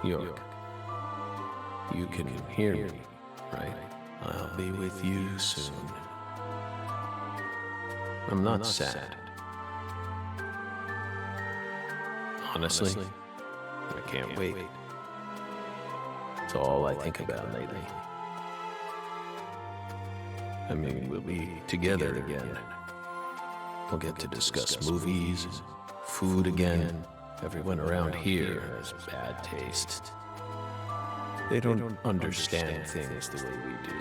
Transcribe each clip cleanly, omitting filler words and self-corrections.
York, you can hear me, right? I'll be with you soon. I'm not sad. Honestly, I can't wait. It's all I think about lately. I mean, we'll be together again. We'll get to discuss movies, food again. Everyone around here has bad taste. They don't understand things the way we do.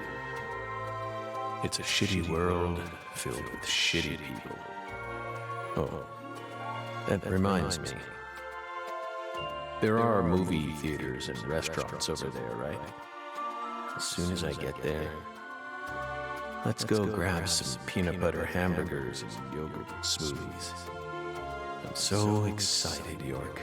It's a shitty world filled with shitty people. Oh, that reminds me. There are movie theaters and restaurants over there, right? As soon as I get there, let's go grab some peanut butter hamburgers and yogurt smoothies. I'm so excited, York.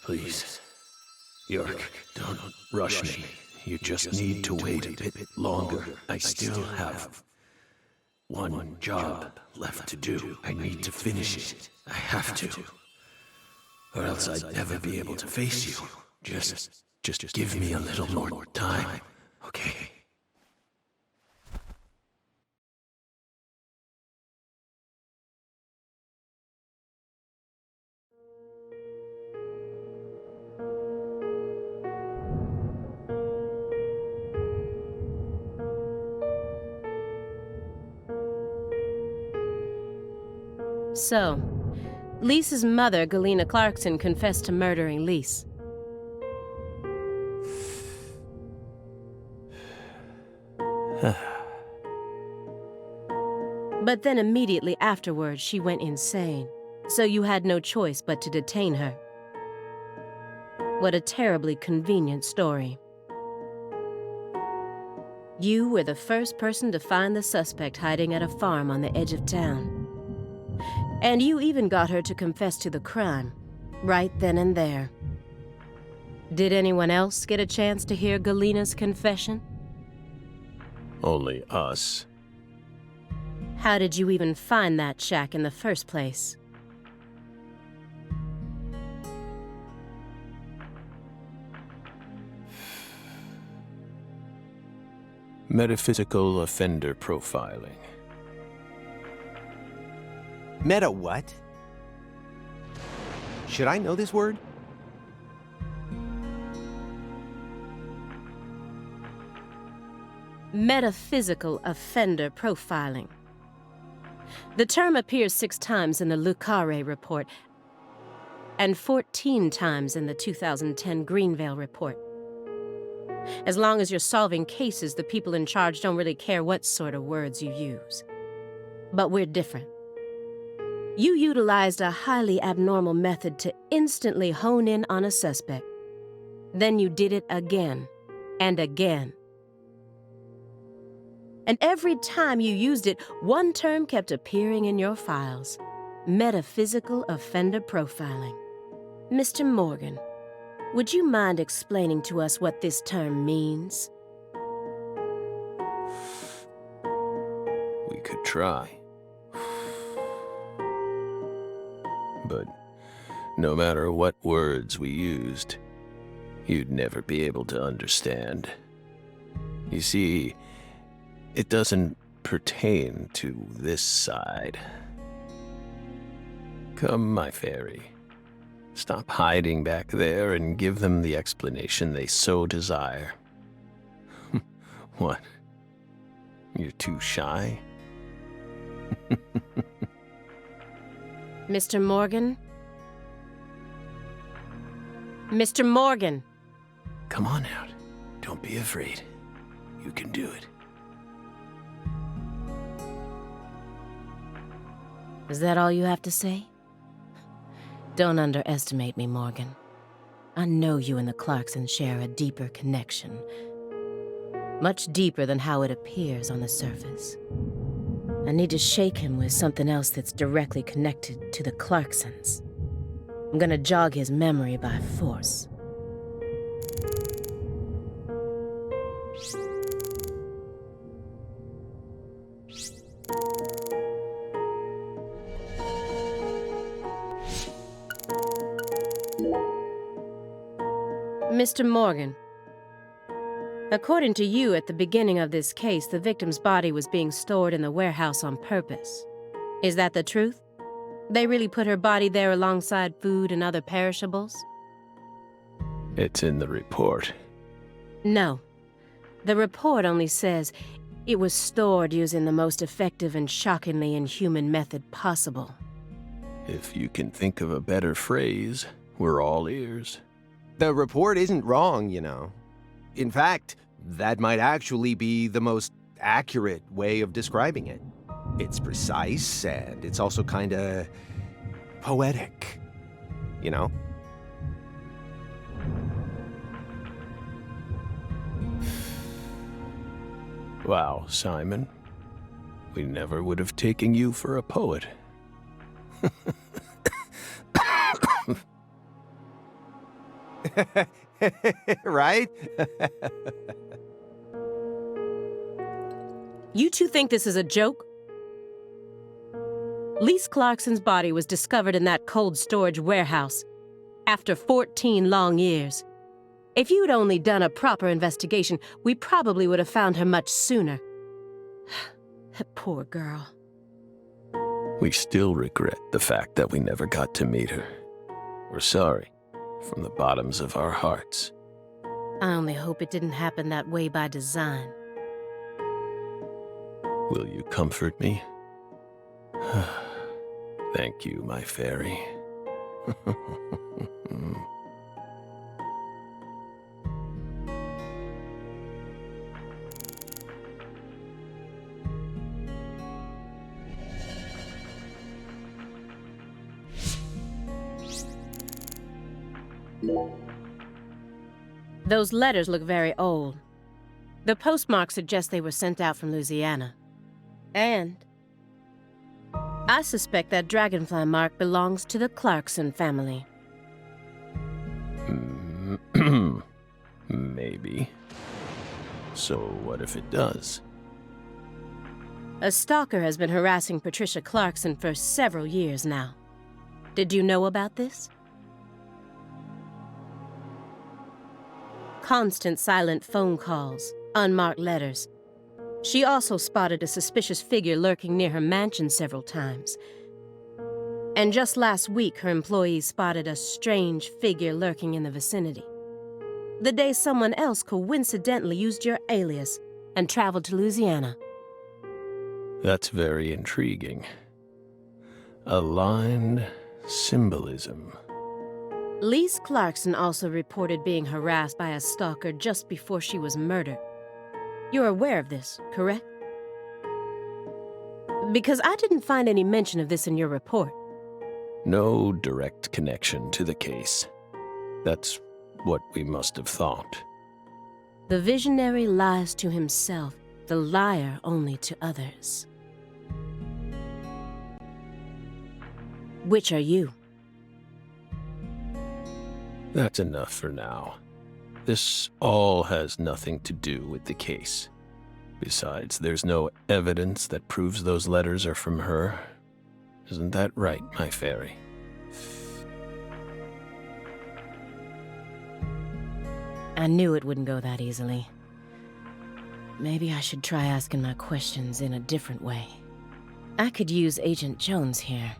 Please, York, don't rush me. You just need to wait a bit longer. I still have one job left to do. I need to finish it. I have to. Or else I'd never be able to face you. Just give me a little more time, okay? So, Lisa's mother, Galena Clarkson, confessed to murdering Lise. But then immediately afterwards, she went insane. So you had no choice but to detain her. What a terribly convenient story. You were the first person to find the suspect hiding at a farm on the edge of town. And you even got her to confess to the crime, right then and there. Did anyone else get a chance to hear Galena's confession? Only us. How did you even find that shack in the first place? Metaphysical offender profiling. Meta what? Should I know this word? Metaphysical offender profiling. The term appears 6 times in the Le Carré report and 14 times in the 2010 Greenvale report. As long as you're solving cases, the people in charge don't really care what sort of words you use. But we're different. You utilized a highly abnormal method to instantly hone in on a suspect. Then you did it again and again. And every time you used it, one term kept appearing in your files: metaphysical offender profiling. Mr. Morgan, would you mind explaining to us what this term means? We could try. But no matter what words we used, you'd never be able to understand. You see, it doesn't pertain to this side. Come, my fairy. Stop hiding back there and give them the explanation they so desire. What? You're too shy? Mr. Morgan? Mr. Morgan! Come on out. Don't be afraid. You can do it. Is that all you have to say? Don't underestimate me, Morgan. I know you and the Clarksons share a deeper connection. Much deeper than how it appears on the surface. I need to shake him with something else that's directly connected to the Clarksons. I'm gonna jog his memory by force. Mr. Morgan, according to you, at the beginning of this case, the victim's body was being stored in the warehouse on purpose. Is that the truth? They really put her body there alongside food and other perishables? It's in the report. No. The report only says it was stored using the most effective and shockingly inhuman method possible. If you can think of a better phrase, we're all ears. The report isn't wrong, you know. In fact, that might actually be the most accurate way of describing it. It's precise, and it's also kinda poetic, you know? Wow, Simon. We never would have taken you for a poet. Right? You two think this is a joke? Lise Clarkson's body was discovered in that cold storage warehouse after 14 long years. If you'd only done a proper investigation, we probably would have found her much sooner. That poor girl. We still regret the fact that we never got to meet her. We're sorry, from the bottoms of our hearts. I only hope it didn't happen that way by design. Will you comfort me? Thank you, my fairy. Those letters look very old. The postmark suggests they were sent out from Louisiana. And I suspect that dragonfly mark belongs to the Clarkson family. Maybe. So what if it does? A stalker has been harassing Patricia Clarkson for several years now. Did you know about this? Constant silent phone calls, unmarked letters. She also spotted a suspicious figure lurking near her mansion several times. And just last week, her employees spotted a strange figure lurking in the vicinity. The day someone else coincidentally used your alias and traveled to Louisiana. That's very intriguing. Aligned symbolism. Lise Clarkson also reported being harassed by a stalker just before she was murdered. You're aware of this, correct? Because I didn't find any mention of this in your report. No direct connection to the case. That's what we must have thought. The visionary lies to himself, the liar only to others. Which are you? That's enough for now. This all has nothing to do with the case. Besides, there's no evidence that proves those letters are from her. Isn't that right, my fairy? I knew it wouldn't go that easily. Maybe I should try asking my questions in a different way. I could use Agent Jones here.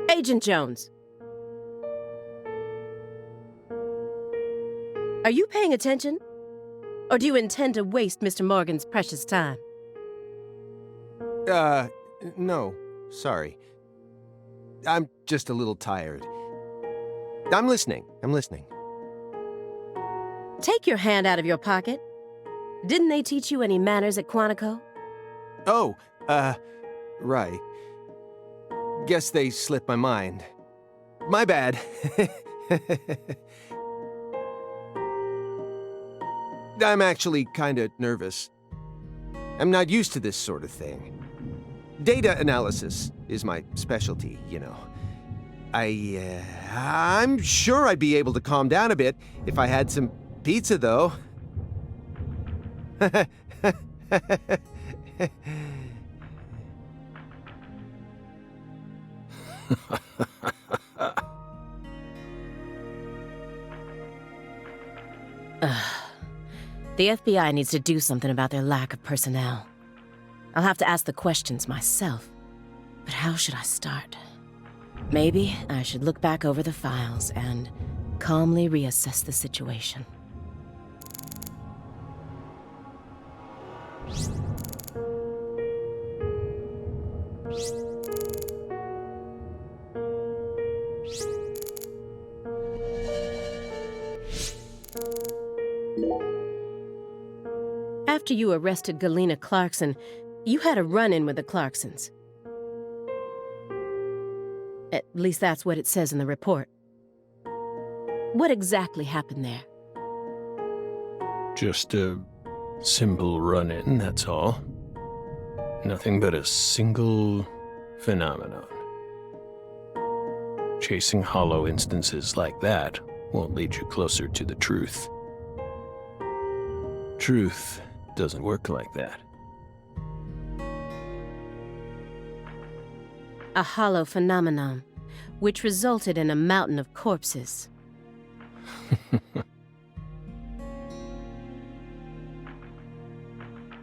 Agent Jones. Are you paying attention? Or do you intend to waste Mr. Morgan's precious time? No. Sorry. I'm just a little tired. I'm listening. Take your hand out of your pocket. Didn't they teach you any manners at Quantico? Oh, right. Guess they slipped my mind. My bad. I'm actually kinda nervous. I'm not used to this sort of thing. Data analysis is my specialty, you know. I'm sure I'd be able to calm down a bit if I had some pizza, though. The FBI needs to do something about their lack of personnel. I'll have to ask the questions myself. But how should I start? Maybe I should look back over the files and calmly reassess the situation. After you arrested Galena Clarkson, you had a run-in with the Clarksons. At least that's what it says in the report. What exactly happened there? Just a simple run-in, that's all. Nothing but a single phenomenon. Chasing hollow instances like that won't lead you closer to the truth. Truth doesn't work like that. A hollow phenomenon, which resulted in a mountain of corpses.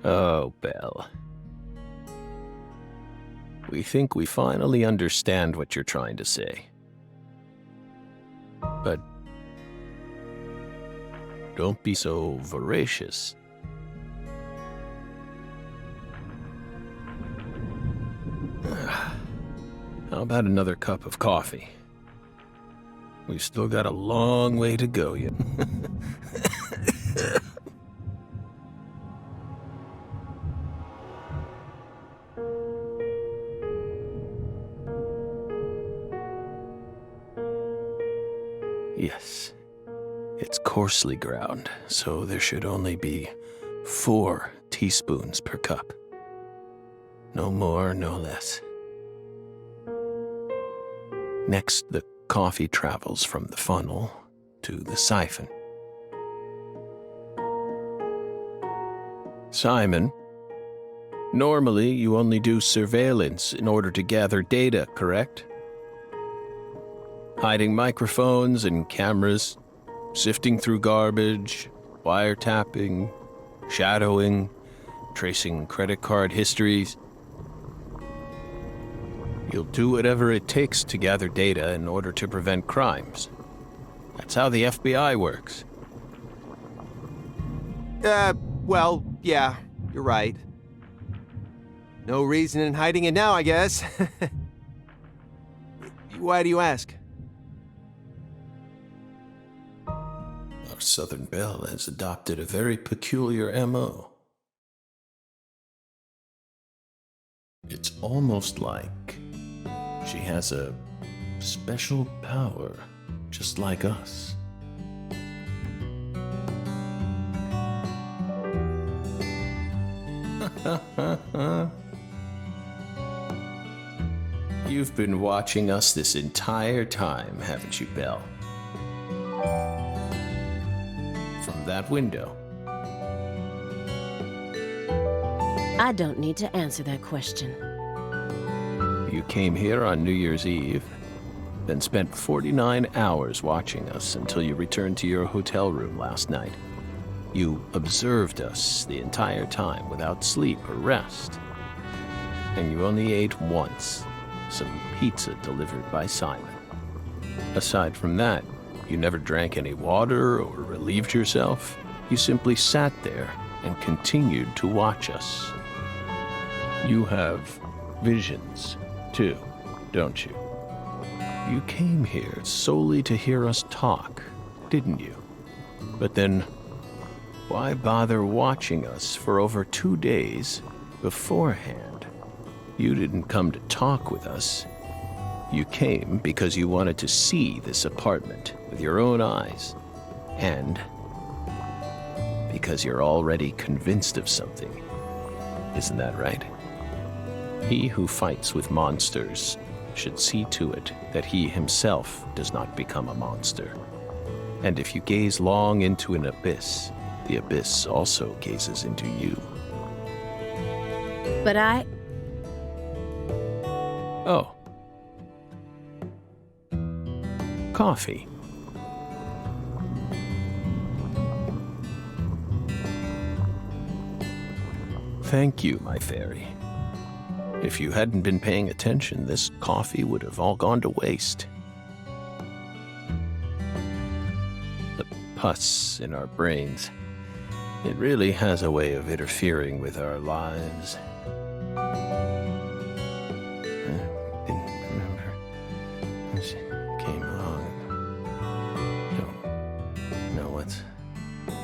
Oh, Belle. We think we finally understand what you're trying to say. But don't be so voracious. How about another cup of coffee? We've still got a long way to go yet. Yes, it's coarsely ground, so there should only be 4 teaspoons per cup. No more, no less. Next, the coffee travels from the funnel to the siphon. Simon, normally you only do surveillance in order to gather data, correct? Hiding microphones and cameras, sifting through garbage, wiretapping, shadowing, tracing credit card histories. You'll do whatever it takes to gather data in order to prevent crimes. That's how the FBI works. Well, yeah, you're right. No reason in hiding it now, I guess. Why do you ask? Our Southern Belle has adopted a very peculiar MO. It's almost like she has a special power, just like us. You've been watching us this entire time, haven't you, Belle? From that window. I don't need to answer that question. You came here on New Year's Eve, then spent 49 hours watching us until you returned to your hotel room last night. You observed us the entire time without sleep or rest. And you only ate once, some pizza delivered by Simon. Aside from that, you never drank any water or relieved yourself. You simply sat there and continued to watch us. You have visions, too, don't you? You came here solely to hear us talk, didn't you? But then, why bother watching us for over 2 days beforehand? You didn't come to talk with us. You came because you wanted to see this apartment with your own eyes. And because you're already convinced of something. Isn't that right? He who fights with monsters should see to it that he himself does not become a monster. And if you gaze long into an abyss, the abyss also gazes into you. But I... Oh. Coffee. Thank you, my fairy. If you hadn't been paying attention, this coffee would have all gone to waste. The pus in our brains. It really has a way of interfering with our lives. Didn't remember. This came along. No, what's...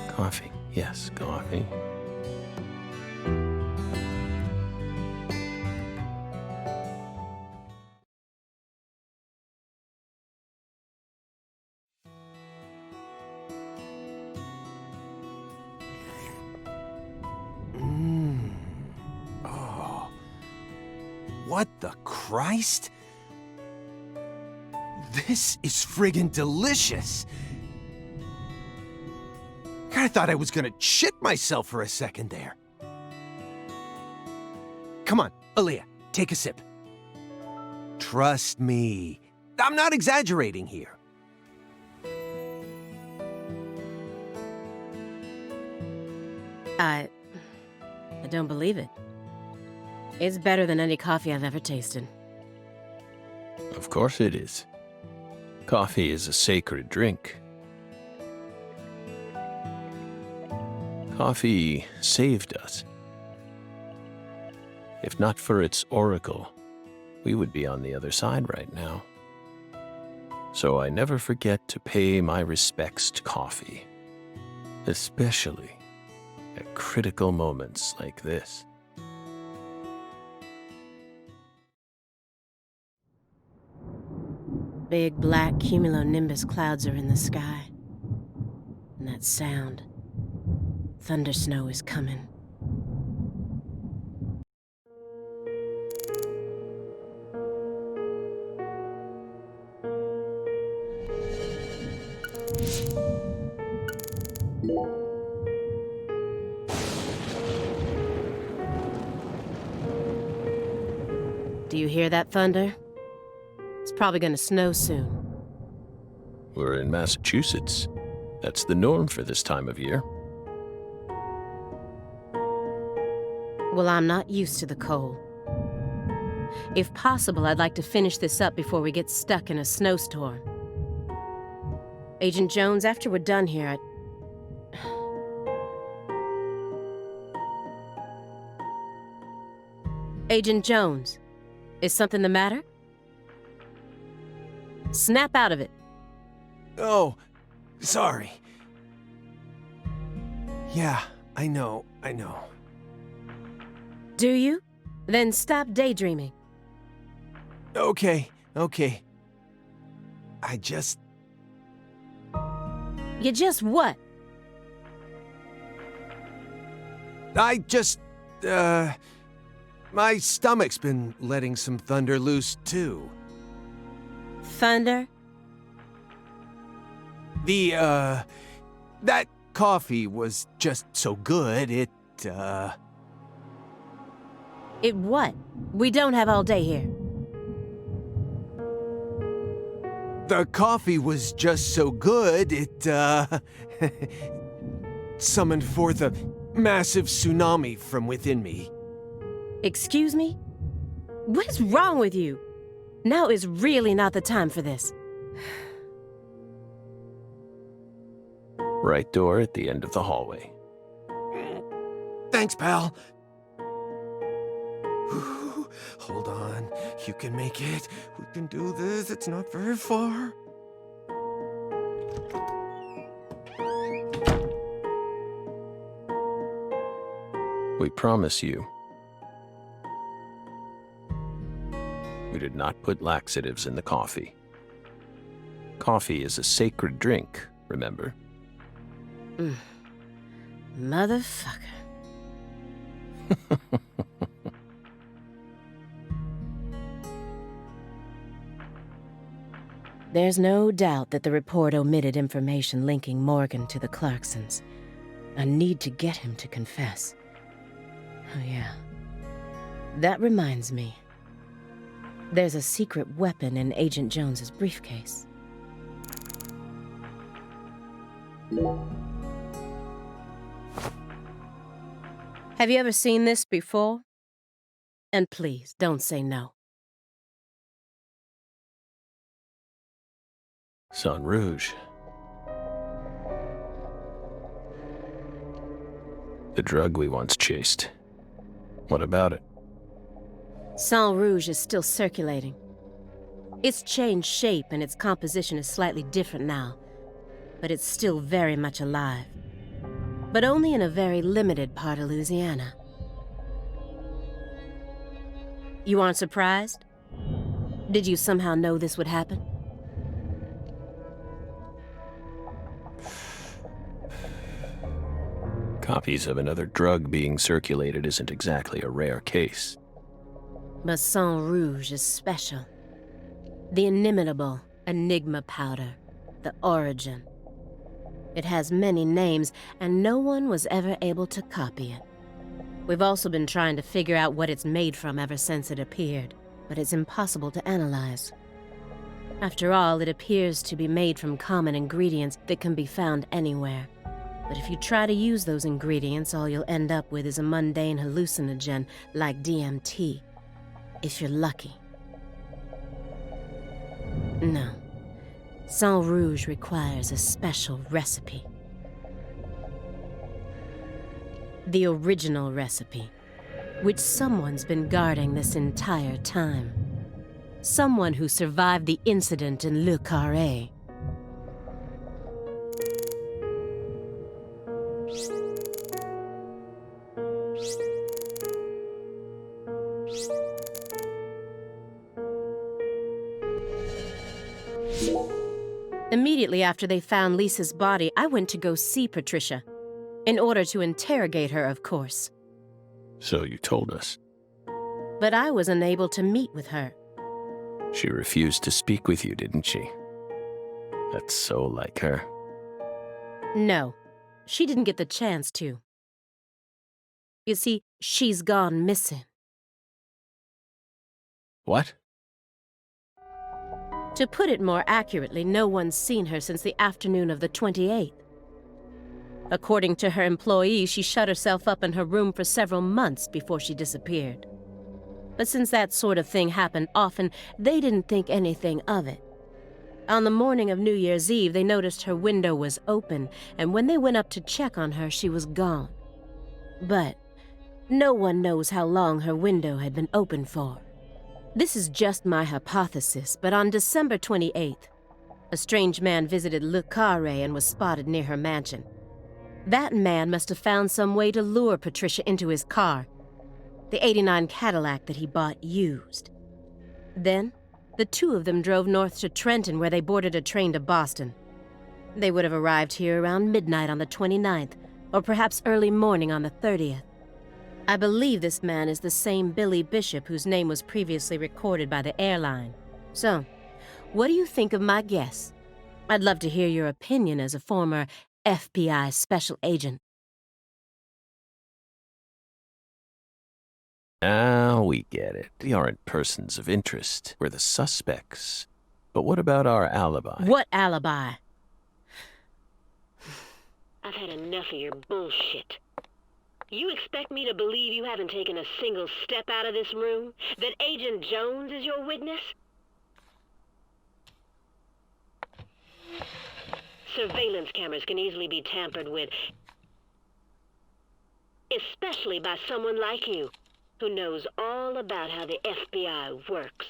Coffee. Yes, coffee. What the Christ? This is friggin' delicious. I thought I was gonna shit myself for a second there. Come on, Aaliyah, take a sip. Trust me, I'm not exaggerating here. I don't believe it. It's better than any coffee I've ever tasted. Of course it is. Coffee is a sacred drink. Coffee saved us. If not for its oracle, we would be on the other side right now. So I never forget to pay my respects to coffee, especially at critical moments like this. Big black cumulonimbus clouds are in the sky. And that sound. Thunder snow is coming. Do you hear that thunder? It's probably gonna snow soon. We're in Massachusetts. That's the norm for this time of year. Well, I'm not used to the cold. If possible, I'd like to finish this up before we get stuck in a snowstorm. Agent Jones, after we're done here, Agent Jones, is something the matter? Snap out of it. Oh, sorry. Yeah, I know. Do you? Then stop daydreaming. Okay. You just what? My stomach's been letting some thunder loose, too. Thunder? That coffee was just so good, It what? We don't have all day here. The coffee was just so good, it, summoned forth a massive tsunami from within me. Excuse me? What is wrong with you? Now is really not the time for this. Right door at the end of the hallway. Thanks, pal. Hold on. You can make it. We can do this. It's not very far. We promise you. We did not put laxatives in the coffee. Coffee is a sacred drink, remember? Motherfucker. There's no doubt that the report omitted information linking Morgan to the Clarksons. I need to get him to confess. Oh yeah. That reminds me. There's a secret weapon in Agent Jones's briefcase. Have you ever seen this before? And please, don't say no. Sang Rouge. The drug we once chased. What about it? Sang Rouge is still circulating. It's changed shape and its composition is slightly different now, but it's still very much alive. But only in a very limited part of Louisiana. You aren't surprised? Did you somehow know this would happen? Copies of another drug being circulated isn't exactly a rare case. But Sang Rouge is special. The inimitable Enigma powder, the origin. It has many names, and no one was ever able to copy it. We've also been trying to figure out what it's made from ever since it appeared, but it's impossible to analyze. After all, it appears to be made from common ingredients that can be found anywhere. But if you try to use those ingredients, all you'll end up with is a mundane hallucinogen like DMT. If you're lucky. No. Sang Rouge requires a special recipe. The original recipe, which someone's been guarding this entire time. Someone who survived the incident in Le Carré. Immediately after they found Lisa's body, I went to go see Patricia. In order to interrogate her, of course. So you told us. But I was unable to meet with her. She refused to speak with you, didn't she? That's so like her. No, she didn't get the chance to. You see, she's gone missing. What? To put it more accurately, no one's seen her since the afternoon of the 28th. According to her employees, she shut herself up in her room for several months before she disappeared. But since that sort of thing happened often, they didn't think anything of it. On the morning of New Year's Eve, they noticed her window was open, and when they went up to check on her, she was gone. But no one knows how long her window had been open for. This is just my hypothesis, but on December 28th, a strange man visited Le Carré and was spotted near her mansion. That man must have found some way to lure Patricia into his car, the '89 Cadillac that he bought used. Then, the two of them drove north to Trenton, where they boarded a train to Boston. They would have arrived here around midnight on the 29th, or perhaps early morning on the 30th. I believe this man is the same Billy Bishop whose name was previously recorded by the airline. So, what do you think of my guess? I'd love to hear your opinion as a former FBI special agent. Now we get it. We aren't persons of interest. We're the suspects. But what about our alibi? What alibi? I've had enough of your bullshit. You expect me to believe you haven't taken a single step out of this room? That Agent Jones is your witness? Surveillance cameras can easily be tampered with, especially by someone like you, who knows all about how the FBI works.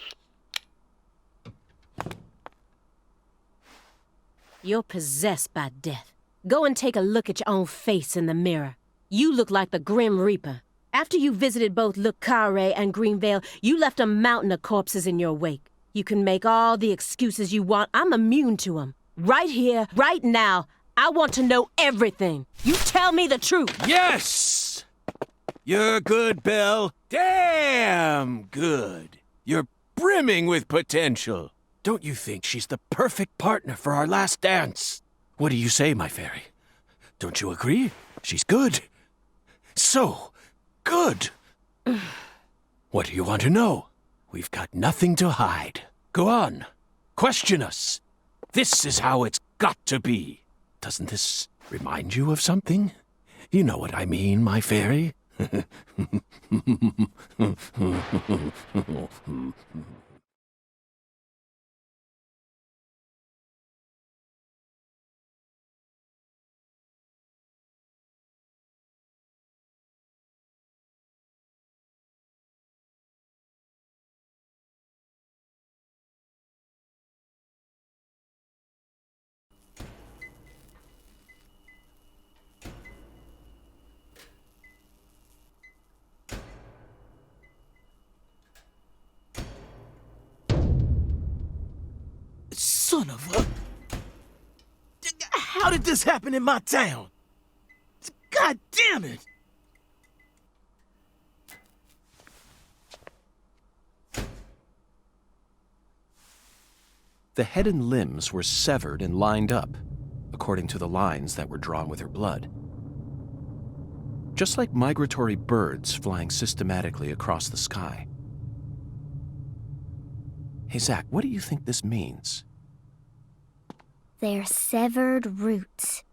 You're possessed by death. Go and take a look at your own face in the mirror. You look like the Grim Reaper. After you visited both Le Carré and Greenvale, you left a mountain of corpses in your wake. You can make all the excuses you want. I'm immune to them. Right here, right now, I want to know everything. You tell me the truth. Yes! You're good, Belle. Damn good. You're brimming with potential. Don't you think she's the perfect partner for our last dance? What do you say, my fairy? Don't you agree? She's good. So good. What do you want to know? We've got nothing to hide. Go on. Question us. This is how it's got to be. Doesn't this remind you of something? You know what I mean, my fairy? Son of a... How did this happen in my town? God damn it! The head and limbs were severed and lined up, according to the lines that were drawn with her blood. Just like migratory birds flying systematically across the sky. Hey, Zach, what do you think this means? They're severed roots.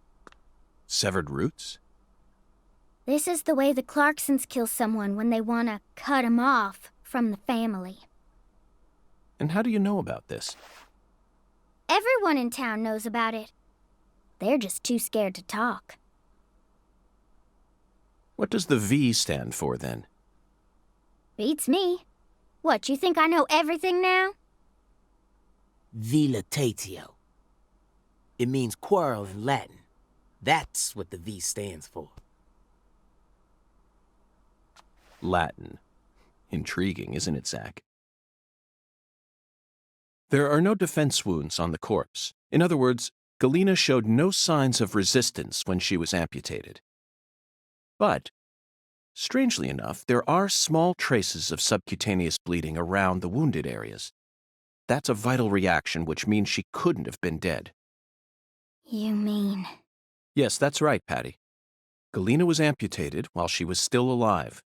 Severed roots? This is the way the Clarksons kill someone when they want to cut 'em off from the family. And how do you know about this? Everyone in town knows about it. They're just too scared to talk. What does the V stand for, then? Beats me. What, you think I know everything now? Vilitatio. It means quarrel in Latin. That's what the V stands for. Latin. Intriguing, isn't it, Zach? There are no defense wounds on the corpse. In other words, Galena showed no signs of resistance when she was amputated. But, strangely enough, there are small traces of subcutaneous bleeding around the wounded areas. That's a vital reaction, which means she couldn't have been dead. You mean... Yes, that's right, Patty. Galena was amputated while she was still alive,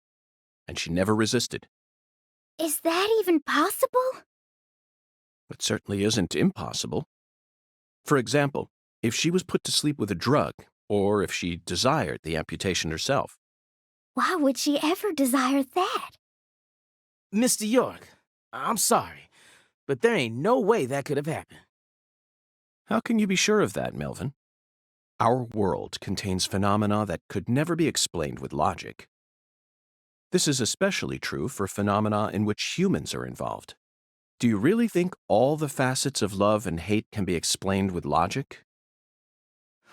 and she never resisted. Is that even possible? It certainly isn't impossible. For example, if she was put to sleep with a drug, or if she desired the amputation herself. Why would she ever desire that? Mr. York, I'm sorry, but there ain't no way that could have happened. How can you be sure of that, Melvin? Our world contains phenomena that could never be explained with logic. This is especially true for phenomena in which humans are involved. Do you really think all the facets of love and hate can be explained with logic?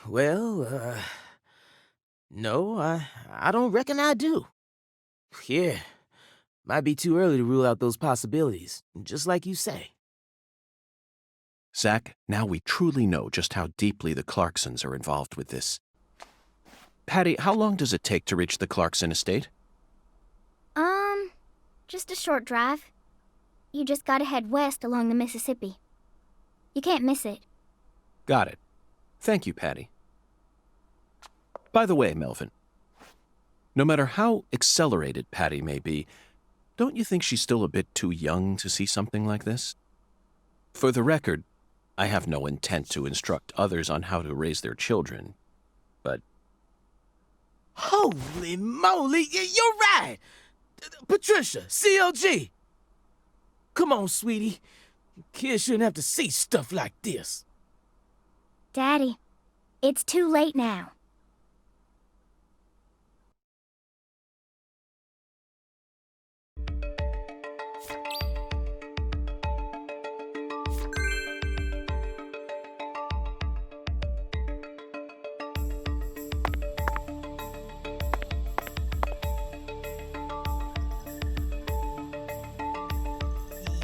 Well, no, I don't reckon I do. Yeah, might be too early to rule out those possibilities, just like you say. Zach, now we truly know just how deeply the Clarksons are involved with this. Patty, how long does it take to reach the Clarkson estate? Just a short drive. You just gotta head west along the Mississippi. You can't miss it. Got it. Thank you, Patty. By the way, Melvin, no matter how accelerated Patty may be, don't you think she's still a bit too young to see something like this? For the record, I have no intent to instruct others on how to raise their children, but... Holy moly, you're right! Patricia, CLG! Come on, sweetie. Kids shouldn't have to see stuff like this. Daddy, it's too late now.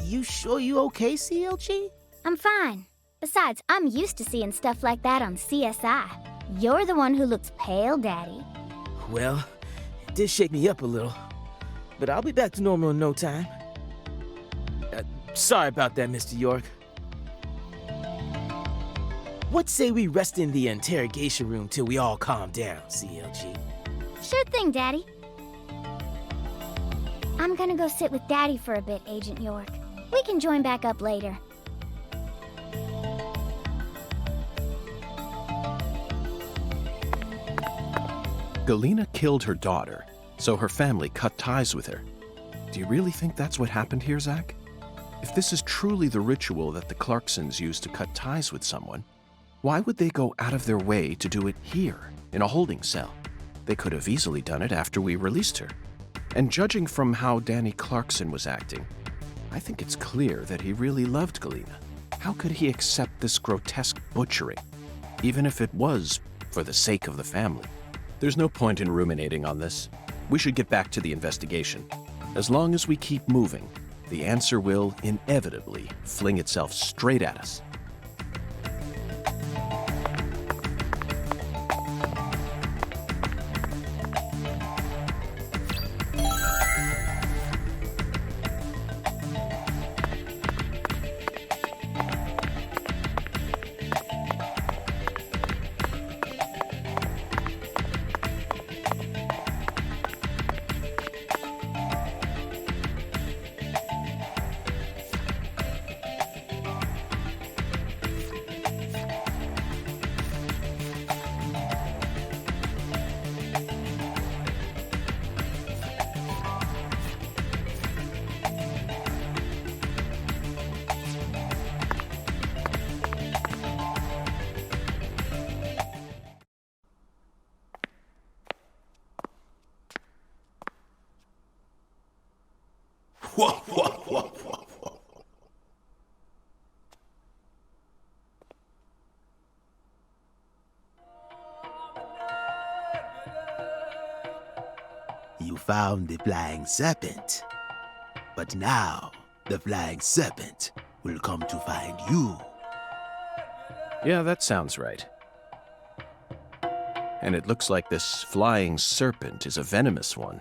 You sure you okay, CLG? I'm fine. Besides, I'm used to seeing stuff like that on CSI. You're the one who looks pale, Daddy. Well, it did shake me up a little. But I'll be back to normal in no time. Sorry about that, Mr. York. What say we rest in the interrogation room till we all calm down, CLG? Sure thing, Daddy. I'm gonna go sit with Daddy for a bit, Agent York. We can join back up later. Galena killed her daughter, so her family cut ties with her. Do you really think that's what happened here, Zach? If this is truly the ritual that the Clarksons used to cut ties with someone, why would they go out of their way to do it here, in a holding cell? They could have easily done it after we released her. And judging from how Danny Clarkson was acting, I think it's clear that he really loved Galena. How could he accept this grotesque butchering, even if it was for the sake of the family? There's no point in ruminating on this. We should get back to the investigation. As long as we keep moving, the answer will inevitably fling itself straight at us. You found the flying serpent. But now, the flying serpent will come to find you. Yeah, that sounds right. And it looks like this flying serpent is a venomous one.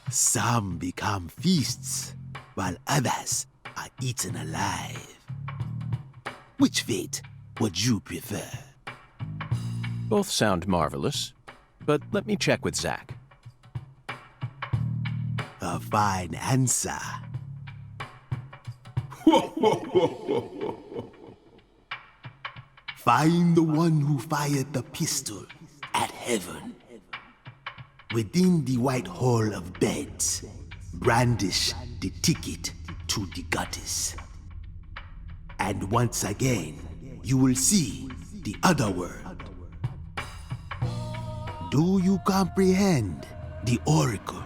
Some become feasts, while others are eaten alive. Which fate would you prefer? Both sound marvelous, but let me check with Zach. A fine answer. Find the one who fired the pistol at heaven. Within the white hall of beds, brandish the ticket to the goddess. And once again, you will see the other world. Do you comprehend the oracle?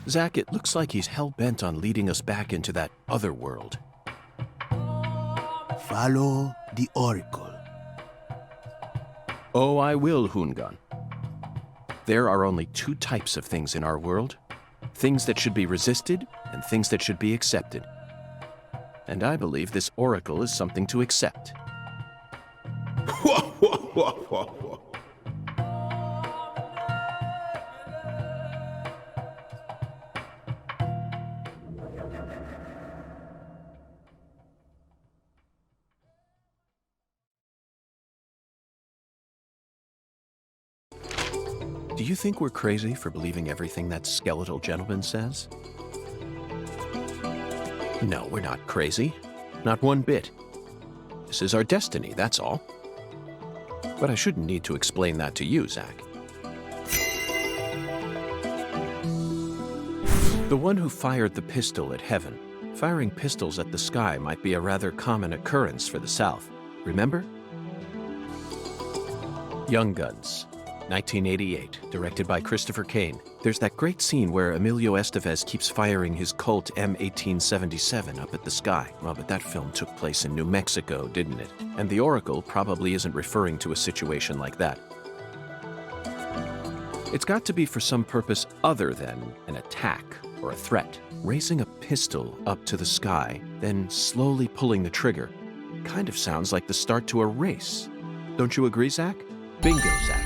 Zach, it looks like he's hell-bent on leading us back into that other world. Follow the oracle. Oh, I will, Hungan. There are only two types of things in our world. Things that should be resisted and things that should be accepted. And I believe this oracle is something to accept. Do you think we're crazy for believing everything that skeletal gentleman says? No, we're not crazy. Not one bit. This is our destiny, that's all. But I shouldn't need to explain that to you, Zach. The one who fired the pistol at heaven. Firing pistols at the sky might be a rather common occurrence for the South. Remember? Young Guns. 1988, directed by Christopher Kane. There's that great scene where Emilio Estevez keeps firing his Colt M1877 up at the sky. Well, but that film took place in New Mexico, didn't it? And the Oracle probably isn't referring to a situation like that. It's got to be for some purpose other than an attack or a threat. Raising a pistol up to the sky, then slowly pulling the trigger, kind of sounds like the start to a race. Don't you agree, Zach? Bingo, Zach.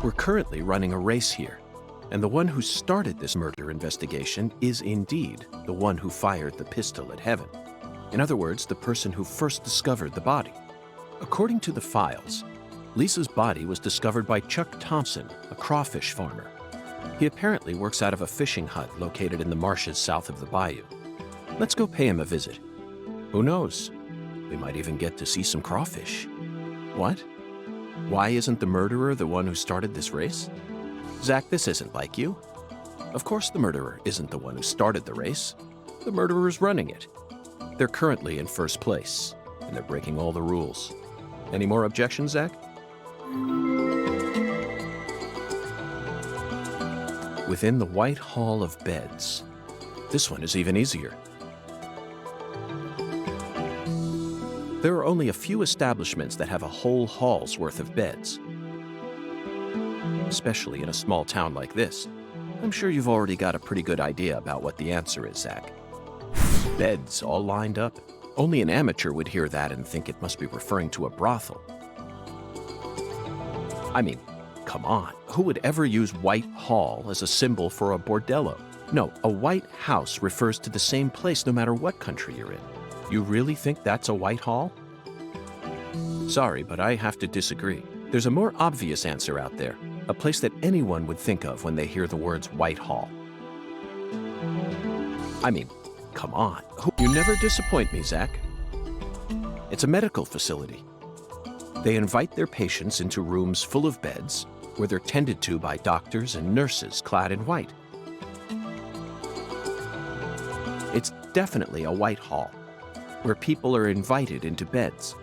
We're currently running a race here, and the one who started this murder investigation is indeed the one who fired the pistol at heaven. In other words, the person who first discovered the body. According to the files, Lisa's body was discovered by Chuck Thompson, a crawfish farmer. He apparently works out of a fishing hut located in the marshes south of the bayou. Let's go pay him a visit. Who knows? We might even get to see some crawfish. What? Why isn't the murderer the one who started this race? Zach, this isn't like you. Of course the murderer isn't the one who started the race. The murderer's running it. They're currently in first place, and they're breaking all the rules. Any more objections, Zach? Within the White Hall of Beds. This one is even easier. There are only a few establishments that have a whole hall's worth of beds. Especially in a small town like this. I'm sure you've already got a pretty good idea about what the answer is, Zach. Beds all lined up. Only an amateur would hear that and think it must be referring to a brothel. I mean, come on. Who would ever use White Hall as a symbol for a bordello? No, a white house refers to the same place no matter what country you're in. You really think that's a White Hall? Sorry, but I have to disagree. There's a more obvious answer out there. A place that anyone would think of when they hear the words White Hall. I mean, come on. You never disappoint me, Zach. It's a medical facility. They invite their patients into rooms full of beds where they're tended to by doctors and nurses clad in white. It's definitely a White Hall, where people are invited into beds.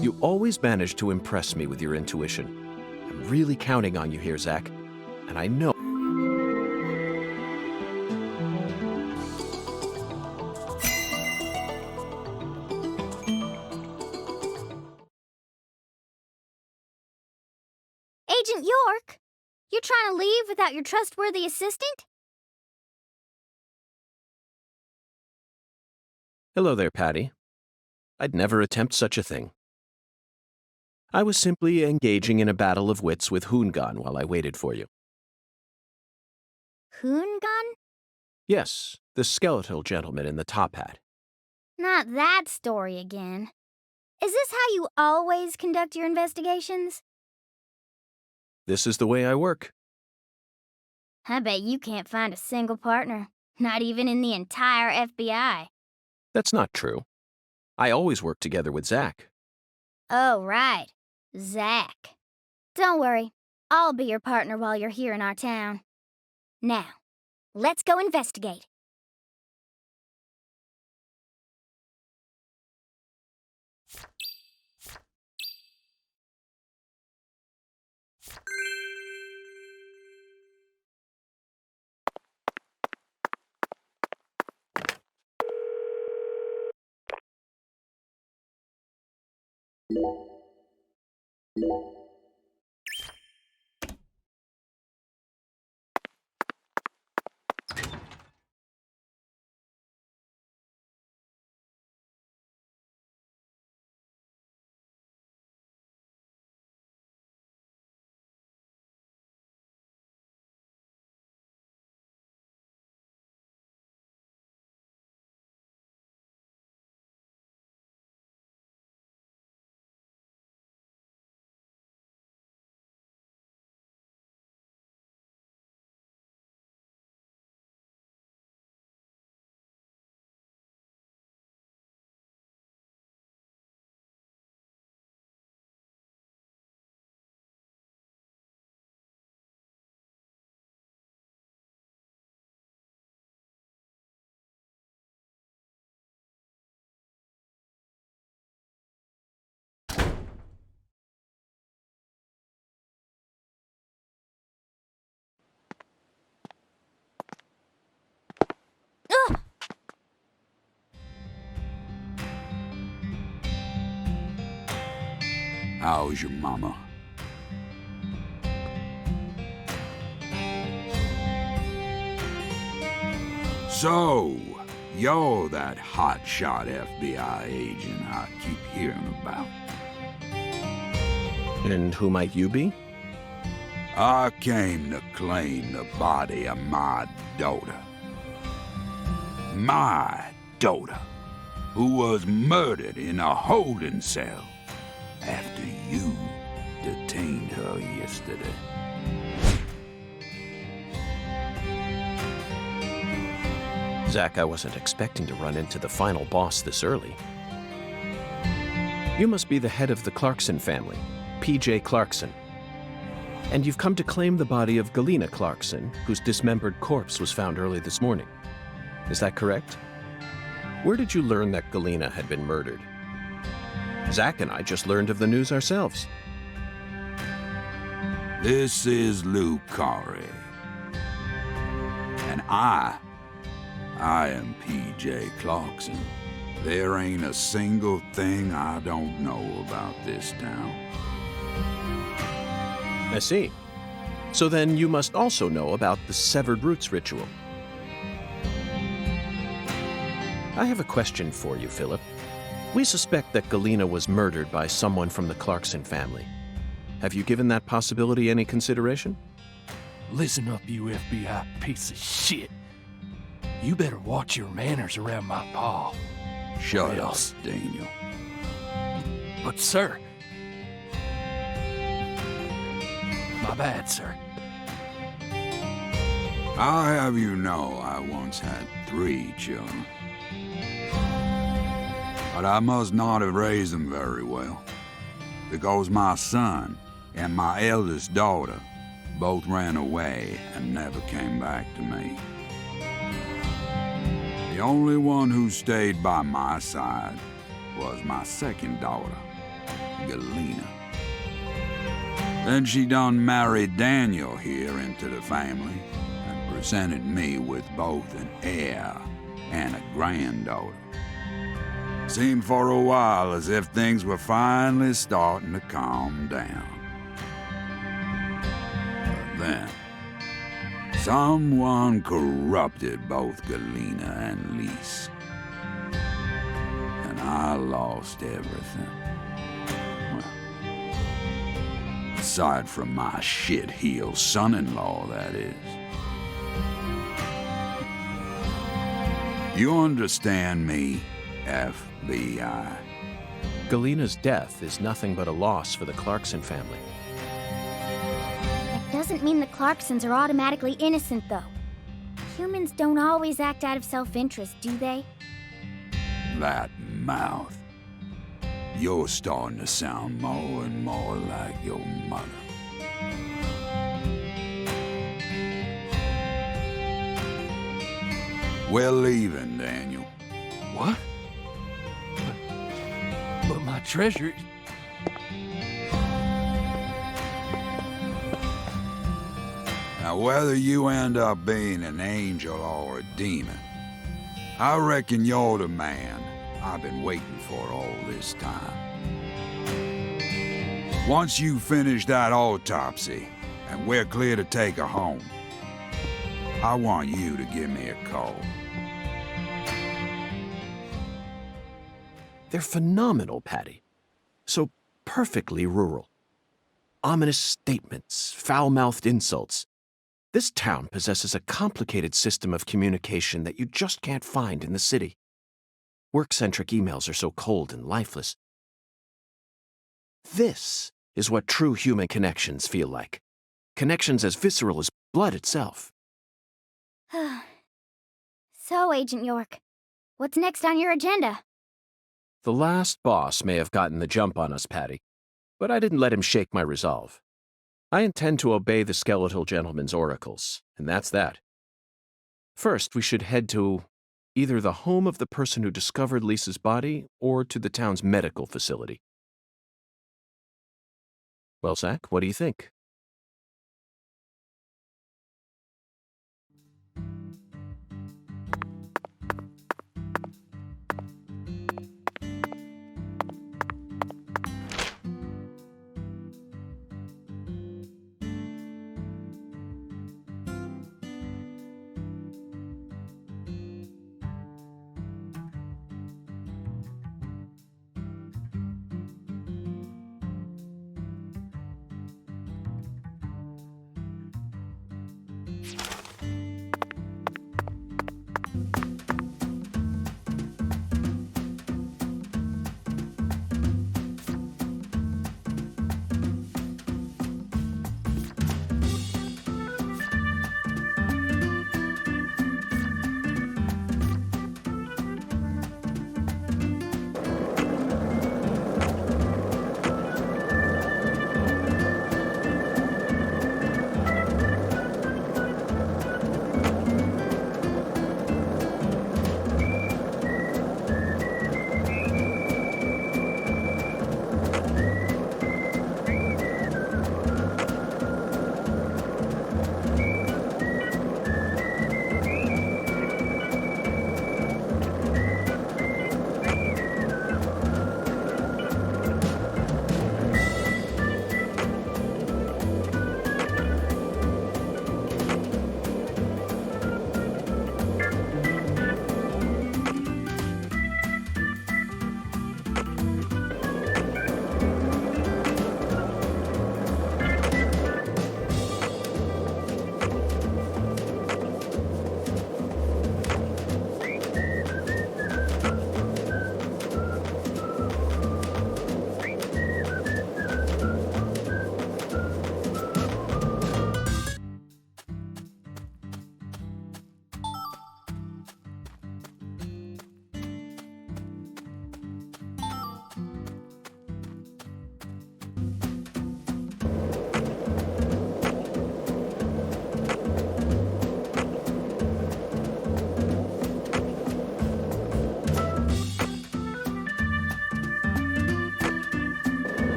You always manage to impress me with your intuition. I'm really counting on you here, Zach, and I know. Agent York, you're trying to leave without your trustworthy assistant? Hello there, Patty. I'd never attempt such a thing. I was simply engaging in a battle of wits with Hoongan while I waited for you. Hoongan? Yes, the skeletal gentleman in the top hat. Not that story again. Is this how you always conduct your investigations? This is the way I work. I bet you can't find a single partner, not even in the entire FBI. That's not true. I always work together with Zach. Oh, right. Zach. Don't worry. I'll be your partner while you're here in our town. Now, let's go investigate. How's your mama? So, you're that hotshot FBI agent I keep hearing about. And who might you be? I came to claim the body of my daughter. My daughter, who was murdered in a holding cell after you detained her yesterday. Zach, I wasn't expecting to run into the final boss this early. You must be the head of the Clarkson family, P.J. Clarkson. And you've come to claim the body of Galena Clarkson, whose dismembered corpse was found early this morning. Is that correct? Where did you learn that Galena had been murdered? Zach and I just learned of the news ourselves. This is Luke Corey. And I am P.J. Clarkson. There ain't a single thing I don't know about this town. I see. So then you must also know about the Severed Roots ritual. I have a question for you, Philip. We suspect that Galena was murdered by someone from the Clarkson family. Have you given that possibility any consideration? Listen up, you FBI piece of shit. You better watch your manners around my pa. Shut up, Daniel. But, sir... My bad, sir. I'll have you know I once had 3 children. But I must not have raised them very well, because my son and my eldest daughter both ran away and never came back to me. The only one who stayed by my side was my second daughter, Galena. Then she done married Daniel here into the family and presented me with both an heir and a granddaughter. Seemed for a while as if things were finally starting to calm down. But then, someone corrupted both Galena and Lise. And I lost everything. Well, aside from my shit-heel son-in-law, that is. You understand me, FBI? Galena's death is nothing but a loss for the Clarkson family. That doesn't mean the Clarksons are automatically innocent, though. Humans don't always act out of self-interest, do they? That mouth. You're starting to sound more and more like your mother. We're leaving, Daniel. What? But my treasure... Now, whether you end up being an angel or a demon, I reckon you're the man I've been waiting for all this time. Once you finish that autopsy and we're clear to take her home, I want you to give me a call. They're phenomenal, Patty. So perfectly rural. Ominous statements, foul-mouthed insults. This town possesses a complicated system of communication that you just can't find in the city. Work-centric emails are so cold and lifeless. This is what true human connections feel like. Connections as visceral as blood itself. So, Agent York, what's next on your agenda? The last boss may have gotten the jump on us, Patty, but I didn't let him shake my resolve. I intend to obey the skeletal gentleman's oracles, and that's that. First, we should head to either the home of the person who discovered Lisa's body or to the town's medical facility. Well, Zach, what do you think?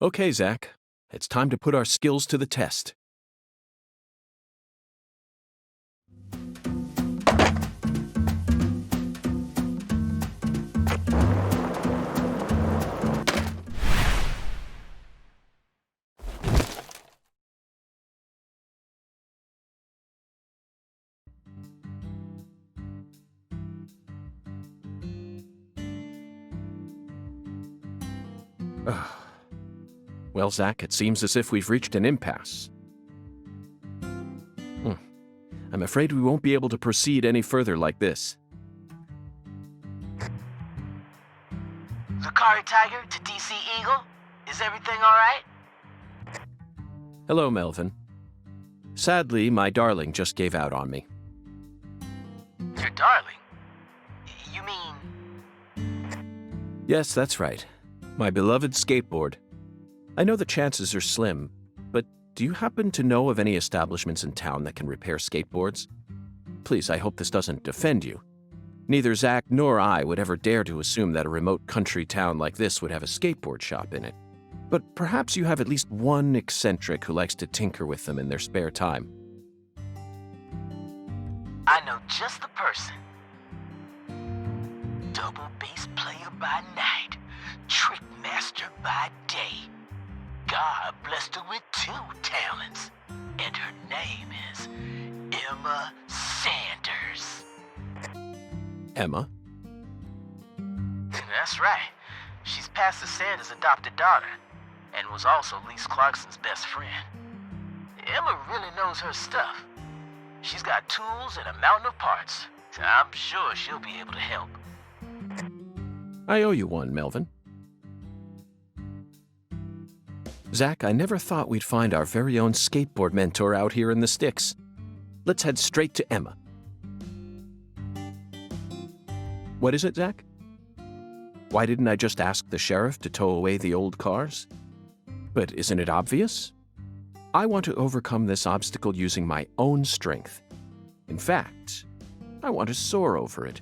Okay, Zach. It's time to put our skills to the test. Well, Zach, it seems as if we've reached an impasse. I'm afraid we won't be able to proceed any further like this. Lucari Tiger to DC Eagle? Is everything alright? Hello, Melvin. Sadly, my darling just gave out on me. Your darling? You mean... Yes, that's right. My beloved skateboard. I know the chances are slim, but do you happen to know of any establishments in town that can repair skateboards? Please, I hope this doesn't offend you. Neither Zach nor I would ever dare to assume that a remote country town like this would have a skateboard shop in it. But perhaps you have at least one eccentric who likes to tinker with them in their spare time. I know just the person. Double bass player by night, trick master by day. God blessed her with 2 talents, and her name is Emma Sanders. Emma? That's right. She's Pastor Sanders' adopted daughter, and was also Lise Clarkson's best friend. Emma really knows her stuff. She's got tools and a mountain of parts, so I'm sure she'll be able to help. I owe you one, Melvin. Zach, I never thought we'd find our very own skateboard mentor out here in the sticks. Let's head straight to Emma. What is it, Zach? Why didn't I just ask the sheriff to tow away the old cars? But isn't it obvious? I want to overcome this obstacle using my own strength. In fact, I want to soar over it.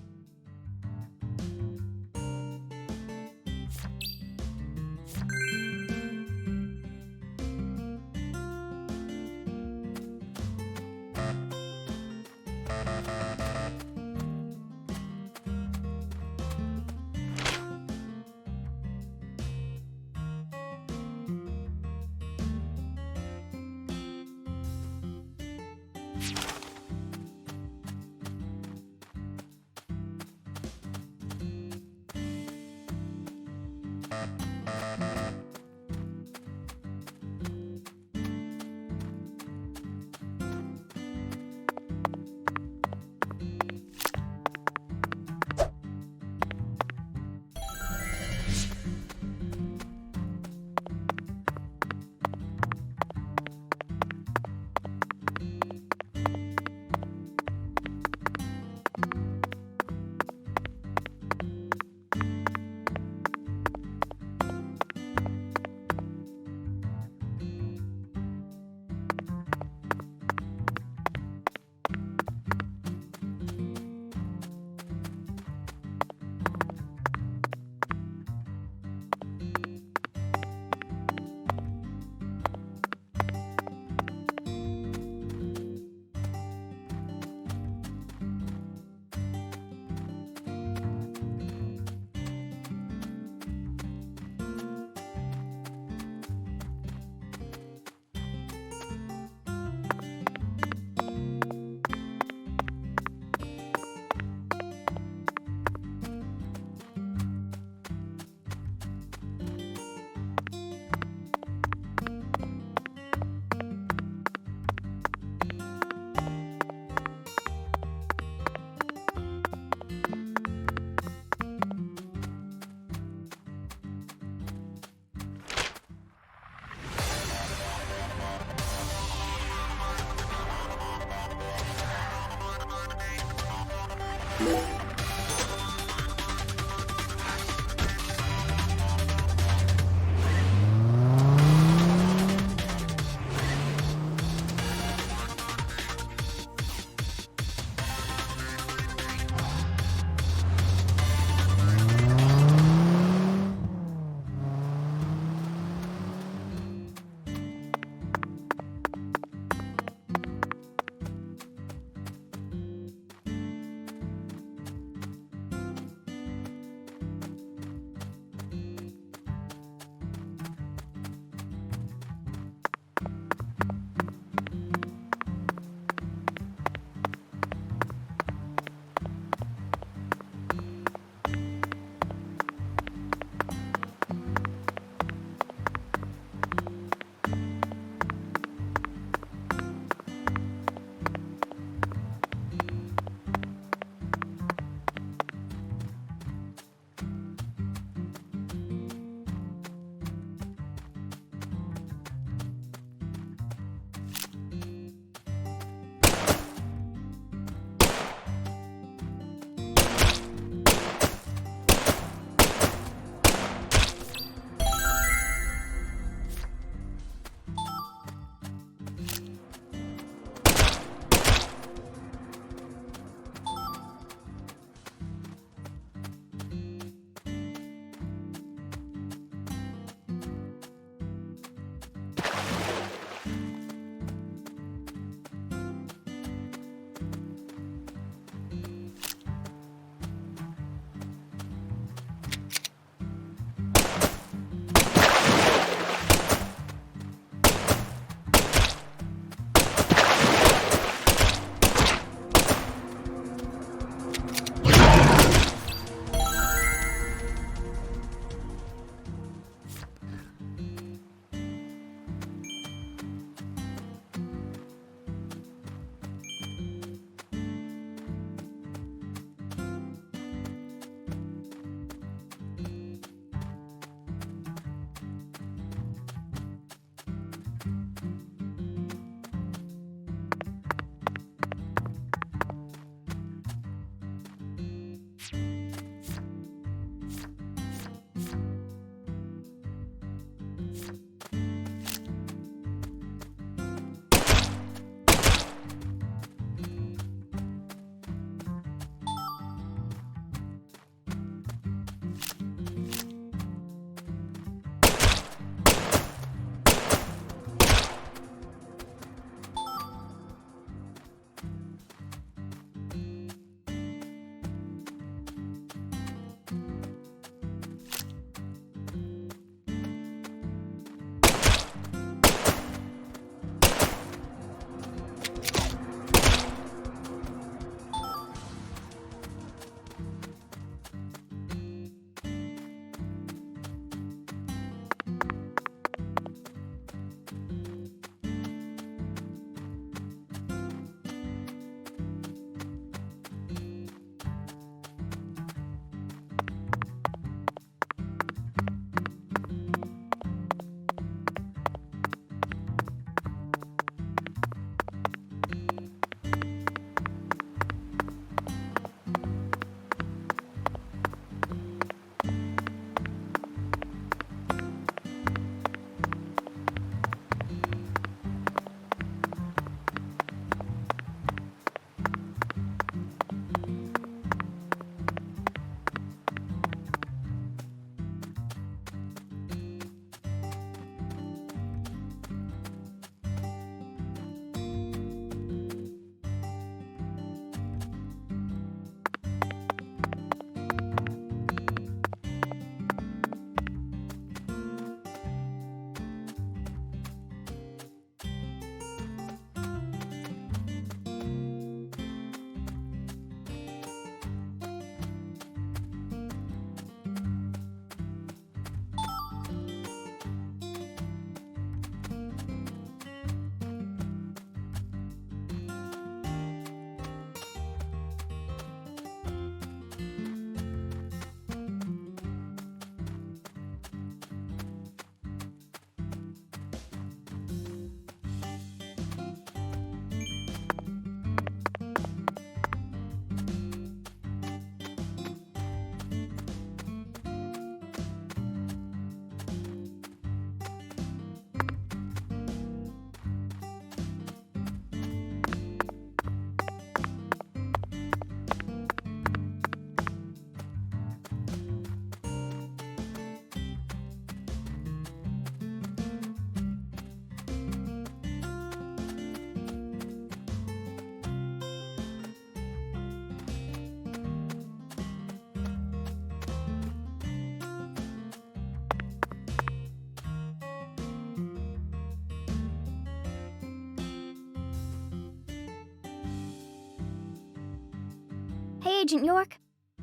Hey, Agent York.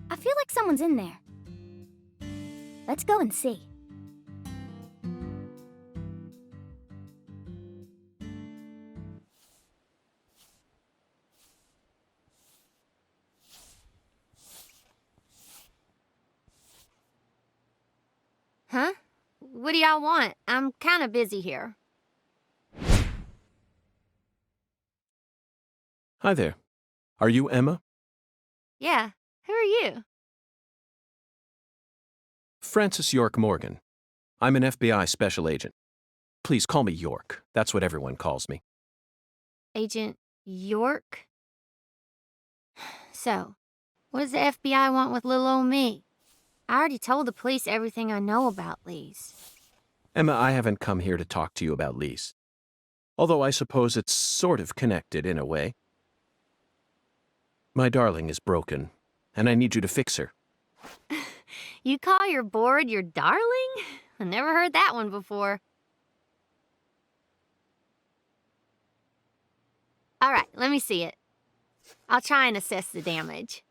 I feel like someone's in there. Let's go and see. Huh? What do y'all want? I'm kind of busy here. Hi there. Are you Emma? Yeah, who are you? Francis York Morgan. I'm an FBI special agent. Please call me York. That's what everyone calls me. Agent York? So, what does the FBI want with little old me? I already told the police everything I know about Lise. Emma, I haven't come here to talk to you about Lise. Although I suppose it's sort of connected in a way. My darling is broken, and I need you to fix her. You call your board your darling? I never heard that one before. All right, let me see it. I'll try and assess the damage.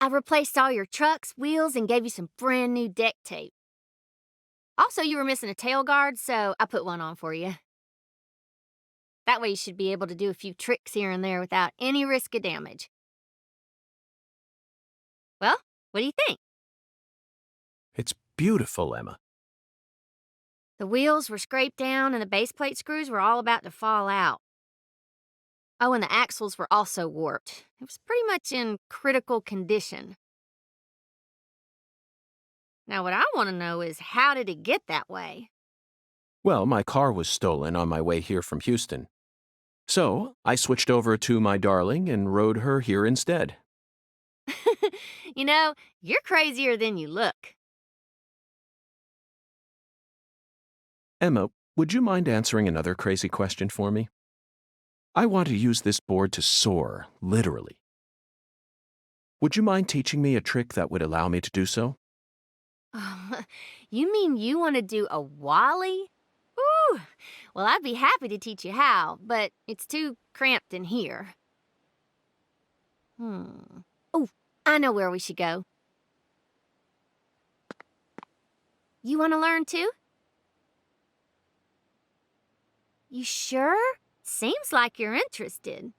I replaced all your trucks, wheels, and gave you some brand new deck tape. Also, you were missing a tail guard, so I put one on for you. That way you should be able to do a few tricks here and there without any risk of damage. Well, what do you think? It's beautiful, Emma. The wheels were scraped down and the base plate screws were all about to fall out. Oh, and the axles were also warped. It was pretty much in critical condition. Now, what I want to know is, how did it get that way? Well, my car was stolen on my way here from Houston. So, I switched over to my darling and rode her here instead. You know, you're crazier than you look. Emma, would you mind answering another crazy question for me? I want to use this board to soar, literally. Would you mind teaching me a trick that would allow me to do so? You mean you want to do a wally? Ooh, well, I'd be happy to teach you how, but it's too cramped in here. Oh, I know where we should go. You want to learn too? You sure? Seems like you're interested.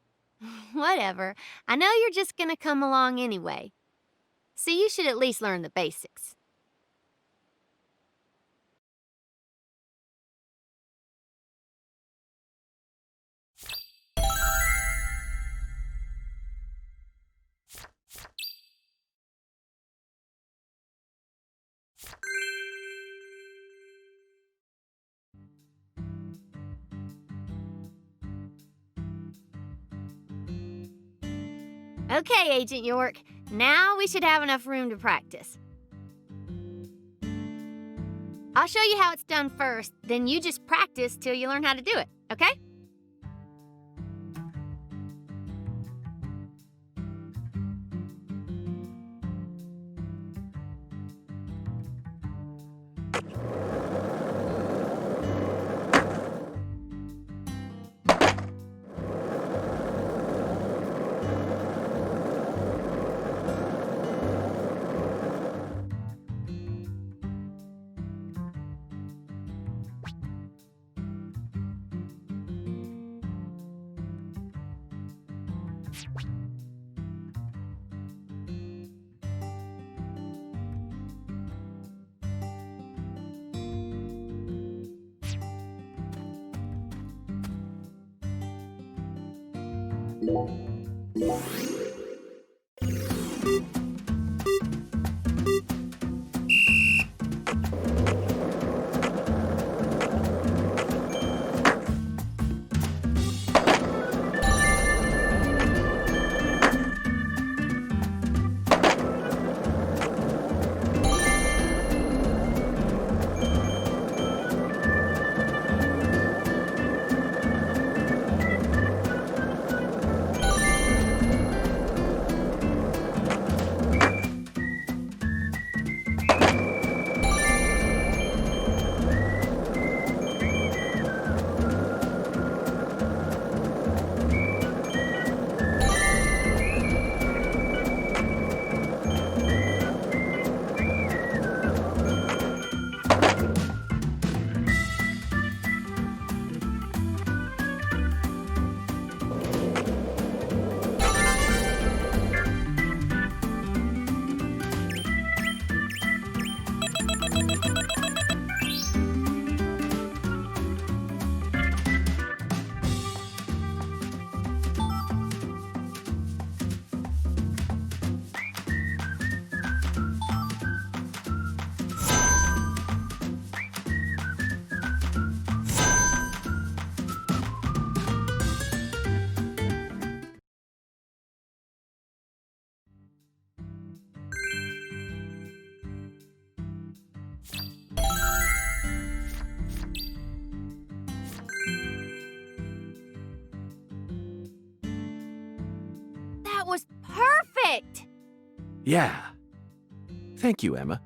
Whatever. I know you're just gonna come along anyway. So you should at least learn the basics. Okay, Agent York. Now we should have enough room to practice. I'll show you how it's done first, then you just practice till you learn how to do it, okay? Yeah. Thank you, Emma.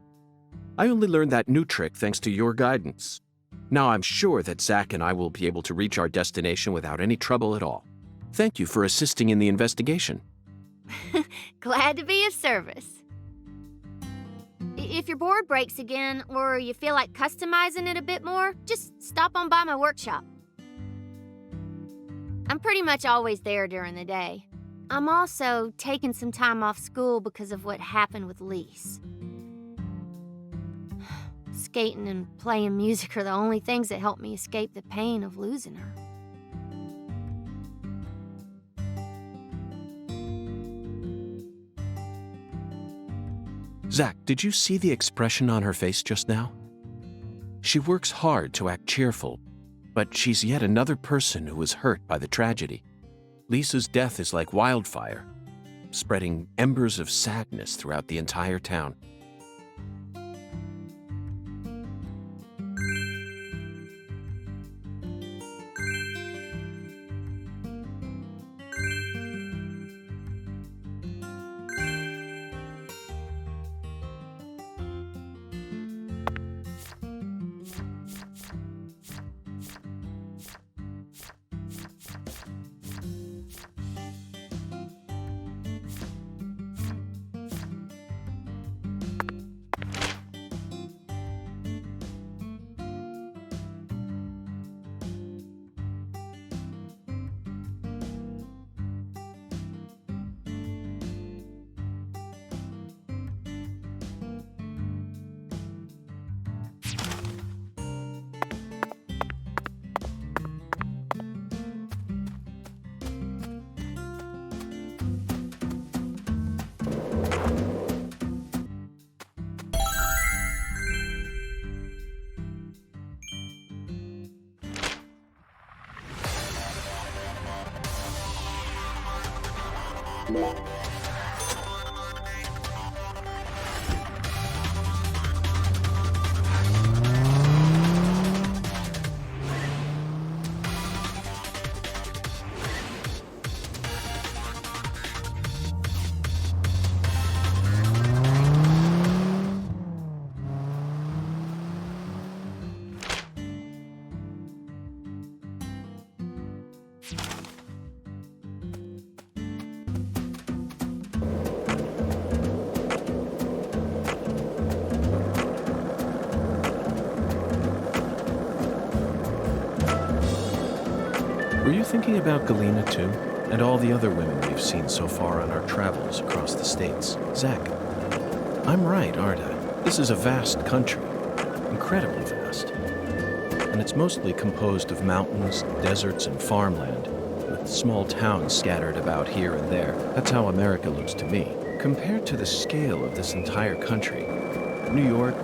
I only learned that new trick thanks to your guidance. Now I'm sure that Zach and I will be able to reach our destination without any trouble at all. Thank you for assisting in the investigation. Glad to be of service. If your board breaks again, or you feel like customizing it a bit more, just stop on by my workshop. I'm pretty much always there during the day. I'm also taking some time off school because of what happened with Lise. Skating and playing music are the only things that help me escape the pain of losing her. Zach, did you see the expression on her face just now? She works hard to act cheerful, but she's yet another person who was hurt by the tragedy. Lisa's death is like wildfire, spreading embers of sadness throughout the entire town. Were you thinking about Galena too? And all the other women we've seen so far on our travels across the states? Zach, I'm right, aren't I? This is a vast country. Incredibly vast. And it's mostly composed of mountains, deserts, and farmland, with small towns scattered about here and there. That's how America looks to me. Compared to the scale of this entire country, New York,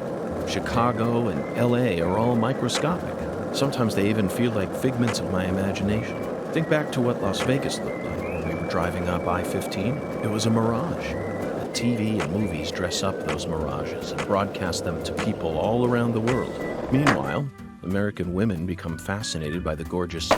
Chicago, and LA are all microscopic. Sometimes they even feel like figments of my imagination. Think back to what Las Vegas looked like when we were driving up I-15. It was a mirage. The TV and movies dress up those mirages and broadcast them to people all around the world. Meanwhile, American women become fascinated by the gorgeous...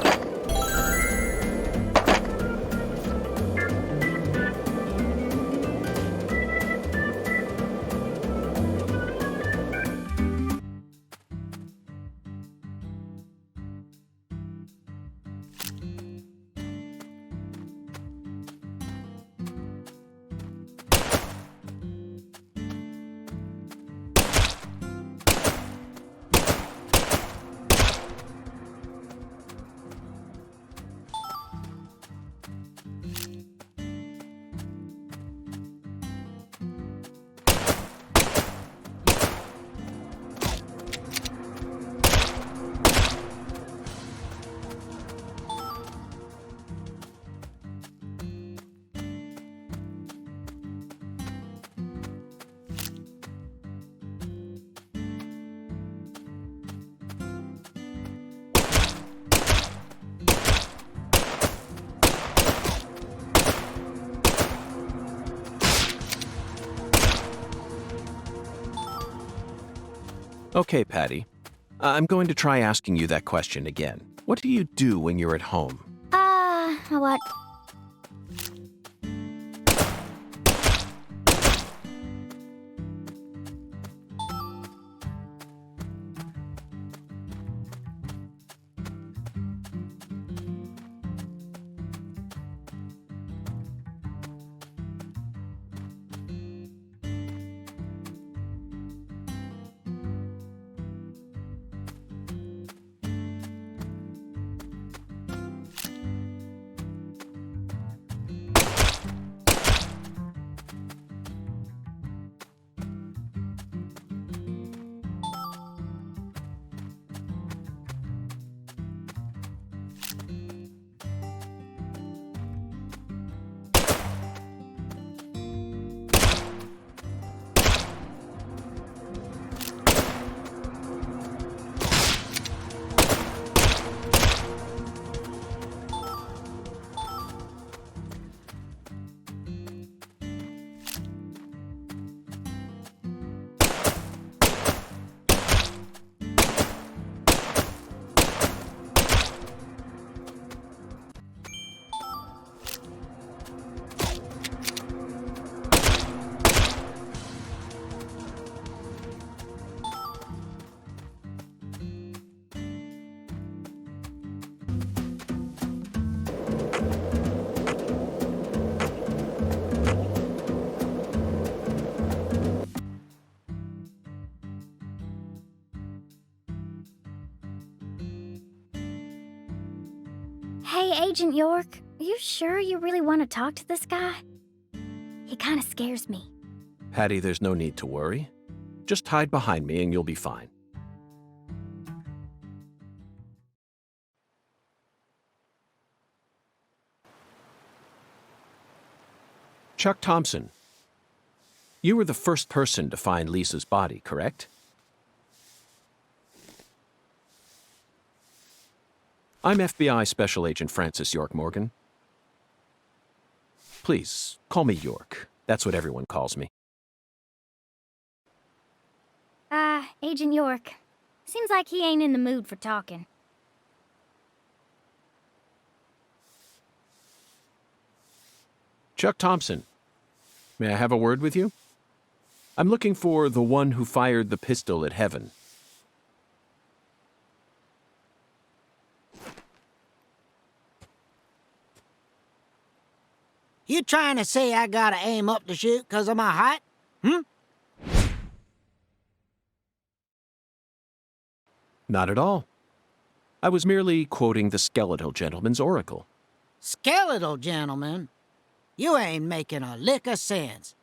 Okay, Patty. I'm going to try asking you that question again. What do you do when you're at home? What? Agent York, are you sure you really want to talk to this guy? He kind of scares me. Patty, there's no need to worry. Just hide behind me and you'll be fine. Chuck Thompson, you were the first person to find Lisa's body, correct? I'm FBI Special Agent Francis York Morgan. Please, call me York. That's what everyone calls me. Agent York. Seems like he ain't in the mood for talking. Chuck Thompson, may I have a word with you? I'm looking for the one who fired the pistol at Heaven. You trying to say I gotta aim up to shoot 'cause of my height? Not at all. I was merely quoting the skeletal gentleman's oracle. Skeletal gentleman? You ain't making a lick of sense.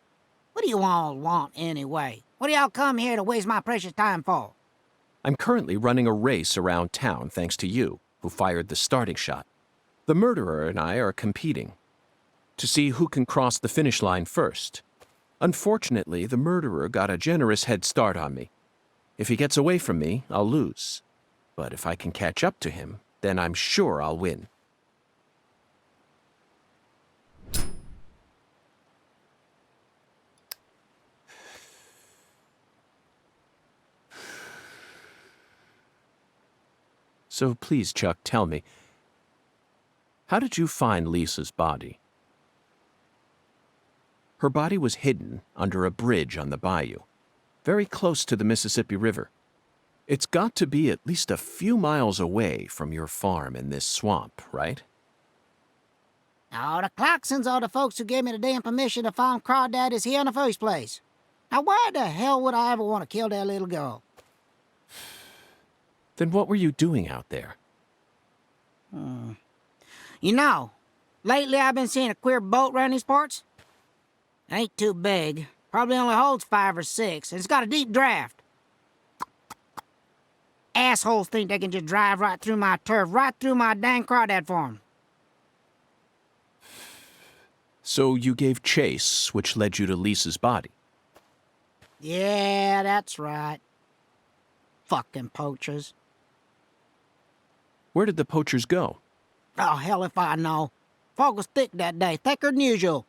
What do you all want anyway? What do y'all come here to waste my precious time for? I'm currently running a race around town thanks to you, who fired the starting shot. The murderer and I are competing to see who can cross the finish line first. Unfortunately, the murderer got a generous head start on me. If he gets away from me, I'll lose. But if I can catch up to him, then I'm sure I'll win. So please, Chuck, tell me, how did you find Lisa's body? Her body was hidden under a bridge on the bayou, very close to the Mississippi River. It's got to be at least a few miles away from your farm in this swamp, right? Oh, the Clarksons are the folks who gave me the damn permission to find crawdaddies here in the first place. Now, why the hell would I ever want to kill that little girl? Then what were you doing out there? You know, lately I've been seeing a queer boat around these parts. It ain't too big. Probably only holds 5 or 6, and it's got a deep draft. Assholes think they can just drive right through my turf, right through my dang crawdad farm. So you gave chase, which led you to Lisa's body? Yeah, that's right. Fucking poachers. Where did the poachers go? Oh, hell if I know. Fog was thick that day, thicker than usual.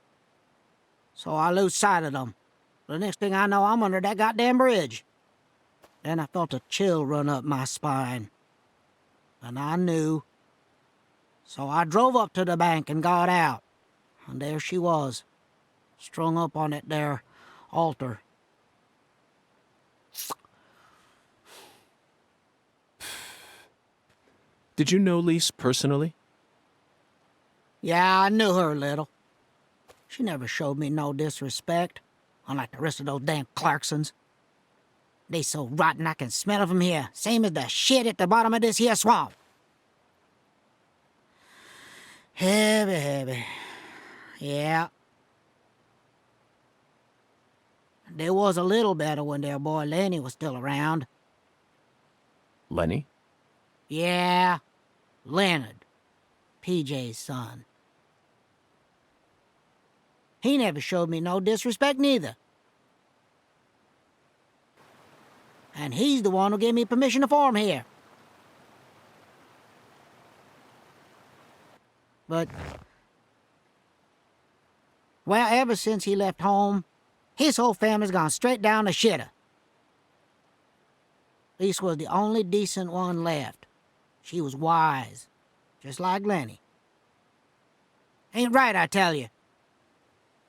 So I lose sight of them. The next thing I know, I'm under that goddamn bridge. Then I felt a chill run up my spine. And I knew. So I drove up to the bank and got out. And there she was, strung up on that there altar. Did you know Lise personally? Yeah, I knew her a little. She never showed me no disrespect, unlike the rest of those damn Clarksons. They so rotten I can smell it from here, same as the shit at the bottom of this here swamp. Heavy. Yeah. They was a little better when their boy Lenny was still around. Lenny? Yeah, Leonard, PJ's son. He never showed me no disrespect neither. And he's the one who gave me permission to farm here. But, well, ever since he left home, his whole family's gone straight down the shitter. Lisa was the only decent one left. She was wise, just like Lenny. Ain't right, I tell you.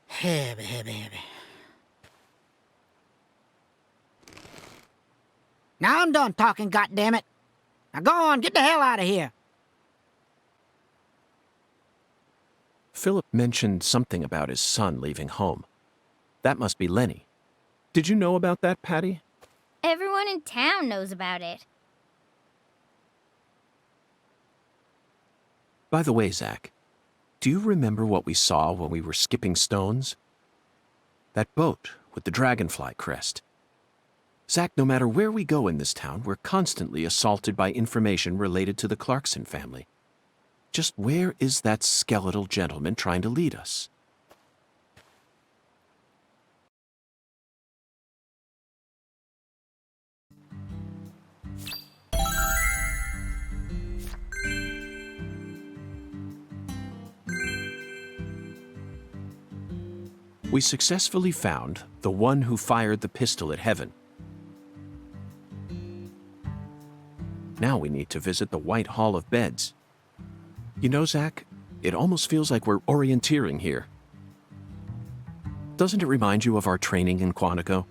Heavy. Now I'm done talking, goddammit. Now go on, get the hell out of here. Philip mentioned something about his son leaving home. That must be Lenny. Did you know about that, Patty? Everyone in town knows about it. By the way, Zach, do you remember what we saw when we were skipping stones? That boat with the dragonfly crest. Zach, no matter where we go in this town, we're constantly assaulted by information related to the Clarkson family. Just where is that skeletal gentleman trying to lead us? We successfully found the one who fired the pistol at Heaven. Now we need to visit the White Hall of Beds. You know, Zach, it almost feels like we're orienteering here. Doesn't it remind you of our training in Quantico?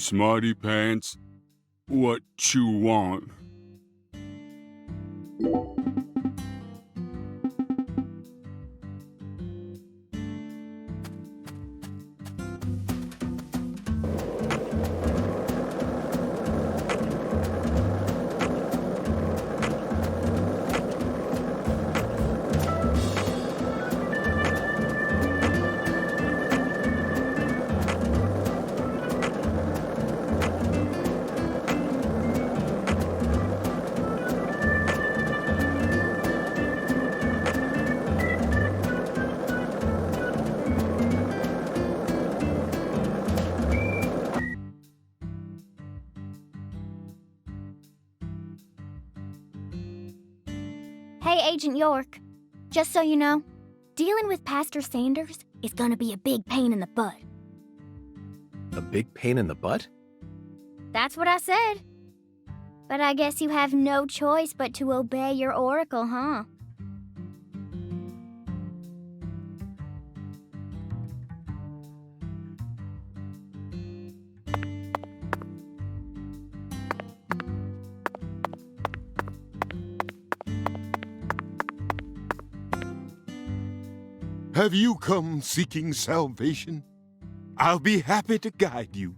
smarty pants. What you want? Hey, Agent York. Just so you know, dealing with Pastor Sanders is gonna be a big pain in the butt. A big pain in the butt? That's what I said. But I guess you have no choice but to obey your oracle, huh? Have you come seeking salvation? I'll be happy to guide you.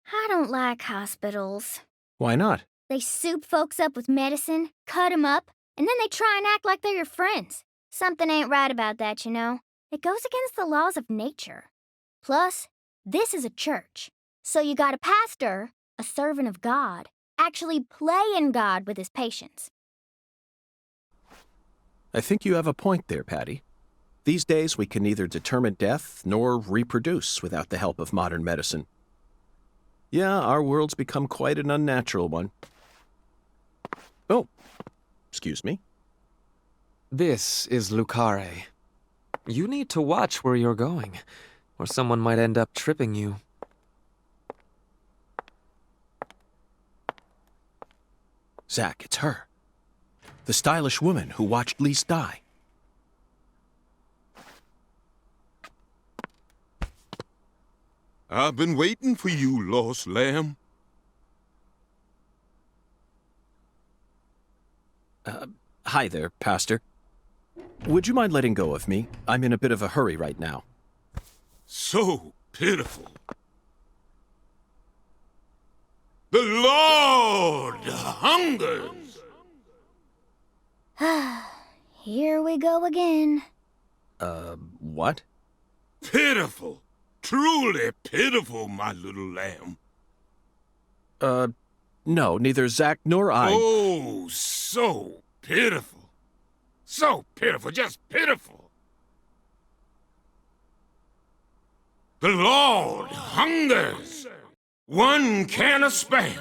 I don't like hospitals. Why not? They soup folks up with medicine, cut 'em up, and then they try and act like they're your friends. Something ain't right about that, you know. It goes against the laws of nature. Plus, this is a church. So you got a pastor, a servant of God, actually playing God with his patients. I think you have a point there, Patty. These days, we can neither determine death nor reproduce without the help of modern medicine. Yeah, our world's become quite an unnatural one. Oh, excuse me. This is Lucare. You need to watch where you're going, or someone might end up tripping you. Zach, it's her. The stylish woman who watched Lise die. I've been waiting for you, lost lamb. Hi there, Pastor. Would you mind letting go of me? I'm in a bit of a hurry right now. So pitiful. The Lord hungers. Here we go again. What? Pitiful. Truly pitiful, my little lamb. No, neither Zach nor I... Oh, so pitiful. So pitiful, just pitiful. The Lord hungers. 1 can of Spam,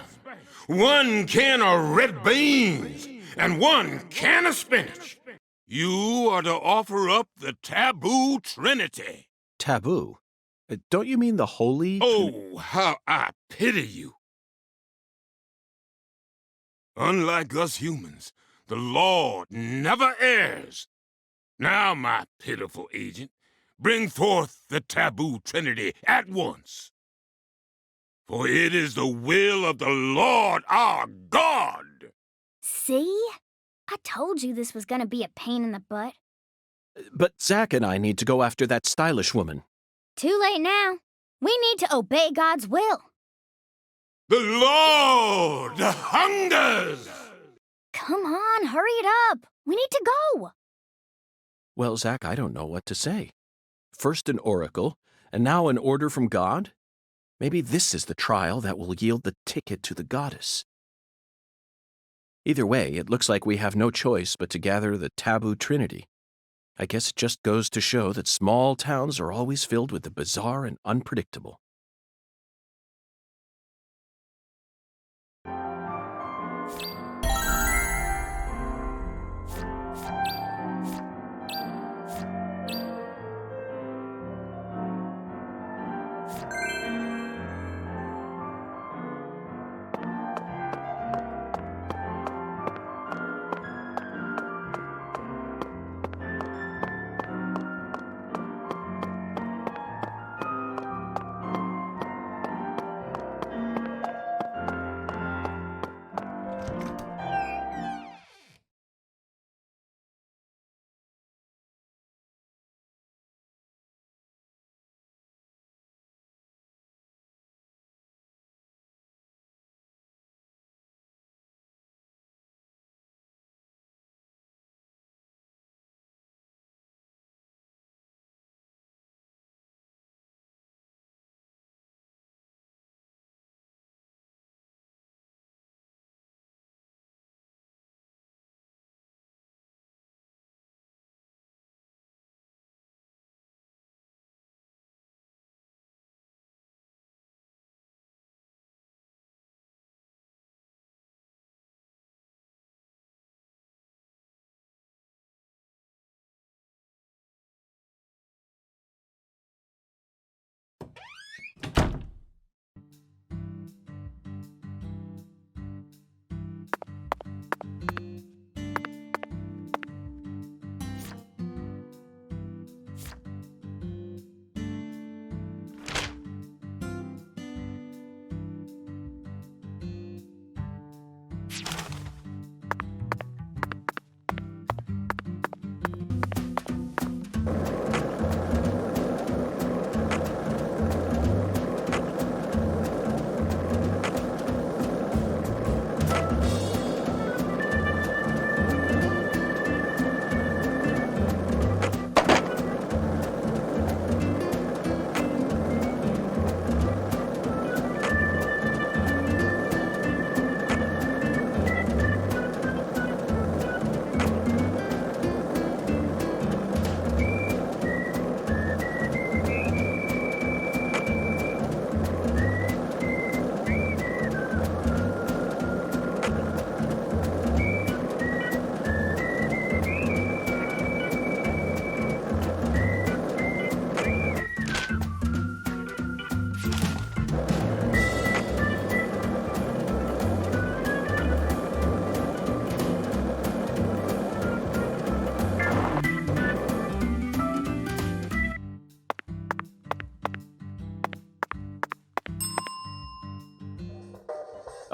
1 can of red beans, and 1 can of spinach. You are to offer up the taboo trinity. Taboo? Don't you mean the holy... Oh, how I pity you. Unlike us humans, the Lord never errs. Now, my pitiful agent, bring forth the taboo trinity at once. For it is the will of the Lord our God. See? I told you this was gonna be a pain in the butt. But Zach and I need to go after that stylish woman. Too late now. We need to obey God's will. The Lord hungers! Come on, hurry it up. We need to go. Well, Zach, I don't know what to say. First an oracle, and now an order from God? Maybe this is the trial that will yield the ticket to the goddess. Either way, it looks like we have no choice but to gather the taboo trinity. I guess it just goes to show that small towns are always filled with the bizarre and unpredictable.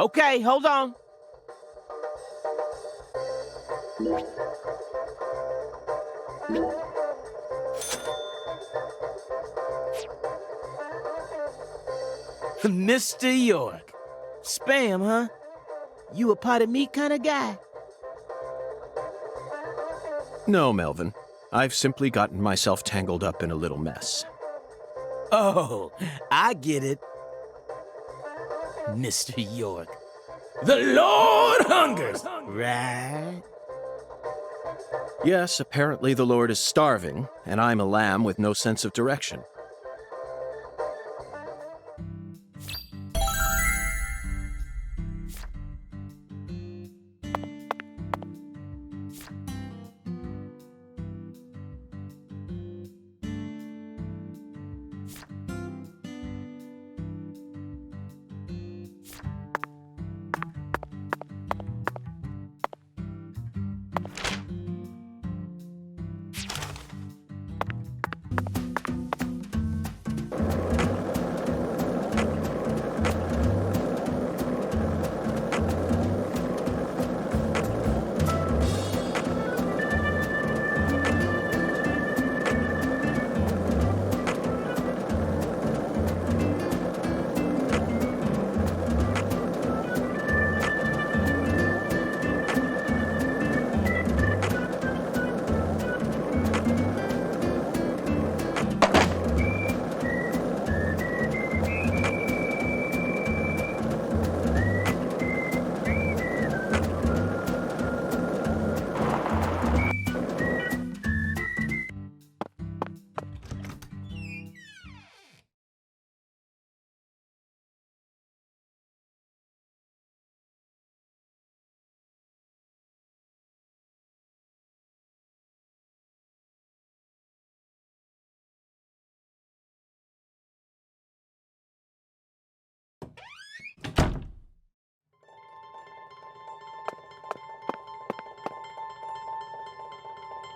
Okay, hold on. Mr. York. Spam, huh? You a pot of meat kind of guy? No, Melvin. I've simply gotten myself tangled up in a little mess. Oh, I get it. Mr. York. The Lord hungers, right? Yes, apparently the Lord is starving, and I'm a lamb with no sense of direction.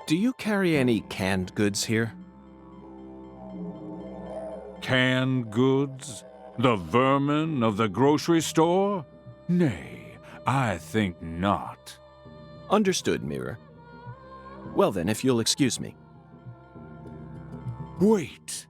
Do you carry any canned goods here? Canned goods? The vermin of the grocery store? Nay, I think not. Understood, Mirror. Well then, if you'll excuse me. Wait!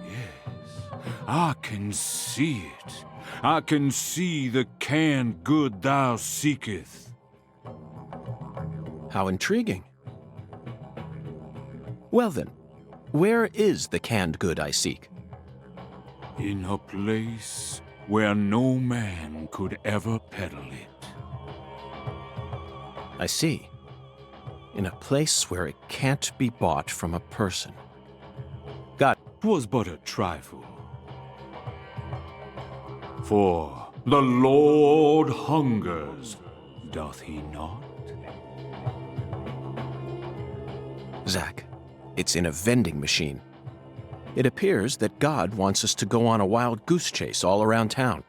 Yes, I can see it. I can see the canned good thou seeketh. How intriguing. Well then, where is the canned good I seek? In a place where no man could ever peddle it. I see. In a place where it can't be bought from a person. Got it. 'Twas but a trifle. For the Lord hungers, doth he not? Zach, it's in a vending machine. It appears that God wants us to go on a wild goose chase all around town.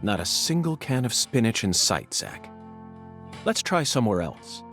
Not a single can of spinach in sight, Zach. Let's try somewhere else.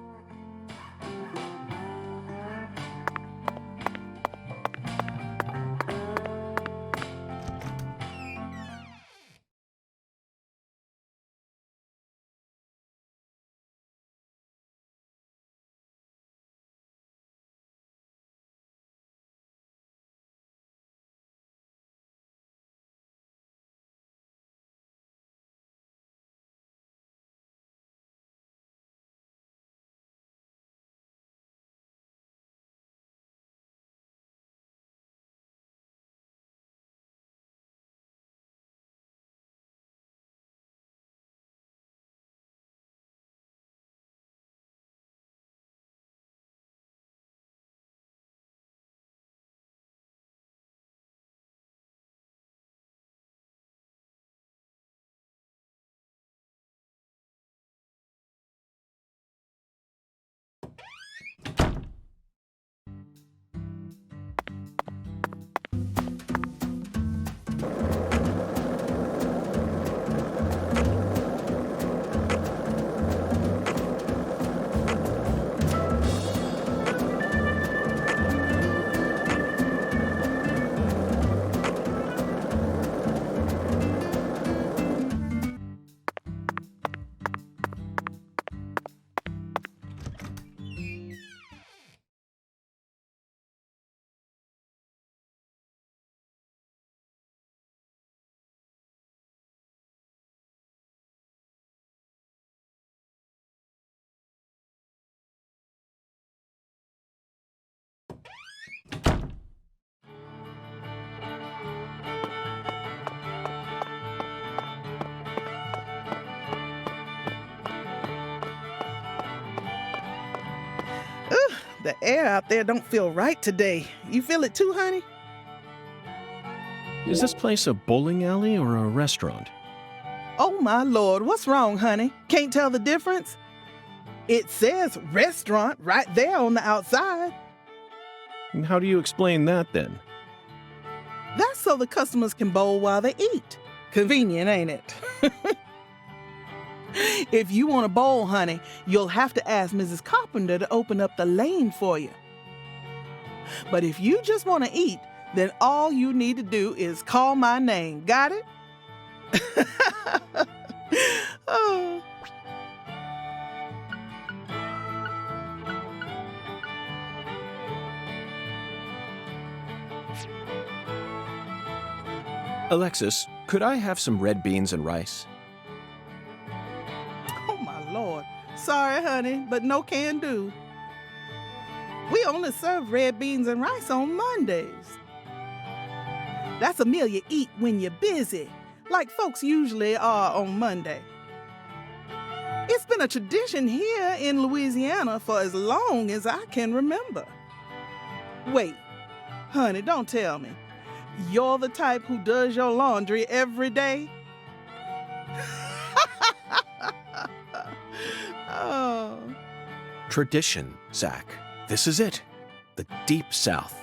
The air out there don't feel right today. You feel it too, honey? Is this place a bowling alley or a restaurant? Oh, my Lord, what's wrong, honey? Can't tell the difference? It says restaurant right there on the outside. And how do you explain that then? That's so the customers can bowl while they eat. Convenient, ain't it? If you want to bowl, honey, you'll have to ask Mrs. Carpenter to open up the lane for you. But if you just want to eat, then all you need to do is call my name. Got it? Oh. Alexis, could I have some red beans and rice? Oh, my Lord. Sorry, honey, but no can do. We only serve red beans and rice on Mondays. That's a meal you eat when you're busy, like folks usually are on Monday. It's been a tradition here in Louisiana for as long as I can remember. Wait, honey, don't tell me. You're the type who does your laundry every day? Oh. Tradition, Zach. This is it. The Deep South.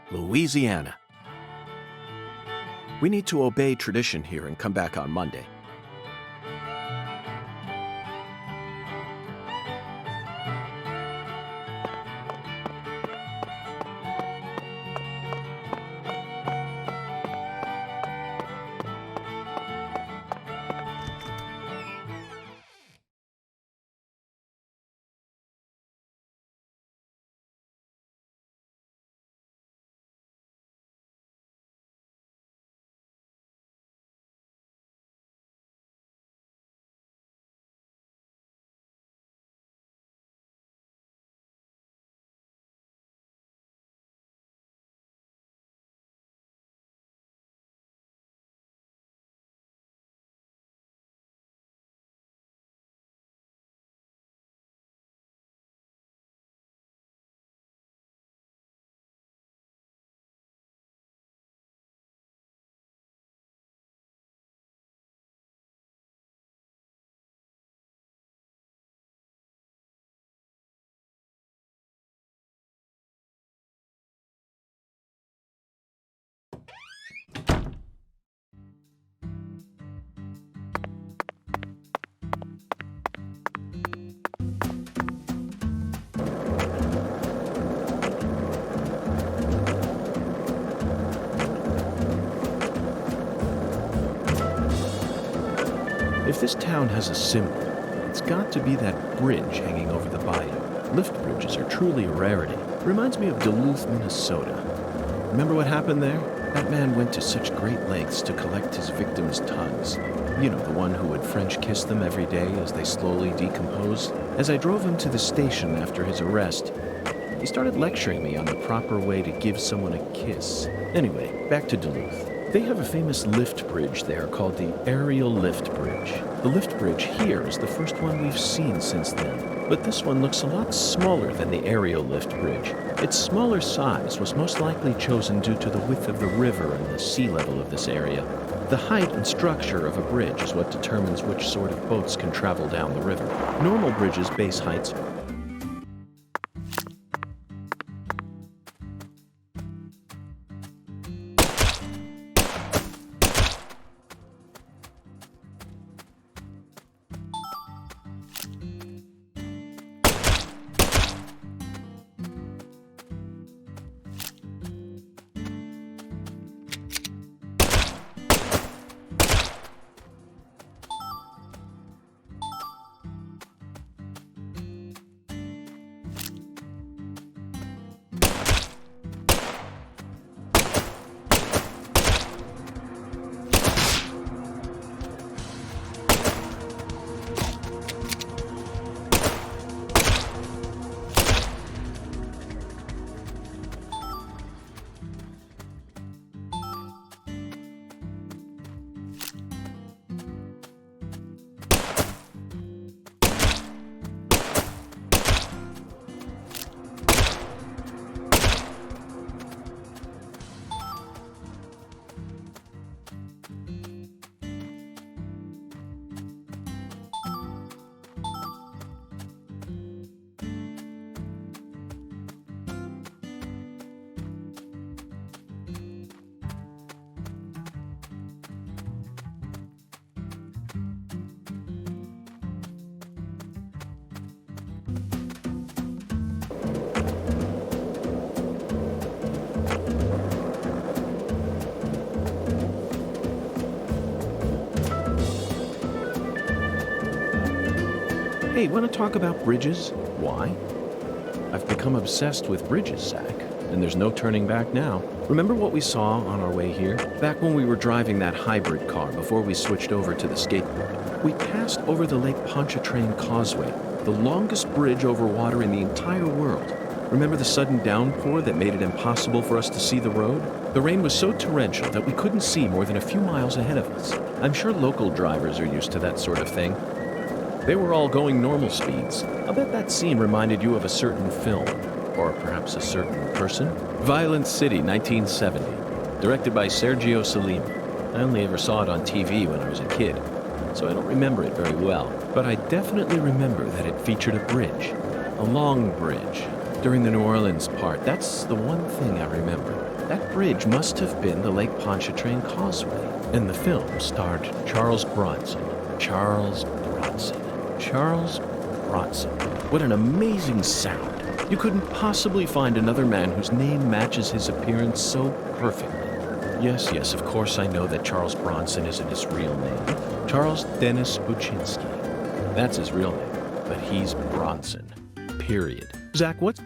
Louisiana. We need to obey tradition here and come back on Monday. If this town has a symbol, it's got to be that bridge hanging over the bayou. Lift bridges are truly a rarity. Reminds me of Duluth, Minnesota. Remember what happened there? That man went to such great lengths to collect his victims' tongues. You know, the one who would French kiss them every day as they slowly decomposed. As I drove him to the station after his arrest, he started lecturing me on the proper way to give someone a kiss. Anyway, back to Duluth. They have a famous lift bridge there called the Aerial Lift Bridge. The lift bridge here is the first one we've seen since then, but this one looks a lot smaller than the Aerial Lift Bridge. Its smaller size was most likely chosen due to the width of the river and the sea level of this area. The height and structure of a bridge is what determines which sort of boats can travel down the river. Normal bridges' base heights Hey, want to talk about bridges? Why? I've become obsessed with bridges, Zach, and there's no turning back now. Remember what we saw on our way here? Back when we were driving that hybrid car before we switched over to the skateboard. We passed over the Lake Pontchartrain Causeway, the longest bridge over water in the entire world. Remember the sudden downpour that made it impossible for us to see the road? The rain was so torrential that we couldn't see more than a few miles ahead of us. I'm sure local drivers are used to that sort of thing. They were all going normal speeds. I'll bet that scene reminded you of a certain film, or perhaps a certain person. Violent City, 1970, directed by Sergio Solima. I only ever saw it on TV when I was a kid, so I don't remember it very well. But I definitely remember that it featured a bridge, a long bridge. During the New Orleans part, that's the one thing I remember. That bridge must have been the Lake Pontchartrain Causeway. And the film starred Charles Bronson. Charles Bronson. Charles Bronson. What an amazing sound. You couldn't possibly find another man whose name matches his appearance so perfectly. Yes, of course I know that Charles Bronson isn't his real name. Charles Dennis Buczynski. That's his real name. But he's Bronson. Period. Zach, what's...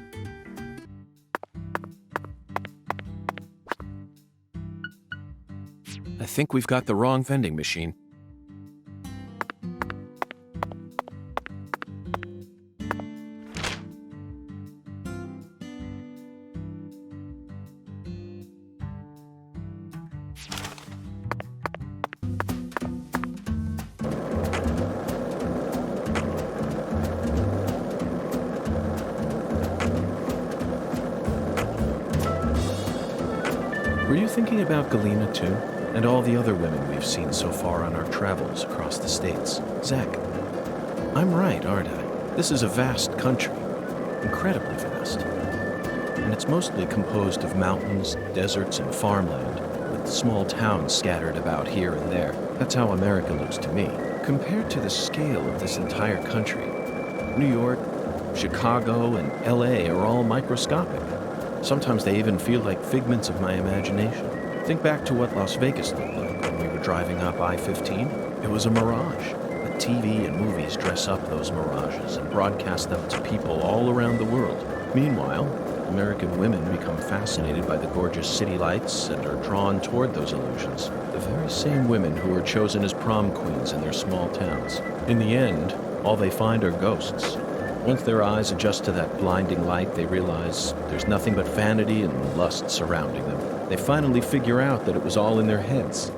I think we've got the wrong vending machine. Were you thinking about Galena too? And all the other women we've seen so far on our travels across the states? Zach, I'm right, aren't I? This is a vast country. Incredibly vast. And it's mostly composed of mountains, deserts, and farmland, with small towns scattered about here and there. That's how America looks to me. Compared to the scale of this entire country, New York, Chicago, and LA are all microscopic. Sometimes they even feel like figments of my imagination. Think back to what Las Vegas looked like when we were driving up I-15. It was a mirage. But TV and movies dress up those mirages and broadcast them to people all around the world. Meanwhile, American women become fascinated by the gorgeous city lights and are drawn toward those illusions. The very same women who are chosen as prom queens in their small towns. In the end, all they find are ghosts. Once their eyes adjust to that blinding light, they realize there's nothing but vanity and lust surrounding them. They finally figure out that it was all in their heads.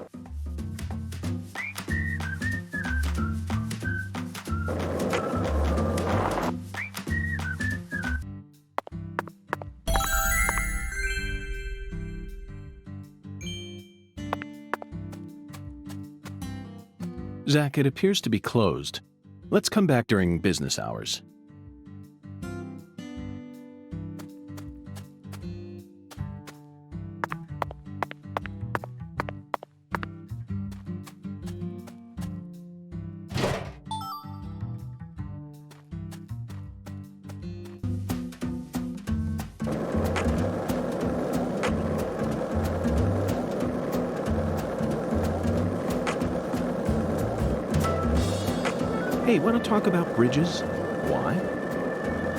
Zach, it appears to be closed. Let's come back during business hours. Hey, want to talk about bridges? Why?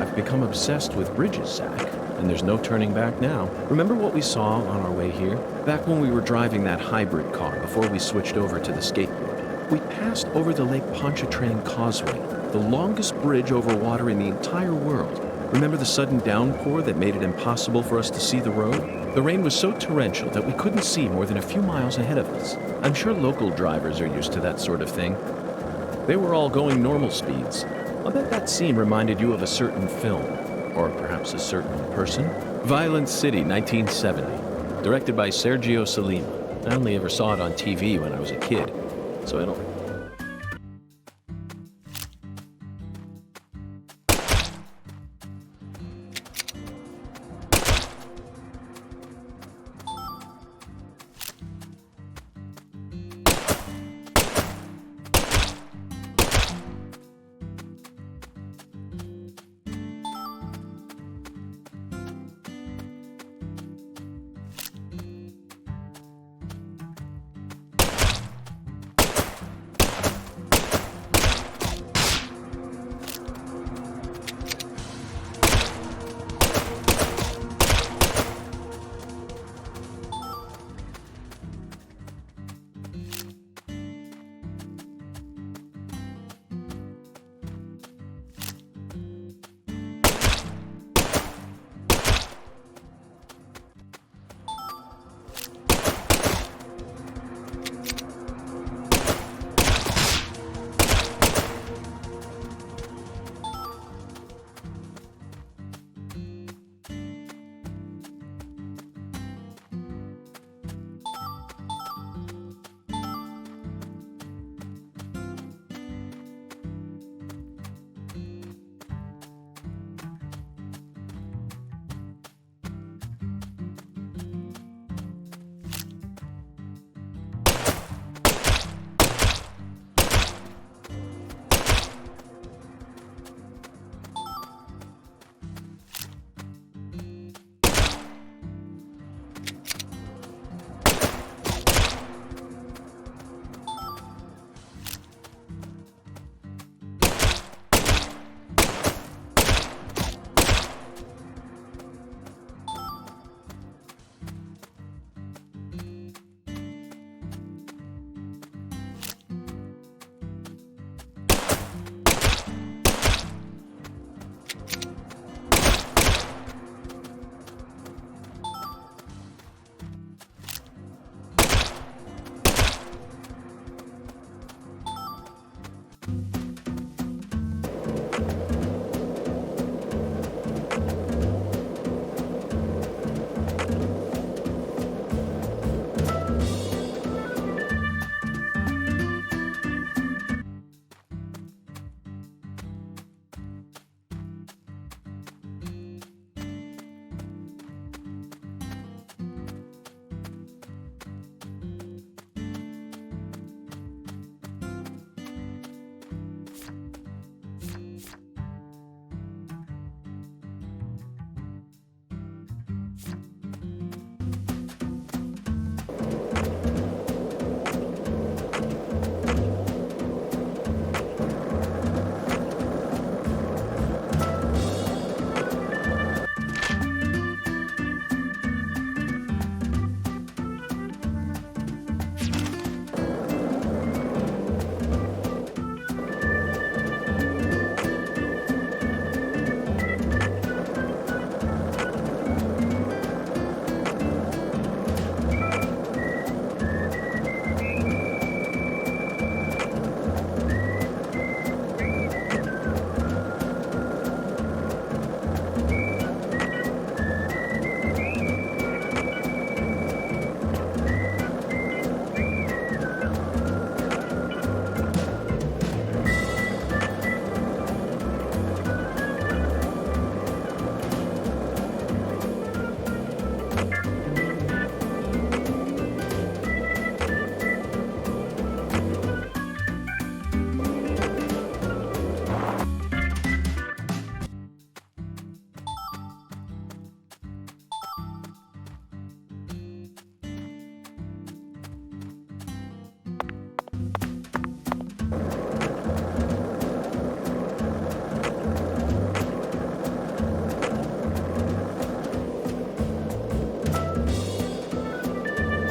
I've become obsessed with bridges, Zach, and there's no turning back now. Remember what we saw on our way here? Back when we were driving that hybrid car before we switched over to the skateboard. We passed over the Lake Pontchartrain Causeway, the longest bridge over water in the entire world. Remember the sudden downpour that made it impossible for us to see the road? The rain was so torrential that we couldn't see more than a few miles ahead of us. I'm sure local drivers are used to that sort of thing. They were all going normal speeds. I'll bet that scene reminded you of a certain film, or perhaps a certain person. Violent City, 1970, directed by Sergio Solima. I only ever saw it on TV when I was a kid, so I don't...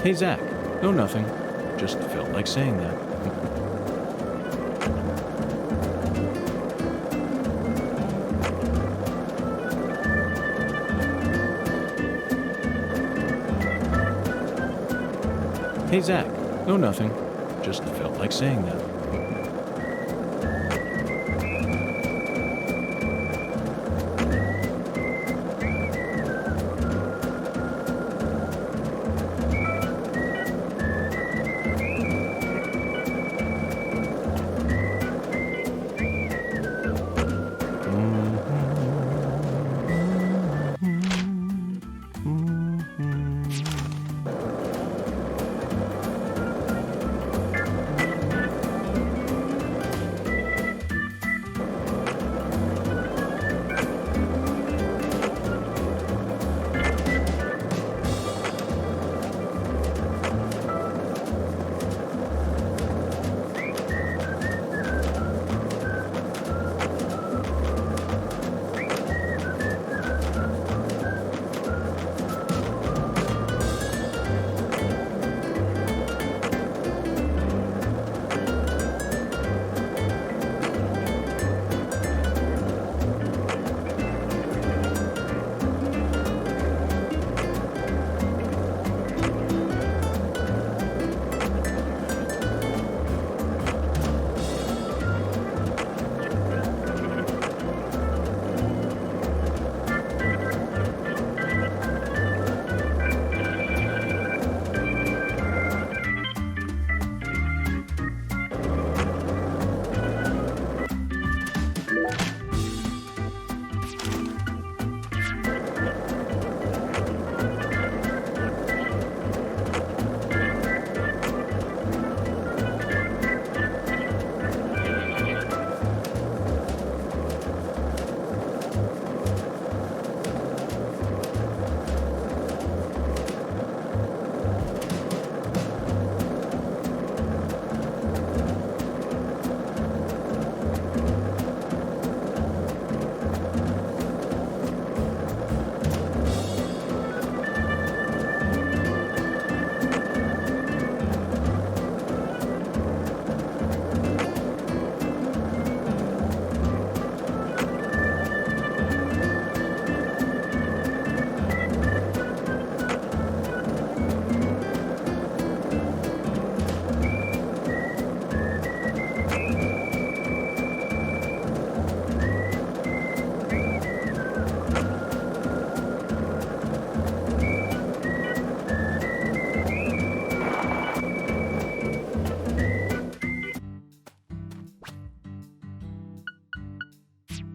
Hey, Zach. No, nothing. Just felt like saying that. Hey, Zach. No, nothing. Just felt like saying that.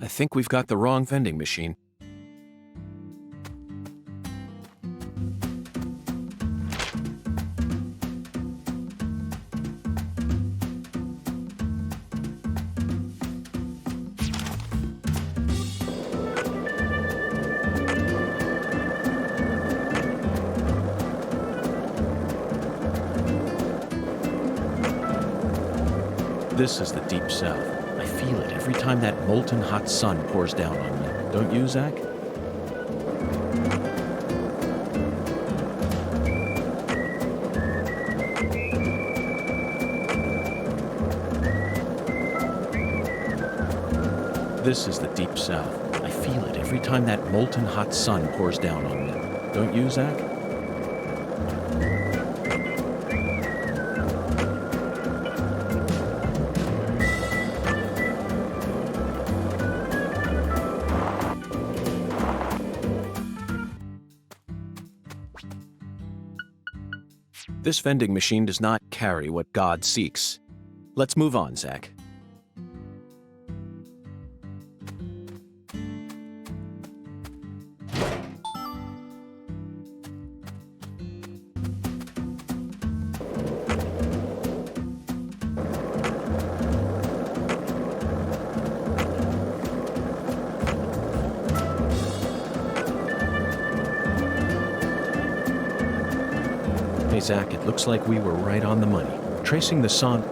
I think we've got the wrong vending machine. This is the Deep South. I feel it every time that molten hot sun pours down on me. Don't you, Zach? This is the Deep South. I feel it every time that molten hot sun pours down on me. Don't you, Zach? This vending machine does not carry what God seeks. Let's move on, Zach. Hey, Zach, it looks like we were right on the money. Tracing the son.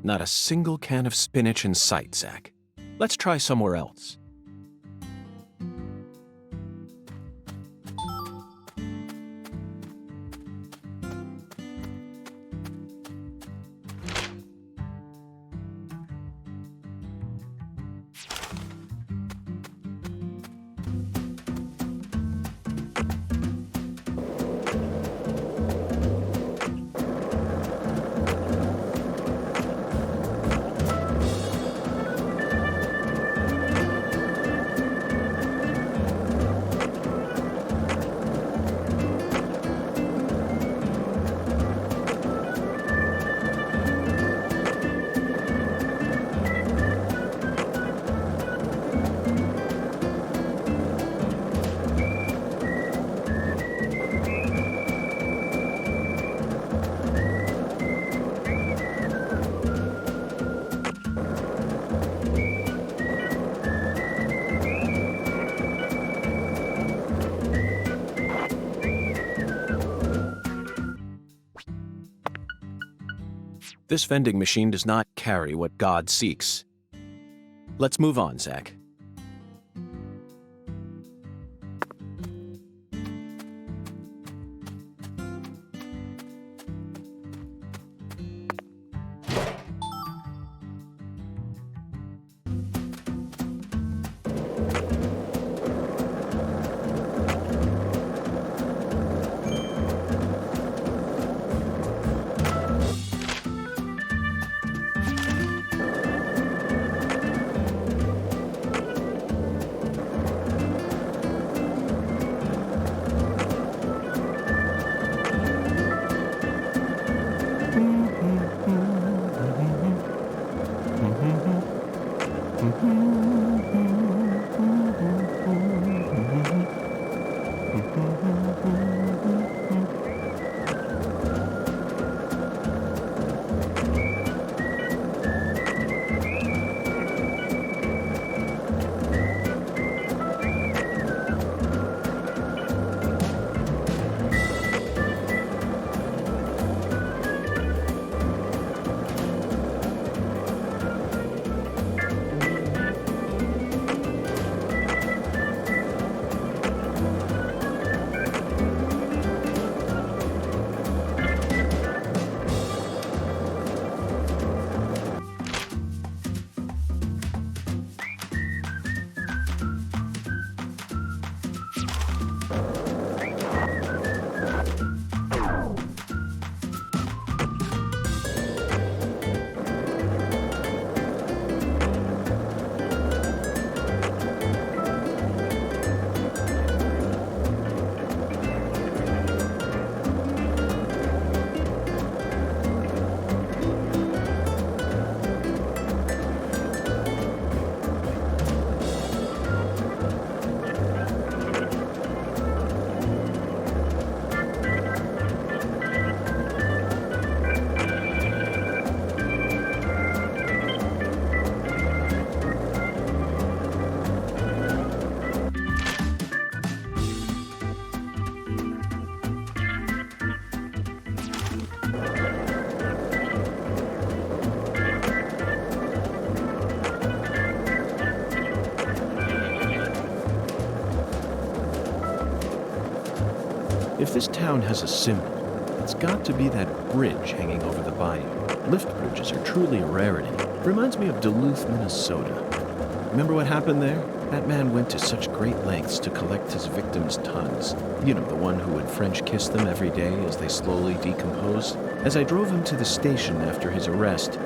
Not a single can of spinach in sight, Zach. Let's try somewhere else. This vending machine does not carry what God seeks. Let's move on, Zach. If this town has a symbol, it's got to be that bridge hanging over the bayou. Lift bridges are truly a rarity. Reminds me of Duluth, Minnesota. Remember what happened there? That man went to such great lengths to collect his victims' tons. You know, the one who would French kiss them every day as they slowly decomposed. As I drove him to the station after his arrest,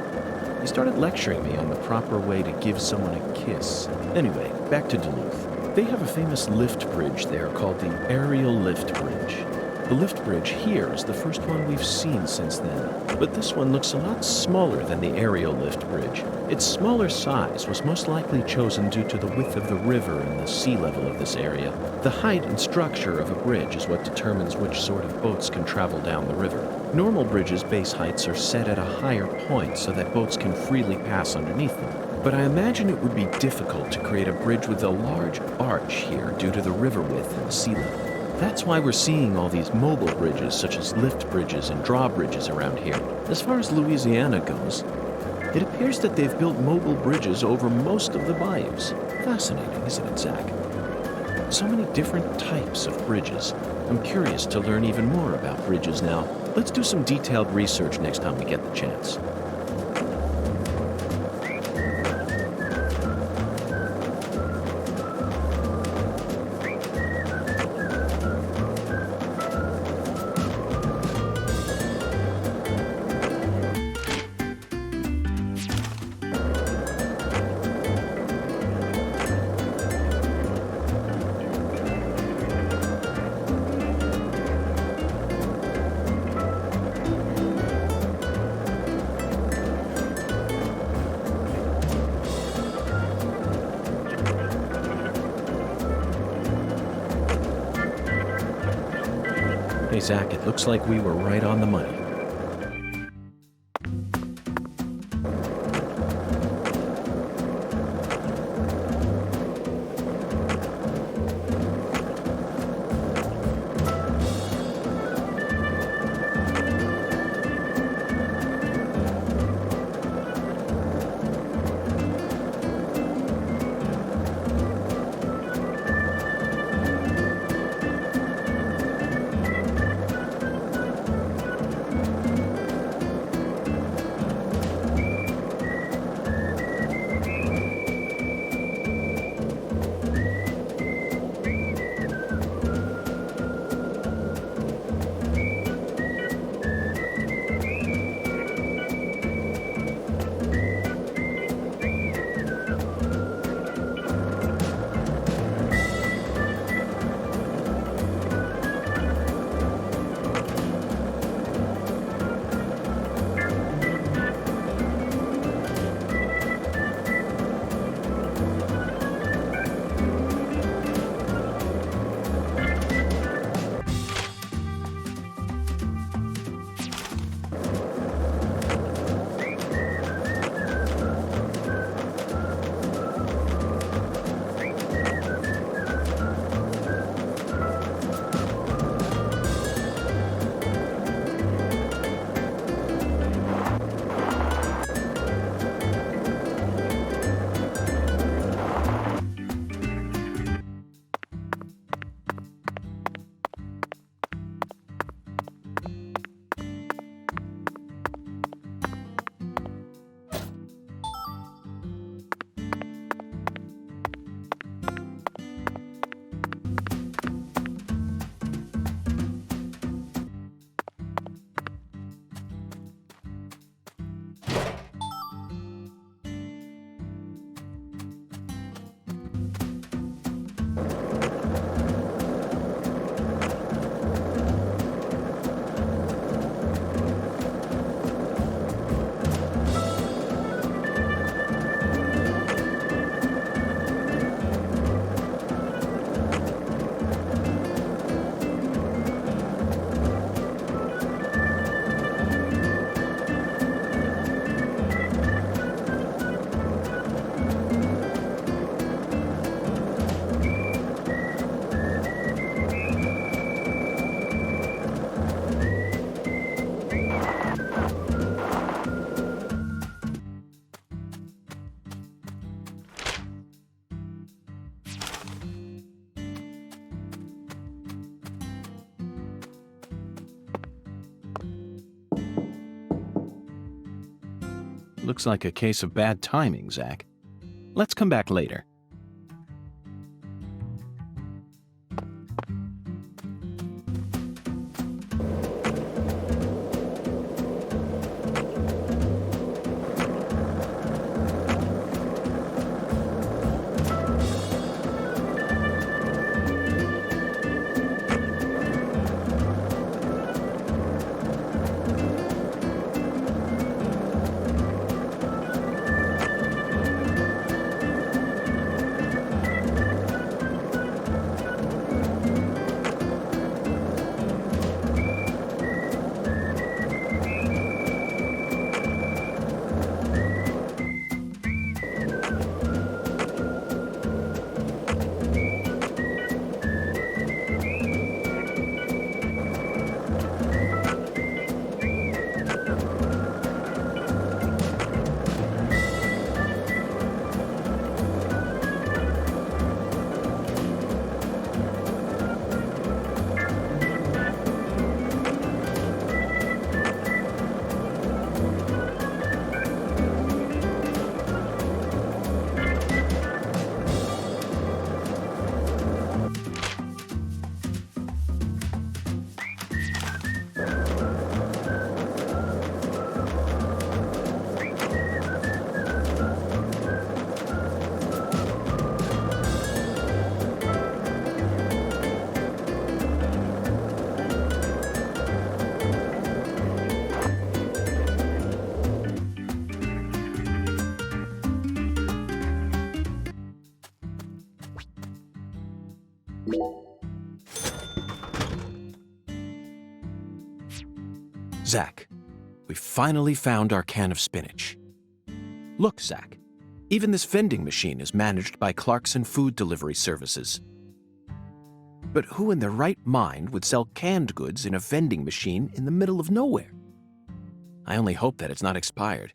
he started lecturing me on the proper way to give someone a kiss. Anyway, back to Duluth. They have a famous lift bridge there called the Aerial Lift Bridge. The lift bridge here is the first one we've seen since then, but this one looks a lot smaller than the aerial lift bridge. Its smaller size was most likely chosen due to the width of the river and the sea level of this area. The height and structure of a bridge is what determines which sort of boats can travel down the river. Normal bridges' base heights are set at a higher point so that boats can freely pass underneath them. But I imagine it would be difficult to create a bridge with a large arch here due to the river width and the sea level. That's why we're seeing all these mobile bridges, such as lift bridges and drawbridges around here. As far as Louisiana goes, It appears that they've built mobile bridges over most of the bayous. Fascinating, isn't it, Zach? So many different types of bridges. I'm curious to learn even more about bridges now. Let's do some detailed research next time we get the chance. Hey, Zach, it looks like we were right on the money. Looks like a case of bad timing, Zach. Let's come back later. Zach, we finally found our can of spinach. Look, Zach, even this vending machine is managed by Clarkson Food Delivery Services. But who in their right mind would sell canned goods in a vending machine in the middle of nowhere? I only hope that it's not expired.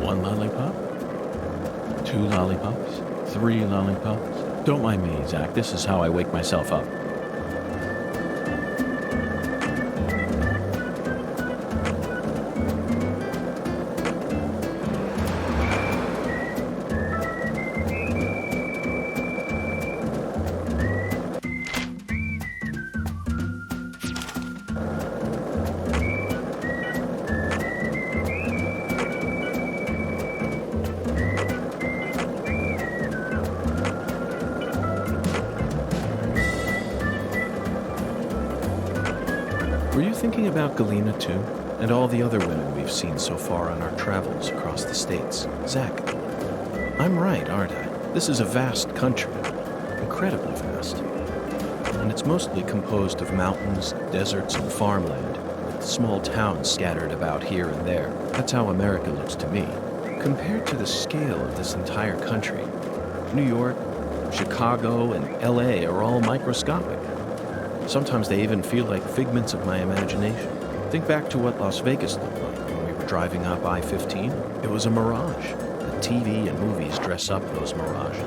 One lollipop? 2 lollipops? 3 lollipops? Don't mind me, Zach. This is how I wake myself up. Were you thinking about Galena too? And all the other women we've seen so far on our travels across the states? Zach, I'm right, aren't I? This is a vast country. Incredibly vast. And it's mostly composed of mountains, deserts, and farmland, with small towns scattered about here and there. That's how America looks to me. Compared to the scale of this entire country, New York, Chicago, and LA are all microscopic. Sometimes they even feel like figments of my imagination. Think back to what Las Vegas looked like when we were driving up I-15. It was a mirage. The TV and movies dress up those mirages.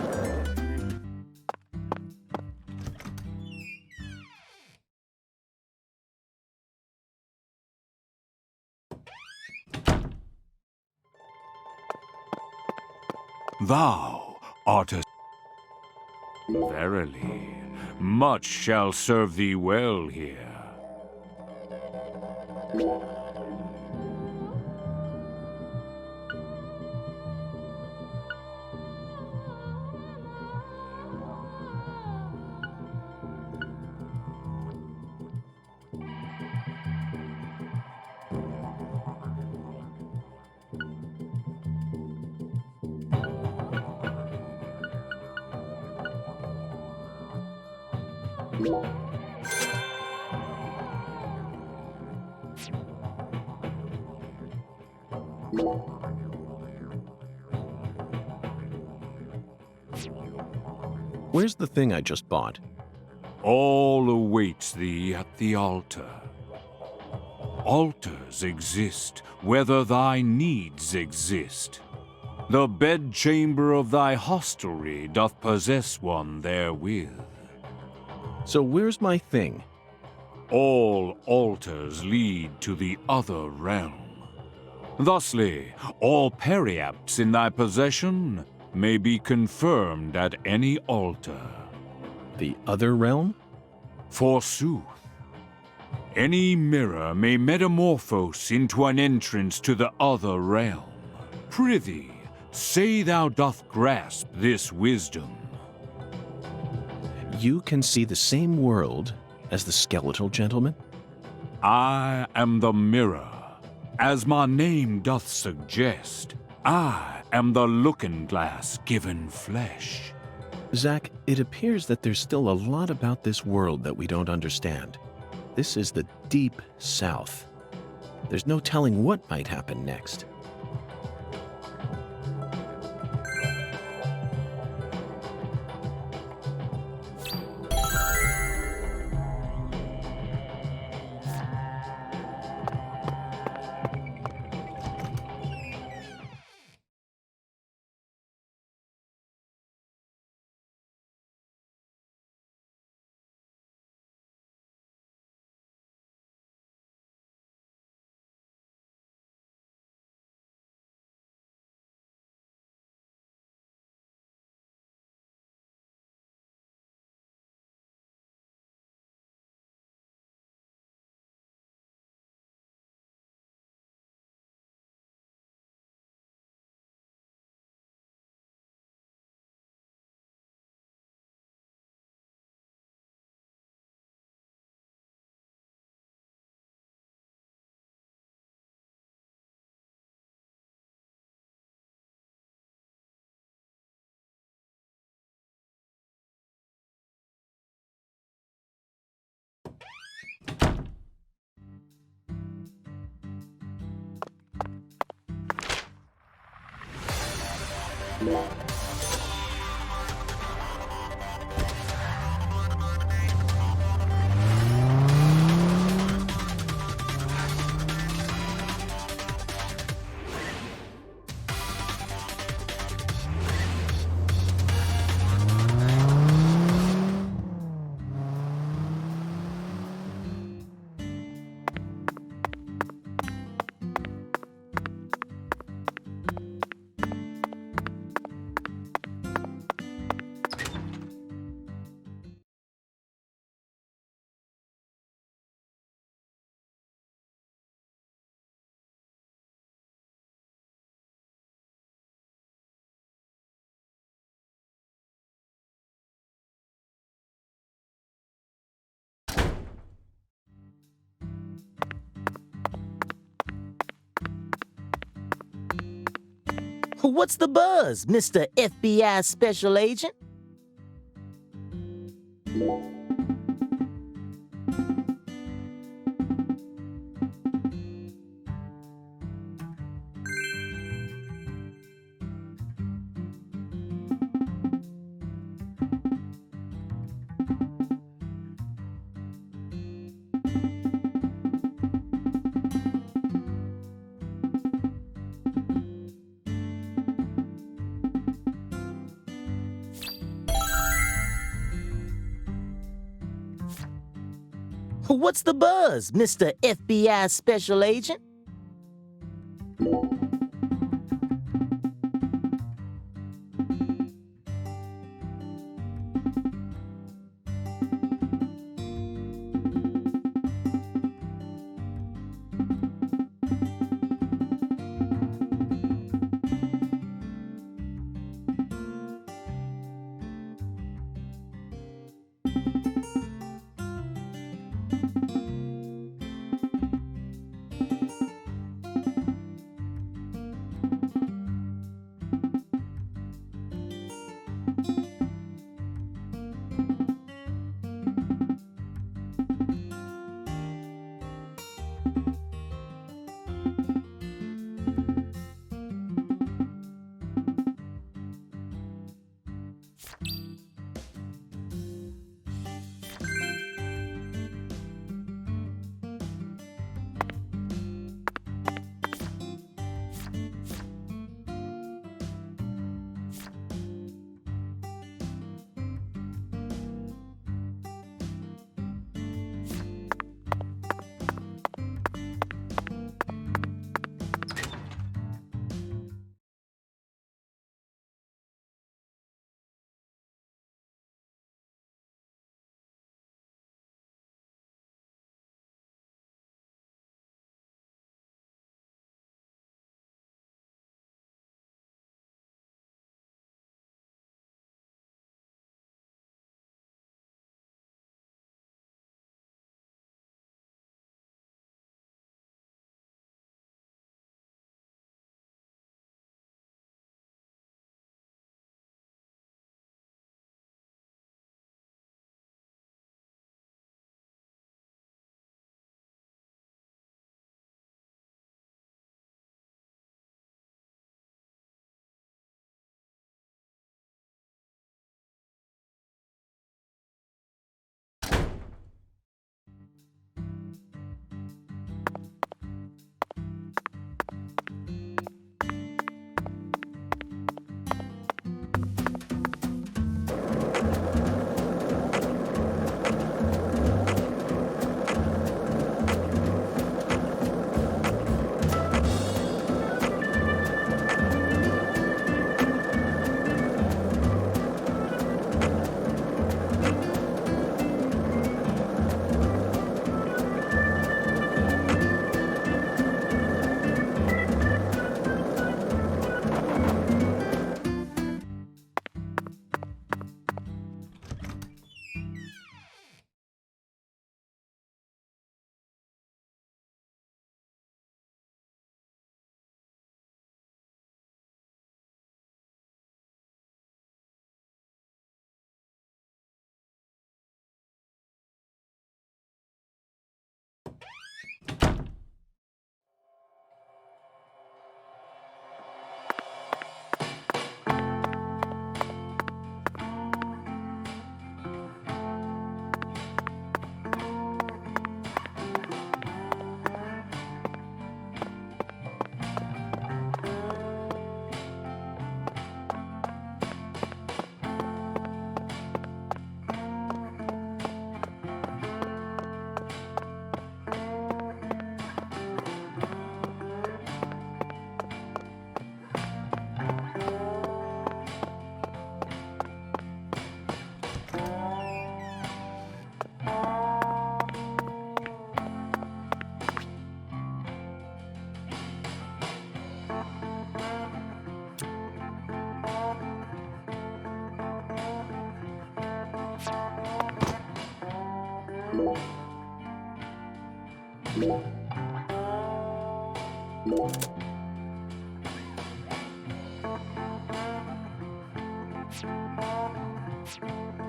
Thou art a... Verily, much shall serve thee well here. Where's the thing I just bought? All awaits thee at the altar. Altars exist, whether thy needs exist. The bedchamber of thy hostelry doth possess one therewith. So where's my thing? All altars lead to the other realm. Thusly, all periapts in thy possession may be confirmed at any altar. The other realm? Forsooth. Any mirror may metamorphose into an entrance to the other realm. Prithee, say thou doth grasp this wisdom. You can see the same world as the skeletal gentleman? I am the mirror. As my name doth suggest, I am the looking-glass given flesh. Zach, it appears that there's still a lot about this world that we don't understand. This is the deep south. There's no telling what might happen next. What's the buzz, Mr. FBI Special Agent? What's the buzz, Mr. FBI Special Agent?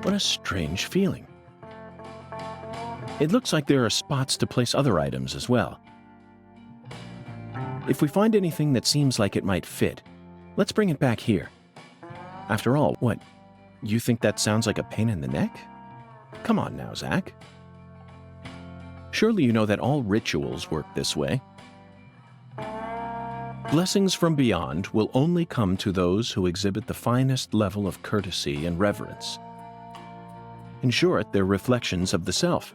What a strange feeling. It looks like there are spots to place other items as well. If we find anything that seems like it might fit, let's bring it back here. After all, what? You think that sounds like a pain in the neck? Come on now, Zach. Surely you know that all rituals work this way. Blessings from beyond will only come to those who exhibit the finest level of courtesy and reverence. In short, they're reflections of the self.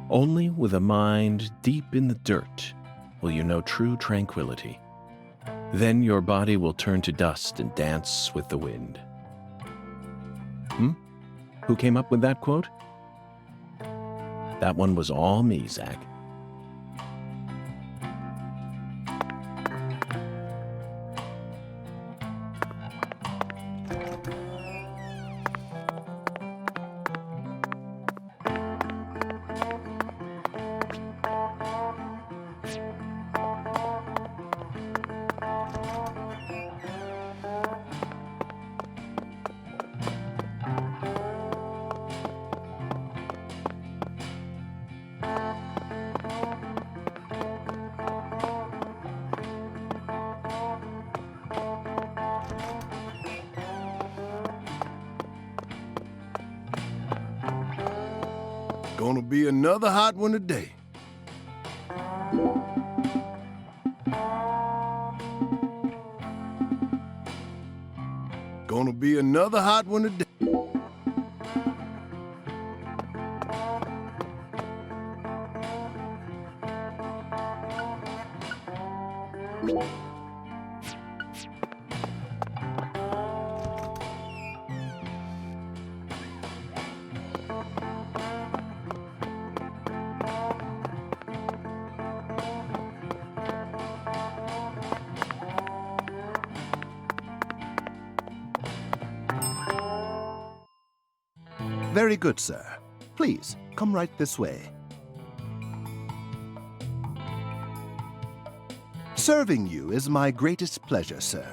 Only with a mind deep in the dirt will you know true tranquility. Then your body will turn to dust and dance with the wind. Who came up with that quote? That one was all me, Zach. Gonna be another hot one today. Gonna be another hot one today. Very good, sir. Please, come right this way. Serving you is my greatest pleasure, sir.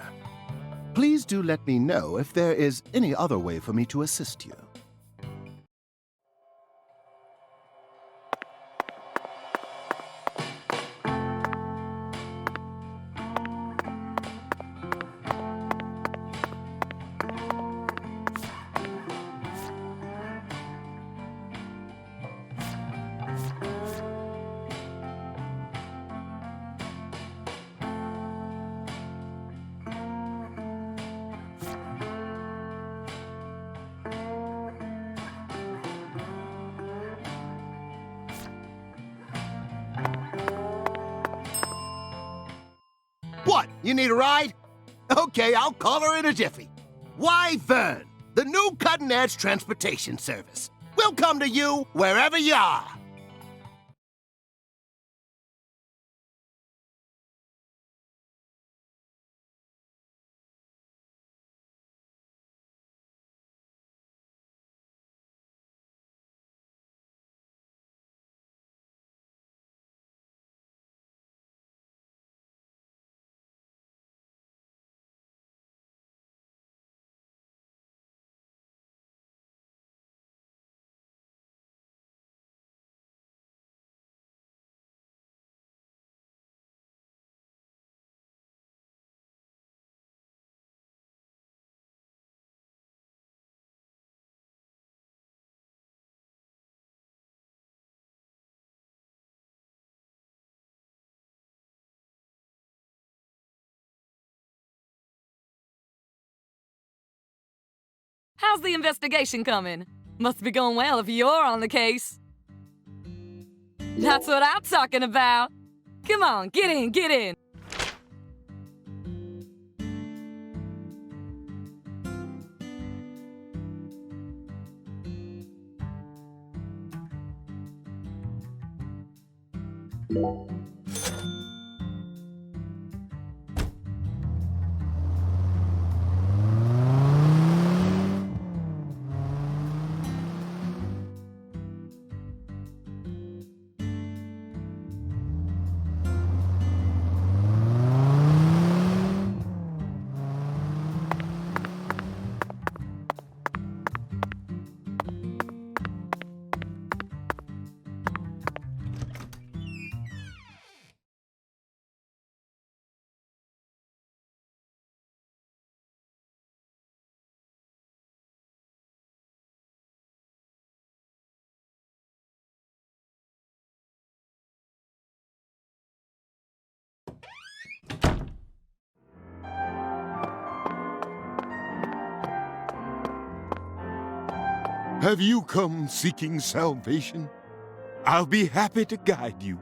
Please do let me know if there is any other way for me to assist you. What? You need a ride? Okay, I'll call her in a jiffy. Why, Vern, the new cutting-edge transportation service. We'll come to you wherever you are. How's the investigation coming? Must be going well if you're on the case. That's what I'm talking about. Come on, get in, get in. Have you come seeking salvation? I'll be happy to guide you.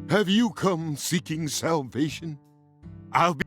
Have you come seeking salvation? I'll be...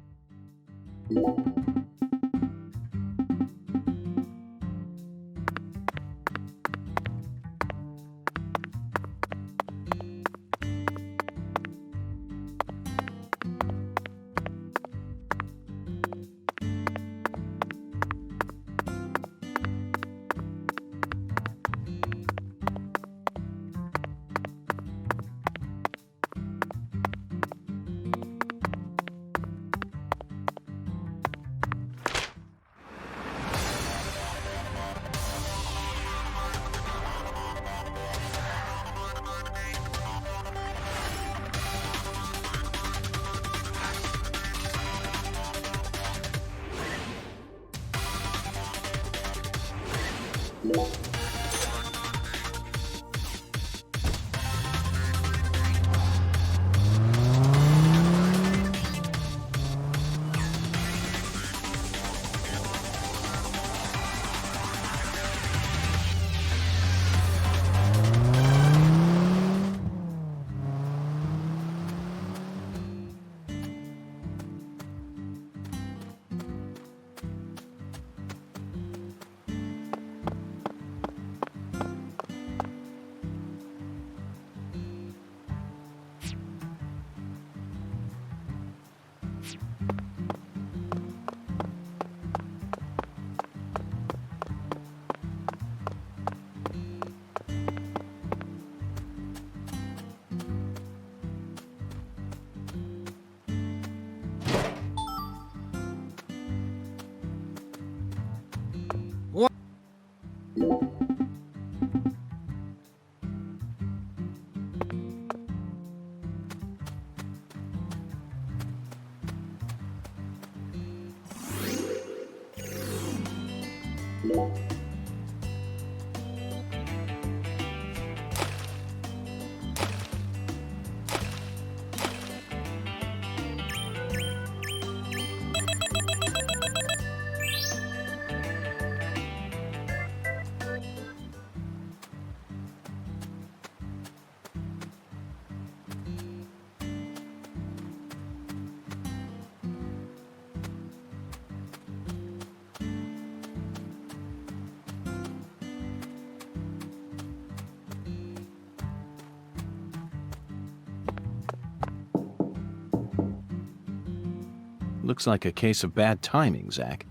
Looks like a case of bad timing, Zach.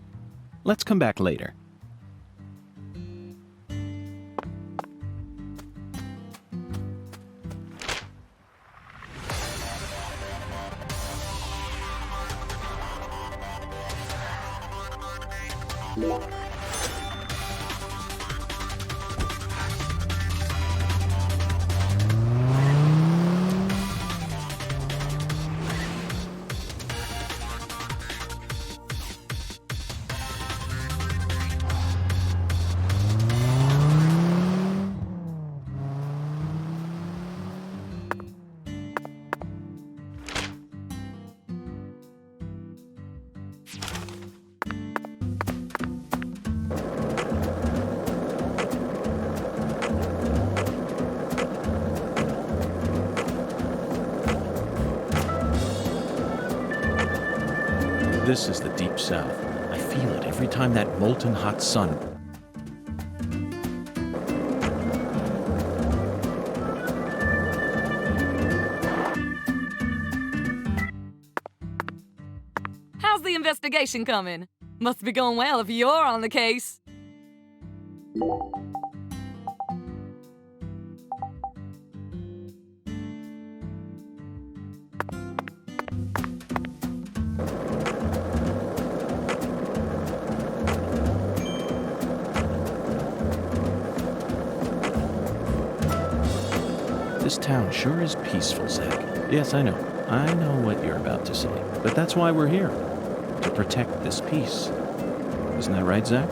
Let's come back later. This is the Deep South. I feel it every time that molten hot sun. How's the investigation coming? Must be going well if you're on the case. This town sure is peaceful, Zach. Yes, I know. I know what you're about to say. But that's why we're here. To protect this peace. Isn't that right, Zach?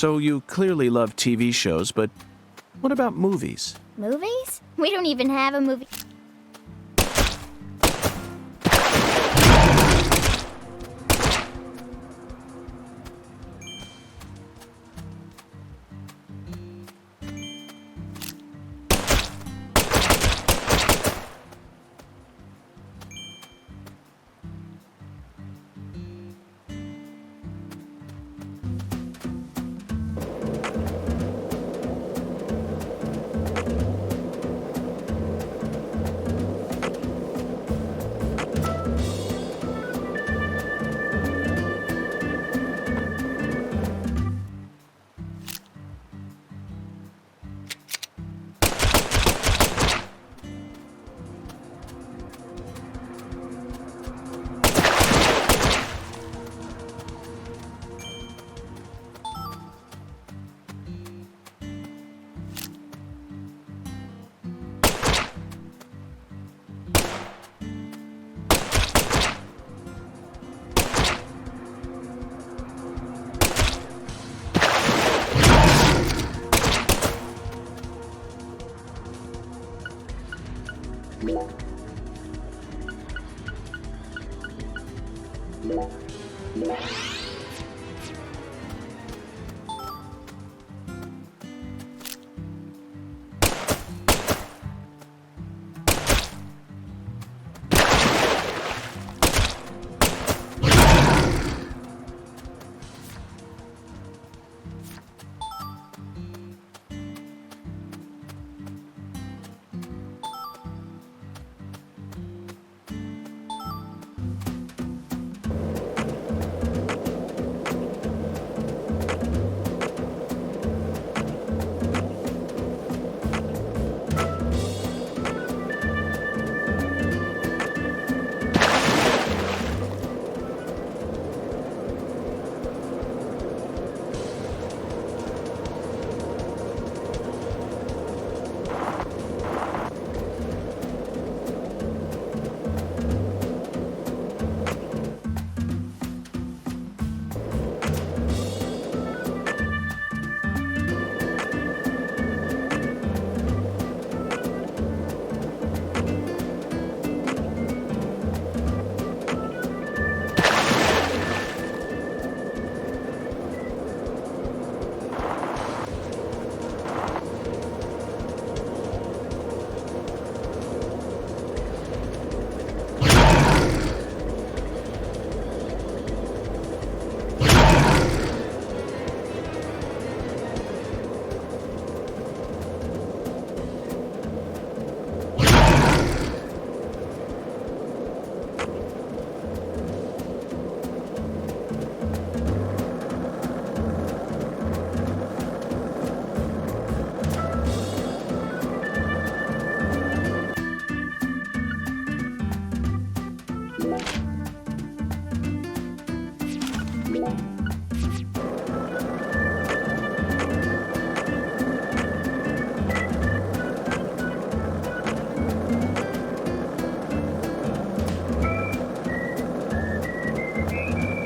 So you clearly love TV shows, but what about movies? Movies? We don't even have a movie.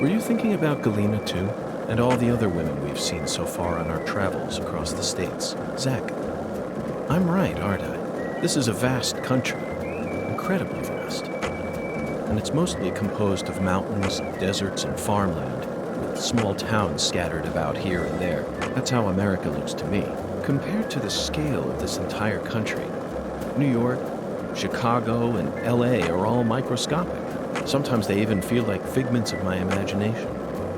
Were you thinking about Galena too? And all the other women we've seen so far on our travels across the states? Zach, I'm right, aren't I? This is a vast country. Incredibly vast. And it's mostly composed of mountains, deserts, and farmland, with small towns scattered about here and there. That's how America looks to me. Compared to the scale of this entire country, New York, Chicago, and LA are all microscopic. Sometimes they even feel like figments of my imagination.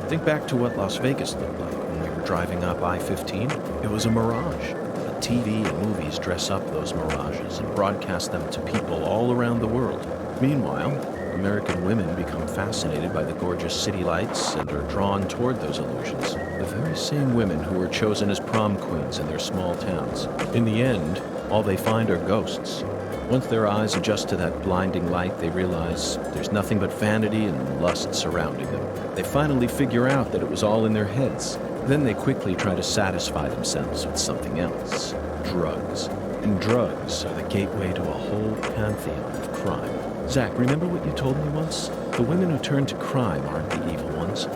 Think back to what Las Vegas looked like when we were driving up I-15. It was a mirage. But TV and movies dress up those mirages and broadcast them to people all around the world. Meanwhile, American women become fascinated by the gorgeous city lights and are drawn toward those illusions. The very same women who were chosen as prom queens in their small towns. In the end, all they find are ghosts. Once their eyes adjust to that blinding light, they realize there's nothing but vanity and lust surrounding them. They finally figure out that it was all in their heads. Then they quickly try to satisfy themselves with something else. Drugs. And drugs are the gateway to a whole pantheon of crime. Zach, remember what you told me once? The women who turn to crime aren't the evil ones.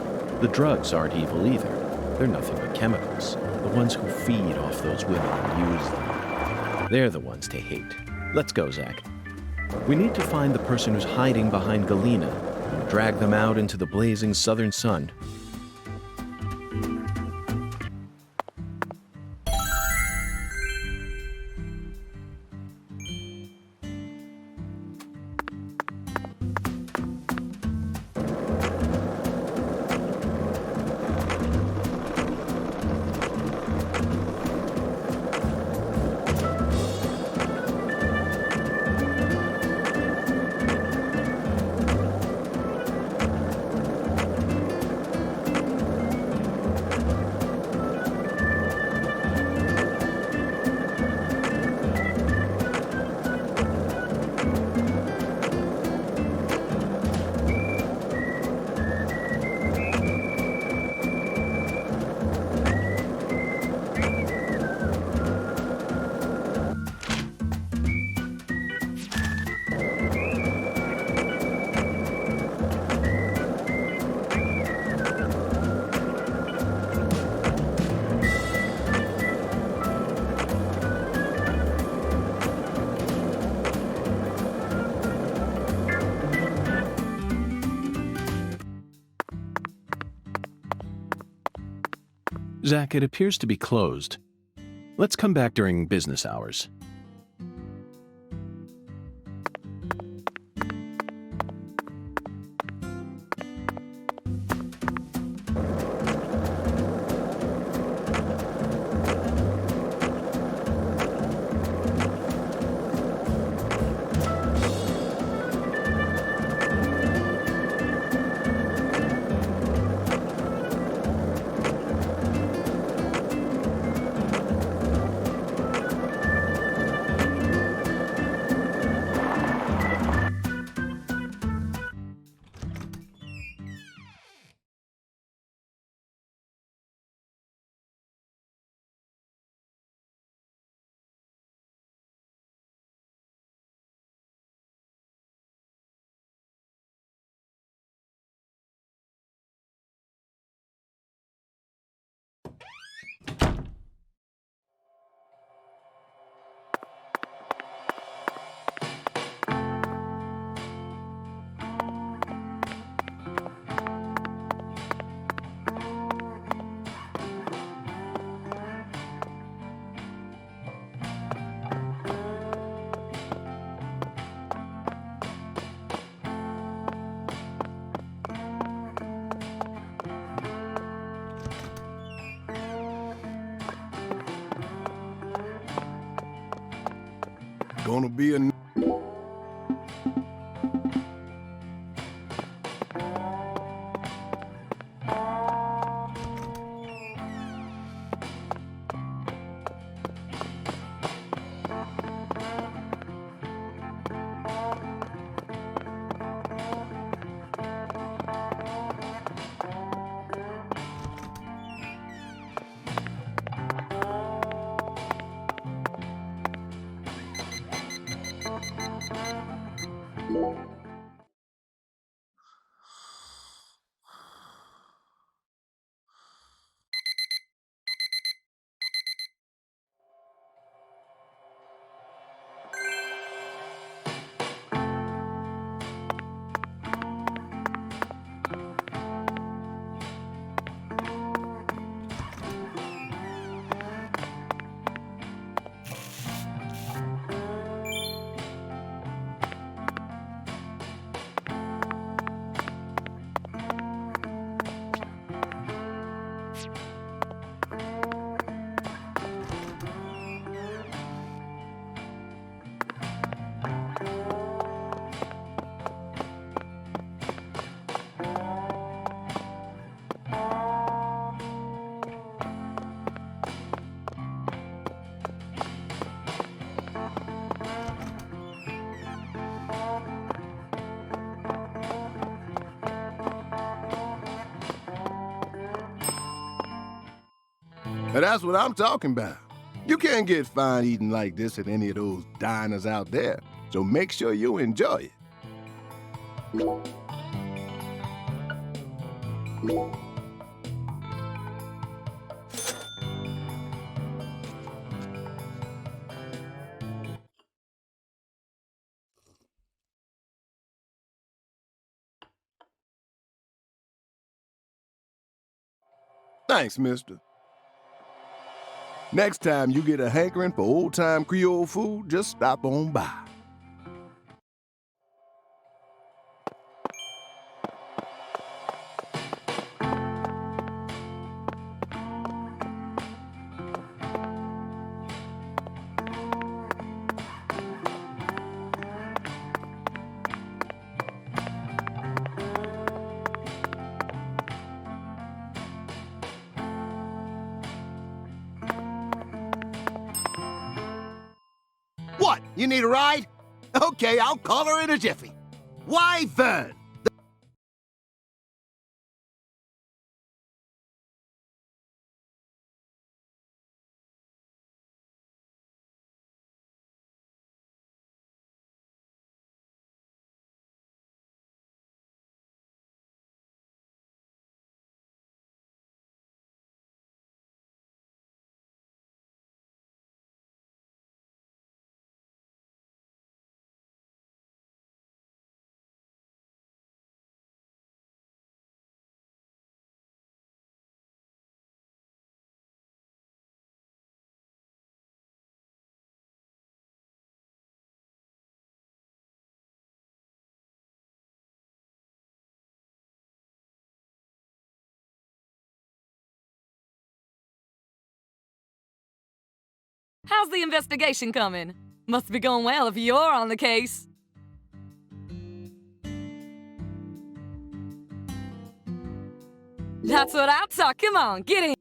The drugs aren't evil either. They're nothing but chemicals. The ones who feed off those women and use them. They're the ones to hate. Let's go, Zach. We need to find the person who's hiding behind Galena and drag them out into the blazing southern sun. Zach, it appears to be closed. Let's come back during business hours. Gonna be a... And that's what I'm talking about. You can't get fine eating like this at any of those diners out there, so make sure you enjoy it. Thanks, mister. Next time you get a hankering for old-time Creole food, just stop on by. What? You need a ride? Okay, I'll call her in a jiffy. Why, Vern? How's the investigation coming? Must be going well if you're on the case. That's what I'm talking. Come on, get in.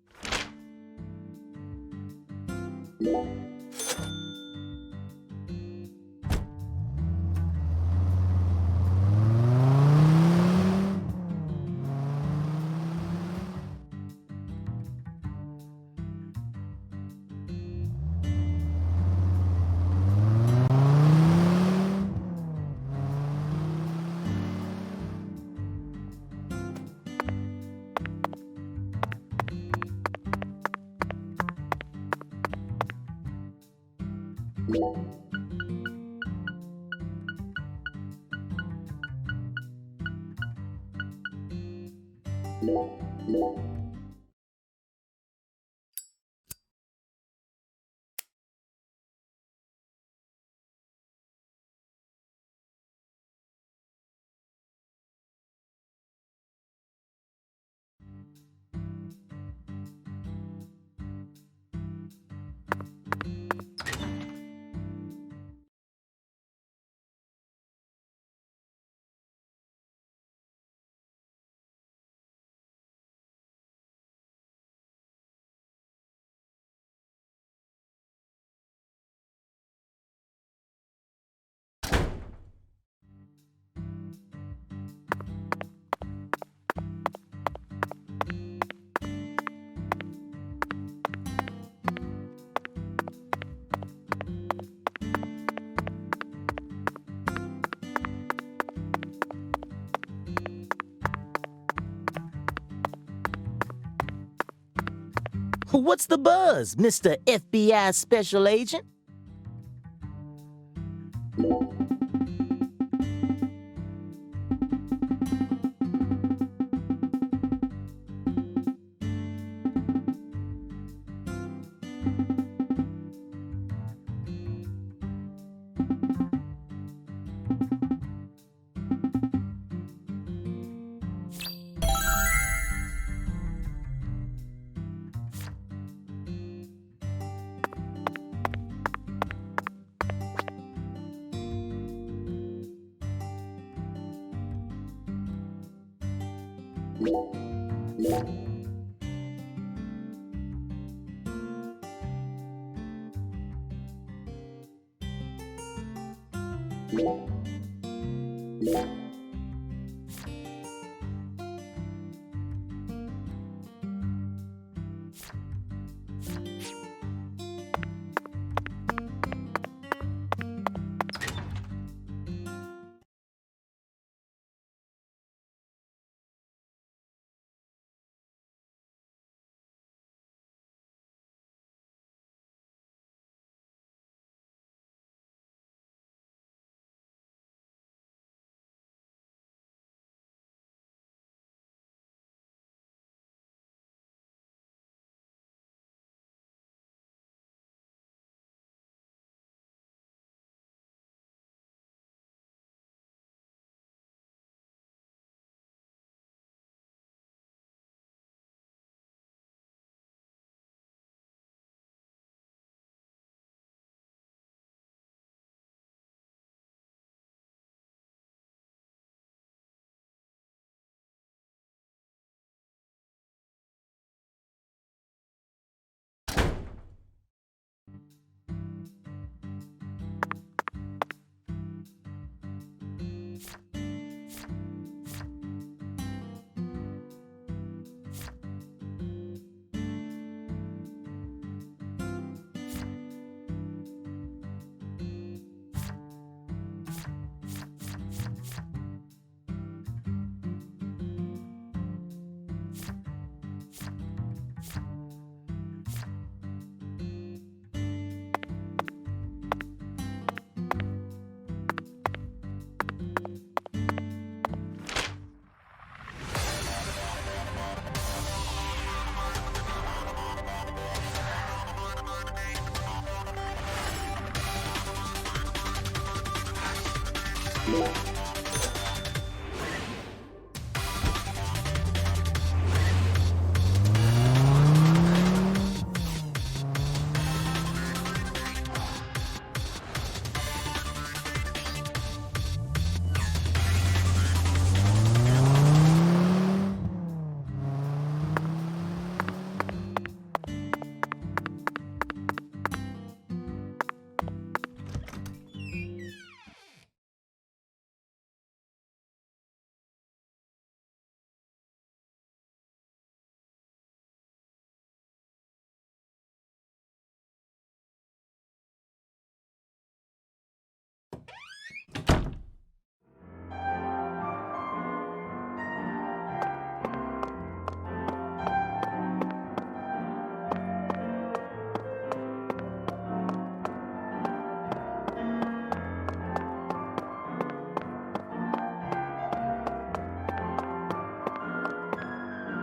What's the buzz, Mr. FBI Special Agent?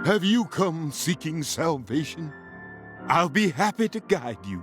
Have you come seeking salvation? I'll be happy to guide you.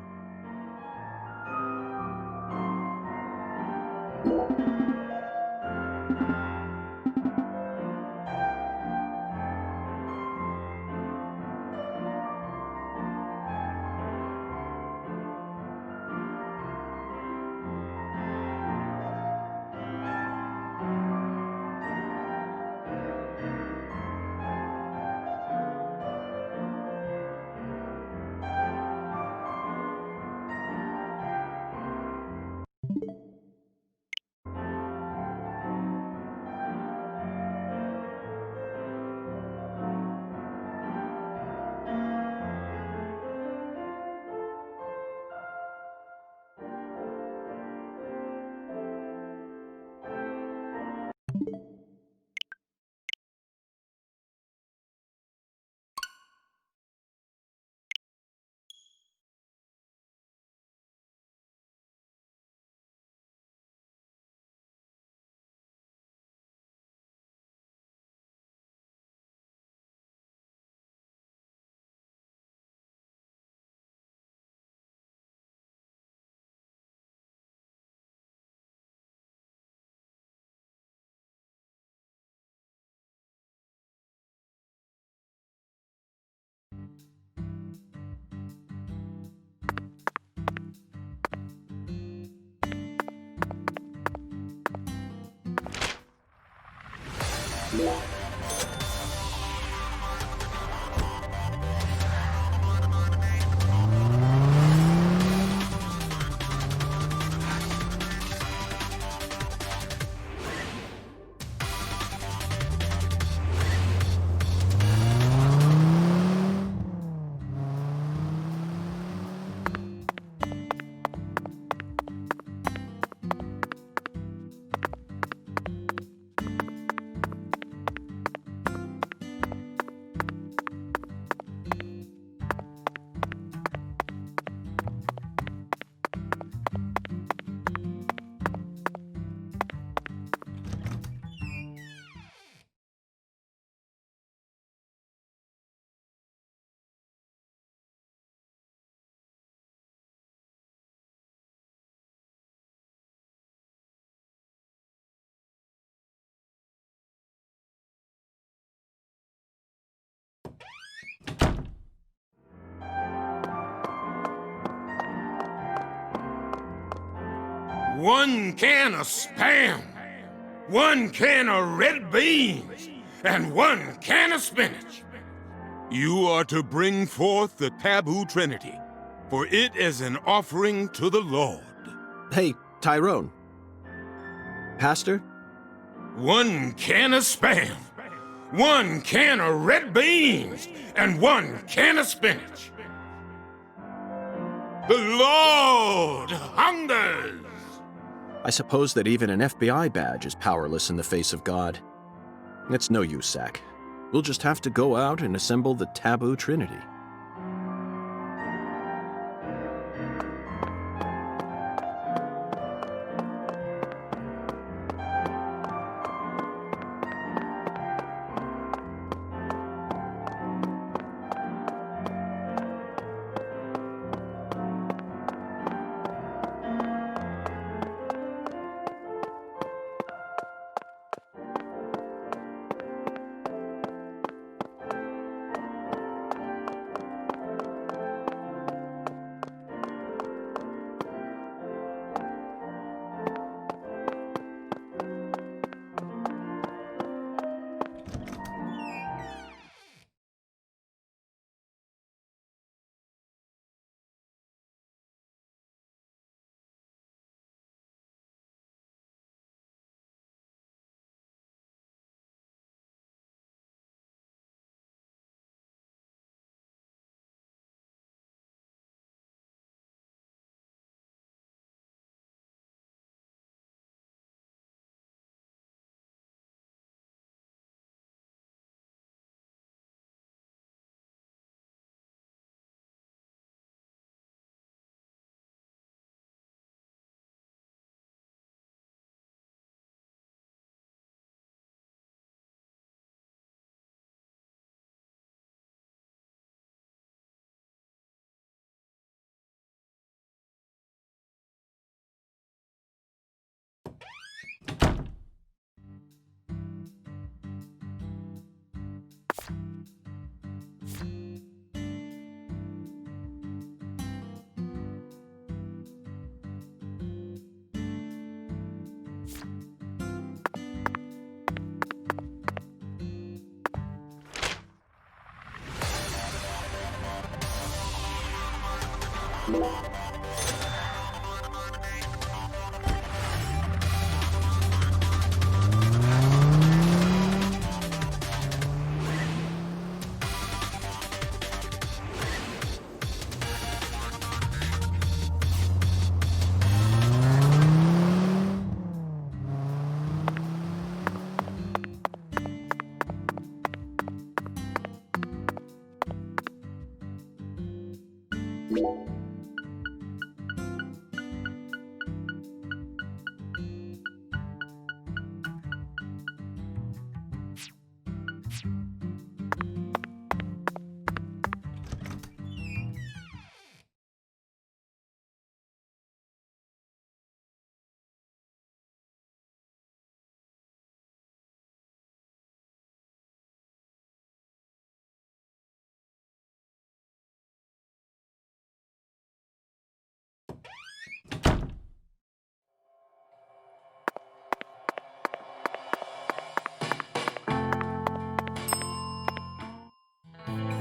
One can of Spam, one can of red beans, and one can of spinach. You are to bring forth the taboo trinity, for it is an offering to the Lord. Hey, Tyrone. Pastor? One can of Spam, one can of red beans, and one can of spinach. The Lord hungers! I suppose that even an FBI badge is powerless in the face of God. It's no use, Zach. We'll just have to go out and assemble the taboo trinity.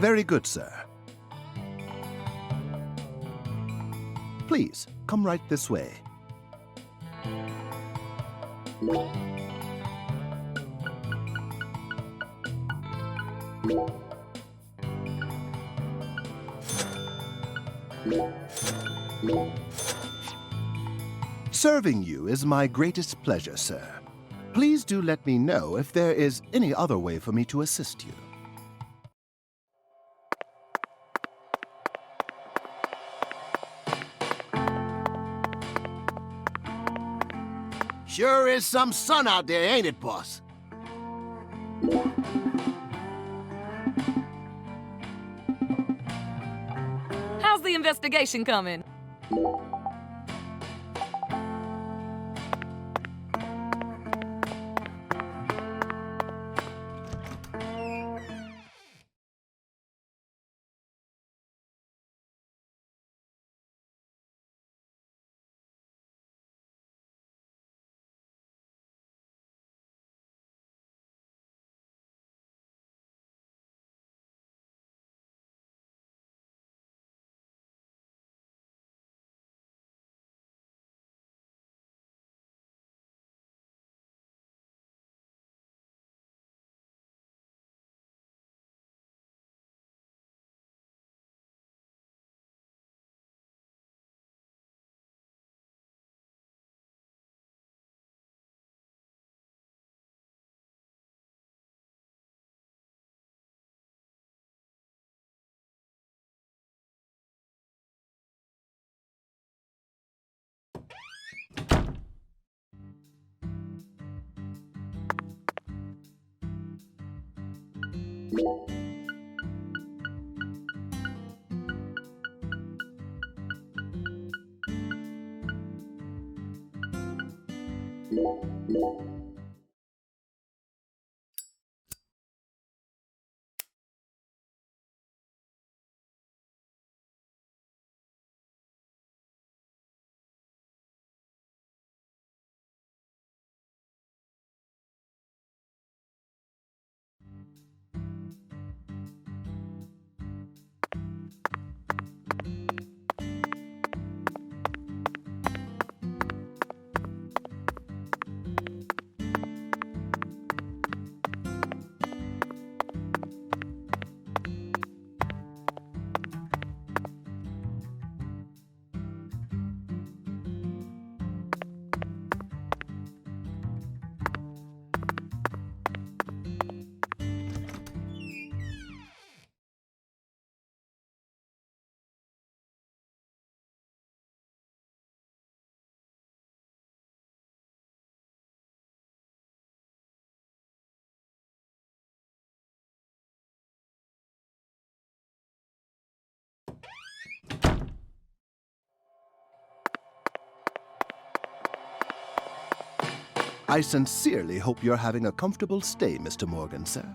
Very good, sir. Please, come right this way. Serving you is my greatest pleasure, sir. Please do let me know if there is any other way for me to assist you. Sure is some sun out there, ain't it, boss? How's the investigation coming? I sincerely hope you're having a comfortable stay, Mr. Morgan, sir.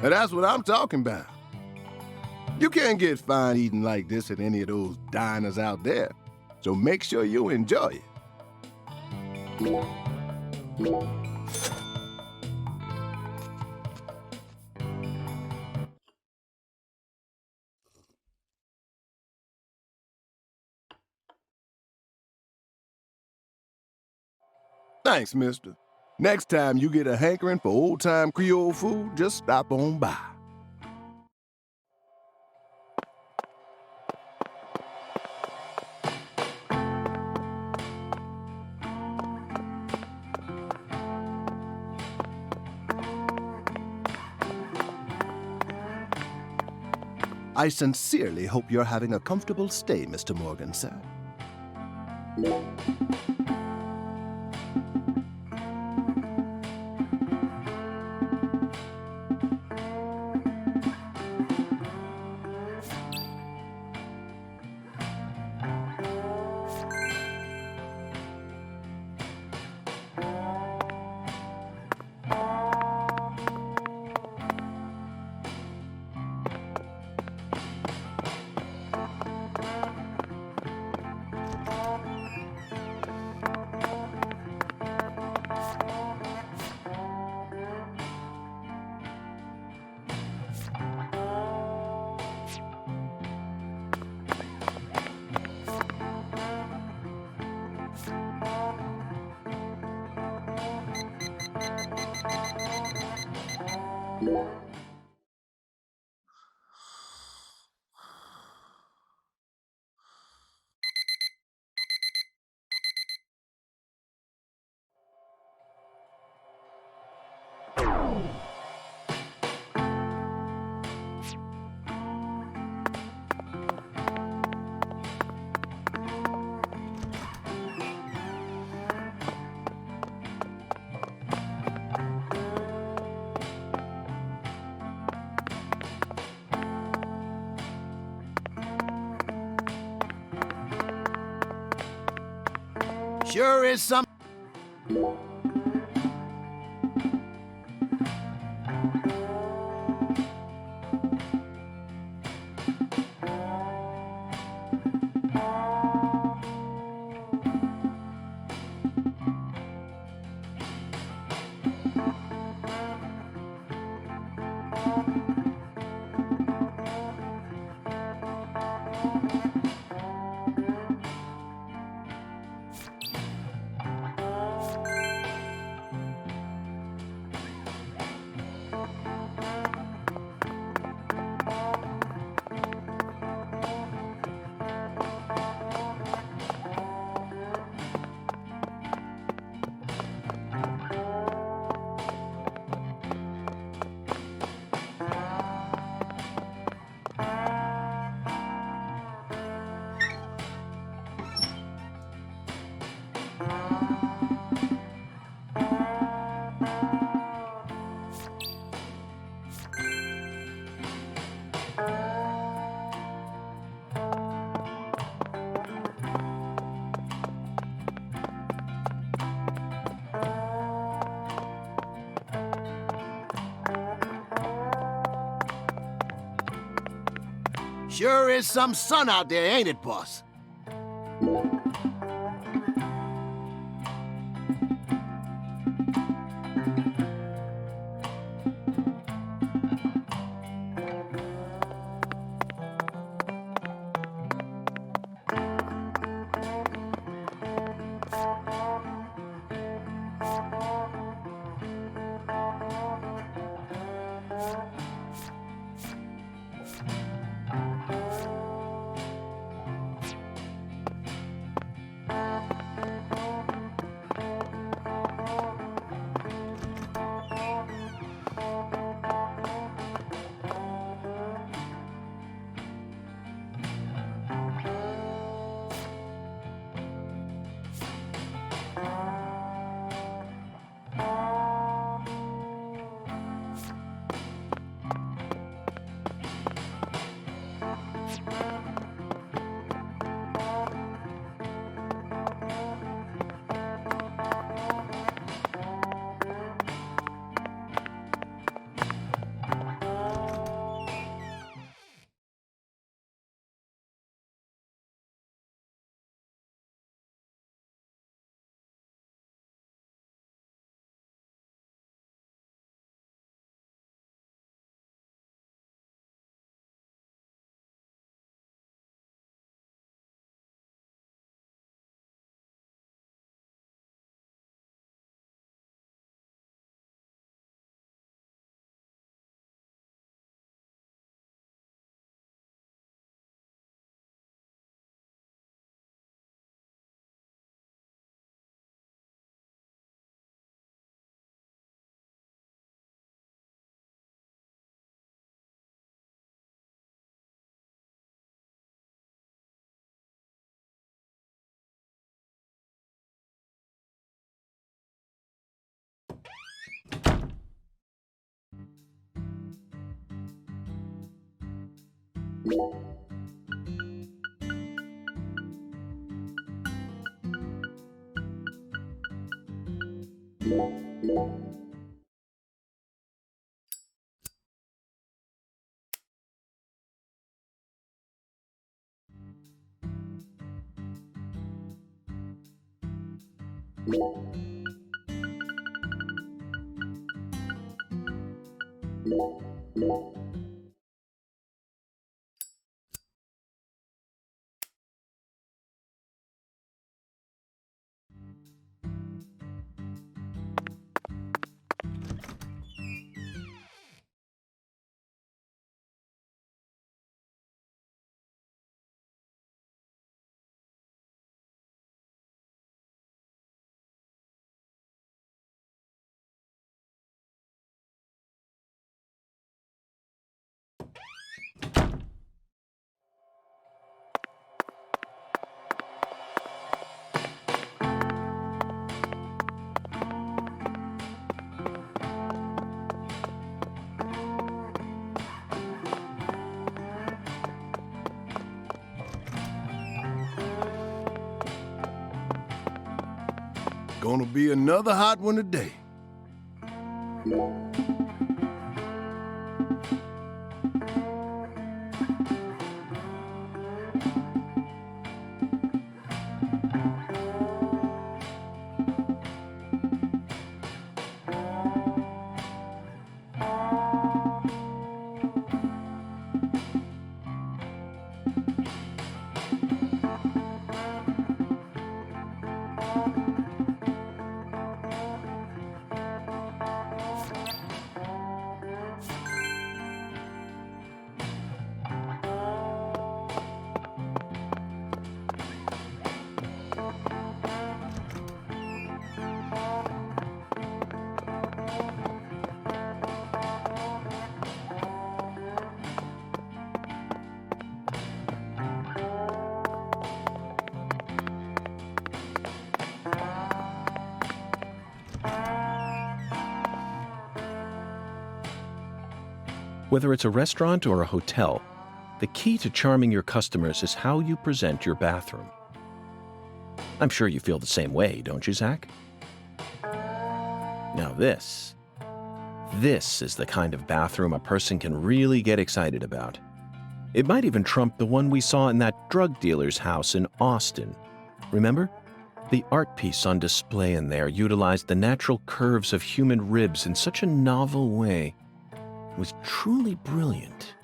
Now that's what I'm talking about. You can't get fine eating like this at any of those diners out there, so make sure you enjoy it. Thanks, mister. Next time you get a hankering for old-time Creole food, just stop on by. I sincerely hope you're having a comfortable stay, Mr. Morgan, sir. Sure is some... Sure is some sun out there, ain't it, boss? Gonna be another hot one today. Whether it's a restaurant or a hotel, the key to charming your customers is how you present your bathroom. I'm sure you feel the same way, don't you, Zach? Now this is the kind of bathroom a person can really get excited about. It might even trump the one we saw in that drug dealer's house in Austin. Remember? The art piece on display in there utilized the natural curves of human ribs in such a novel way. It was truly brilliant.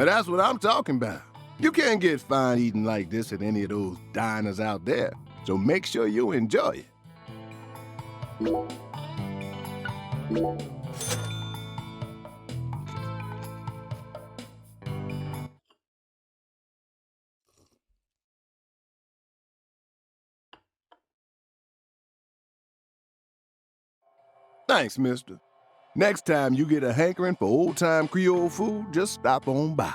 And that's what I'm talking about. You can't get fine eating like this at any of those diners out there, so make sure you enjoy it. Thanks, mister. Next time you get a hankering for old-time Creole food, just stop on by.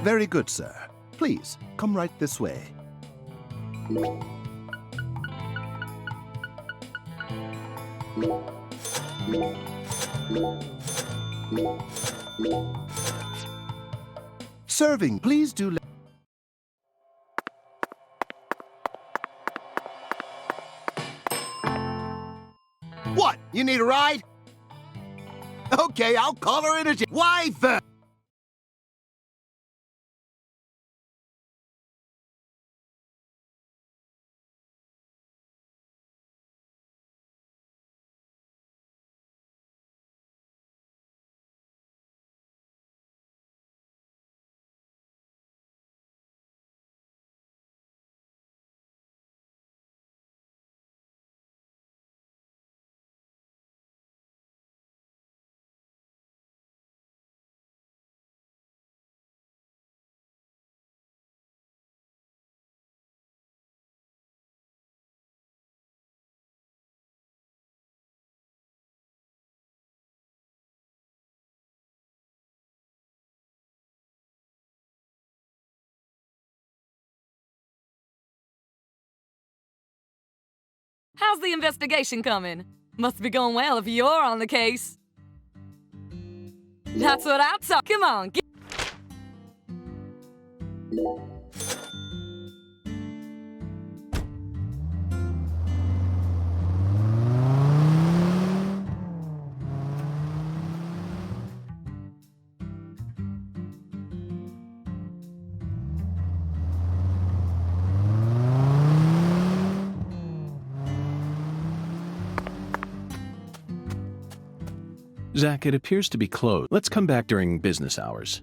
Very good, sir. Please, come right this way. Serving, please do let... What? You need a ride? Okay, I'll call her in a jiffy. Why the... How's the investigation coming? Must be going well if you're on the case. That's what I'm talking. Come on, get... Zach, it appears to be closed. Let's come back during business hours.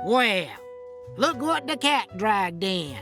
Well, look what the cat dragged in.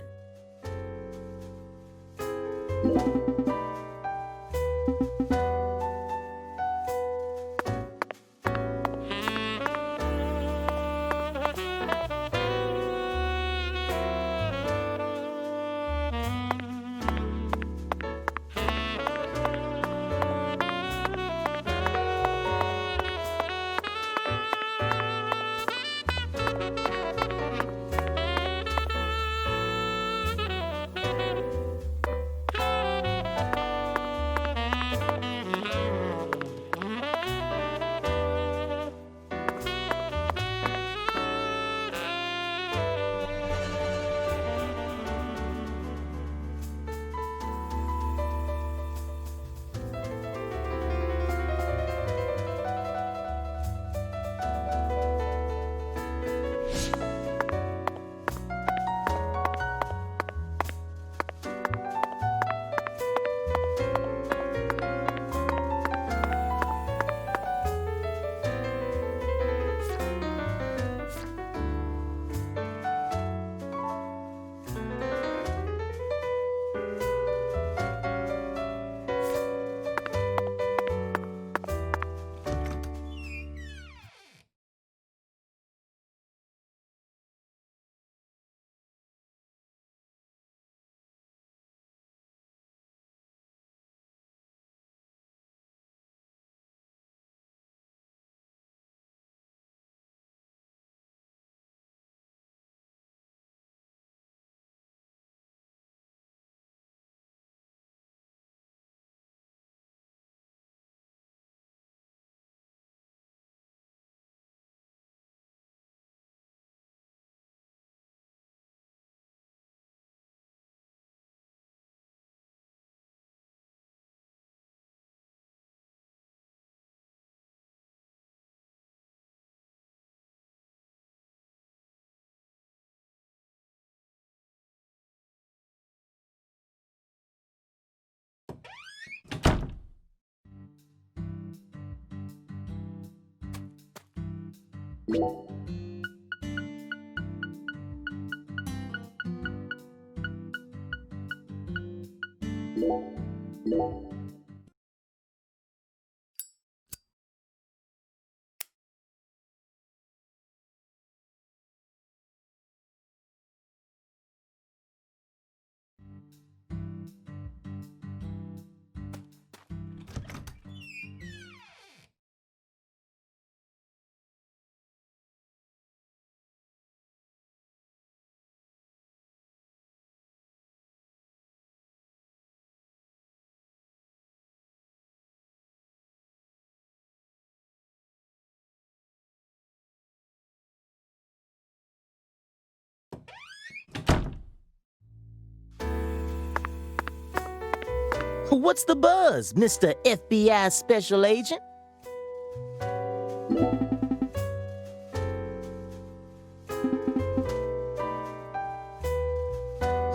What's the buzz, Mr. FBI Special Agent?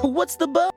What's the buzz?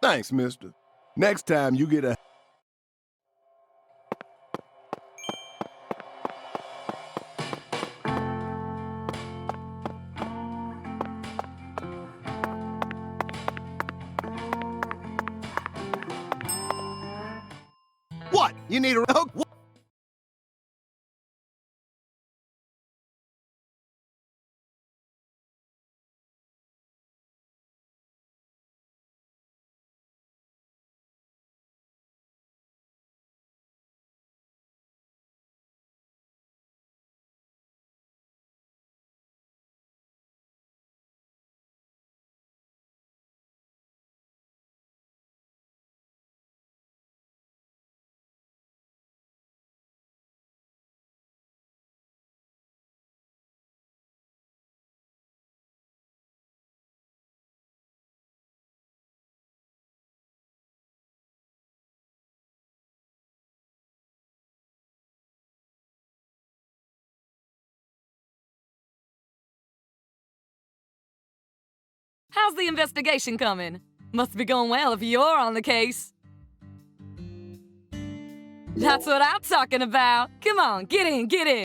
Thanks, mister. Next time you get a... What? You need a... Oh, what? How's the investigation coming? Must be going well if you're on the case. That's what I'm talking about. Come on, get in, get in.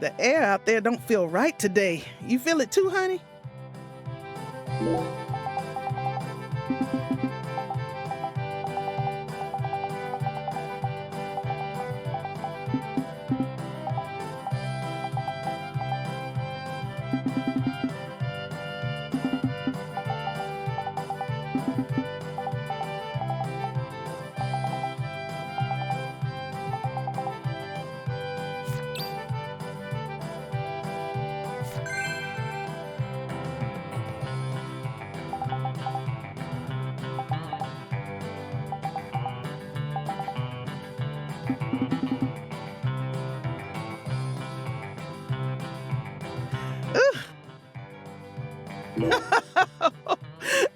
The air out there don't feel right today. You feel it too, honey?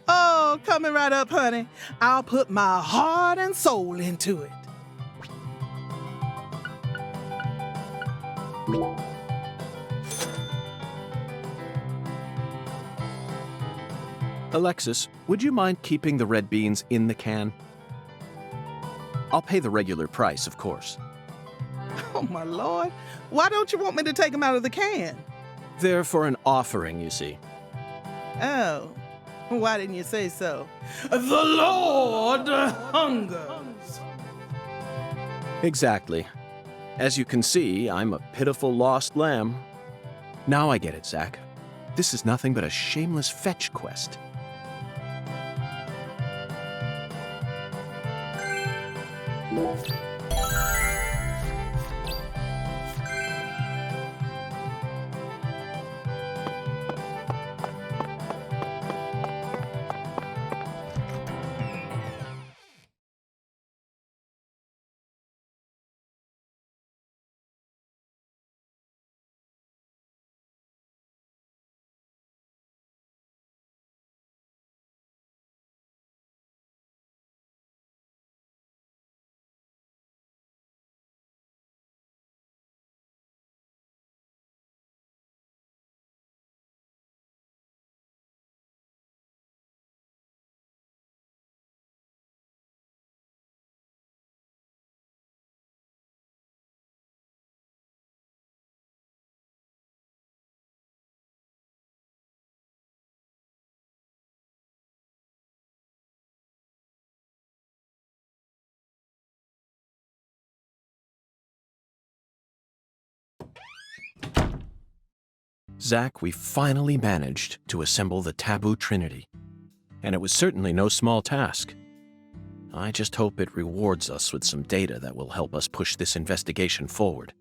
Oh, coming right up, honey. I'll put my heart and soul into it. Alexis, would you mind keeping the red beans in the can? I'll pay the regular price, of course. Oh, my Lord. Why don't you want me to take them out of the can? They're for an offering, you see. Oh, why didn't you say so? The Lord hungers. Exactly. As you can see, I'm a pitiful lost lamb. Now I get it, Zach. This is nothing but a shameless fetch quest. Zach, we finally managed to assemble the Taboo Trinity. And it was certainly no small task. I just hope it rewards us with some data that will help us push this investigation forward.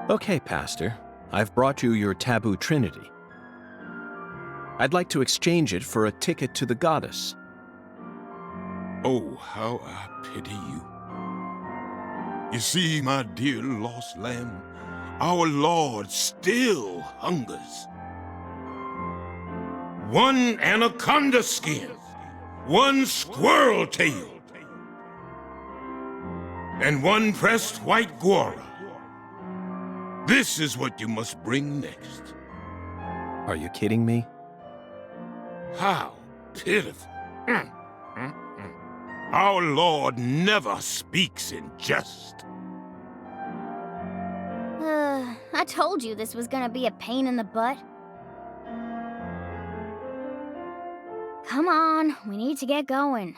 Okay, Pastor. I've brought you your Taboo Trinity. I'd like to exchange it for a ticket to the goddess. Oh, how I pity you. You see, my dear lost lamb, our Lord still hungers. One anaconda skin, one squirrel tail, and one pressed white guara. This is what you must bring next. Are you kidding me? How pitiful. Our Lord never speaks in jest. I told you this was gonna be a pain in the butt. Come on, we need to get going.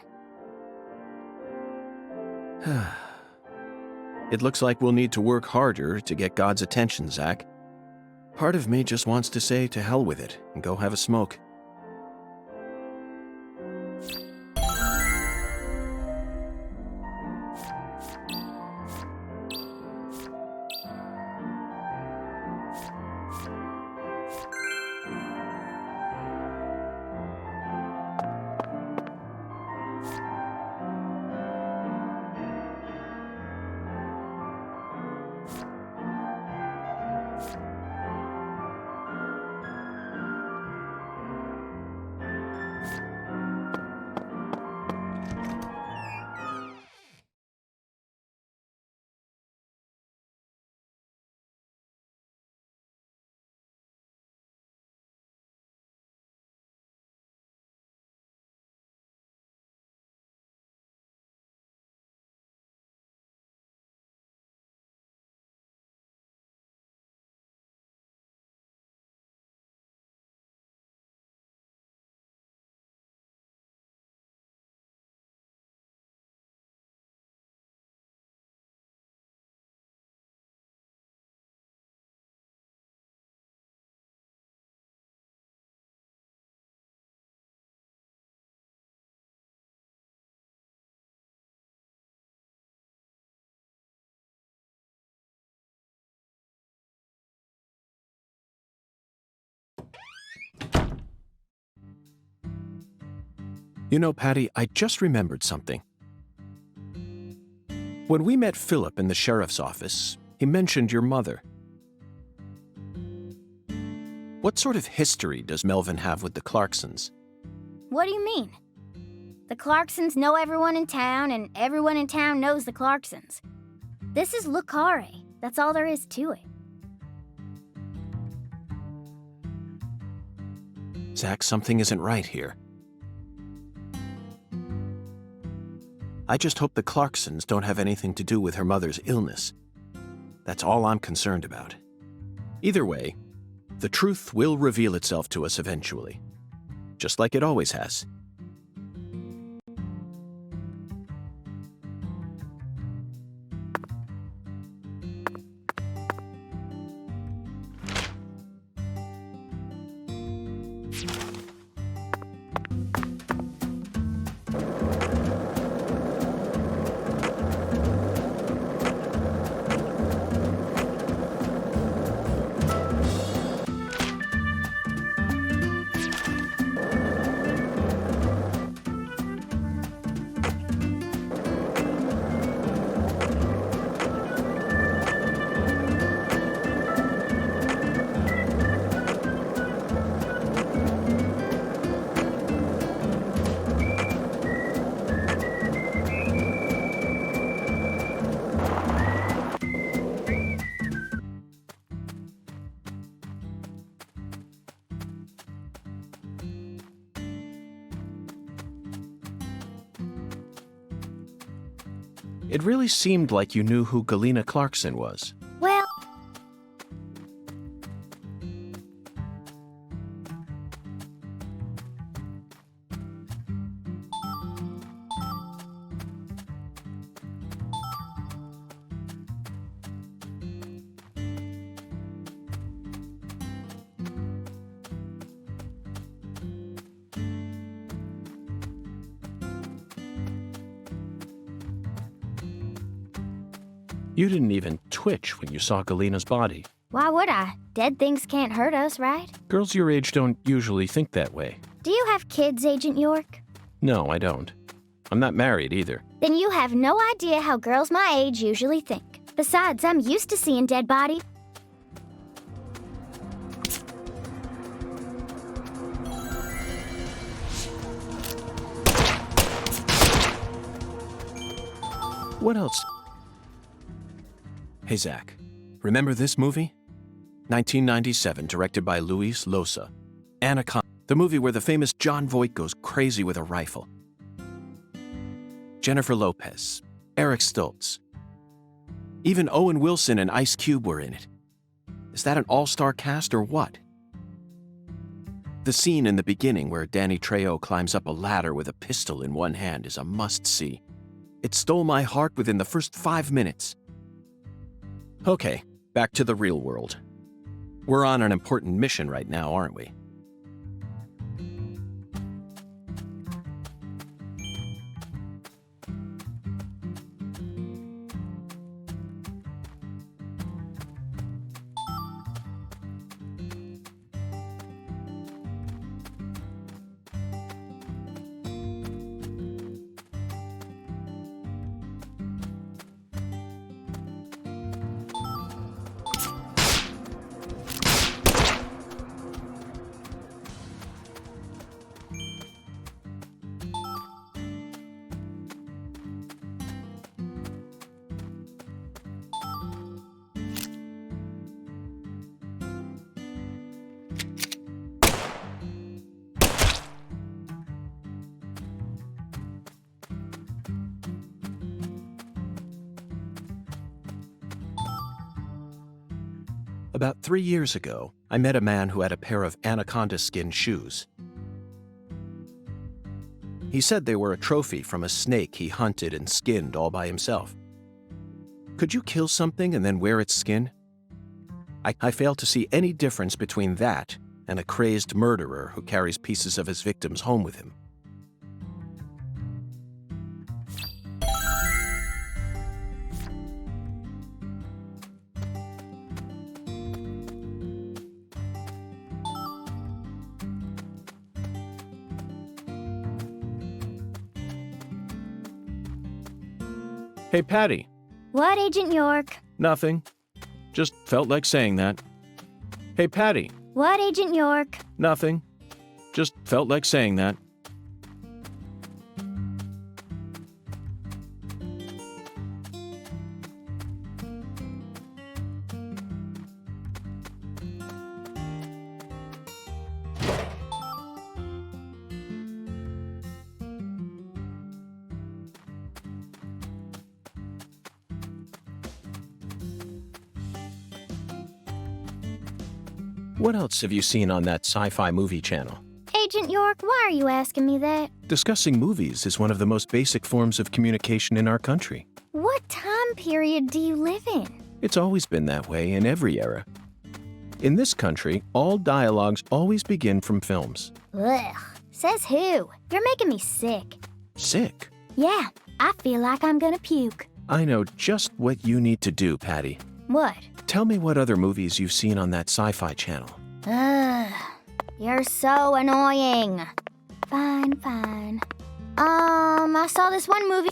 It looks like we'll need to work harder to get God's attention, Zach. Part of me just wants to say to hell with it and go have a smoke. You know, Patty, I just remembered something. When we met Philip in the sheriff's office, he mentioned your mother. What sort of history does Melvin have with the Clarksons? What do you mean? The Clarksons know everyone in town, and everyone in town knows the Clarksons. This is Le Carre. That's all there is to it. Zach, something isn't right here. I just hope the Clarksons don't have anything to do with her mother's illness. That's all I'm concerned about. Either way, the truth will reveal itself to us eventually, just like it always has. It really seemed like you knew who Galena Clarkson was. Well... You didn't even twitch when you saw Galena's body. Why would I? Dead things can't hurt us, right? Girls your age don't usually think that way. Do you have kids, Agent York? No, I don't. I'm not married either. Then you have no idea how girls my age usually think. Besides, I'm used to seeing dead bodies. What else? Hey, Zach, remember this movie? 1997, directed by Luis Loza. Anaconda, the movie where the famous John Voight goes crazy with a rifle. Jennifer Lopez, Eric Stoltz. Even Owen Wilson and Ice Cube were in it. Is that an all-star cast or what? The scene in the beginning where Danny Trejo climbs up a ladder with a pistol in one hand is a must-see. It stole my heart within the first 5 minutes. Okay, back to the real world. We're on an important mission right now, aren't we? About 3 years ago, I met a man who had a pair of anaconda skin shoes. He said they were a trophy from a snake he hunted and skinned all by himself. Could you kill something and then wear its skin? I fail to see any difference between that and a crazed murderer who carries pieces of his victims home with him. Hey, Patty. What, Agent York? Nothing. Just felt like saying that. Hey, Patty. What, Agent York? Nothing. Just felt like saying that. What else have you seen on that sci-fi movie channel? Agent York, why are you asking me that? Discussing movies is one of the most basic forms of communication in our country. What time period do you live in? It's always been that way in every era. In this country, all dialogues always begin from films. Ugh, says who? You're making me sick. Sick? Yeah, I feel like I'm gonna puke. I know just what you need to do, Patty. What? Tell me what other movies you've seen on that sci-fi channel. Ugh, you're so annoying. Fine. I saw this one movie.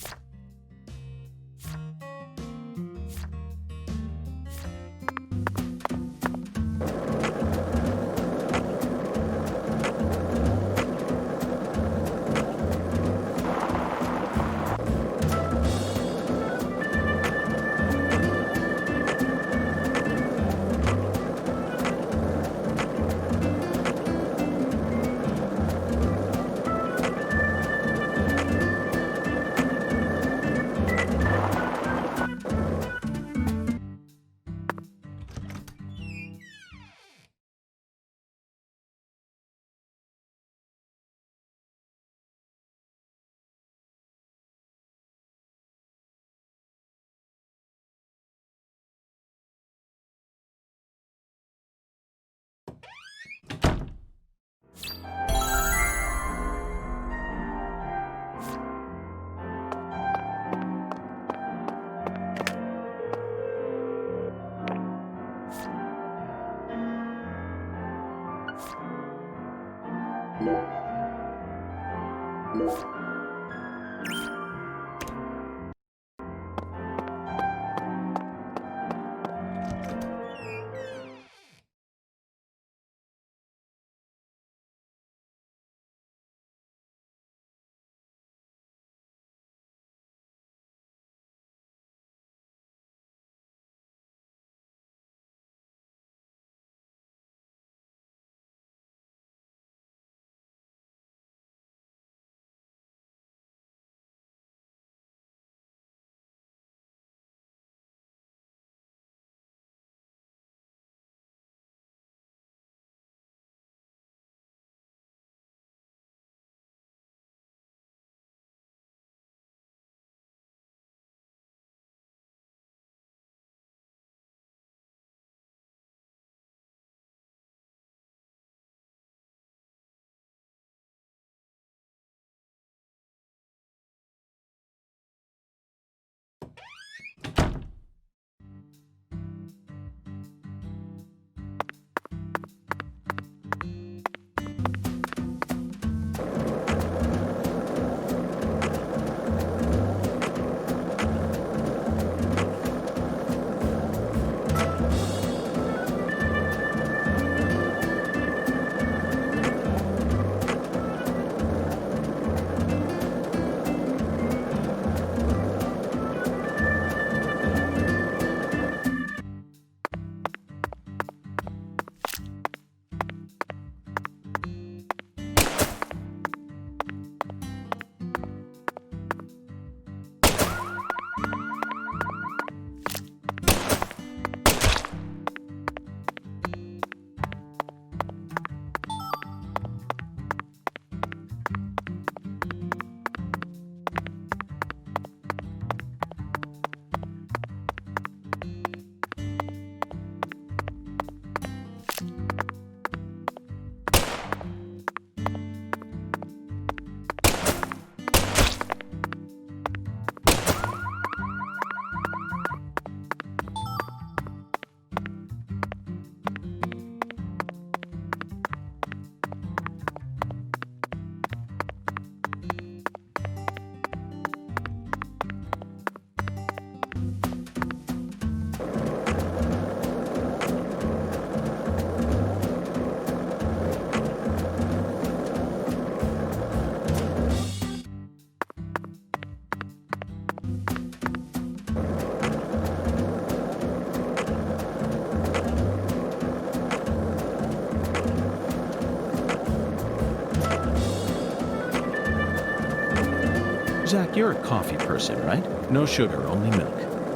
Zach, you're a coffee person, right? No sugar, only milk.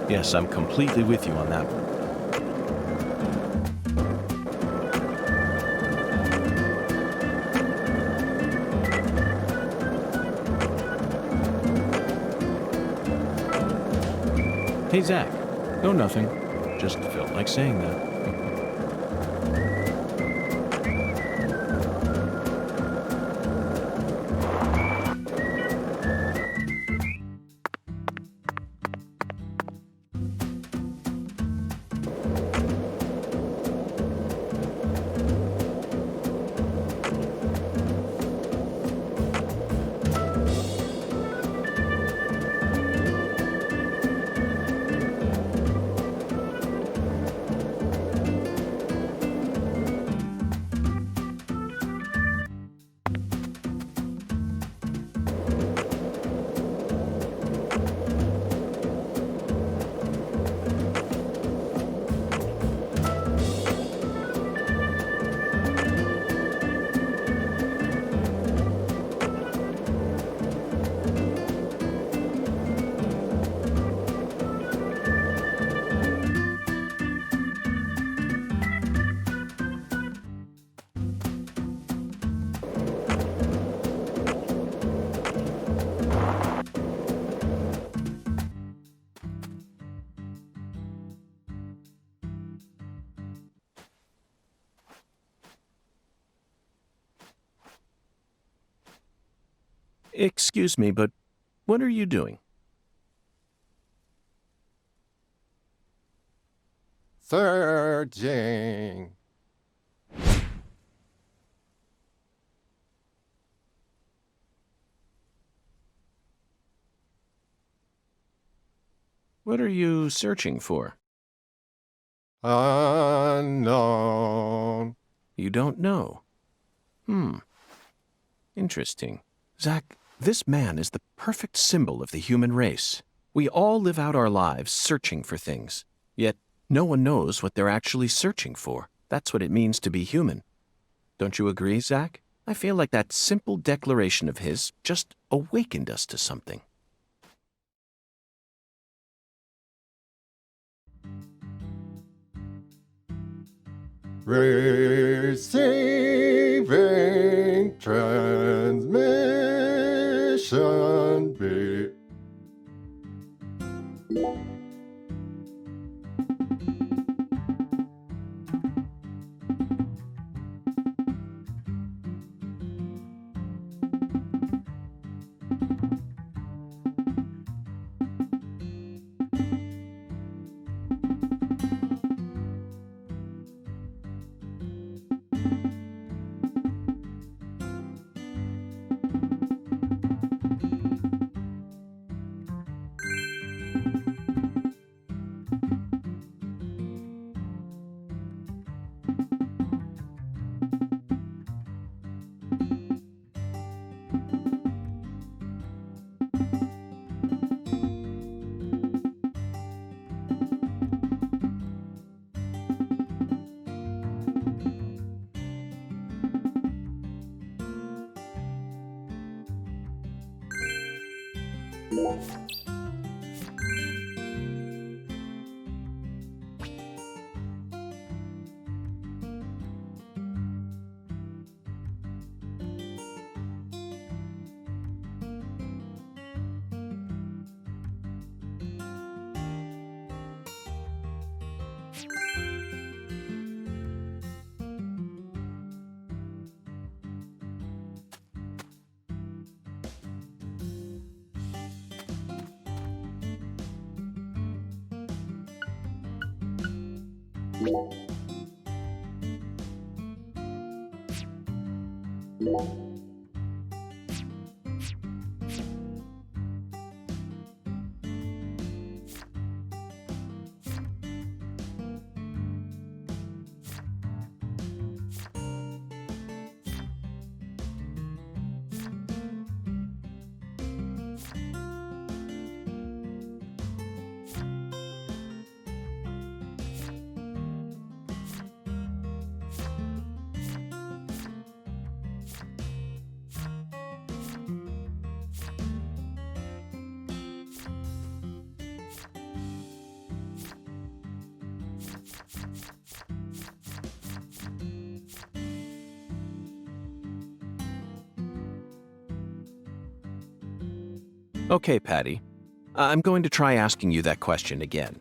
Yes, I'm completely with you on that one. Hey, Zach. No, nothing. Just felt like saying that. Excuse me, but what are you doing? Searching. What are you searching for? Unknown. You don't know? Interesting. Zach, this man is the perfect symbol of the human race. We all live out our lives searching for things, yet no one knows what they're actually searching for. That's what it means to be human. Don't you agree, Zach? I feel like that simple declaration of his just awakened us to something. Receiving transmission beat. Okay, Patty. I'm going to try asking you that question again.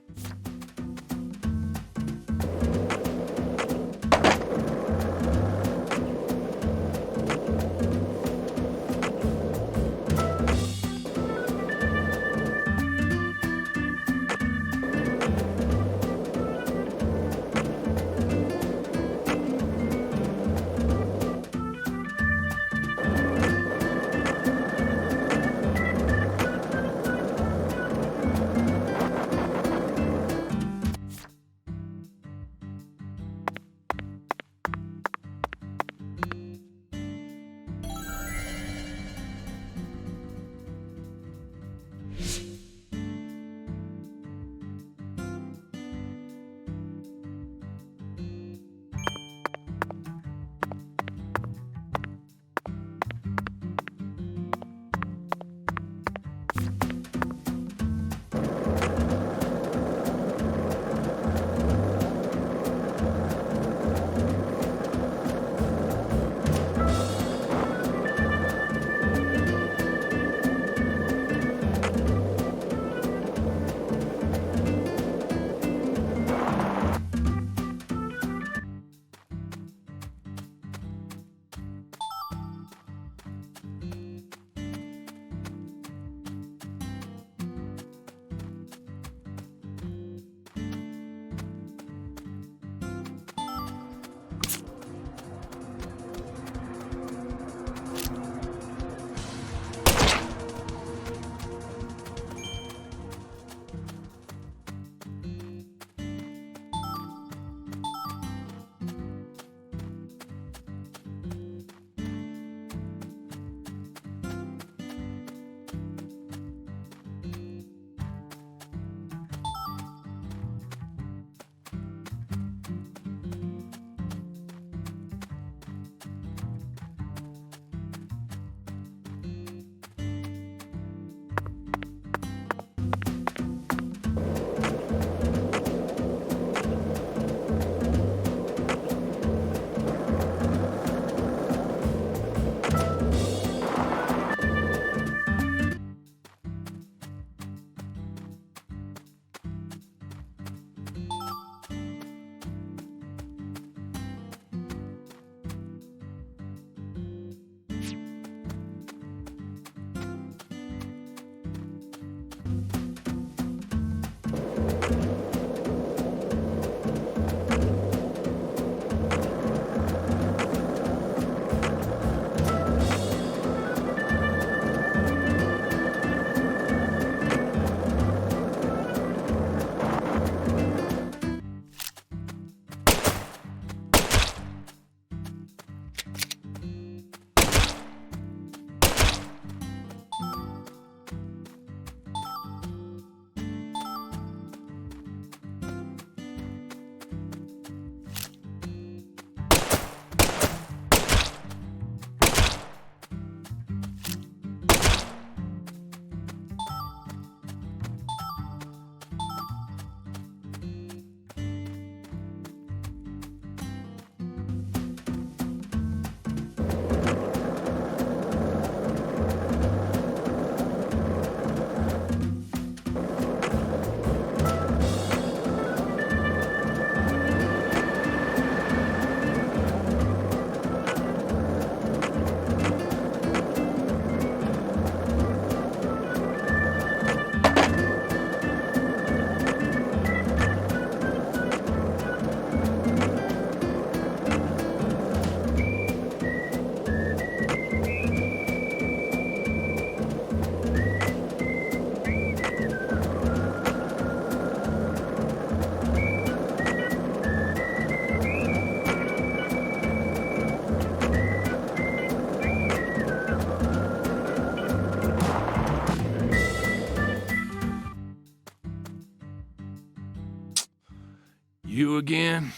You again?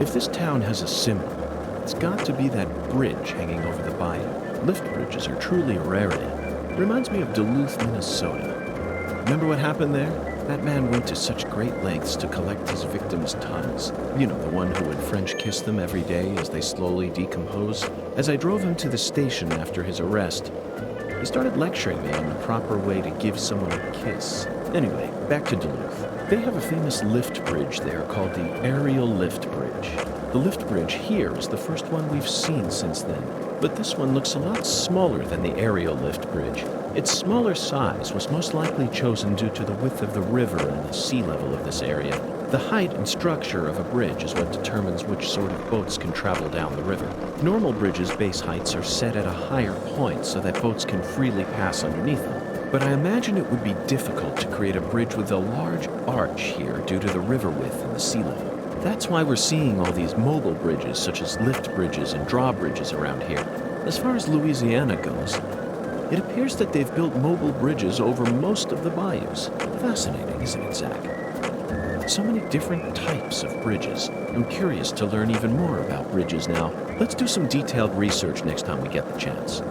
If this town has a symbol, it's got to be that bridge hanging over the bayou. Lift bridges are truly a rarity. Reminds me of Duluth, Minnesota. Remember what happened there? That man went to such great lengths to collect his victims' tongues. You know, the one who would French kiss them every day as they slowly decompose. As I drove him to the station after his arrest, he started lecturing me on the proper way to give someone a kiss. Anyway, back to Duluth. They have a famous lift bridge there called the Aerial Lift Bridge. The lift bridge here is the first one we've seen since then, but this one looks a lot smaller than the Aerial Lift Bridge. Its smaller size was most likely chosen due to the width of the river and the sea level of this area. The height and structure of a bridge is what determines which sort of boats can travel down the river. Normal bridges' base heights are set at a higher point so that boats can freely pass underneath them. But I imagine it would be difficult to create a bridge with a large arch here due to the river width and the sea level. That's why we're seeing all these mobile bridges, such as lift bridges and drawbridges around here. As far as Louisiana goes, it appears that they've built mobile bridges over most of the bayous. Fascinating, isn't it, Zach? So many different types of bridges. I'm curious to learn even more about bridges now. Let's do some detailed research next time we get the chance.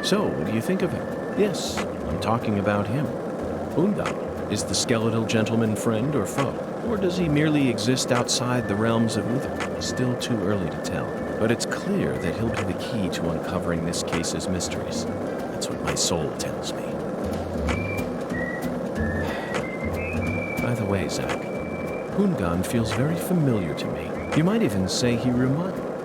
So, what do you think of him? Yes, I'm talking about him. Undan, is the skeletal gentleman friend or foe? Or does he merely exist outside the realms of Uther? Still too early to tell. But it's clear that he'll be the key to uncovering this case's mysteries. That's what my soul tells me. By the way, Zach, Hungan feels very familiar to me. You might even say he reminds...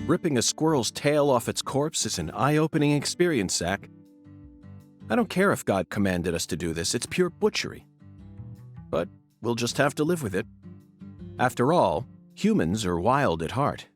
Ripping a squirrel's tail off its corpse is an eye-opening experience, Zach. I don't care if God commanded us to do this, it's pure butchery. But we'll just have to live with it. After all, humans are wild at heart.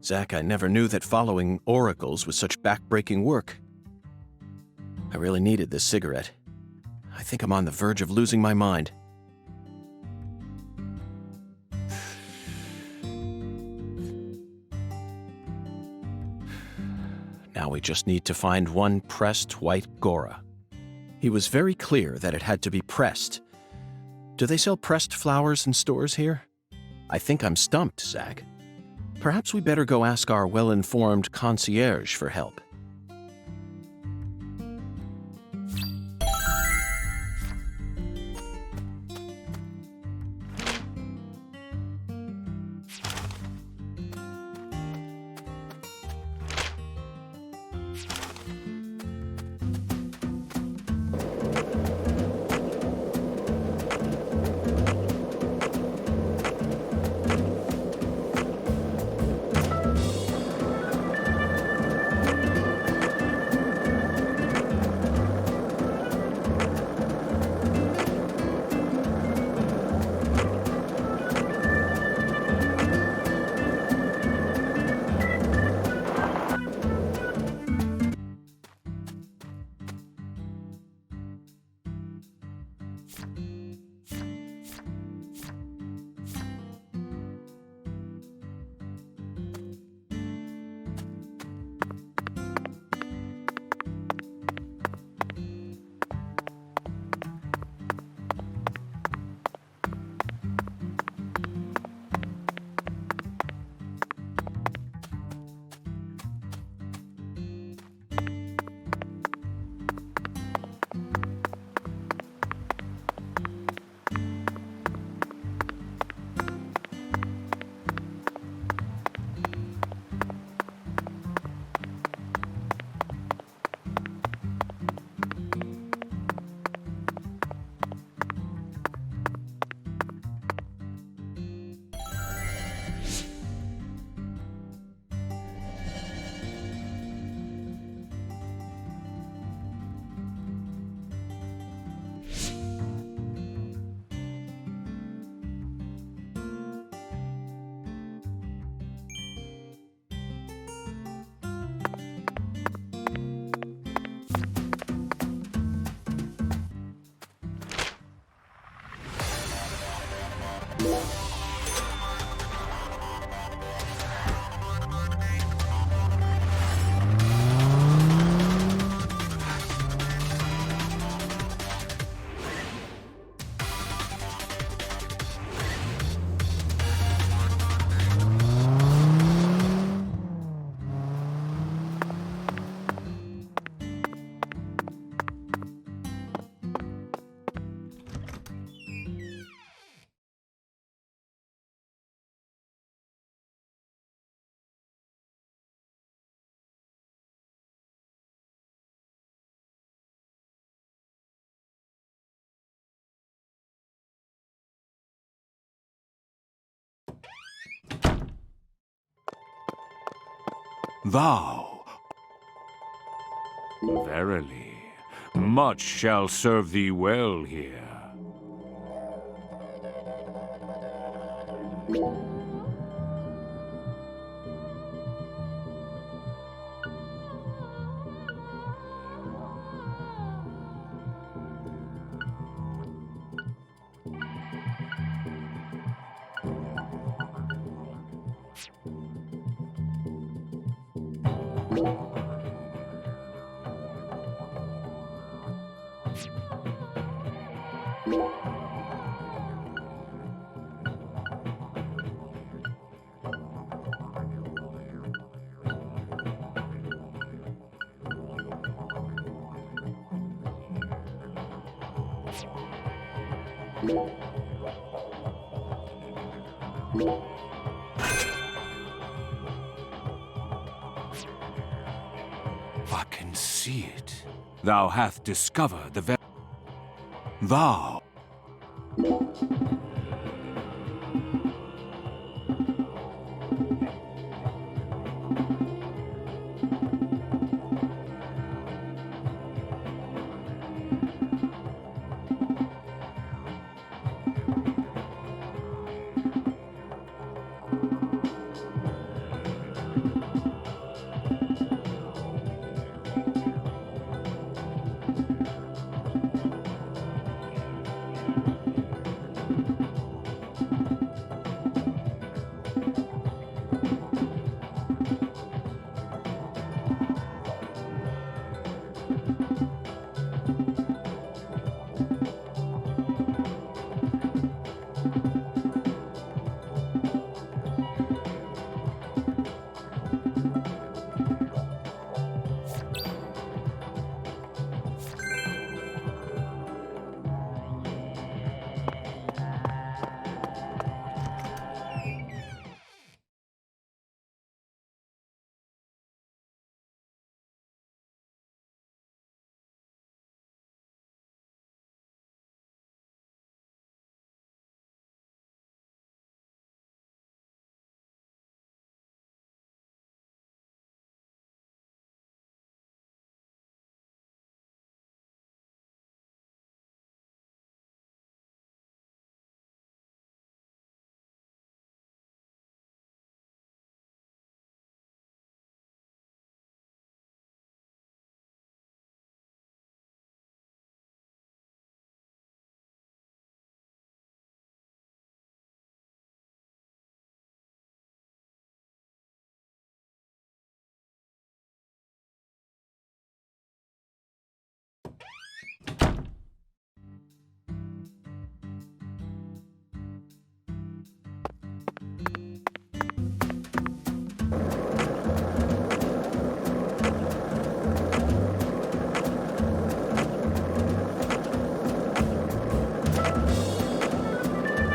Zach, I never knew that following oracles was such back-breaking work. I really needed this cigarette. I think I'm on the verge of losing my mind. Now we just need to find one pressed white Gora. He was very clear that it had to be pressed. Do they sell pressed flowers in stores here? I think I'm stumped, Zach. Perhaps we better go ask our well-informed concierge for help. Thou, verily, much shall serve thee well here. I can see it. Thou hath discovered the Thou.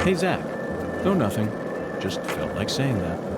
Hey, Zach. No, nothing. Just felt like saying that.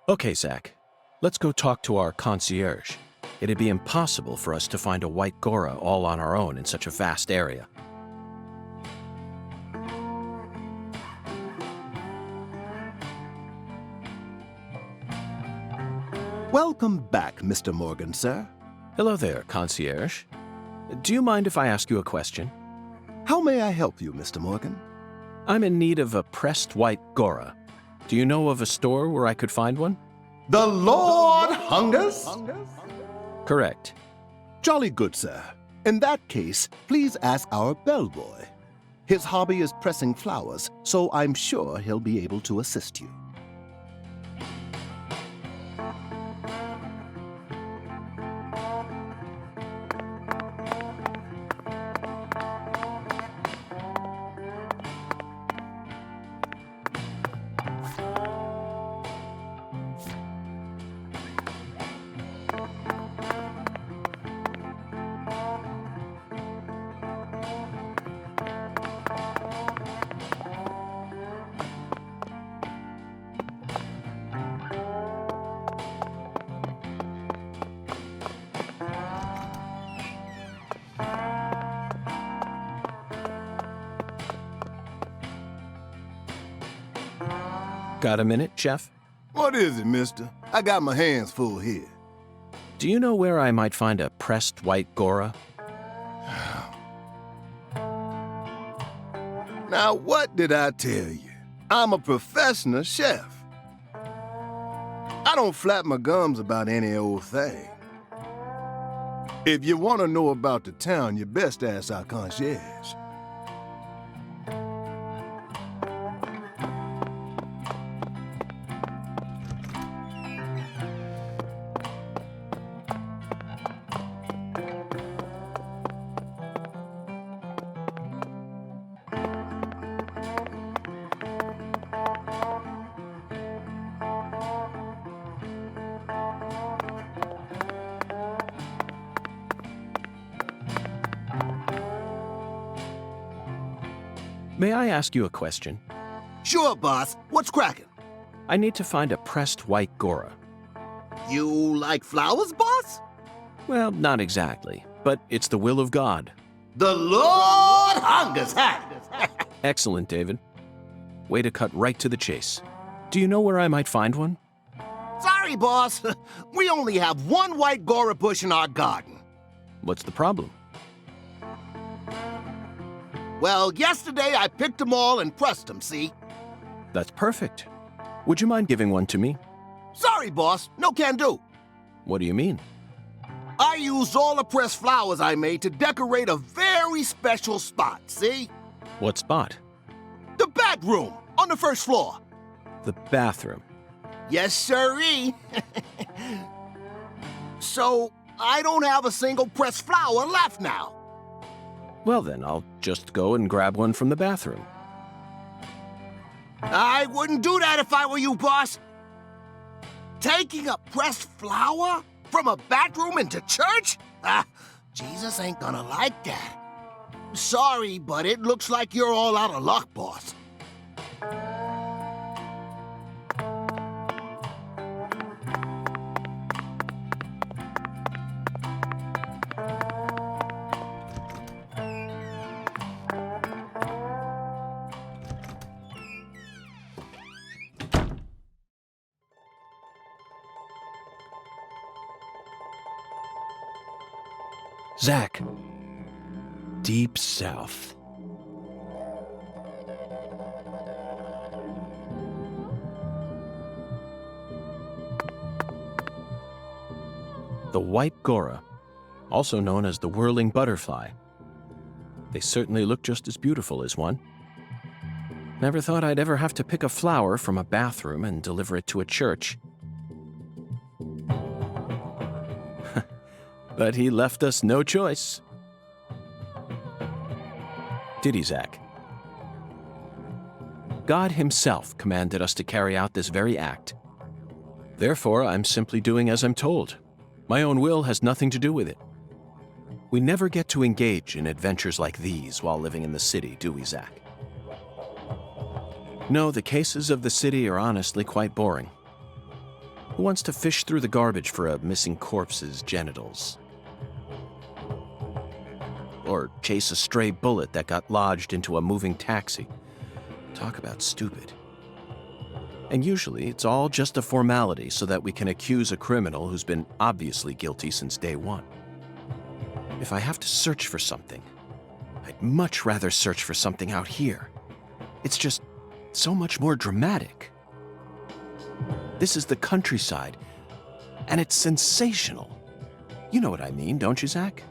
Okay, Zach. Let's go talk to our concierge. It'd be impossible for us to find a white Gora all on our own in such a vast area. Welcome back, Mr. Morgan, sir. Hello there, concierge. Do you mind if I ask you a question? How may I help you, Mr. Morgan? I'm in need of a pressed white Gora. Do you know of a store where I could find one? The Lord hungers? Correct. Jolly good, sir. In that case, please ask our bellboy. His hobby is pressing flowers, so I'm sure he'll be able to assist you. Got a minute, Chef? What is it, mister? I got my hands full here. Do you know where I might find a pressed white Gora? Now, what did I tell you? I'm a professional chef. I don't flap my gums about any old thing. If you want to know about the town, you best ask our concierge. May I ask you a question? Sure, boss. What's cracking? I need to find a pressed white Gora. You like flowers, boss? Well, not exactly, but it's the will of God. The Lord hungers, huh? Excellent, David. Way to cut right to the chase. Do you know where I might find one? Sorry, boss. We only have one white Gora bush in our garden. What's the problem? Well, yesterday I picked them all and pressed them, see? That's perfect. Would you mind giving one to me? Sorry, boss. No can do. What do you mean? I used all the pressed flowers I made to decorate a very special spot, see? What spot? The bedroom on the first floor. The bathroom. Yes, sirree. So, I don't have a single pressed flower left now. Well then, I'll just go and grab one from the bathroom. I wouldn't do that if I were you, boss. Taking a pressed flower from a bathroom into church? Jesus ain't gonna like that. Sorry, but it looks like you're all out of luck, boss. Zach. Deep South. The white Gora, also known as the whirling butterfly. They certainly look just as beautiful as one. Never thought I'd ever have to pick a flower from a bathroom and deliver it to a church. But he left us no choice. Did he, Zach? God himself commanded us to carry out this very act. Therefore, I'm simply doing as I'm told. My own will has nothing to do with it. We never get to engage in adventures like these while living in the city, do we, Zach? No, the cases of the city are honestly quite boring. Who wants to fish through the garbage for a missing corpse's genitals? Or chase a stray bullet that got lodged into a moving taxi? Talk about stupid. And usually, it's all just a formality so that we can accuse a criminal who's been obviously guilty since day one. If I have to search for something, I'd much rather search for something out here. It's just so much more dramatic. This is the countryside, and it's sensational. You know what I mean, don't you, Zach?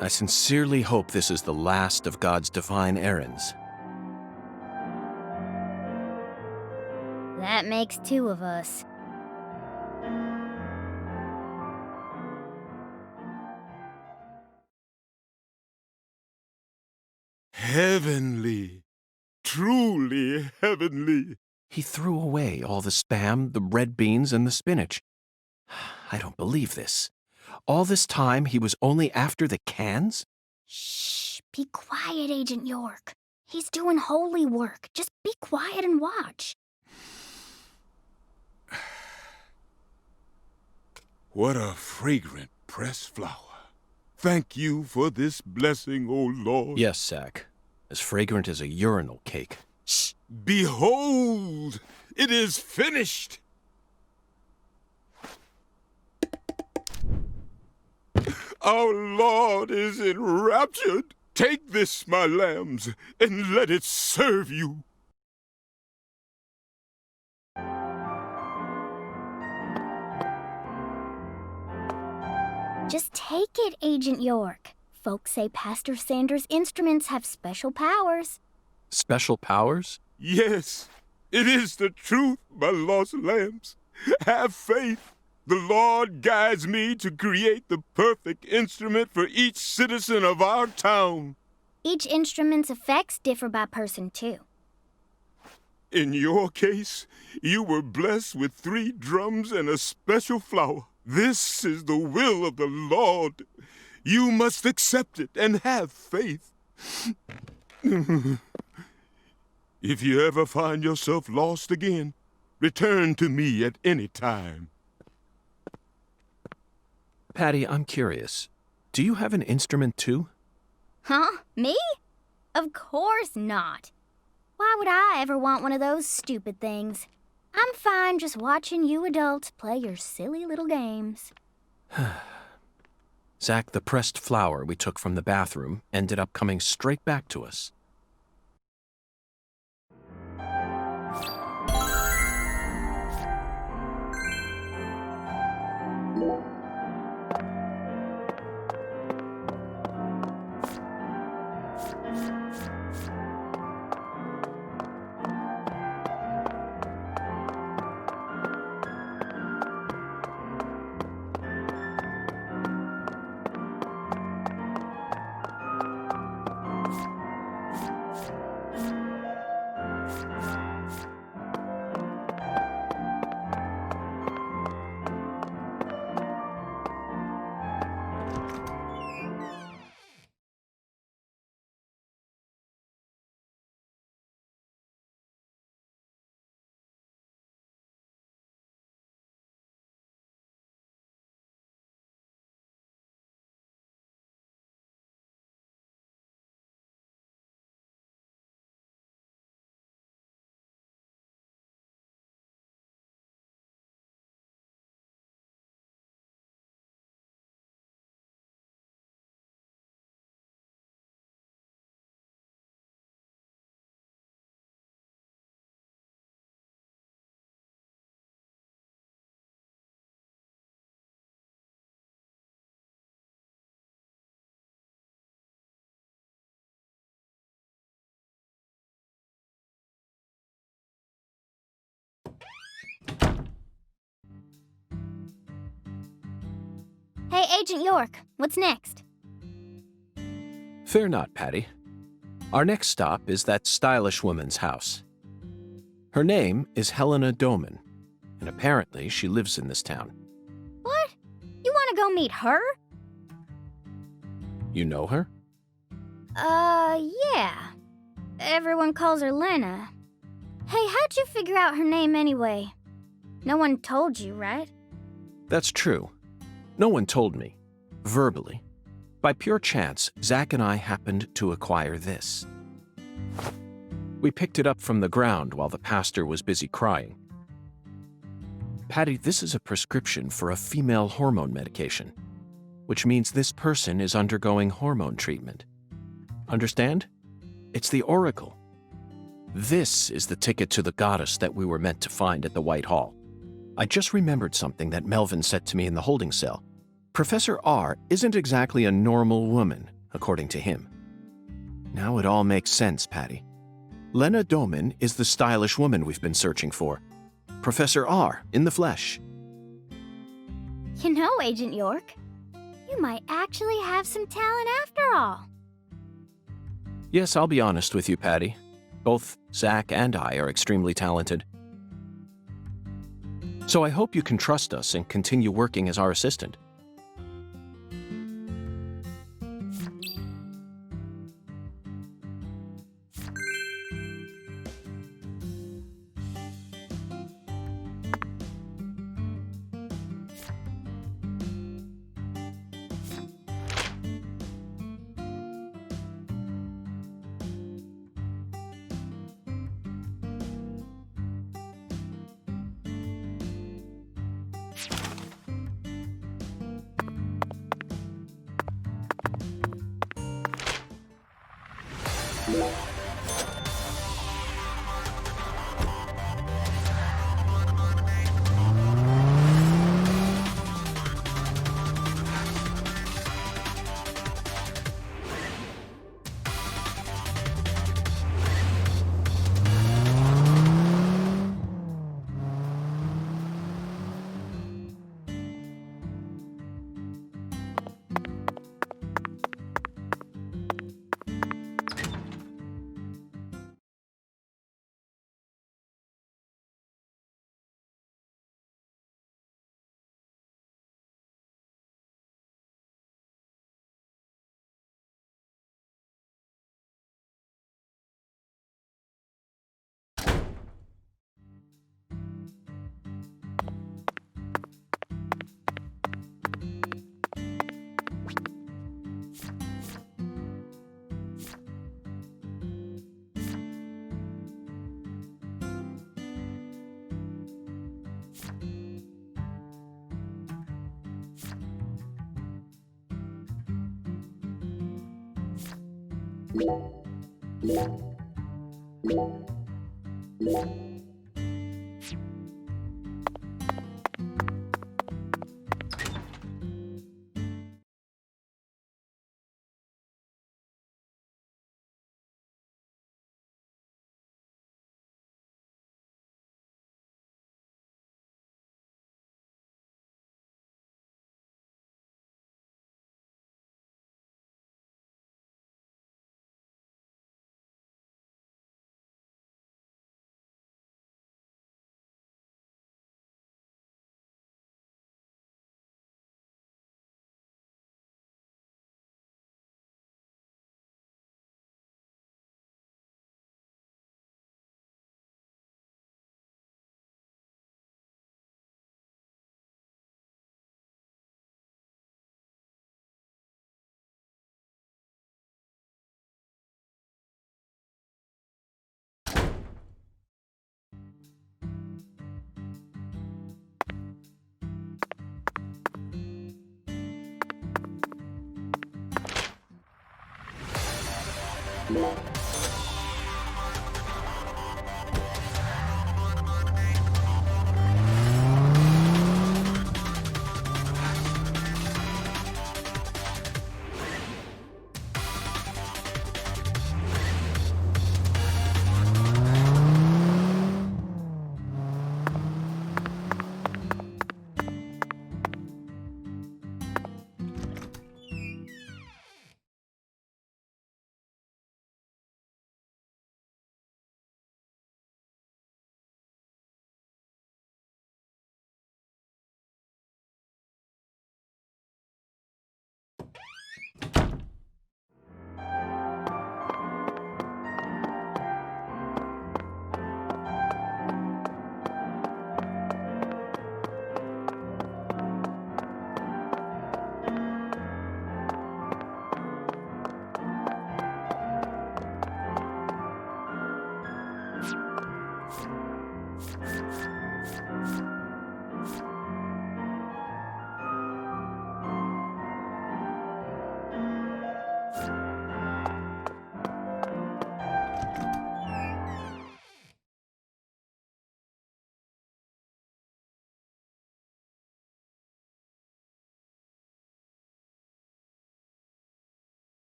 I sincerely hope this is the last of God's divine errands. That makes two of us. Heavenly. Truly heavenly. He threw away all the spam, the red beans, and the spinach. I don't believe this. All this time he was only after the cans? Shh, be quiet, Agent York. He's doing holy work. Just be quiet and watch. What a fragrant pressed flower. Thank you for this blessing, O Lord. Yes, Zach. As fragrant as a urinal cake. Shh! Behold! It is finished! Our Lord is enraptured. Take this, my lambs, and let it serve you. Just take it, Agent York. Folks say Pastor Sanders' instruments have special powers. Special powers? Yes, it is the truth, my lost lambs. Have faith. The Lord guides me to create the perfect instrument for each citizen of our town. Each instrument's effects differ by person, too. In your case, you were blessed with 3 drums and a special flower. This is the will of the Lord. You must accept it and have faith. If you ever find yourself lost again, return to me at any time. Patty, I'm curious. Do you have an instrument too? Huh? Me? Of course not. Why would I ever want one of those stupid things? I'm fine just watching you adults play your silly little games. Zach, the pressed flower we took from the bathroom ended up coming straight back to us. Hey, Agent York, what's next? Fear not, Patty. Our next stop is that stylish woman's house. Her name is Helena Doman, and apparently she lives in this town. What? You want to go meet her? You know her? Yeah. Everyone calls her Lena. Hey, how'd you figure out her name anyway? No one told you, right? That's true. No one told me, verbally. By pure chance, Zach and I happened to acquire this. We picked it up from the ground while the pastor was busy crying. Patty, this is a prescription for a female hormone medication, which means this person is undergoing hormone treatment. Understand? It's the oracle. This is the ticket to the goddess that we were meant to find at the White Hall. I just remembered something that Melvin said to me in the holding cell. Professor R isn't exactly a normal woman, according to him. Now it all makes sense, Patty. Lena Doman is the stylish woman we've been searching for. Professor R in the flesh. You know, Agent York, you might actually have some talent after all. Yes, I'll be honest with you, Patty. Both Zach and I are extremely talented. So I hope you can trust us and continue working as our assistant.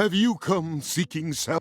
Have you come seeking salvation?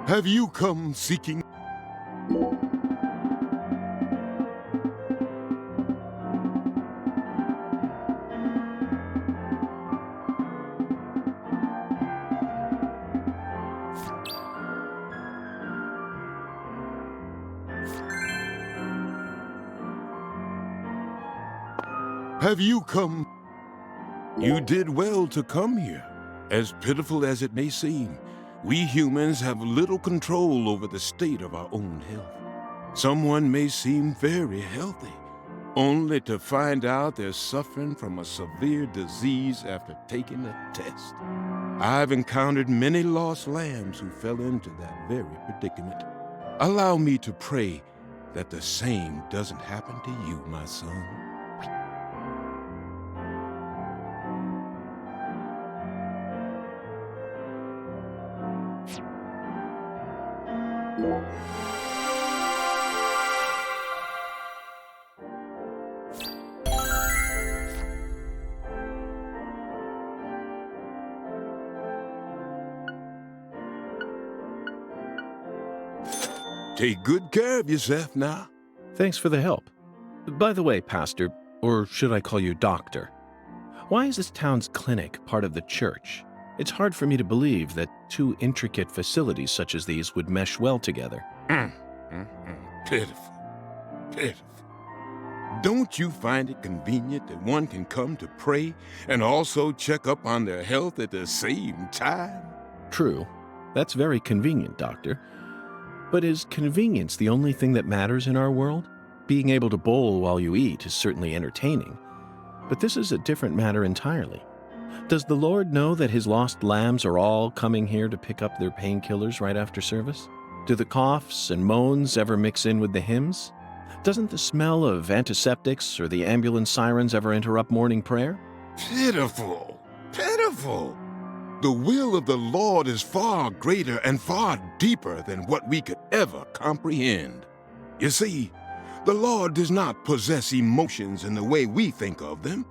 Have you come seeking? Have you come? You did well to come here. As pitiful as it may seem, we humans have little control over the state of our own health. Someone may seem very healthy, only to find out they're suffering from a severe disease after taking a test. I've encountered many lost lambs who fell into that very predicament. Allow me to pray that the same doesn't happen to you, my son. Take good care of yourself now. Thanks for the help. By the way, Pastor, or should I call you Doctor, why is this town's clinic part of the church? It's hard for me to believe that two intricate facilities such as these would mesh well together. Pitiful. Pitiful. Don't you find it convenient that one can come to pray and also check up on their health at the same time? True. That's very convenient, Doctor. But is convenience the only thing that matters in our world? Being able to bowl while you eat is certainly entertaining. But this is a different matter entirely. Does the Lord know that his lost lambs are all coming here to pick up their painkillers right after service? Do the coughs and moans ever mix in with the hymns? Doesn't the smell of antiseptics or the ambulance sirens ever interrupt morning prayer? Pitiful. Pitiful. The will of the Lord is far greater and far deeper than what we could ever comprehend. You see, the Lord does not possess emotions in the way we think of them,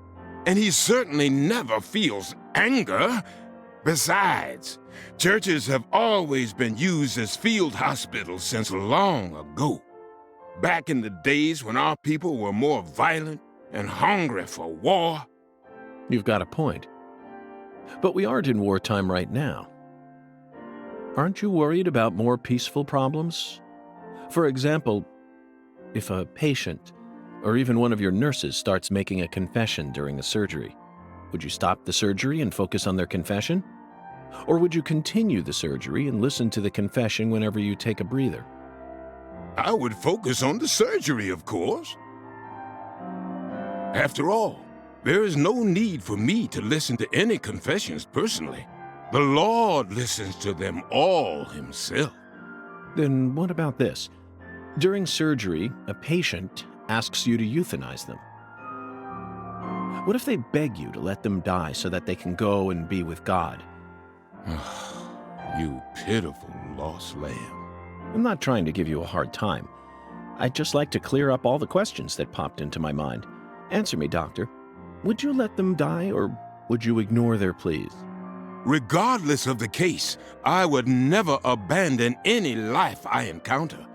and he certainly never feels anger, Besides, churches have always been used as field hospitals since long ago. Back in the days when our people were more violent and hungry for war. You've got a point. But we aren't in wartime right now. Aren't you worried about more peaceful problems? For example, if a patient or even one of your nurses starts making a confession during a surgery, would you stop the surgery and focus on their confession? Or would you continue the surgery and listen to the confession whenever you take a breather? I would focus on the surgery, of course. After all, there is no need for me to listen to any confessions personally. The Lord listens to them all himself. Then what about this? During surgery, a patient asks you to euthanize them. What if they beg you to let them die so that they can go and be with God? You pitiful lost lamb. I'm not trying to give you a hard time. I'd just like to clear up all the questions that popped into my mind. Answer me, Doctor. Would you let them die, or would you ignore their pleas? Regardless of the case, I would never abandon any life I encounter.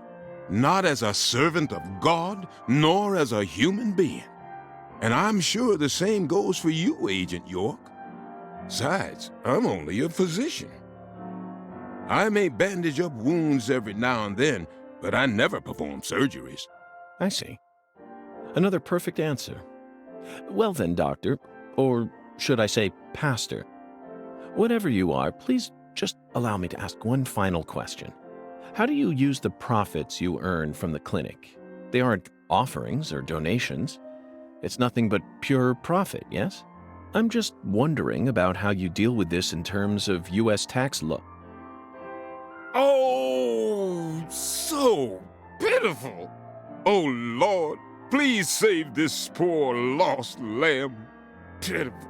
Not as a servant of God, nor as a human being. And I'm sure the same goes for you, Agent York. Besides, I'm only a physician. I may bandage up wounds every now and then, but I never perform surgeries. I see. Another perfect answer. Well then, Doctor, or should I say Pastor, whatever you are, please just allow me to ask one final question. How do you use the profits you earn from the clinic? They aren't offerings or donations. It's nothing but pure profit, yes? I'm just wondering about how you deal with this in terms of U.S. tax law. Oh, so pitiful. Oh, Lord, please save this poor lost lamb. Pitiful.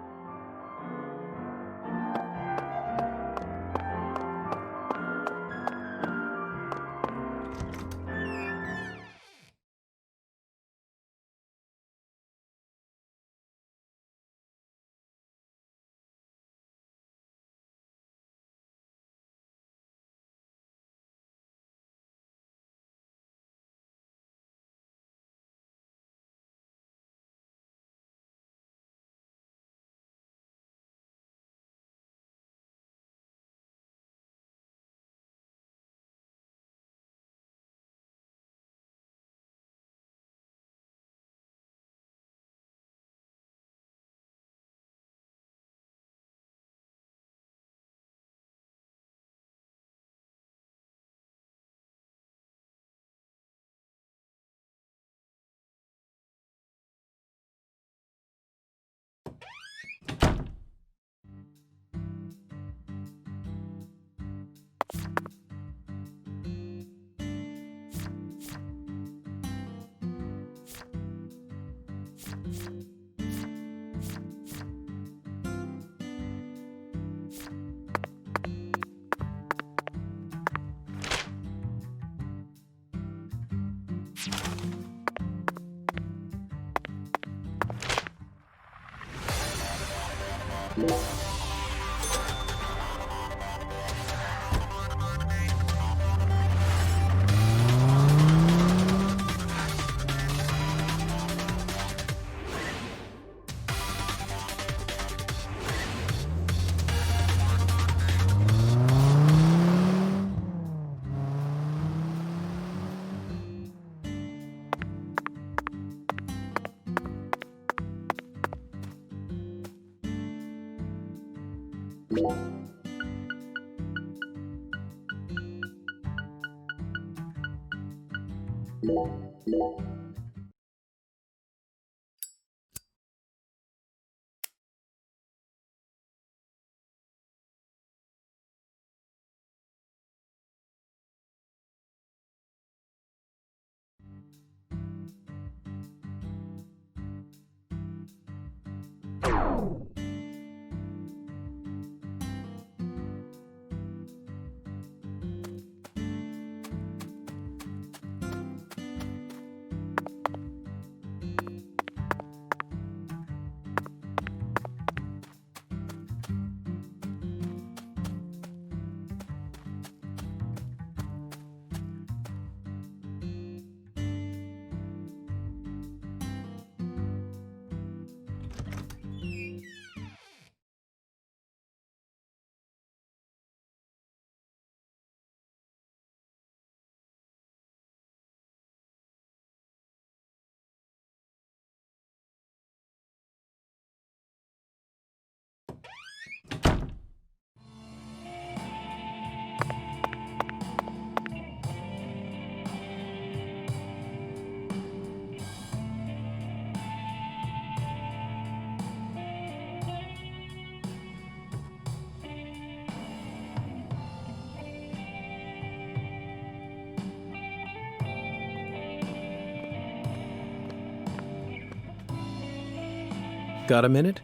Got a minute?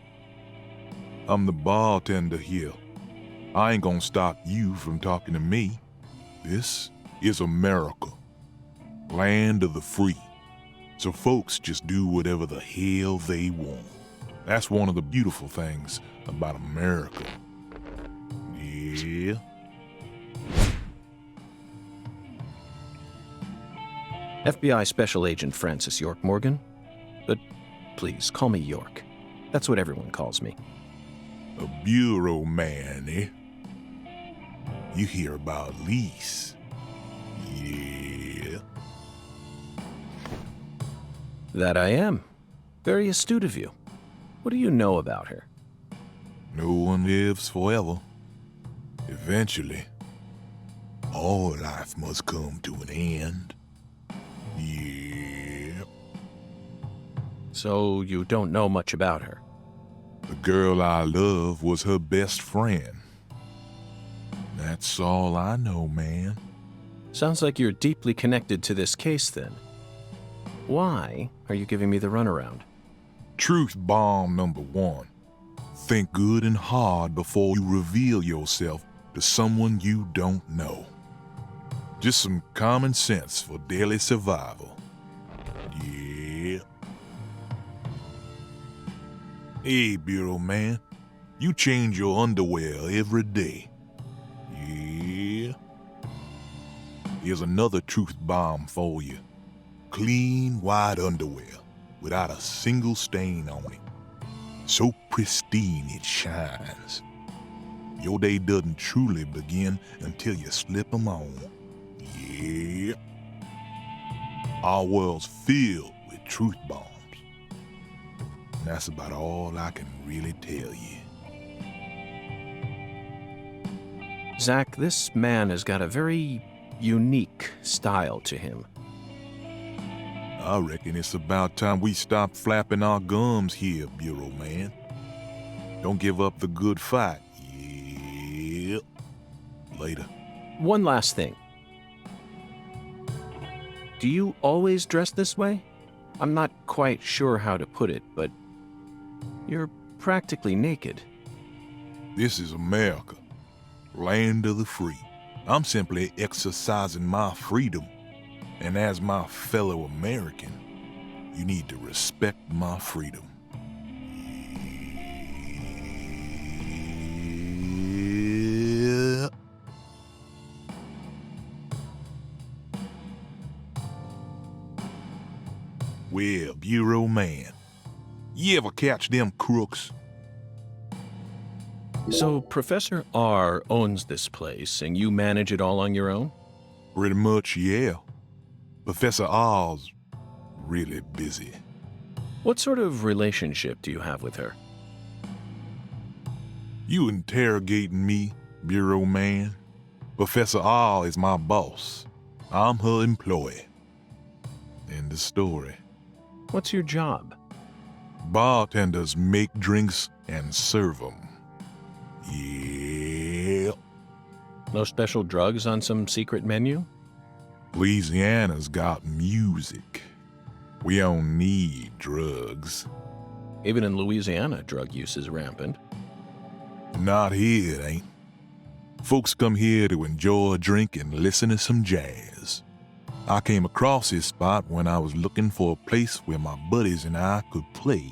I'm the bartender here. I ain't gonna stop you from talking to me. This is America, land of the free. So folks just do whatever the hell they want. That's one of the beautiful things about America. Yeah. FBI Special Agent Francis York Morgan. But please, call me York. That's what everyone calls me. A bureau man, eh? You hear about Lise. Yeah. That I am. Very astute of you. What do you know about her? No one lives forever. Eventually, all life must come to an end. Yeah. So you don't know much about her? The girl I love was her best friend. That's all I know, man. Sounds like you're deeply connected to this case, then. Why are you giving me the runaround? Truth bomb number 1. Think good and hard before you reveal yourself to someone you don't know. Just some common sense for daily survival. Yeah. Hey, Bureau man, you change your underwear every day. Yeah. Here's another truth bomb for you. Clean, white underwear without a single stain on it. So pristine it shines. Your day doesn't truly begin until you slip them on. Yeah. Our world's filled with truth bombs. That's about all I can really tell you. Zach, this man has got a very unique style to him. I reckon it's about time we stop flapping our gums here, Bureau man. Don't give up the good fight. Yep. Later. One last thing. Do you always dress this way? I'm not quite sure how to put it, but you're practically naked. This is America, land of the free. I'm simply exercising my freedom. And as my fellow American, you need to respect my freedom. Yeah. Well, Bureau man, you ever catch them crooks? So Professor R owns this place, and you manage it all on your own? Pretty much, yeah. Professor R's really busy. What sort of relationship do you have with her? You interrogating me, Bureau man? Professor R is my boss. I'm her employee. End of story. What's your job? Bartenders make drinks and serve them. Yeah. No special drugs on some secret menu? Louisiana's got music. We don't need drugs. Even in Louisiana, drug use is rampant. Not here, it ain't. Folks come here to enjoy a drink and listen to some jazz. I came across this spot when I was looking for a place where my buddies and I could play.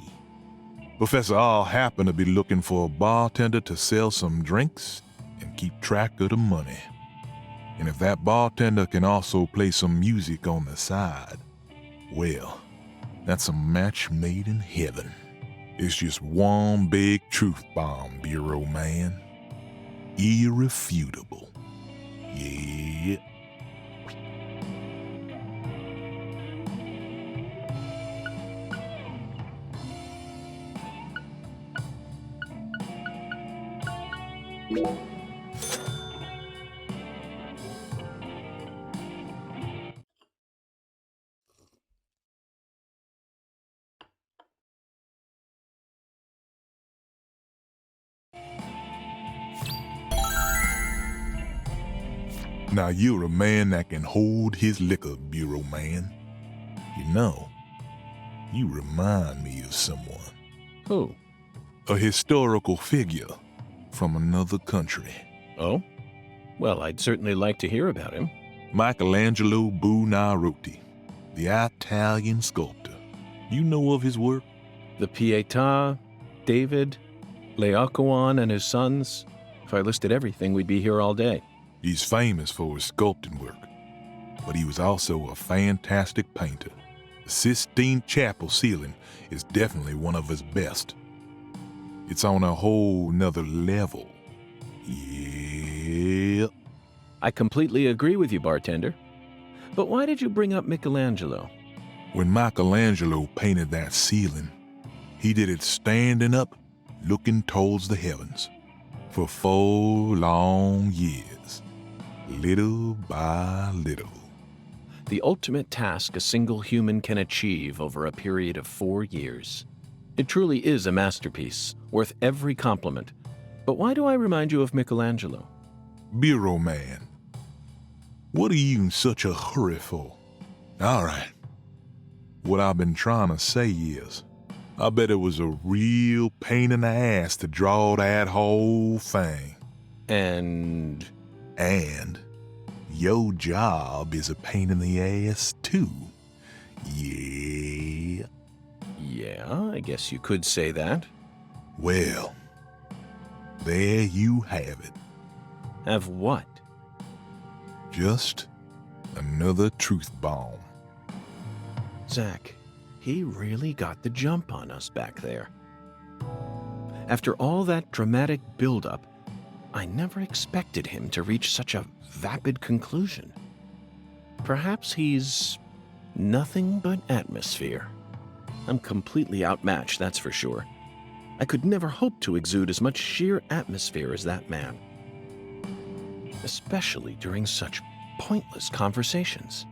Professor R happened to be looking for a bartender to sell some drinks and keep track of the money. And if that bartender can also play some music on the side, well, that's a match made in heaven. It's just one big truth bomb, Bureau man. Irrefutable. Yeah. Now you're a man that can hold his liquor, Bureau man. You know, you remind me of someone. Who? A historical figure from another country. Oh? Well, I'd certainly like to hear about him. Michelangelo Buonarroti, the Italian sculptor. You know of his work? The Pietà, David, Laocoon and his sons. If I listed everything, we'd be here all day. He's famous for his sculpting work, but he was also a fantastic painter. The Sistine Chapel ceiling is definitely one of his best. It's on a whole nother level. Yeah. I completely agree with you, bartender. But why did you bring up Michelangelo? When Michelangelo painted that ceiling, he did it standing up, looking towards the heavens, for 4 long years, little by little. The ultimate task a single human can achieve over a period of 4 years. It truly is a masterpiece, worth every compliment. But why do I remind you of Michelangelo? Bureau man, what are you in such a hurry for? All right. What I've been trying to say is, I bet it was a real pain in the ass to draw that whole thing. And your job is a pain in the ass too. Yeah. Yeah, I guess you could say that. Well, there you have it. Have what? Just another truth bomb. Zach, he really got the jump on us back there. After all that dramatic build-up, I never expected him to reach such a vapid conclusion. Perhaps he's nothing but atmosphere. I'm completely outmatched, that's for sure. I could never hope to exude as much sheer atmosphere as that man. Especially during such pointless conversations.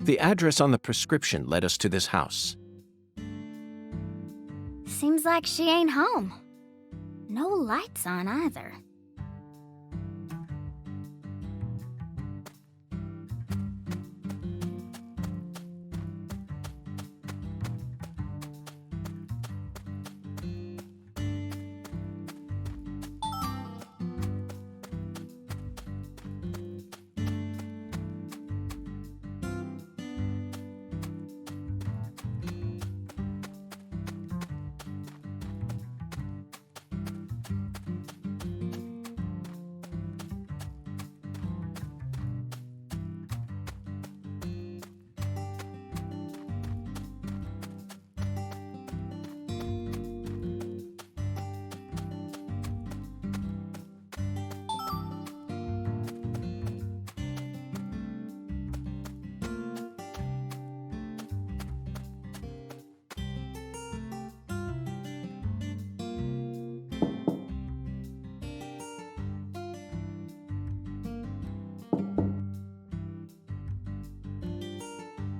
The address on the prescription led us to this house. Seems like she ain't home. No lights on either.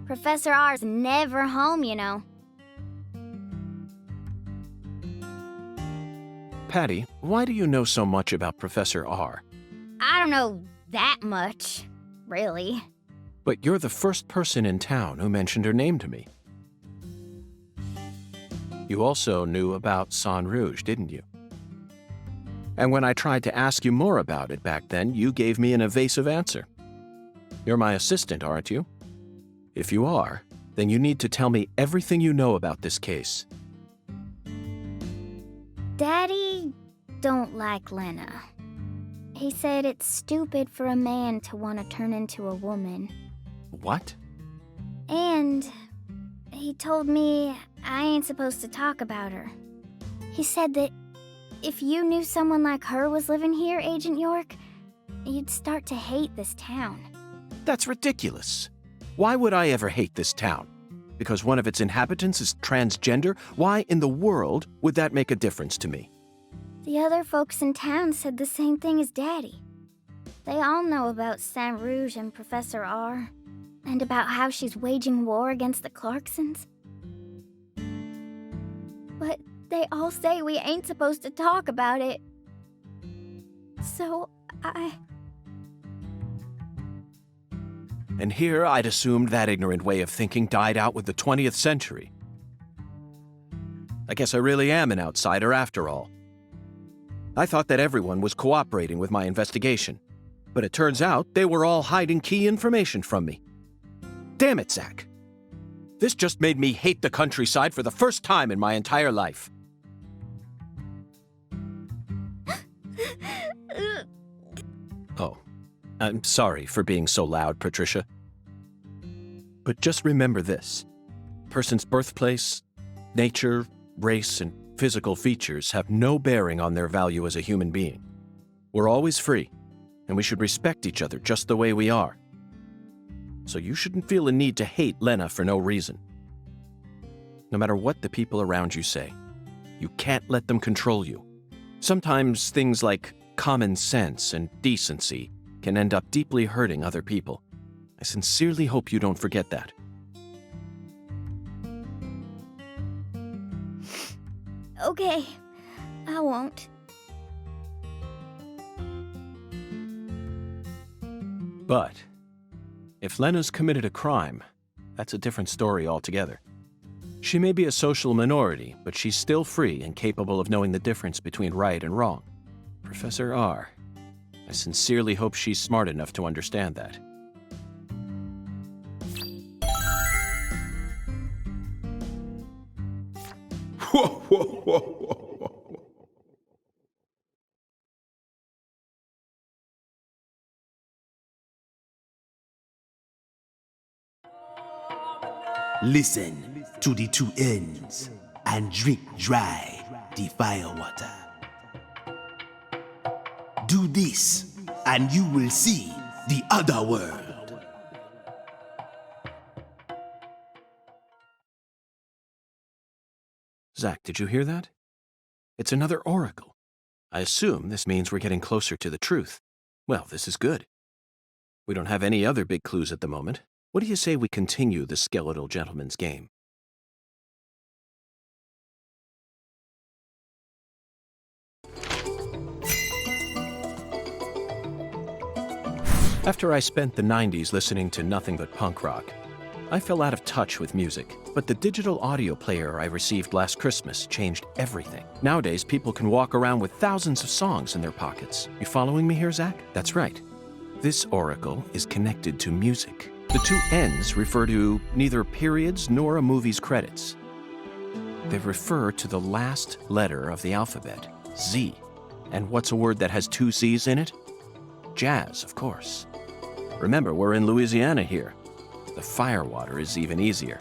Professor R's never home, you know. Patty, why do you know so much about Professor R? I don't know that much, really. But you're the first person in town who mentioned her name to me. You also knew about San Rouge, didn't you? And when I tried to ask you more about it back then, you gave me an evasive answer. You're my assistant, aren't you? If you are, then you need to tell me everything you know about this case. Daddy don't like Lena. He said it's stupid for a man to want to turn into a woman. What? And he told me I ain't supposed to talk about her. He said that if you knew someone like her was living here, Agent York, you'd start to hate this town. That's ridiculous. Why would I ever hate this town? Because one of its inhabitants is transgender? Why in the world would that make a difference to me? The other folks in town said the same thing as Daddy. They all know about Saint Rouge and Professor R, and about how she's waging war against the Clarksons. But they all say we ain't supposed to talk about it. So And here I'd assumed that ignorant way of thinking died out with the 20th century. I guess I really am an outsider after all. I thought that everyone was cooperating with my investigation, but it turns out they were all hiding key information from me. Damn it, Zach. This just made me hate the countryside for the first time in my entire life. Oh, I'm sorry for being so loud, Patricia. But just remember this. A person's birthplace, nature, race, and physical features have no bearing on their value as a human being. We're always free, and we should respect each other just the way we are. So you shouldn't feel a need to hate Lena for no reason. No matter what the people around you say, you can't let them control you. Sometimes things like common sense and decency can end up deeply hurting other people. I sincerely hope you don't forget that. Okay, I won't. But if Lena's committed a crime, that's a different story altogether. She may be a social minority, but she's still free and capable of knowing the difference between right and wrong. Professor R. I sincerely hope she's smart enough to understand that. Whoa, whoa, whoa, whoa. Listen to the two ends and drink dry the firewater. Do this, and you will see the other world. Zach, did you hear that? It's another oracle. I assume this means we're getting closer to the truth. Well, this is good. We don't have any other big clues at the moment. What do you say we continue the skeletal gentleman's game? After I spent the 90s listening to nothing but punk rock, I fell out of touch with music, but the digital audio player I received last Christmas changed everything. Nowadays, people can walk around with thousands of songs in their pockets. You following me here, Zach? That's right. This oracle is connected to music. The two N's refer to neither periods nor a movie's credits. They refer to the last letter of the alphabet, Z. And what's a word that has two C's in it? Jazz, of course. Remember, we're in Louisiana here. The firewater is even easier.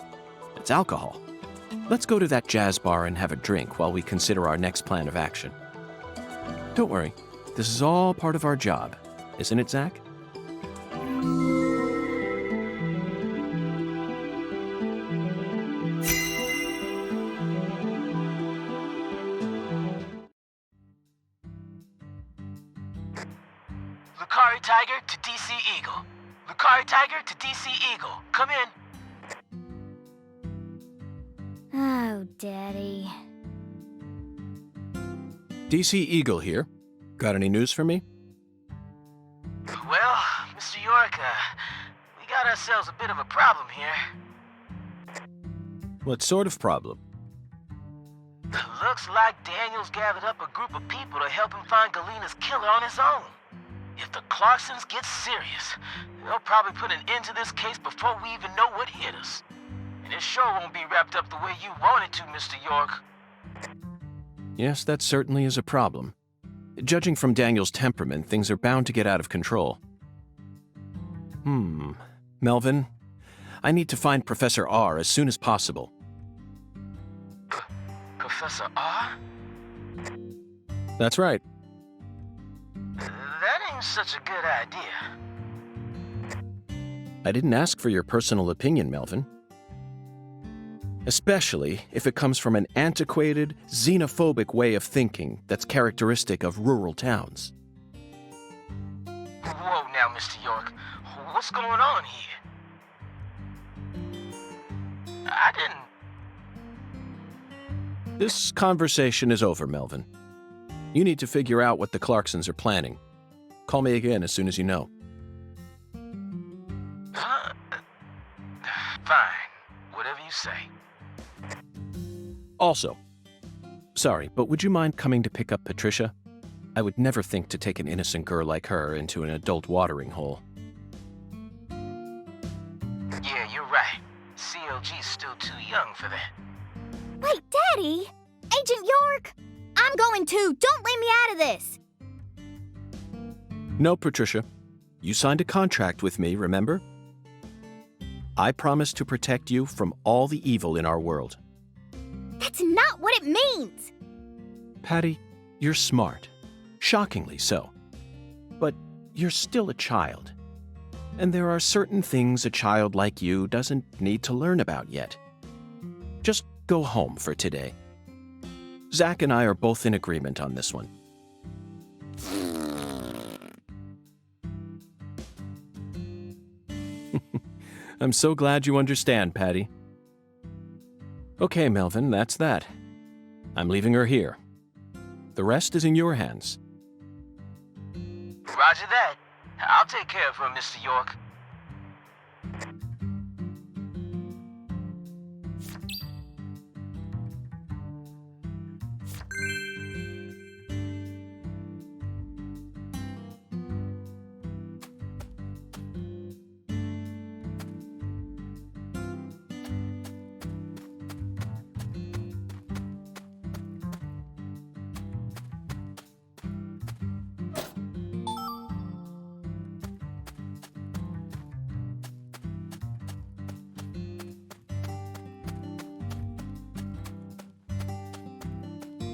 It's alcohol. Let's go to that jazz bar and have a drink while we consider our next plan of action. Don't worry, this is all part of our job, isn't it, Zach? Lucari Tiger to DC Eagle. Lucari Tiger to DC Eagle. Come in. Oh, Daddy. DC Eagle here. Got any news for me? Well, Mr. York, we got ourselves a bit of a problem here. What sort of problem? Looks like Daniel's gathered up a group of people to help him find Galena's killer on his own. If the Clarksons get serious, they'll probably put an end to this case before we even know what hit us. And it sure won't be wrapped up the way you want it to, Mr. York. Yes, that certainly is a problem. Judging from Daniel's temperament, things are bound to get out of control. Melvin, I need to find Professor R as soon as possible. Professor R? That's right. That ain't such a good idea. I didn't ask for your personal opinion, Melvin. Especially if it comes from an antiquated, xenophobic way of thinking that's characteristic of rural towns. Whoa now, Mr. York. What's going on here? I didn't... This conversation is over, Melvin. You need to figure out what the Clarksons are planning. Call me again as soon as you know. Huh? Fine. Whatever you say. Also, sorry, but would you mind coming to pick up Patricia? I would never think to take an innocent girl like her into an adult watering hole. Yeah, you're right. CLG's still too young for that. Wait, Daddy! Agent York! I'm going too! Don't leave me out of this! No, Patricia. You signed a contract with me, remember? I promise to protect you from all the evil in our world. That's not what it means! Patty, you're smart. Shockingly so. But you're still a child. And there are certain things a child like you doesn't need to learn about yet. Just go home for today. Zach and I are both in agreement on this one. I'm so glad you understand, Patty. Okay, Melvin, that's that. I'm leaving her here. The rest is in your hands. Roger that. I'll take care of her, Mr. York.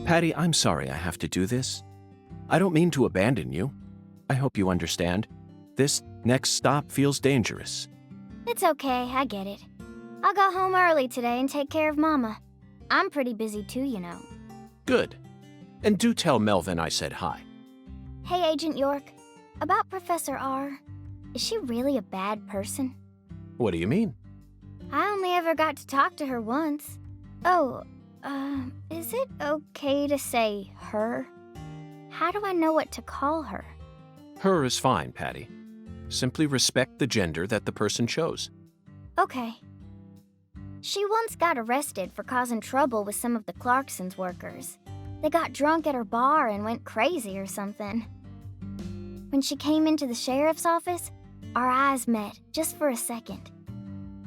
Patty, I'm sorry I have to do this. I don't mean to abandon you. I hope you understand. This next stop feels dangerous. It's okay, I get it. I'll go home early today and take care of Mama. I'm pretty busy too, you know. Good. And do tell Melvin I said hi. Hey, Agent York. About Professor R. Is she really a bad person? What do you mean? I only ever got to talk to her once. Oh, is it okay to say her? How do I know what to call her? Her is fine, Patty. Simply respect the gender that the person chose. Okay. She once got arrested for causing trouble with some of the Clarksons workers. They got drunk at her bar and went crazy or something. When she came into the sheriff's office, our eyes met just for a second.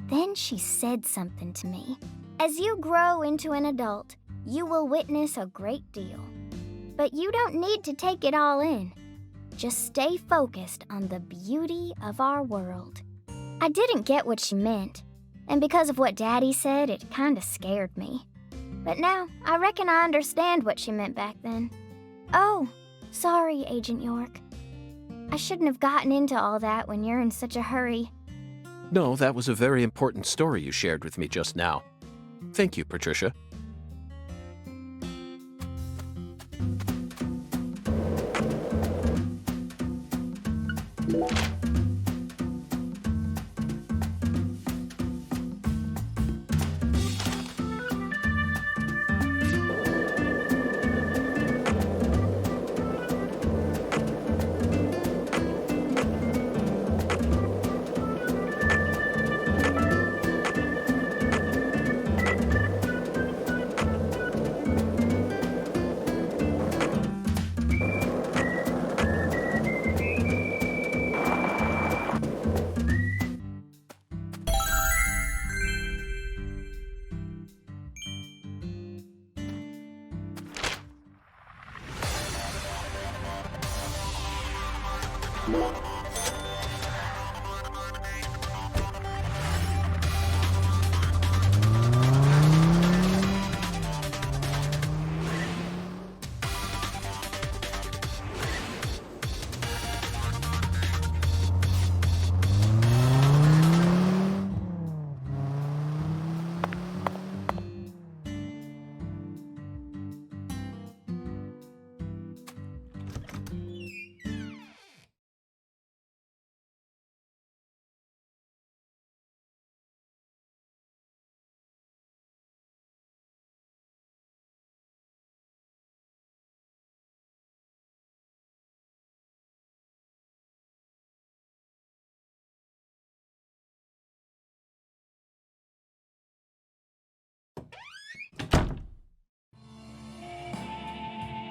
Then she said something to me. As you grow into an adult, you will witness a great deal. But you don't need to take it all in. Just stay focused on the beauty of our world. I didn't get what she meant, and because of what Daddy said, it kinda scared me. But now, I reckon I understand what she meant back then. Oh, sorry, Agent York. I shouldn't have gotten into all that when you're in such a hurry. No, that was a very important story you shared with me just now. Thank you, Patricia.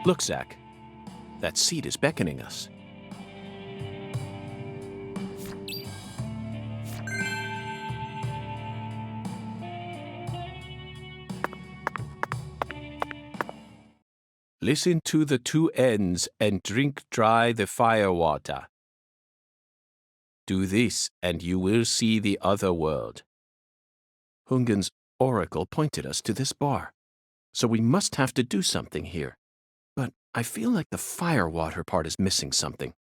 Look, Zach. That seat is beckoning us. Listen to the two ends and drink dry the fire water. Do this, and you will see the other world. Hungan's oracle pointed us to this bar, so we must have to do something here. But I feel like the firewater part is missing something.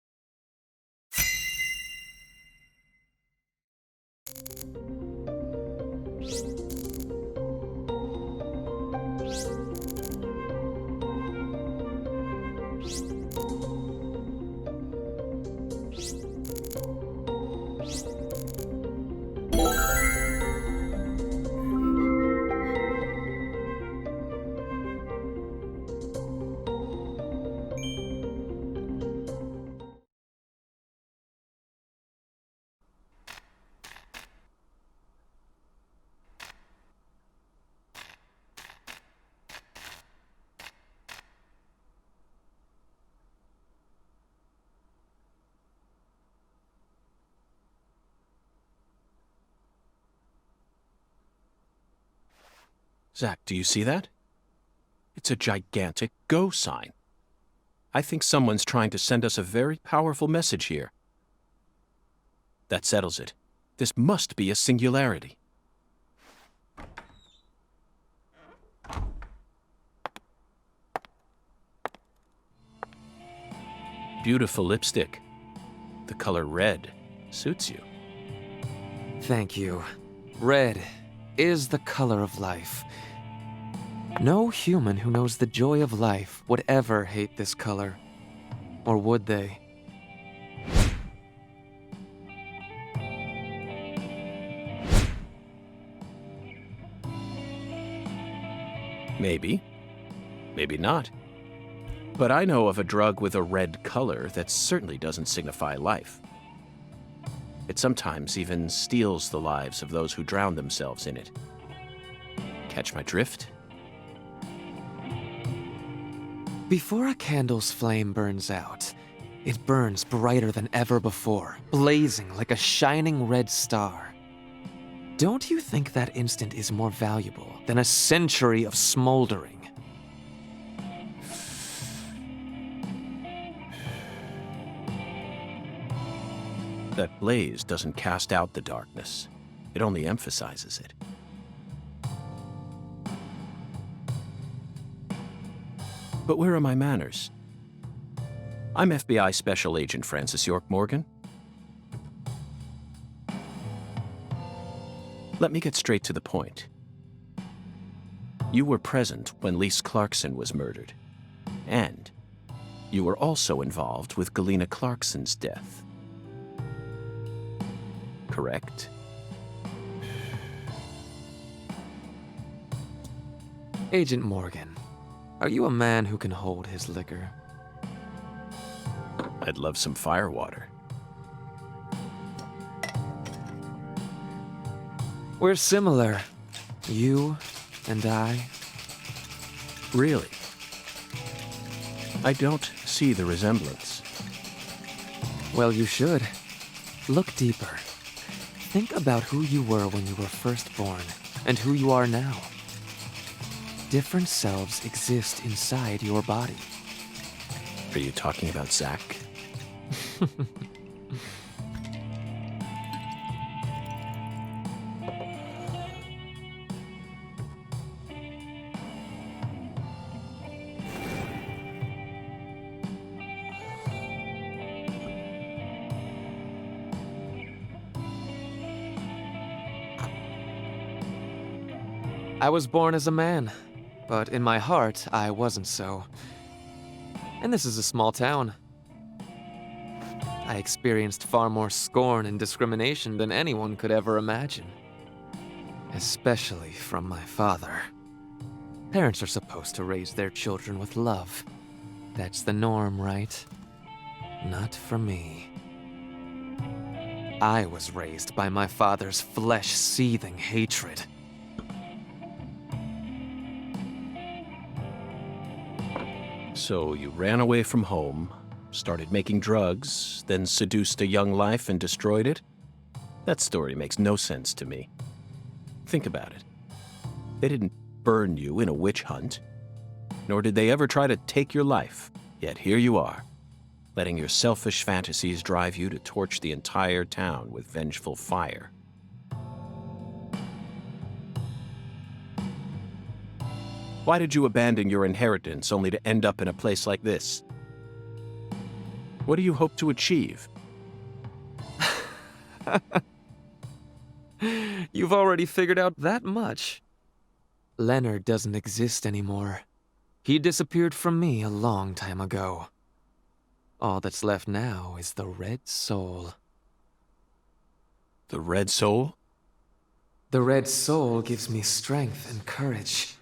Zach, do you see that? It's a gigantic go sign. I think someone's trying to send us a very powerful message here. That settles it. This must be a singularity. Beautiful lipstick. The color red suits you. Thank you. Red is the color of life. No human who knows the joy of life would ever hate this color. Or would they? Maybe. Maybe not. But I know of a drug with a red color that certainly doesn't signify life. It sometimes even steals the lives of those who drown themselves in it. Catch my drift? Before a candle's flame burns out, it burns brighter than ever before, blazing like a shining red star. Don't you think that instant is more valuable than a century of smoldering? That blaze doesn't cast out the darkness. It only emphasizes it. But where are my manners? I'm FBI Special Agent Francis York Morgan. Let me get straight to the point. You were present when Lise Clarkson was murdered. And you were also involved with Galena Clarkson's death. Correct? Agent Morgan, are you a man who can hold his liquor? I'd love some firewater. We're similar. You and I. Really? I don't see the resemblance. Well, you should. Look deeper. Think about who you were when you were first born, and who you are now. Different selves exist inside your body. Are you talking about Zach? I was born as a man, but in my heart, I wasn't so. And this is a small town. I experienced far more scorn and discrimination than anyone could ever imagine. Especially from my father. Parents are supposed to raise their children with love. That's the norm, right? Not for me. I was raised by my father's flesh-seething hatred. So you ran away from home, started making drugs, then seduced a young life and destroyed it? That story makes no sense to me. Think about it. They didn't burn you in a witch hunt, nor did they ever try to take your life. Yet here you are, letting your selfish fantasies drive you to torch the entire town with vengeful fire. Why did you abandon your inheritance only to end up in a place like this? What do you hope to achieve? You've already figured out that much. Leonard doesn't exist anymore. He disappeared from me a long time ago. All that's left now is the Red Soul. The Red Soul? The Red Soul gives me strength and courage.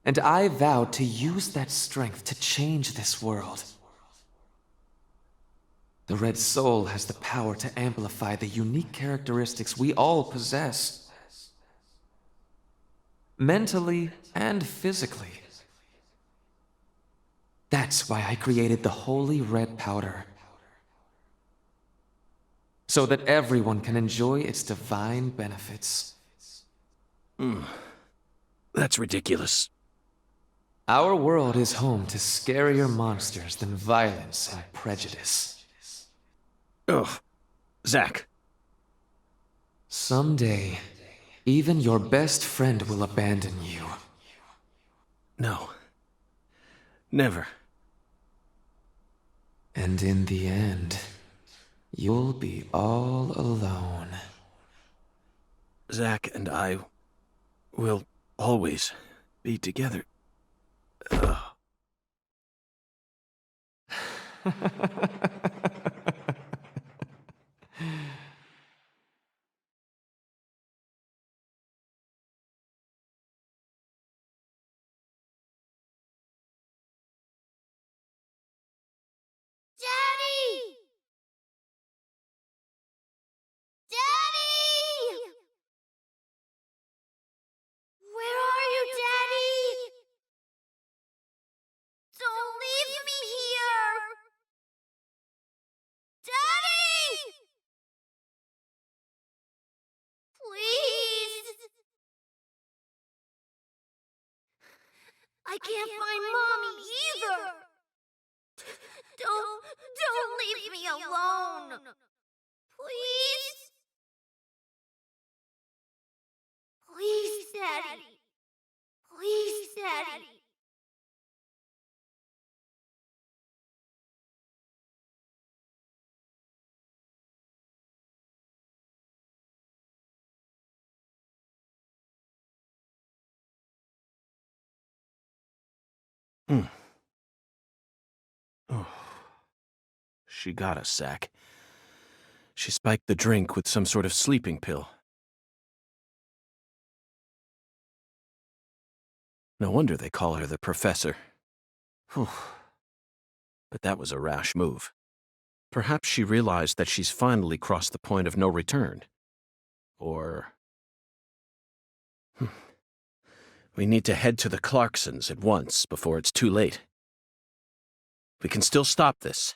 And I vowed to use that strength to change this world. The Red Soul has the power to amplify the unique characteristics we all possess. Mentally and physically. That's why I created the Holy Red Powder. So that everyone can enjoy its divine benefits. That's ridiculous. Our world is home to scarier monsters than violence and prejudice. Ugh. Zach. Someday, even your best friend will abandon you. No. Never. And in the end, you'll be all alone. Zach and I will always be together. I can't find Mommy either. Don't leave me alone. Please? Please, Daddy. Please, Daddy. Oh. She got us, Zach. She spiked the drink with some sort of sleeping pill. No wonder they call her the Professor. Whew. But that was a rash move. Perhaps she realized that she's finally crossed the point of no return. Or... We need to head to the Clarksons at once before it's too late. We can still stop this.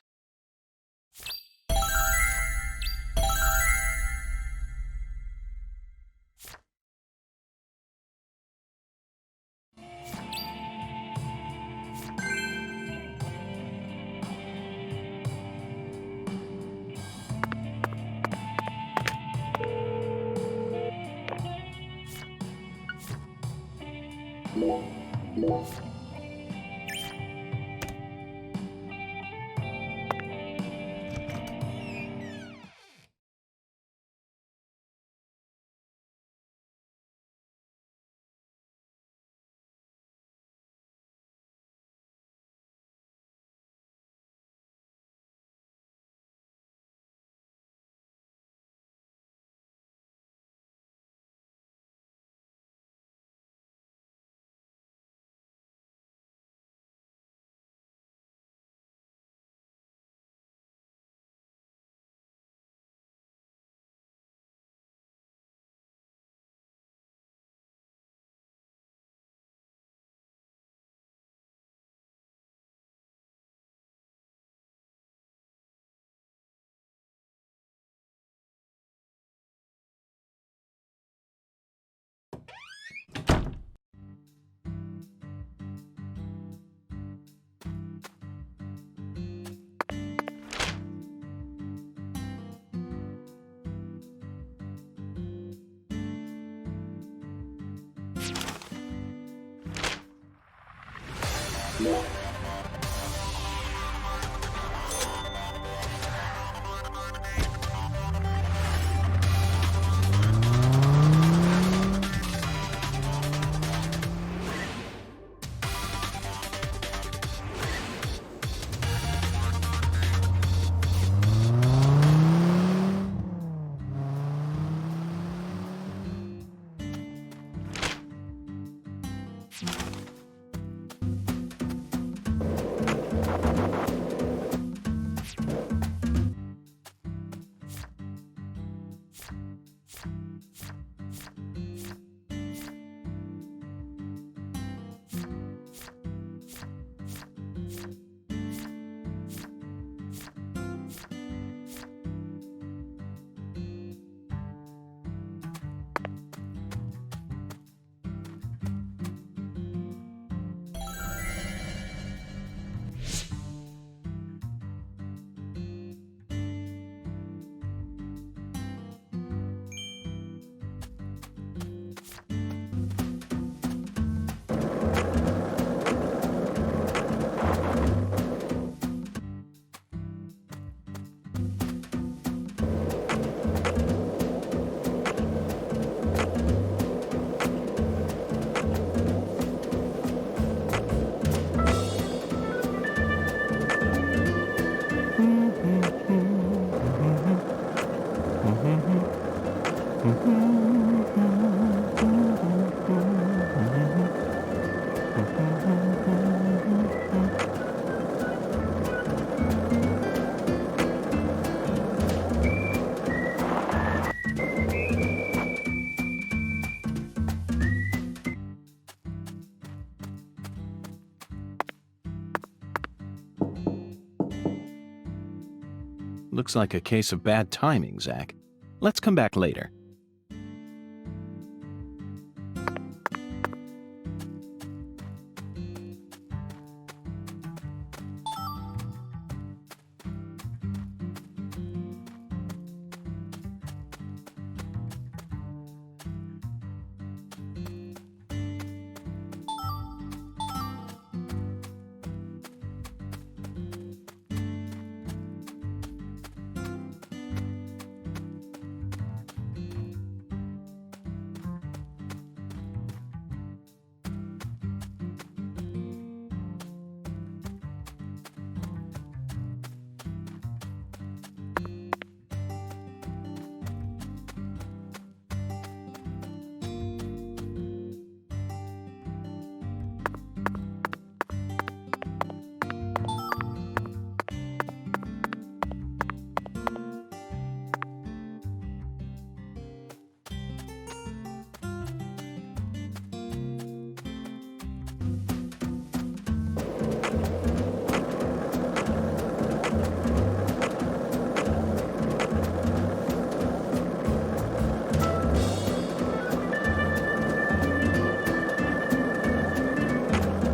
Looks like a case of bad timing, Zach. Let's come back later.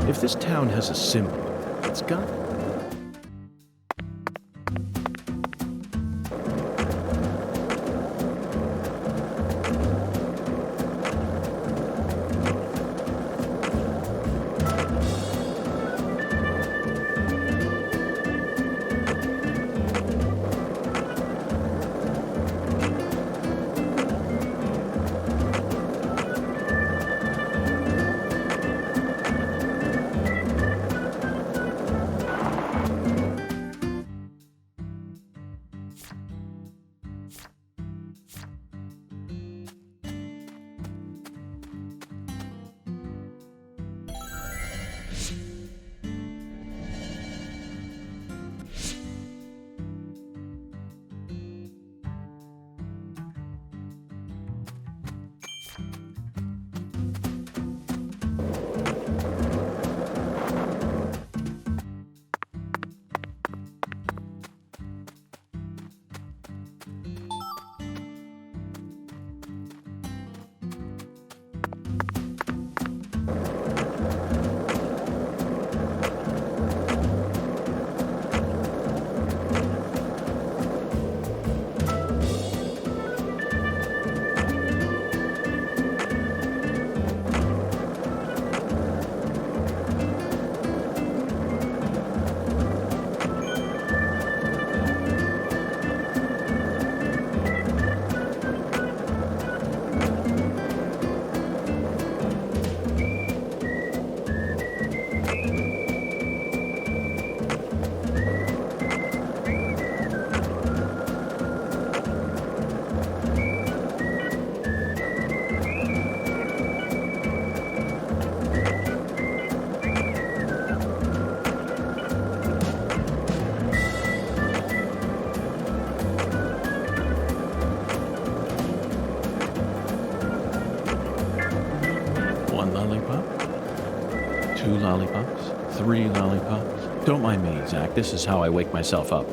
If this town has a symbol, it's got... Two lollipops? 3 lollipops? Don't mind me, Zach. This is how I wake myself up.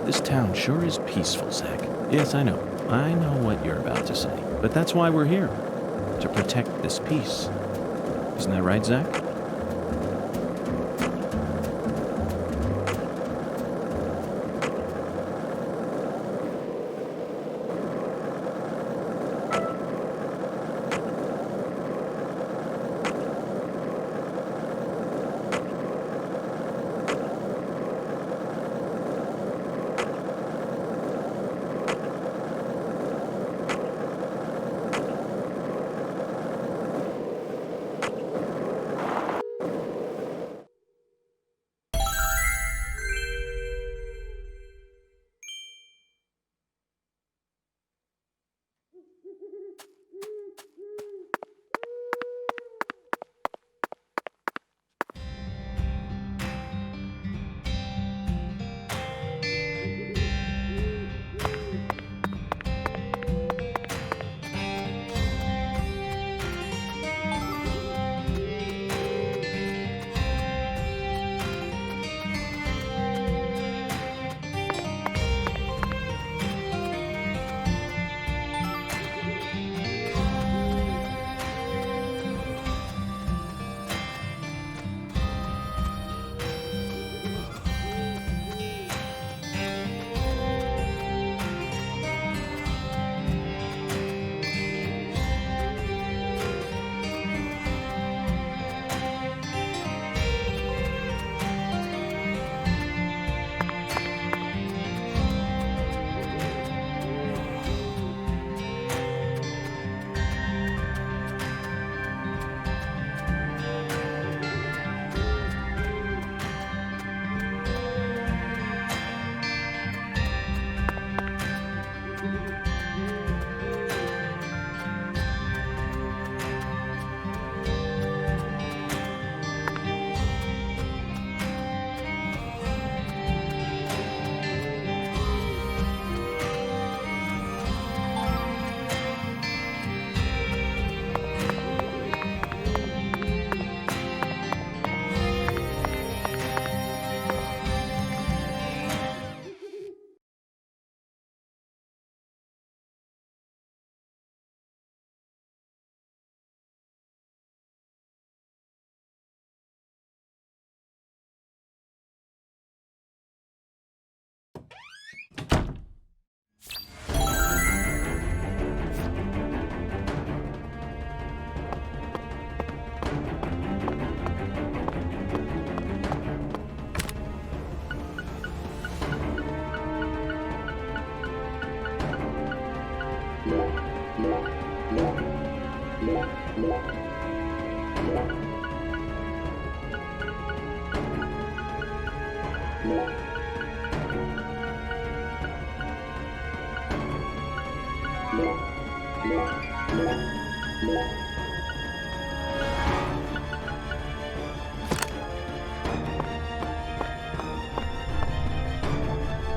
This town sure is peaceful, Zach. Yes, I know. I know what you're about to say. But that's why we're here. To protect this peace. Isn't that right, Zach?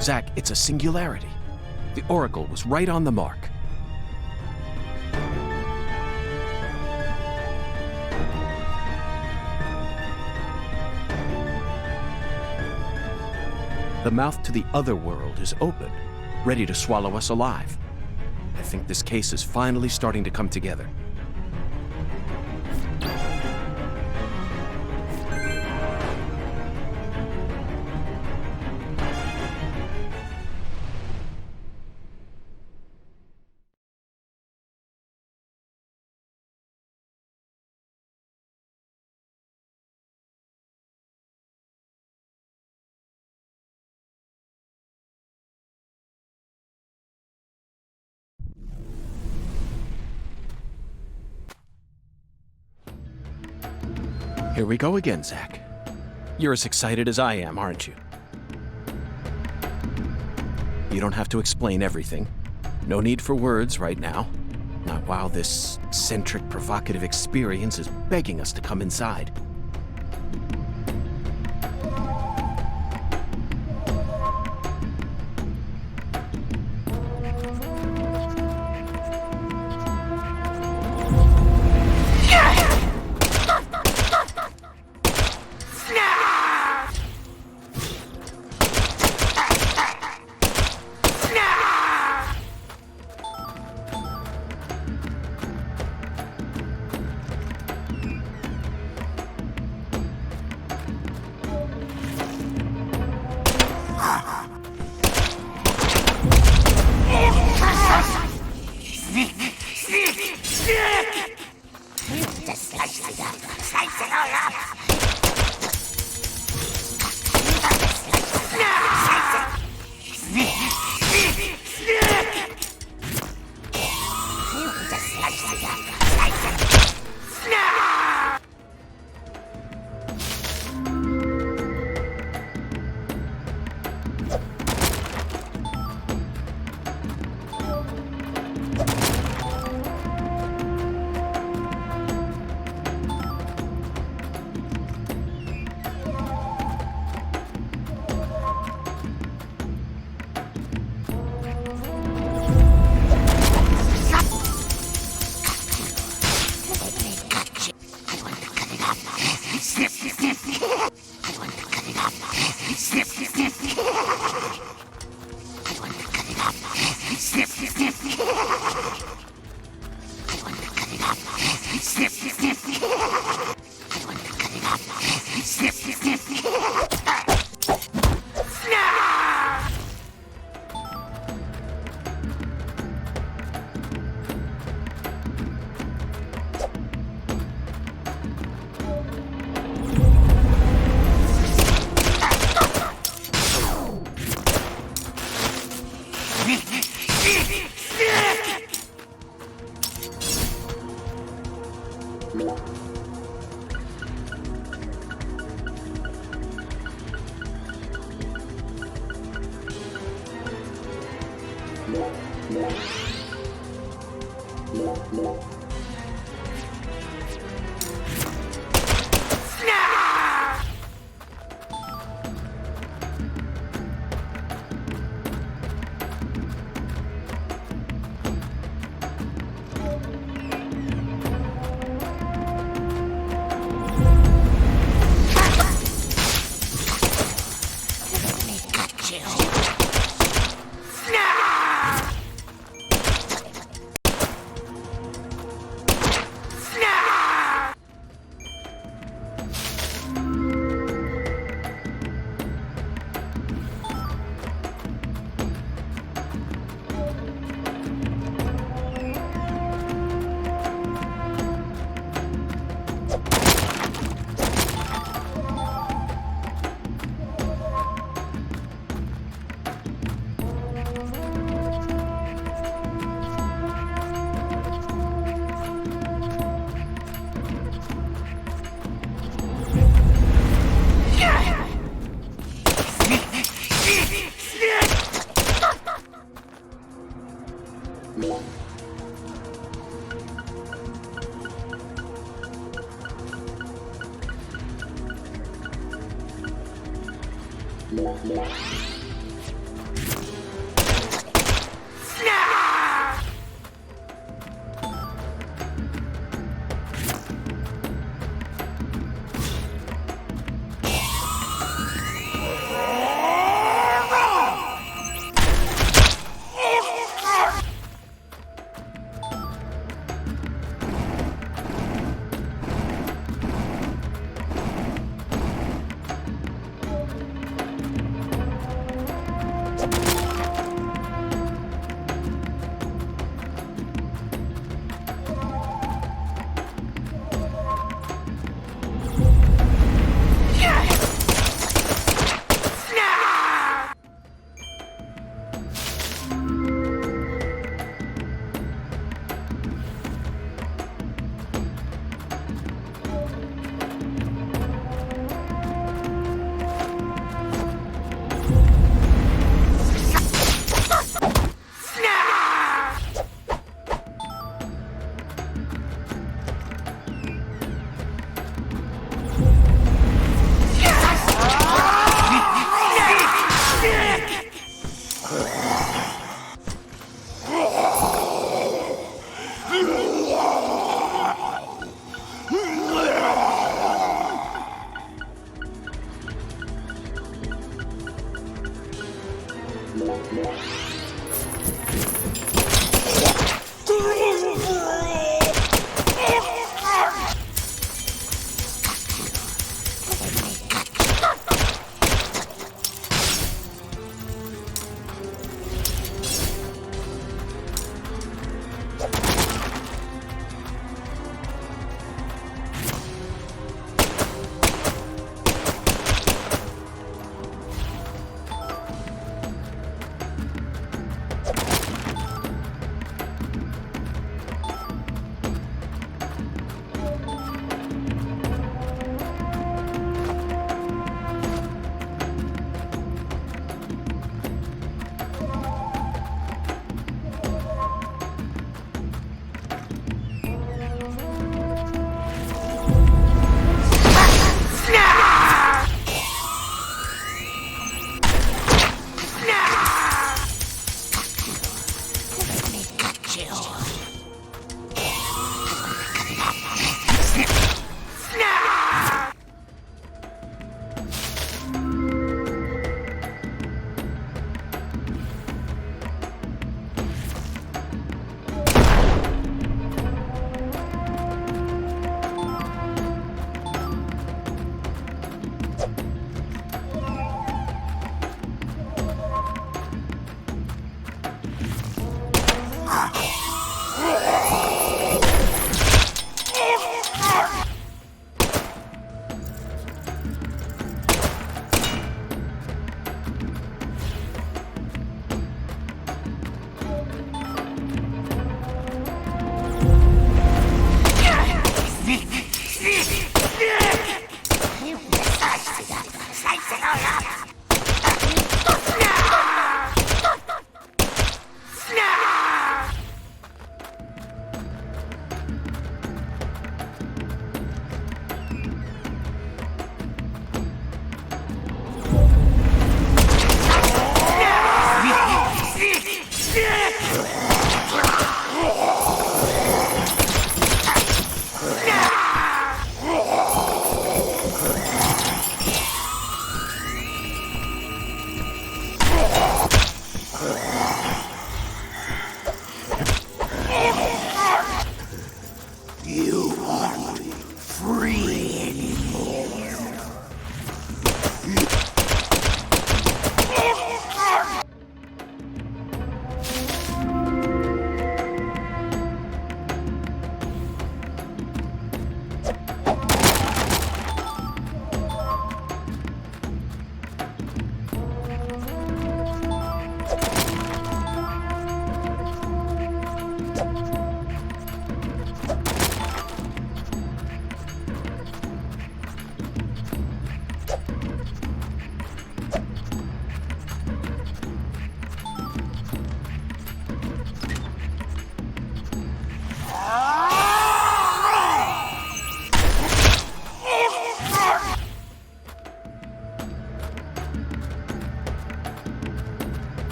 Zack, it's a singularity. The Oracle was right on the mark. The mouth to the other world is open, ready to swallow us alive. I think this case is finally starting to come together. Here we go again, Zack. You're as excited as I am, aren't you? You don't have to explain everything. No need for words right now. Not while this eccentric, provocative experience is begging us to come inside.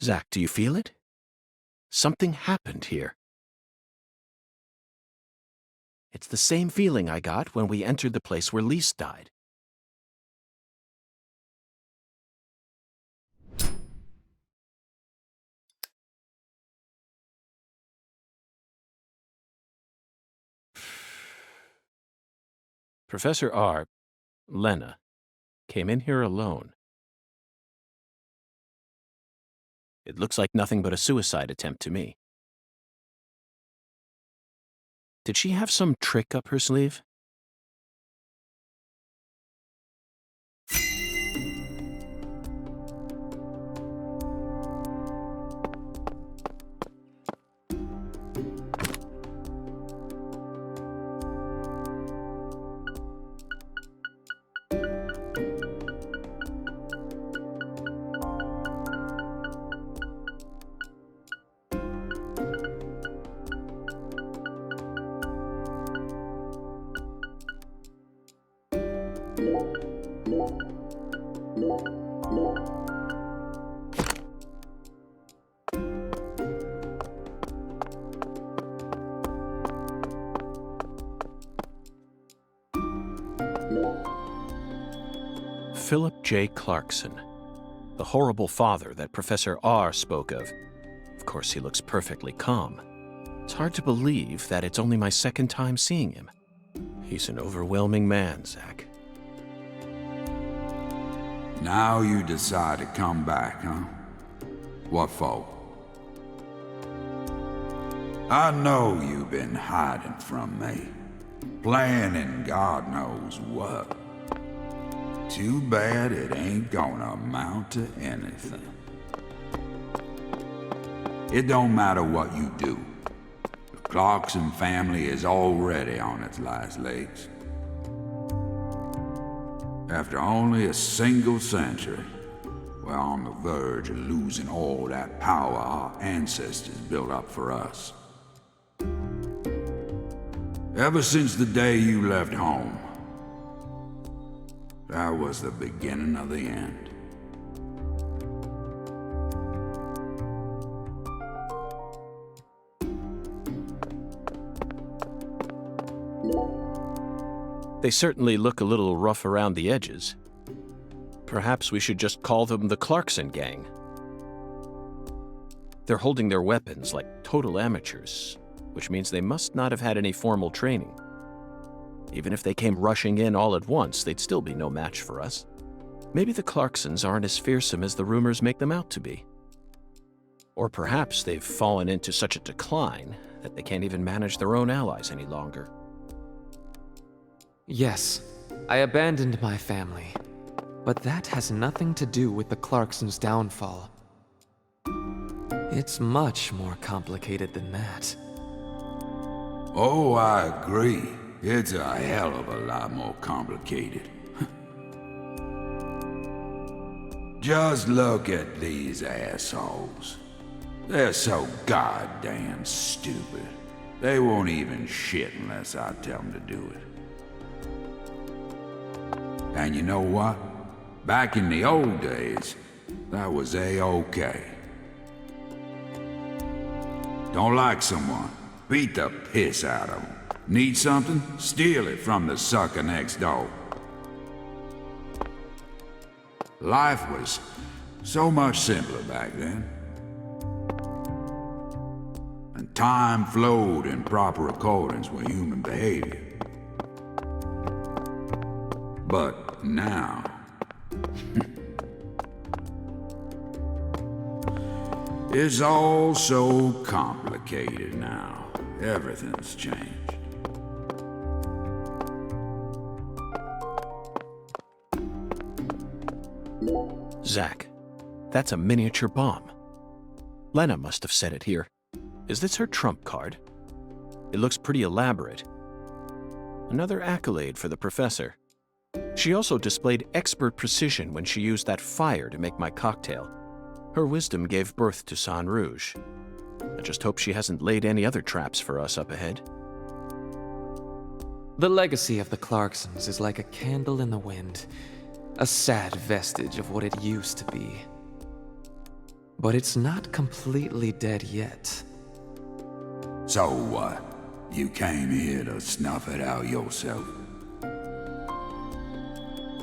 Zach, do you feel it? Something happened here. It's the same feeling I got when we entered the place where Lise died. Professor R., Lena, came in here alone. It looks like nothing but a suicide attempt to me. Did she have some trick up her sleeve? Philip J. Clarkson, the horrible father that Professor R. spoke of. Of course, he looks perfectly calm. It's hard to believe that it's only my second time seeing him. He's an overwhelming man, Zach. Now you decide to come back, huh? What for? I know you've been hiding from me, planning God knows what. Too bad it ain't gonna amount to anything. It don't matter what you do. The Clarkson family is already on its last legs. After only a single century, we're on the verge of losing all that power our ancestors built up for us. Ever since the day you left home, that was the beginning of the end. They certainly look a little rough around the edges. Perhaps we should just call them the Clarkson Gang. They're holding their weapons like total amateurs, which means they must not have had any formal training. Even if they came rushing in all at once, they'd still be no match for us. Maybe the Clarksons aren't as fearsome as the rumors make them out to be. Or perhaps they've fallen into such a decline that they can't even manage their own allies any longer. Yes, I abandoned my family, but that has nothing to do with the Clarksons' downfall. It's much more complicated than that. Oh, I agree. It's a hell of a lot more complicated. Just look at these assholes. They're so goddamn stupid. They won't even shit unless I tell them to do it. And you know what? Back in the old days, that was A-okay. Don't like someone, beat the piss out of them. Need something? Steal it from the sucker next door. Life was so much simpler back then. And time flowed in proper accordance with human behavior. But now... it's all so complicated now. Everything's changed. Zach, that's a miniature bomb. Lena must have set it here. Is this her trump card? It looks pretty elaborate. Another accolade for the professor. She also displayed expert precision when she used that fire to make my cocktail. Her wisdom gave birth to San Rouge. I just hope she hasn't laid any other traps for us up ahead. The legacy of the Clarksons is like a candle in the wind, a sad vestige of what it used to be. But it's not completely dead yet. So what? You came here to snuff it out yourself?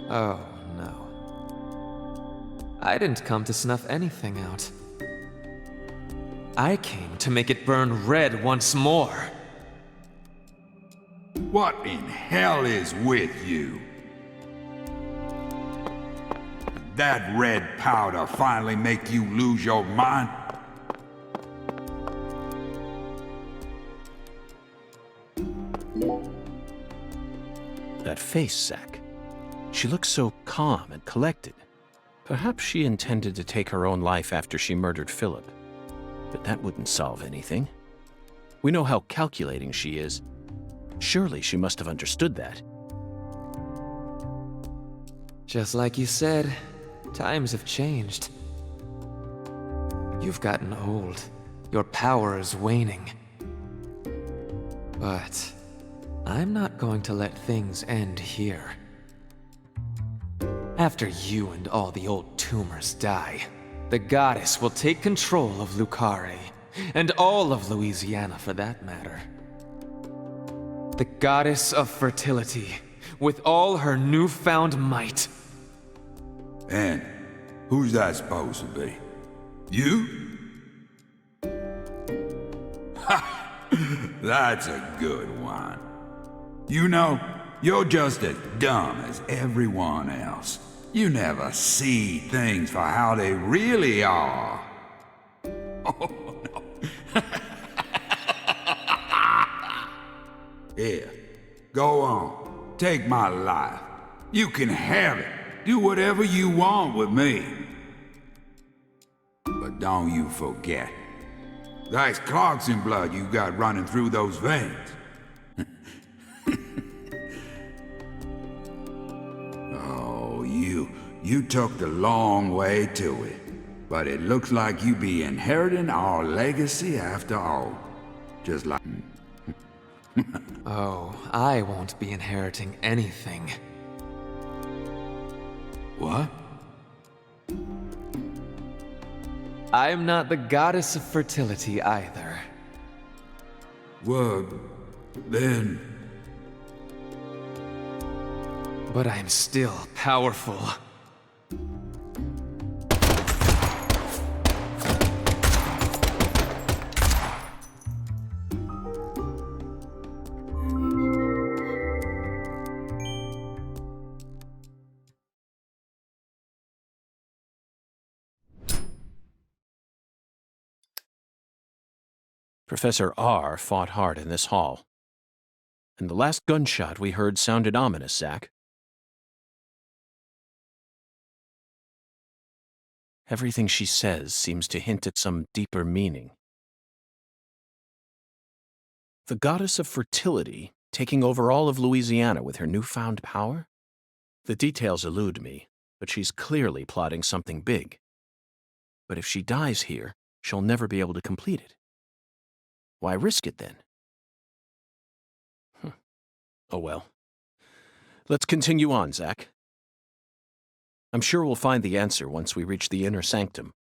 Oh, no. I didn't come to snuff anything out. I came to make it burn red once more. What in hell is with you? Did that red powder finally make you lose your mind? That face, Zack. She looks so calm and collected. Perhaps she intended to take her own life after she murdered Philip. But that wouldn't solve anything. We know how calculating she is. Surely she must have understood that. Just like you said, times have changed. You've gotten old. Your power is waning. But I'm not going to let things end here. After you and all the old tumors die, the goddess will take control of Lucare, and all of Louisiana for that matter. The goddess of fertility, with all her newfound might. And who's that supposed to be? You? Ha! That's a good one. You know, you're just as dumb as everyone else. You never see things for how they really are. Oh, no. Here, go on. Take my life. You can have it. Do whatever you want with me. But don't you forget, that's Clarkson blood you got running through those veins. Oh, you took the long way to it. But it looks like you be inheriting our legacy after all. Just like... Oh, I won't be inheriting anything. What? I'm not the goddess of fertility either. Well, then... But I'm still powerful. Professor R fought hard in this hall. And the last gunshot we heard sounded ominous, Zack. Everything she says seems to hint at some deeper meaning. The goddess of fertility taking over all of Louisiana with her newfound power? The details elude me, but she's clearly plotting something big. But if she dies here, she'll never be able to complete it. Why risk it then? Oh well. Let's continue on, Zack. I'm sure we'll find the answer once we reach the inner sanctum.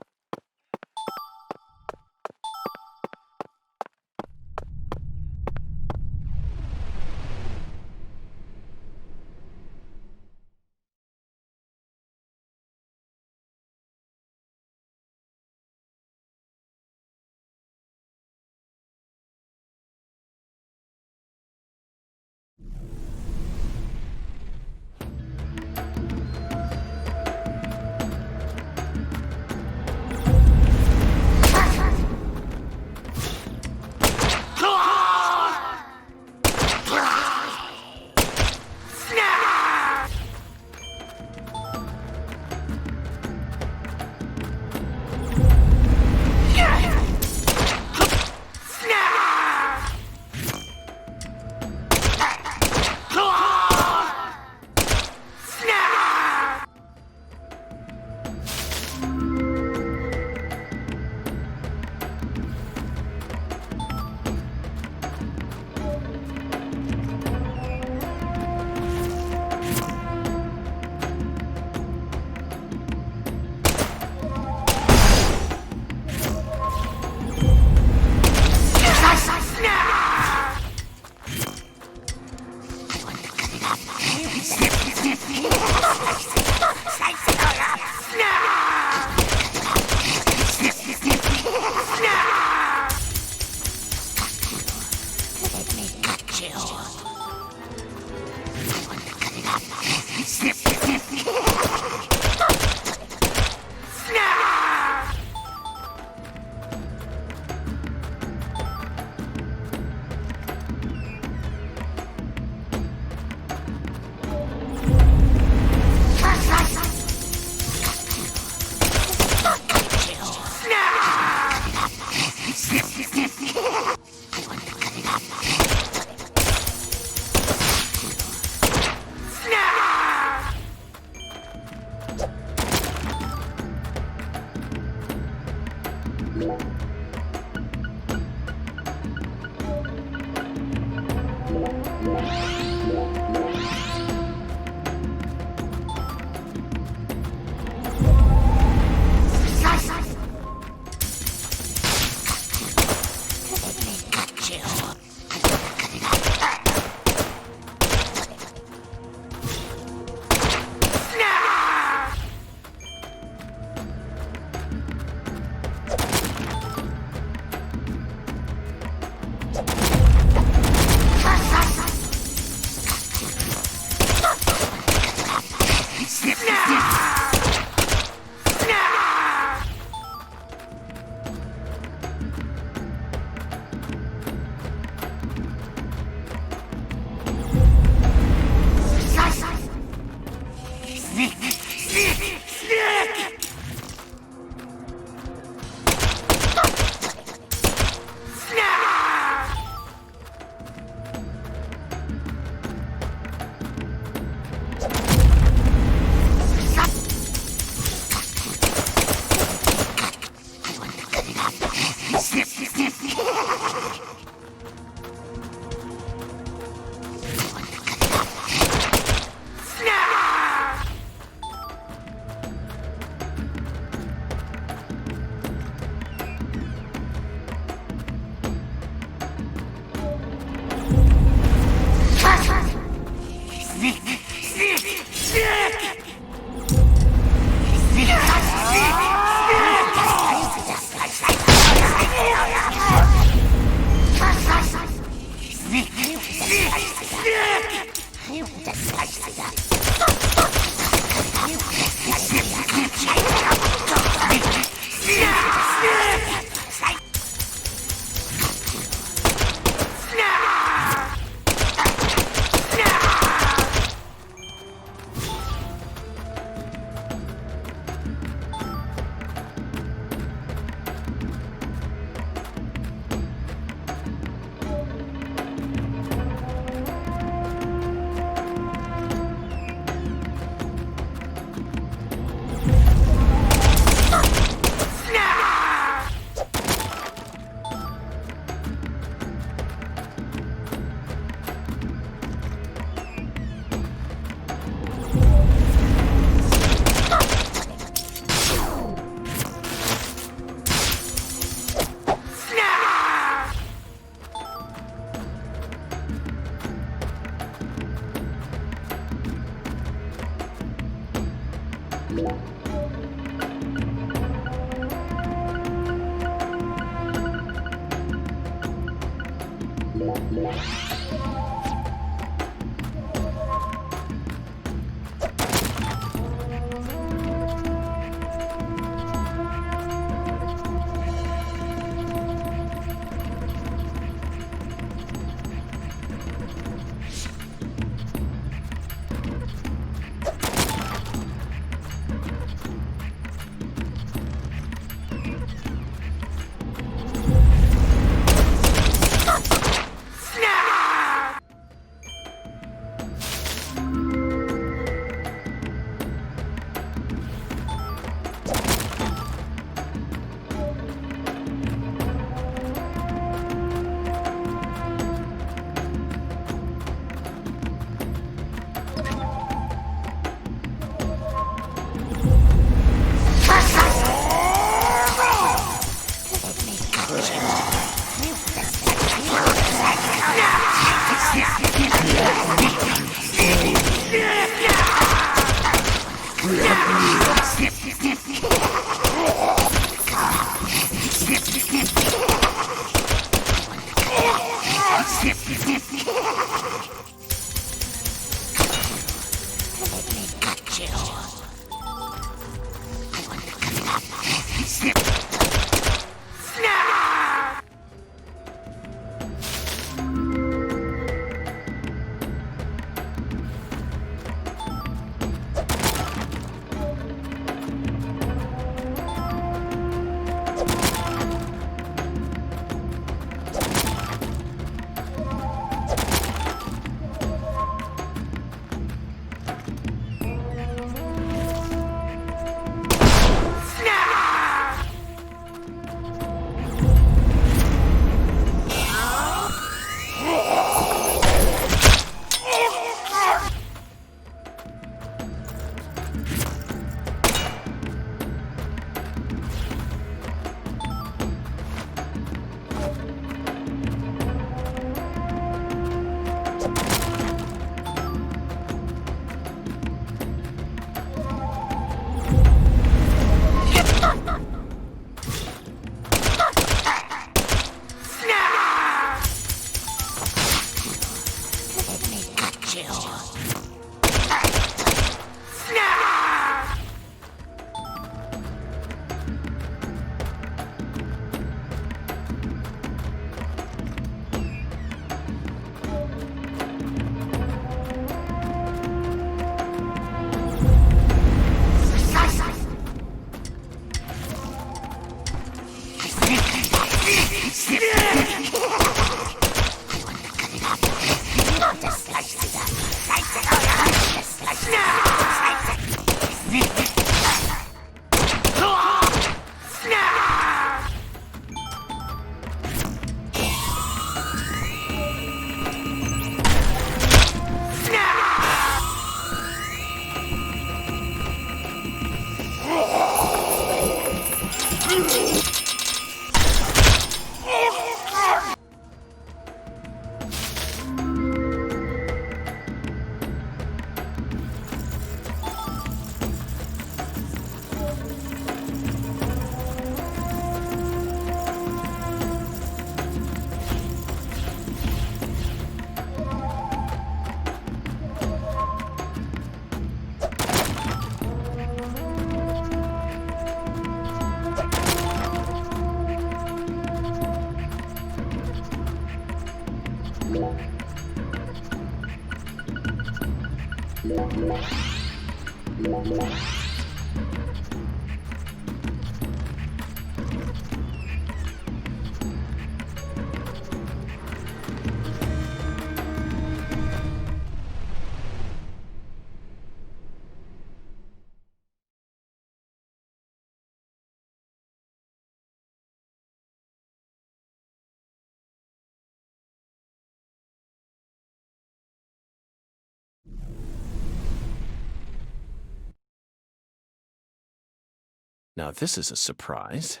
Now this is a surprise.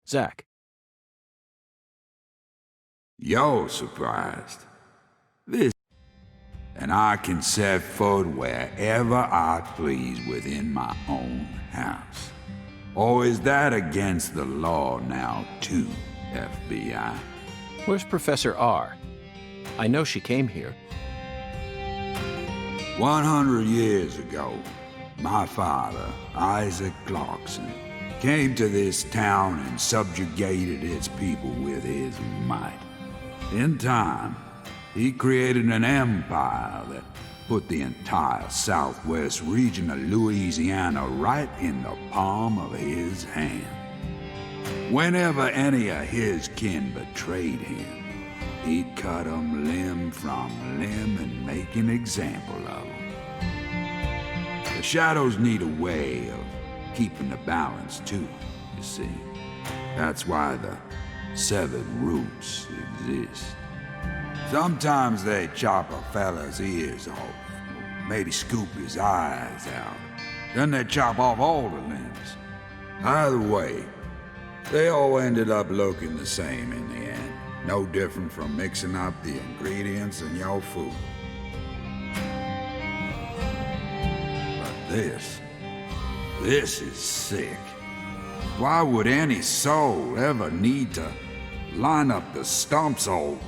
Zach. You're surprised. This. And I can set foot wherever I please within my own house. Or is that against the law now, too, FBI? Where's Professor R? I know she came here. 100 years ago, my father, Isaac Clarkson, came to this town and subjugated its people with his might. In time, he created an empire that put the entire southwest region of Louisiana right in the palm of his hand. Whenever any of his kin betrayed him, he'd cut 'em limb from limb and make an example of 'em. The shadows need a way of keeping the balance too, you see. That's why the severed roots exist. Sometimes they chop a fella's ears off, or maybe scoop his eyes out. Then they chop off all the limbs. Either way, they all ended up looking the same in the end. No different from mixing up the ingredients in your food. This is sick. Why would any soul ever need to line up the stumps all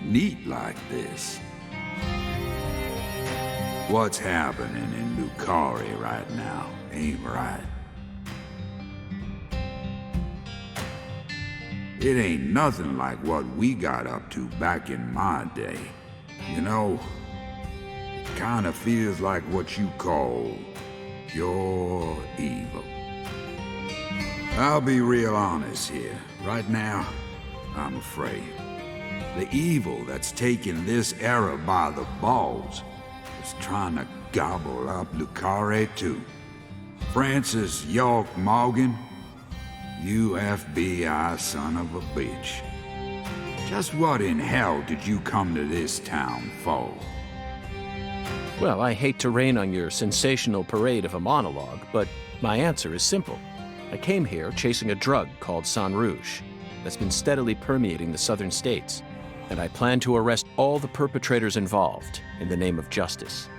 neat like this? What's happening in Lucari right now ain't right. It ain't nothing like what we got up to back in my day. You know, it kinda feels like what you call pure evil. I'll be real honest here. Right now, I'm afraid. The evil that's taking this era by the balls is trying to gobble up Lucare too. Francis York Morgan, you FBI son of a bitch. Just what in hell did you come to this town for? Well, I hate to rain on your sensational parade of a monologue, but my answer is simple. I came here chasing a drug called Sang Rouge that's been steadily permeating the southern states, and I plan to arrest all the perpetrators involved in the name of justice.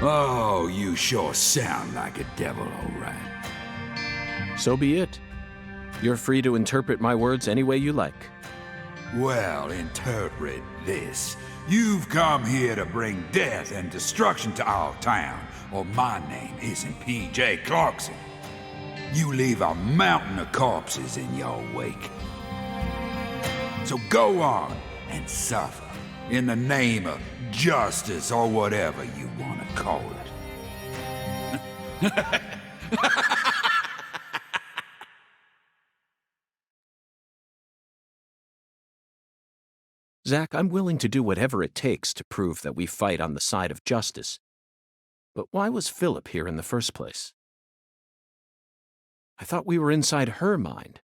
Oh, you sure sound like a devil, all right. So be it. You're free to interpret my words any way you like. Well, interpret this. You've come here to bring death and destruction to our town, or my name isn't P.J. Clarkson. You leave a mountain of corpses in your wake. So go on and suffer in the name of justice or whatever you want to call it. Zach, I'm willing to do whatever it takes to prove that we fight on the side of justice. But why was Philip here in the first place? I thought we were inside her mind.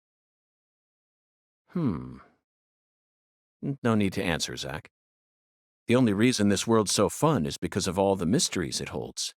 No need to answer, Zach. The only reason this world's so fun is because of all the mysteries it holds.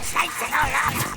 Slice it all up!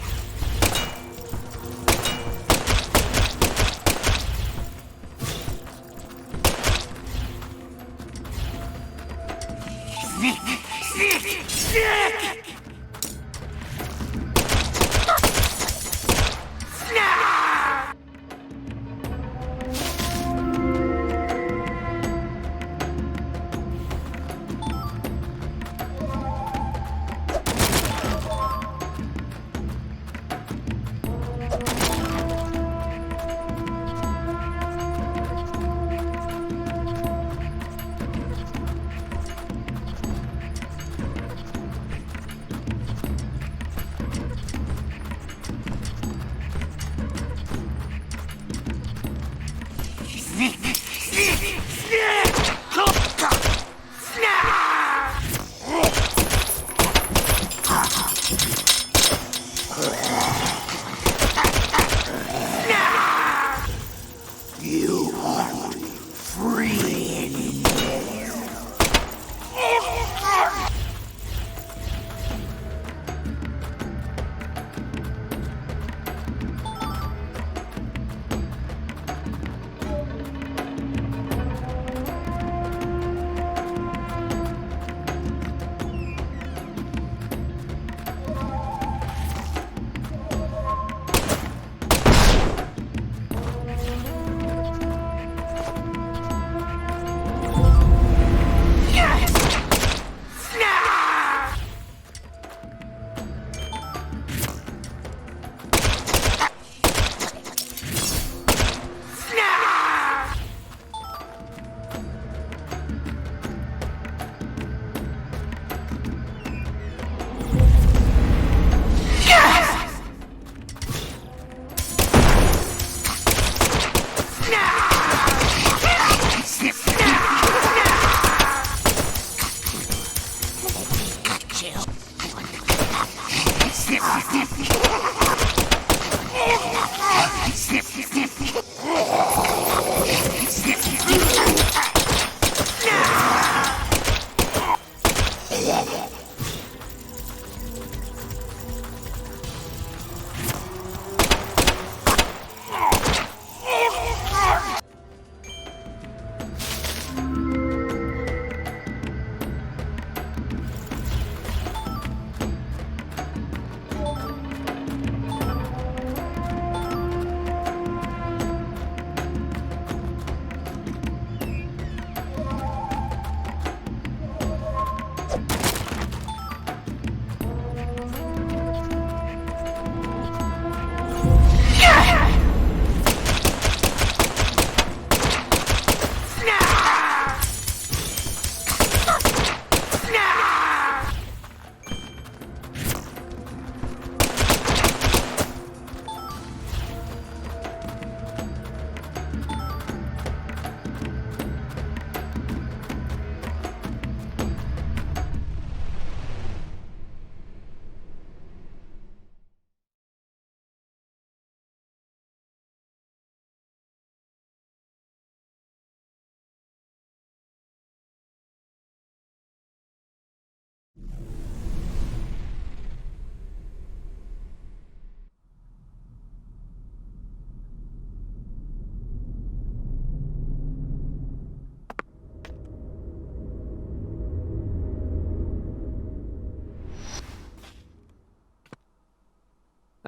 You aren't free anymore.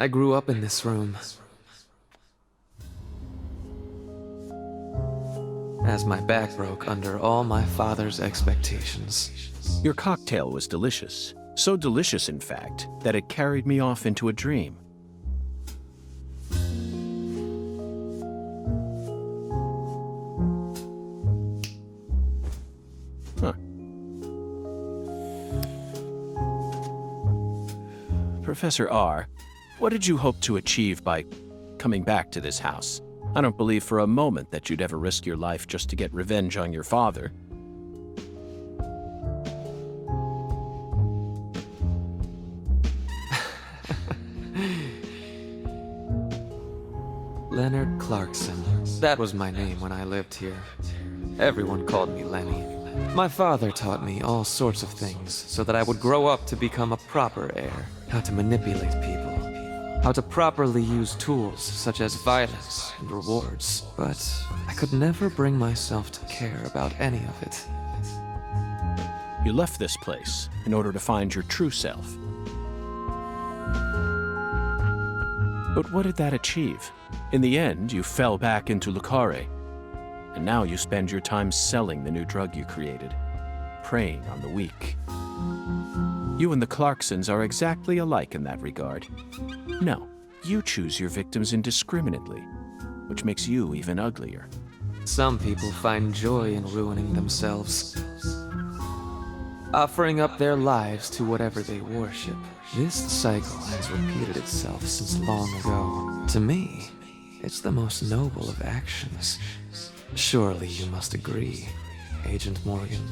I grew up in this room. As my back broke under all my father's expectations. Your cocktail was delicious. So delicious, in fact, that it carried me off into a dream. Huh. Professor R., what did you hope to achieve by coming back to this house? I don't believe for a moment that you'd ever risk your life just to get revenge on your father. Leonard Clarkson. That was my name when I lived here. Everyone called me Lenny. My father taught me all sorts of things so that I would grow up to become a proper heir. How to manipulate people. How to properly use tools such as violence and rewards. But I could never bring myself to care about any of it. You left this place in order to find your true self. But what did that achieve? In the end, you fell back into Lucare. And now you spend your time selling the new drug you created, preying on the weak. You and the Clarksons are exactly alike in that regard. No, you choose your victims indiscriminately, which makes you even uglier. Some people find joy in ruining themselves, offering up their lives to whatever they worship. This cycle has repeated itself since long ago. To me, it's the most noble of actions. Surely you must agree, Agent Morgan.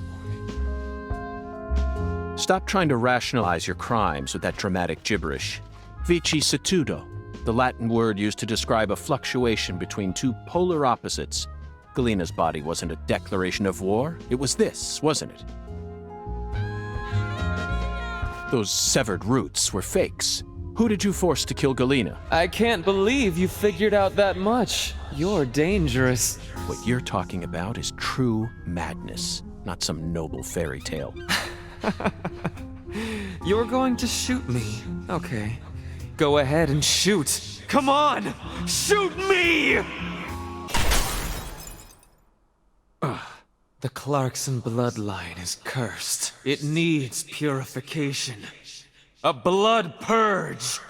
Stop trying to rationalize your crimes with that dramatic gibberish. Vicissitudo, the Latin word used to describe a fluctuation between two polar opposites. Galena's body wasn't a declaration of war. It was this, wasn't it? Those severed roots were fakes. Who did you force to kill Galena? I can't believe you figured out that much. You're dangerous. What you're talking about is true madness, not some noble fairy tale. You're going to shoot me. Okay. Go ahead and shoot. Come on! Shoot me! The Clarkson bloodline is cursed. It needs purification. A blood purge!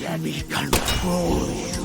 Let me control you.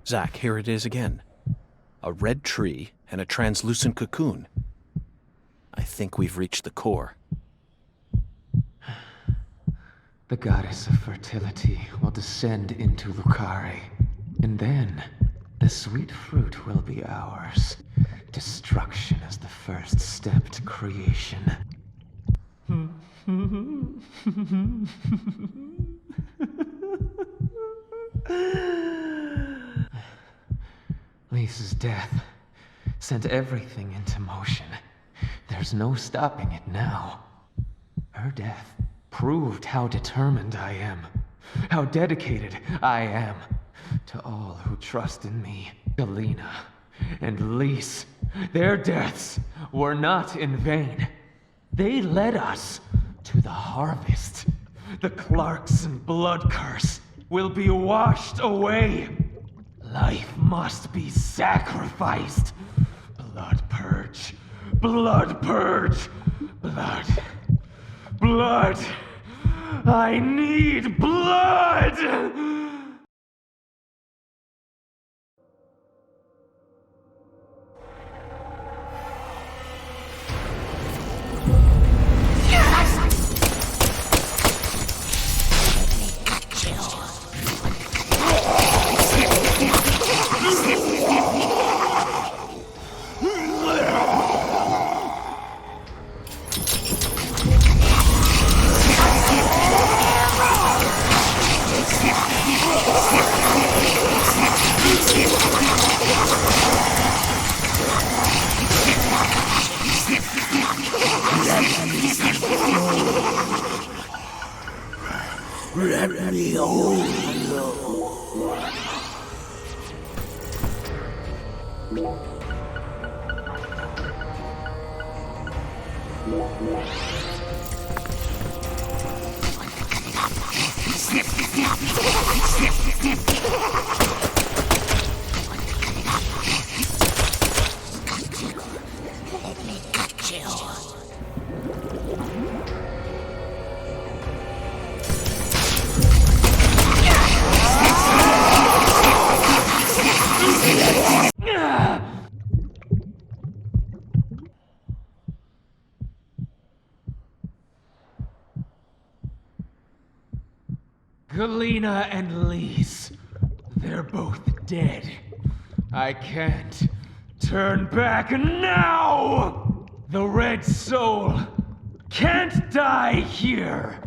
Zach, here it is again. A red tree and a translucent cocoon. I think we've reached the core. The goddess of fertility will descend into Lucare, and then the sweet fruit will be ours. Destruction is the first step to creation. Lisa's death sent everything into motion. There's no stopping it now. Her death proved how determined I am, how dedicated I am to all who trust in me. Galena and Lise, their deaths were not in vain. They led us to the harvest. The Clarkson blood curse will be washed away. Life must be sacrificed. Blood purge. Blood purge. Blood. Blood. I need blood! Let me hold Galena and Lise, they're both dead. I can't turn back now! The Red Soul can't die here!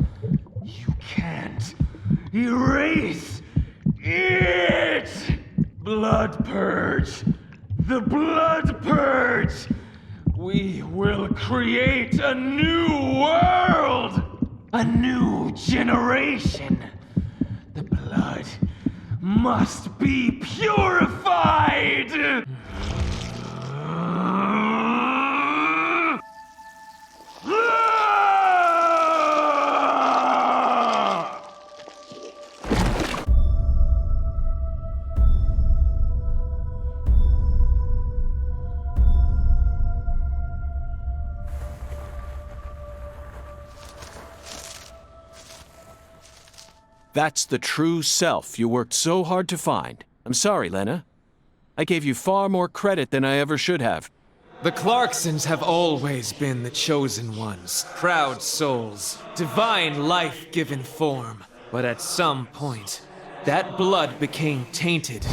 You can't erase it! Blood Purge! The Blood Purge! We will create a new world! A new generation! The blood must be purified! That's the true self you worked so hard to find. I'm sorry, Lena. I gave you far more credit than I ever should have. The Clarksons have always been the chosen ones, proud souls, divine life-given form. But at some point, that blood became tainted.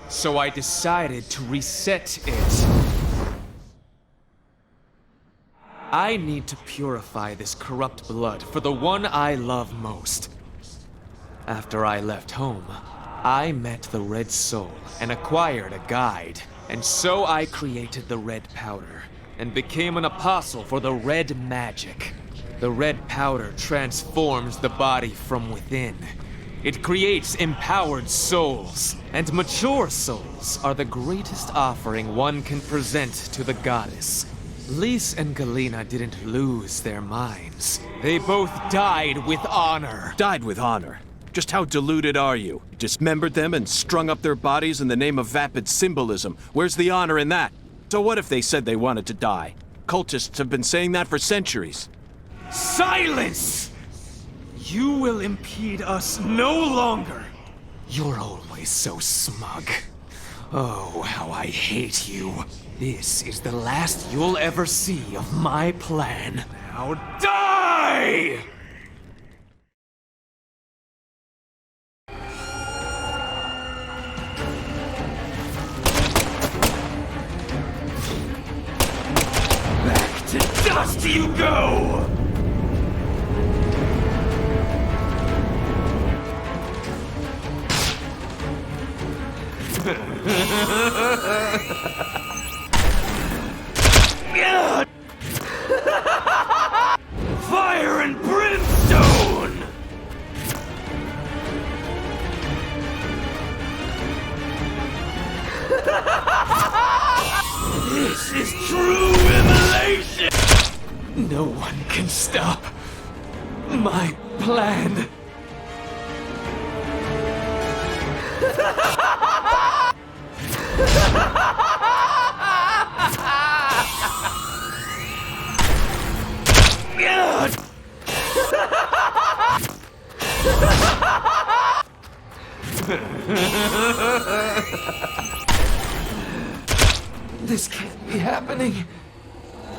So I decided to reset it. I need to purify this corrupt blood for the one I love most. After I left home, I met the Red Soul and acquired a guide, and so I created the red powder and became an apostle for the red magic. The red powder transforms the body from within. It creates empowered souls, and mature souls are the greatest offering one can present to the goddess. Lys and Galena didn't lose their minds. They both died with honor. Died with honor? Just how deluded are you? Dismembered them and strung up their bodies in the name of vapid symbolism. Where's the honor in that? So what if they said they wanted to die? Cultists have been saying that for centuries. Silence! You will impede us no longer. You're always so smug. Oh, how I hate you. This is the last you'll ever see of my plan. Now die! Back to dust you go! Fire and brimstone! This is true immolation! No one can stop my plan. This can't be happening.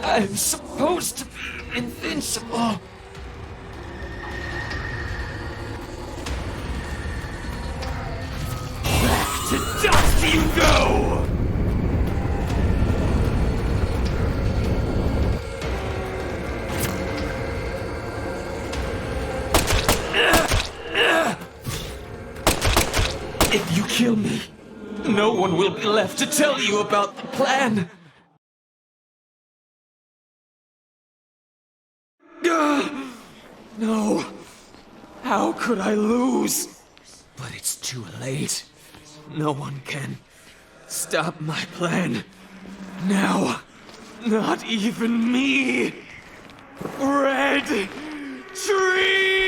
I'm supposed to be invincible. Back to dust you go! If you kill me, no one will be left to tell you about the plan. No. How could I lose? But it's too late. No one can stop my plan. Now, not even me. Red Tree!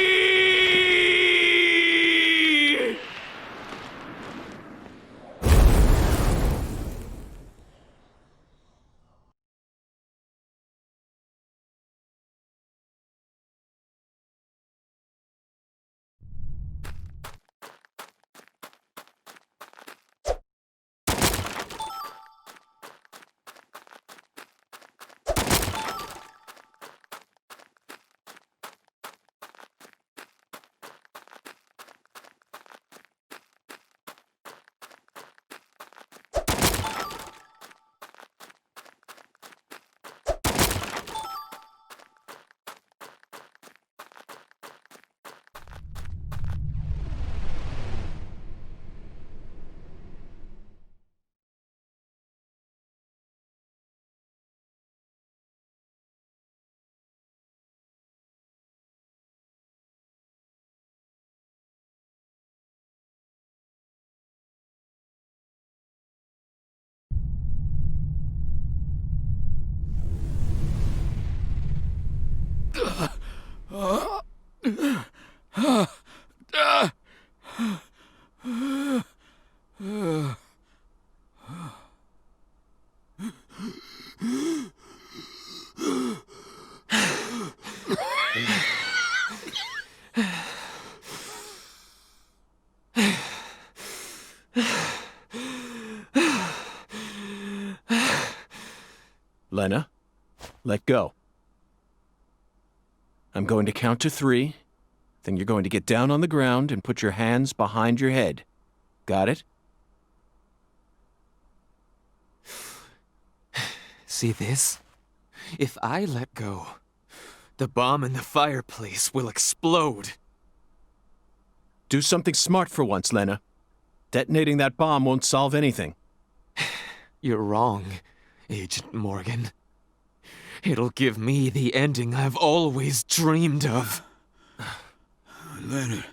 Lena, let go. I'm going to count to 3, then you're going to get down on the ground and put your hands behind your head. Got it? See this? If I let go, the bomb in the fireplace will explode. Do something smart for once, Lena. Detonating that bomb won't solve anything. You're wrong, Agent Morgan. It'll give me the ending I've always dreamed of. Leonard,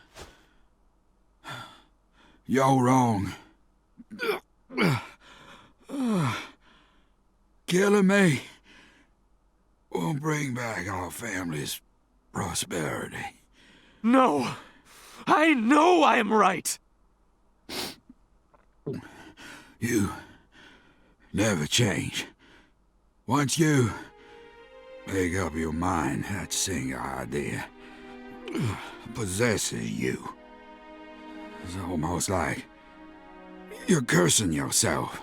you're wrong. Killing me will bring back our family's prosperity. No! I know I'm right! You never change. Once you make up your mind, that single idea possesses you. It's almost like you're cursing yourself.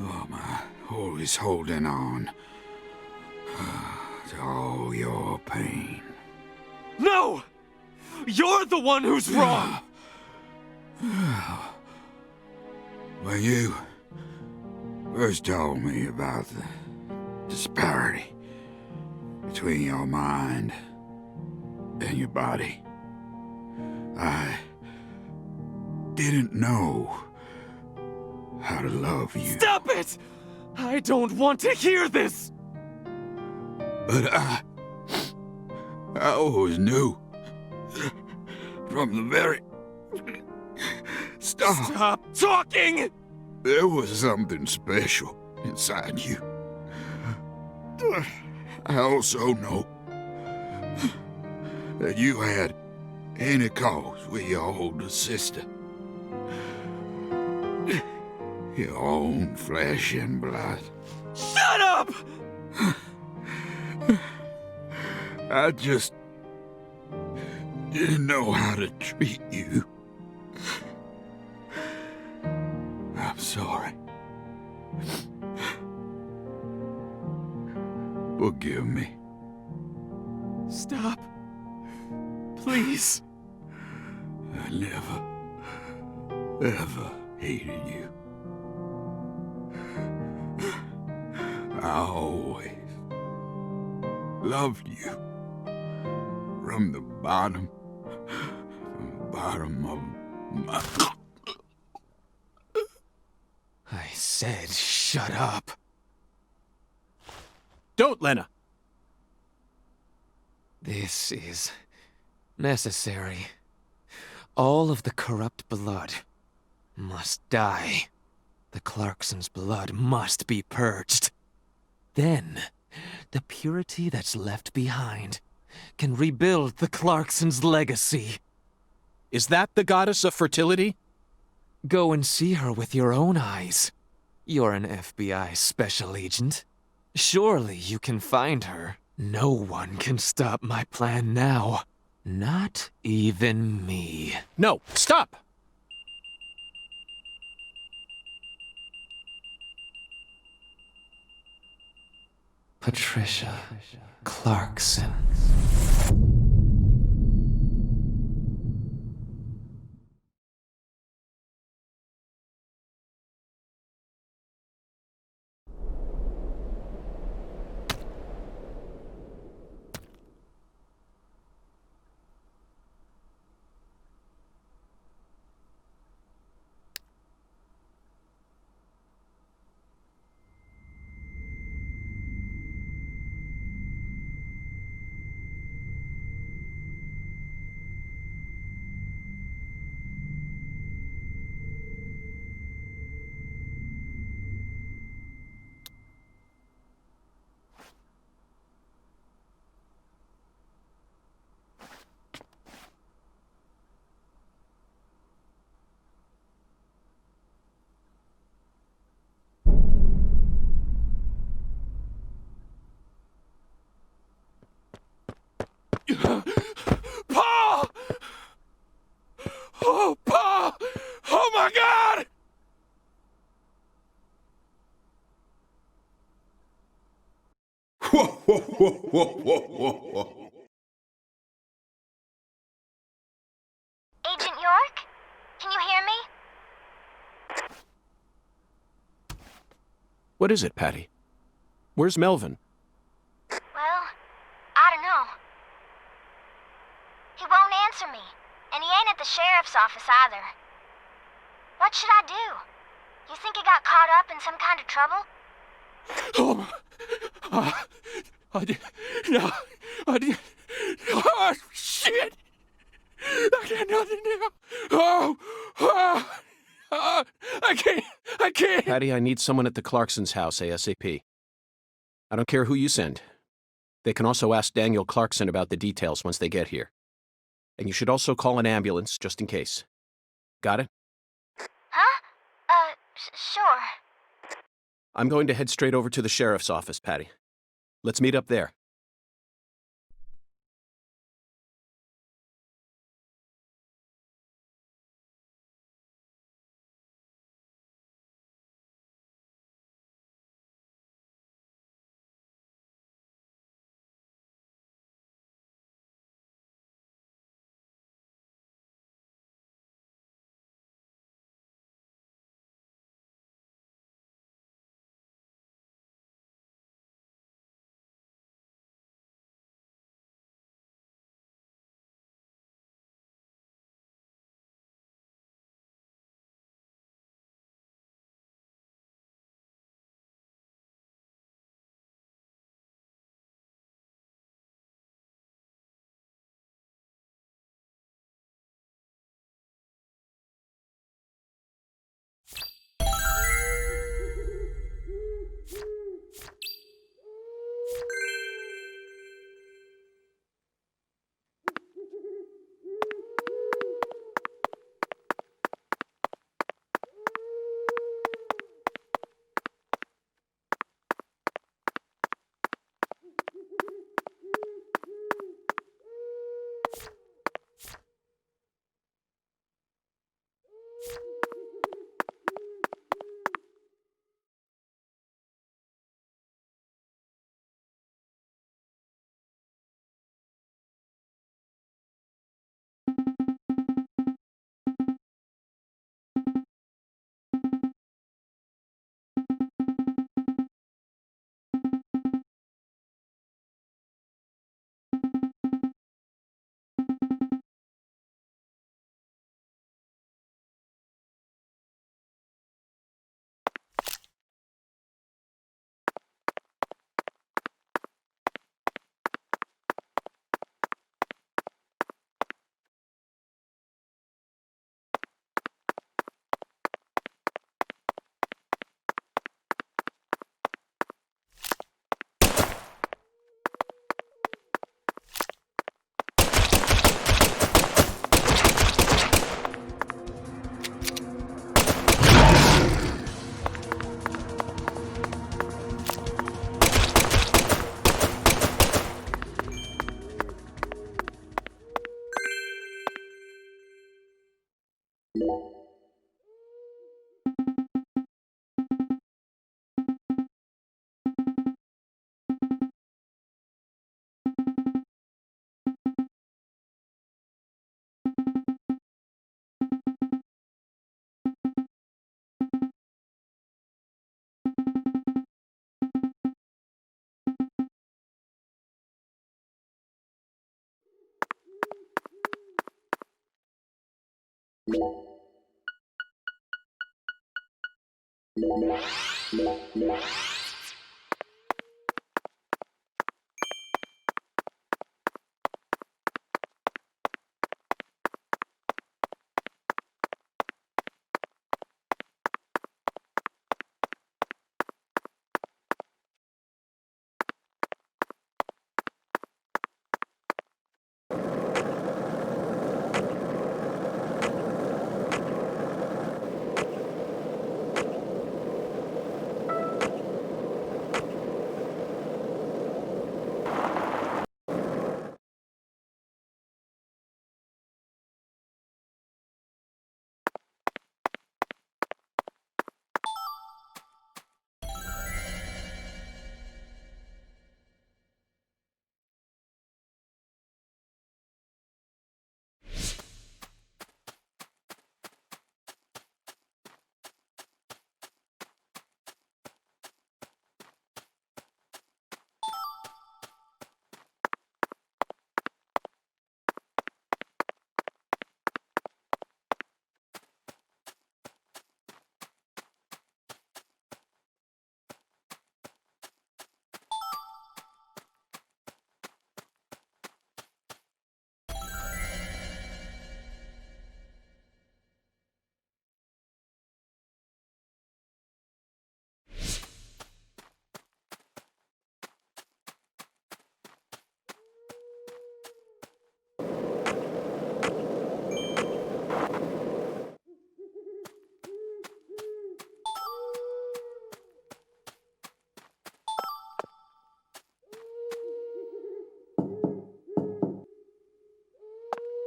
Oh, my, always holding on to all your pain. No! You're the one who's wrong! When you first told me about the disparity between your mind and your body, I didn't know how to love you. Stop it! I don't want to hear this! But I always knew from the very start. Stop talking! There was something special inside you. I also know that you had any cause with your older sister. Your own flesh and blood. Shut up! I just didn't know how to treat you. I'm sorry. Forgive me. Stop. Please. I never, ever hated you. I always loved you. From the bottom of my... I said shut up. Don't, Lena! This is necessary. All of the corrupt blood must die. The Clarksons' blood must be purged. Then, the purity that's left behind can rebuild the Clarksons' legacy. Is that the goddess of fertility? Go and see her with your own eyes. You're an FBI special agent. Surely you can find her. No one can stop my plan now. Not even me. No, stop! Patricia Clarkson. Pa! Oh, Pa! Oh, my God! Whoa, whoa, whoa, whoa, whoa, whoa. Agent York? Can you hear me? What is it, Patty? Where's Melvin? He won't answer me, and he ain't at the sheriff's office either. What should I do? You think he got caught up in some kind of trouble? I did. No, I did. Oh, shit! I got nothing now. I can't. Patty, I need someone at the Clarksons' house ASAP. I don't care who you send. They can also ask Daniel Clarkson about the details once they get here. And you should also call an ambulance, just in case. Got it? Huh? Sure. I'm going to head straight over to the sheriff's office, Patty. Let's meet up there.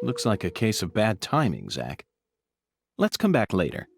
Looks like a case of bad timing, Zach. Let's come back later.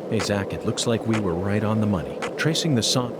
Hey, Zach, it looks like we were right on the money. Tracing the song.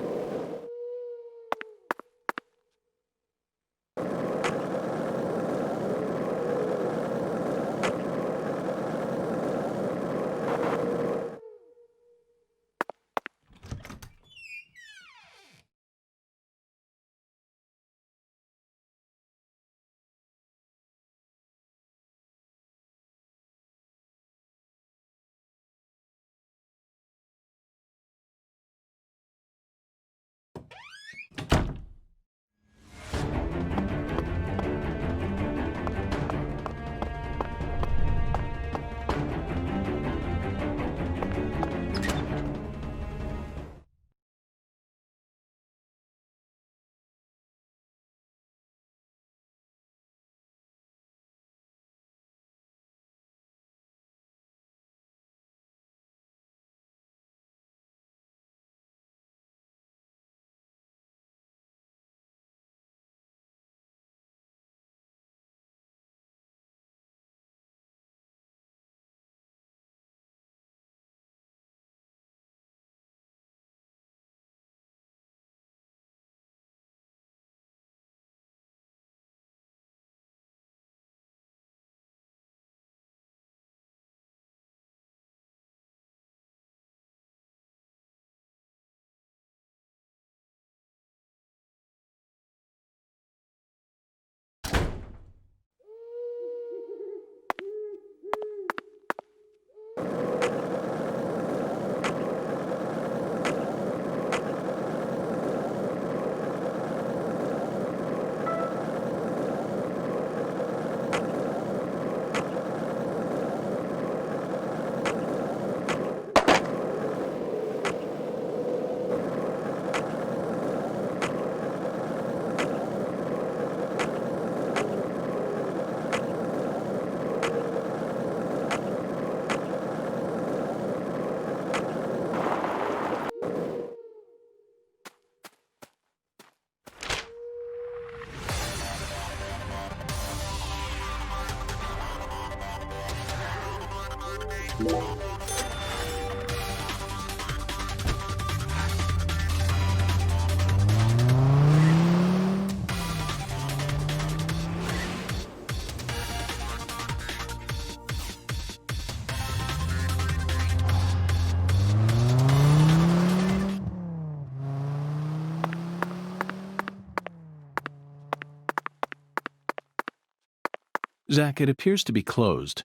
Zach, it appears to be closed.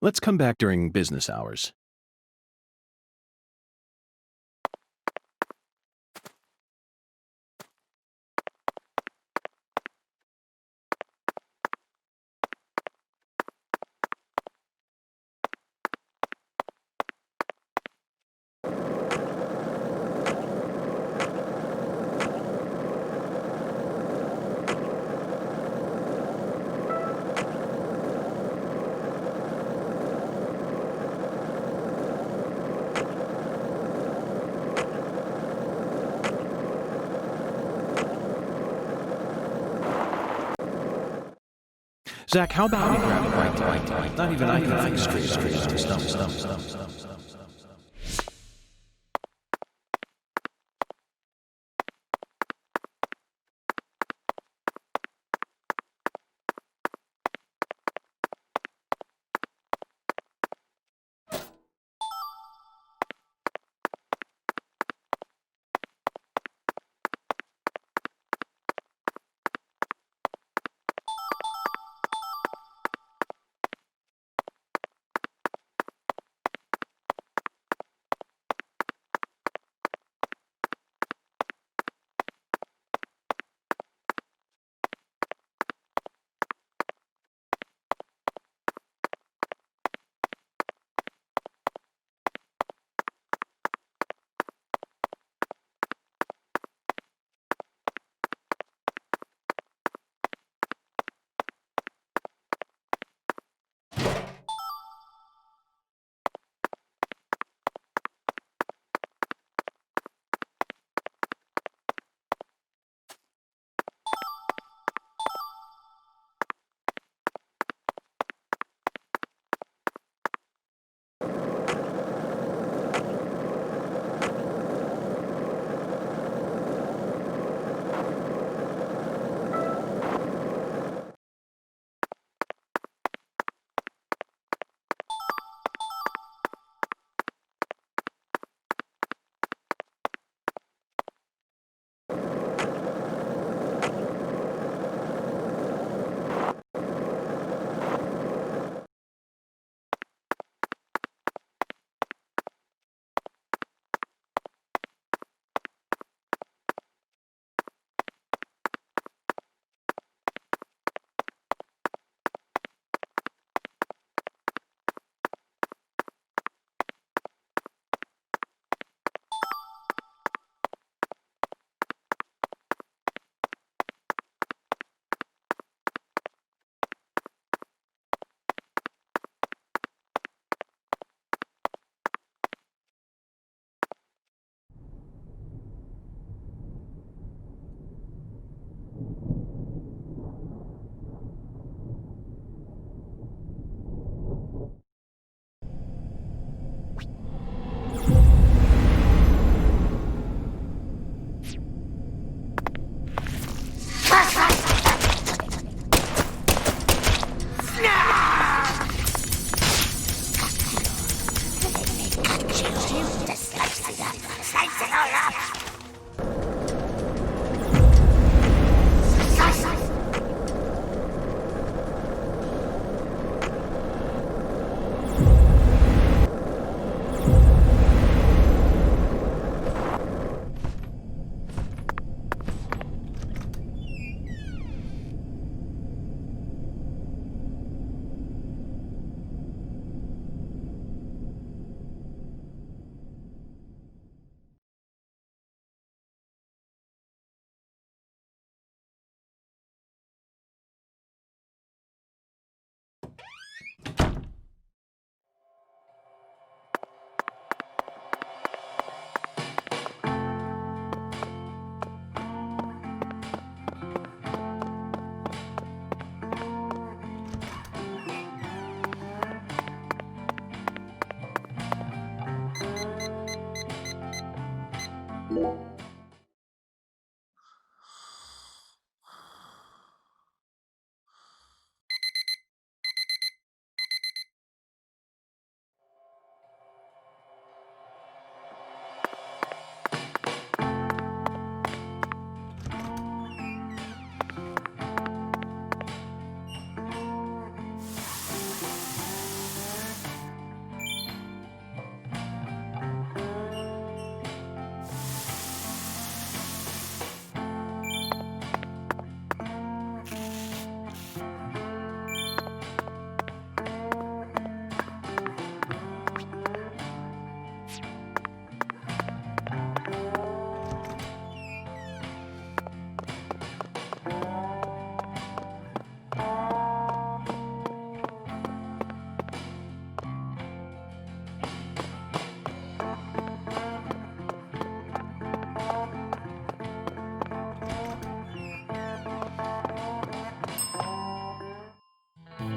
Let's come back during business hours. Zach, how about we grab a bite? Not even I can think straight on the stump.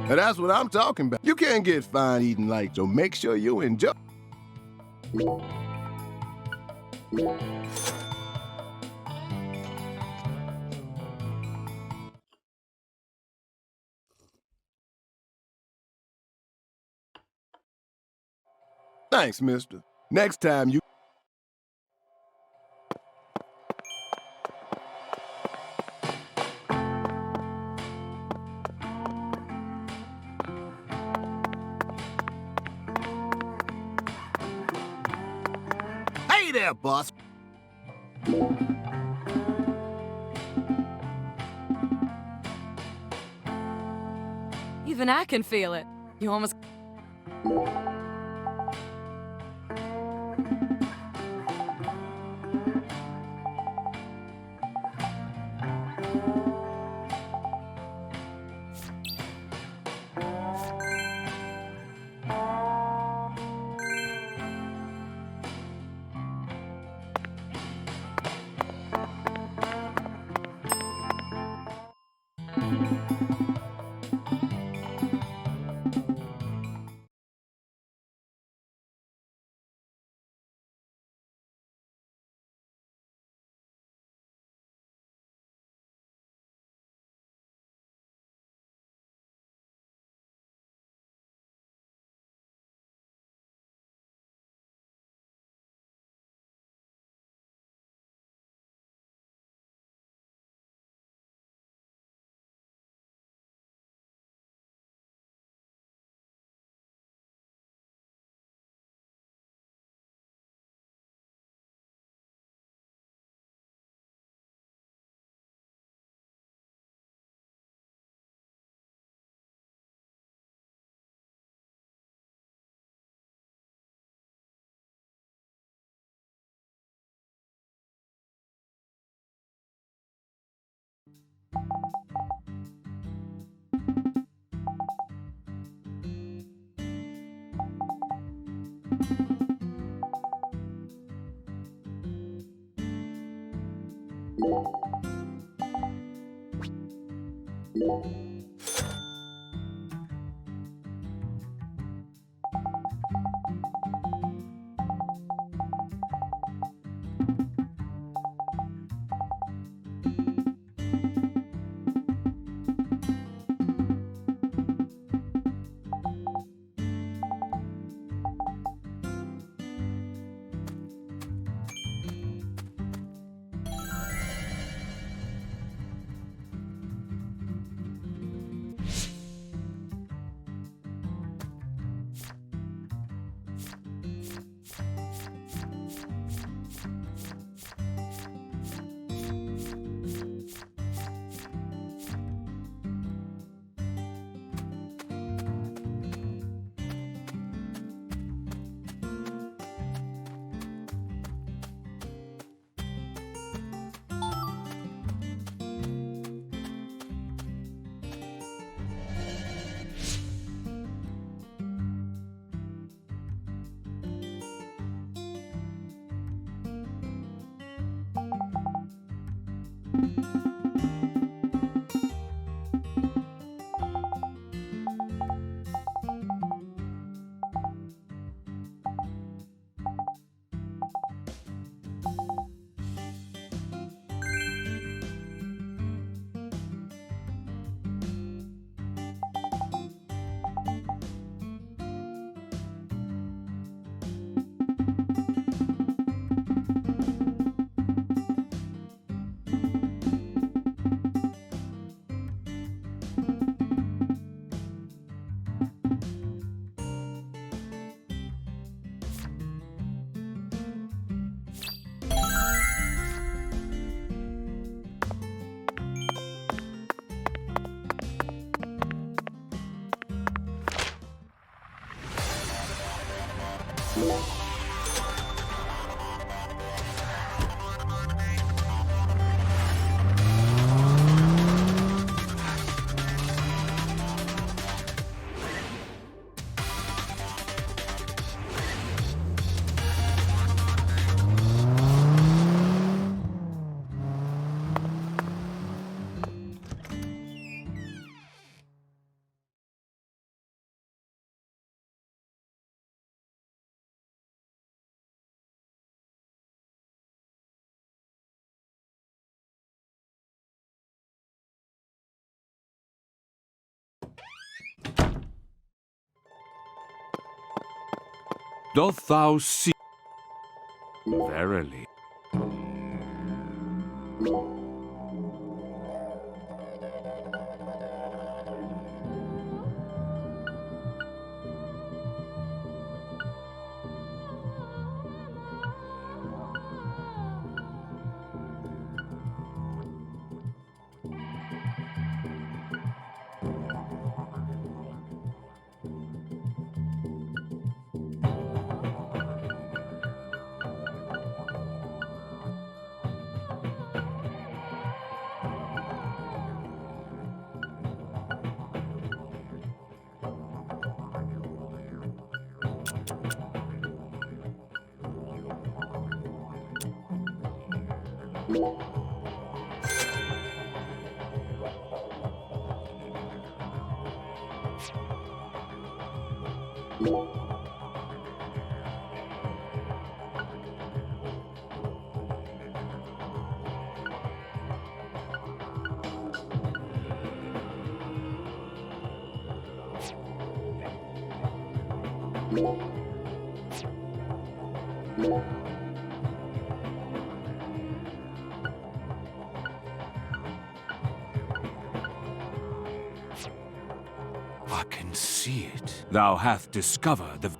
And that's what I'm talking about. You can't get fine eating like, so make sure you enjoy. Thanks, mister. Next time you... Hey there, boss. Even I can feel it. You almost... Doth thou see? Verily. I can see it. Thou hath discovered the...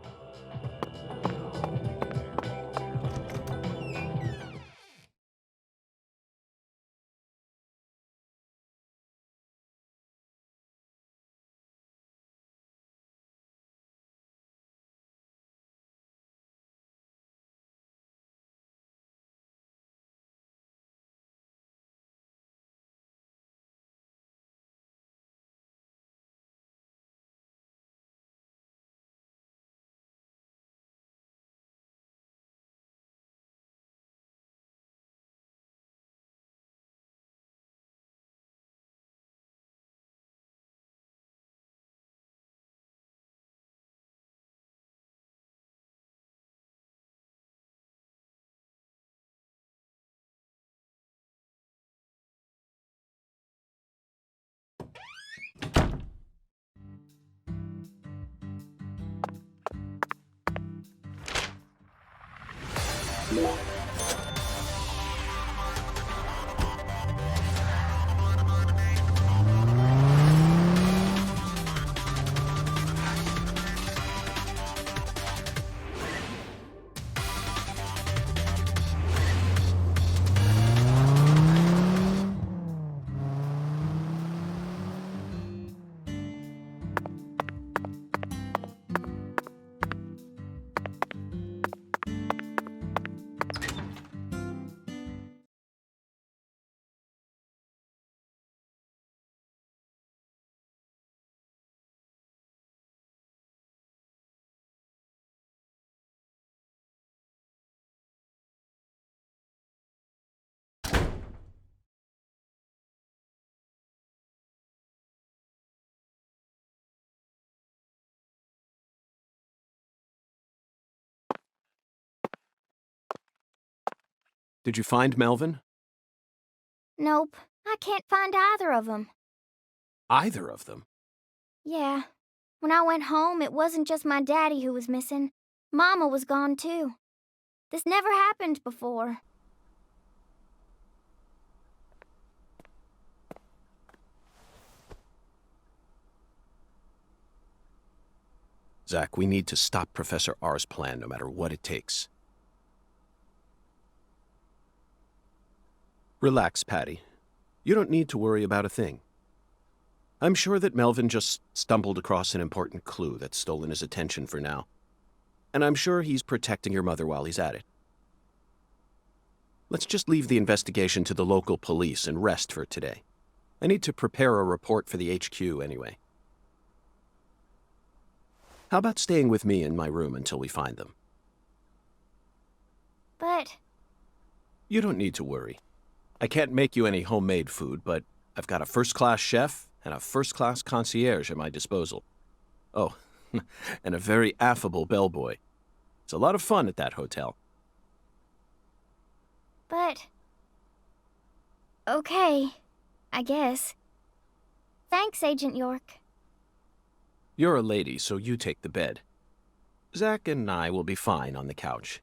Did you find Melvin? Nope, I can't find either of them. Either of them? Yeah. When I went home, it wasn't just my daddy who was missing. Mama was gone too. This never happened before. Zach, we need to stop Professor R's plan no matter what it takes. Relax, Patty. You don't need to worry about a thing. I'm sure that Melvin just stumbled across an important clue that's stolen his attention for now. And I'm sure he's protecting your mother while he's at it. Let's just leave the investigation to the local police and rest for today. I need to prepare a report for the HQ anyway. How about staying with me in my room until we find them? But... You don't need to worry. I can't make you any homemade food, but I've got a first-class chef and a first-class concierge at my disposal. Oh, and a very affable bellboy. It's a lot of fun at that hotel. But... Okay, I guess. Thanks, Agent York. You're a lady, so you take the bed. Zach and I will be fine on the couch.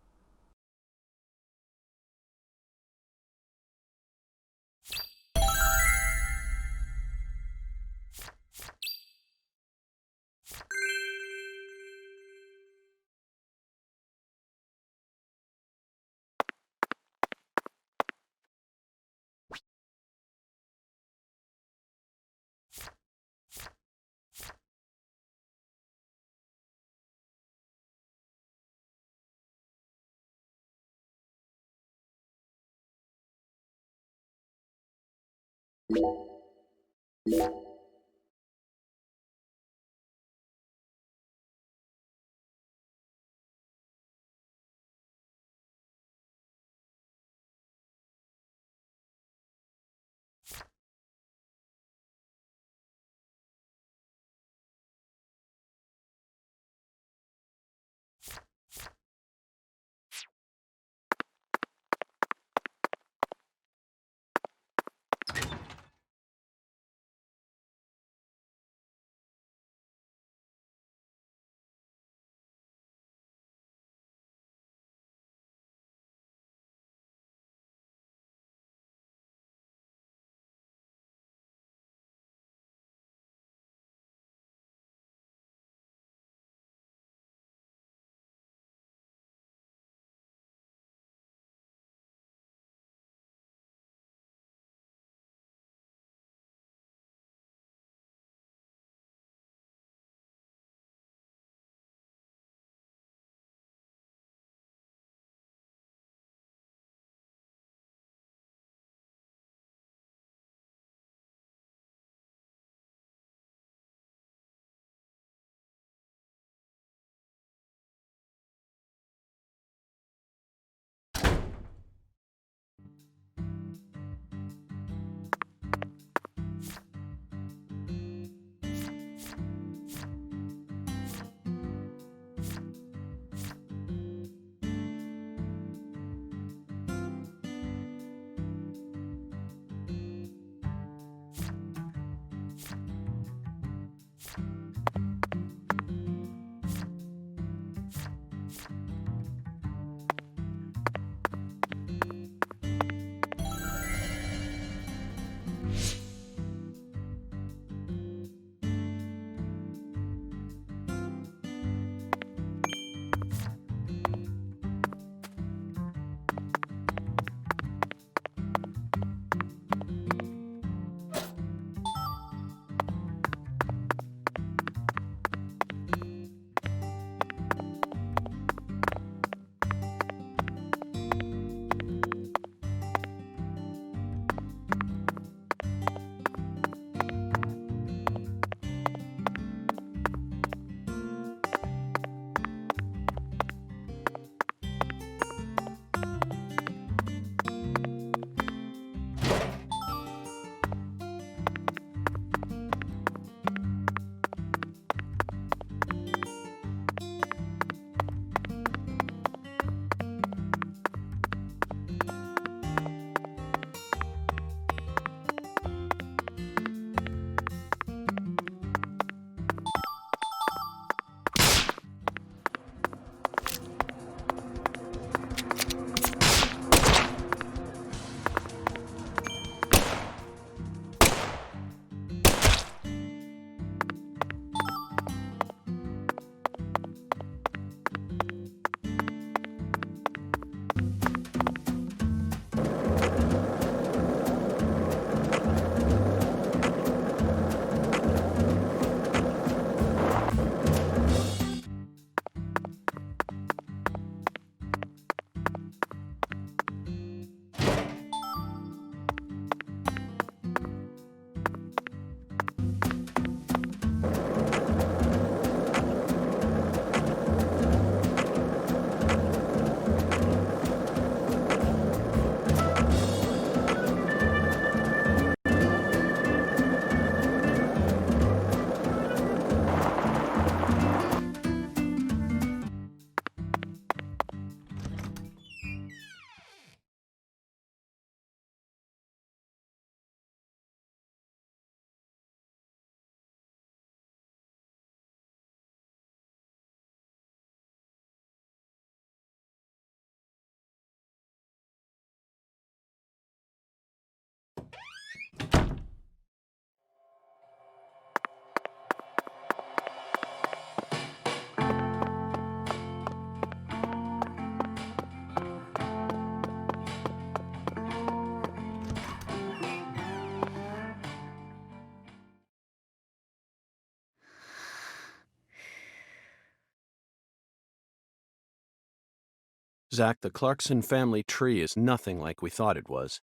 Zach, the Clarkson family tree is nothing like we thought it was.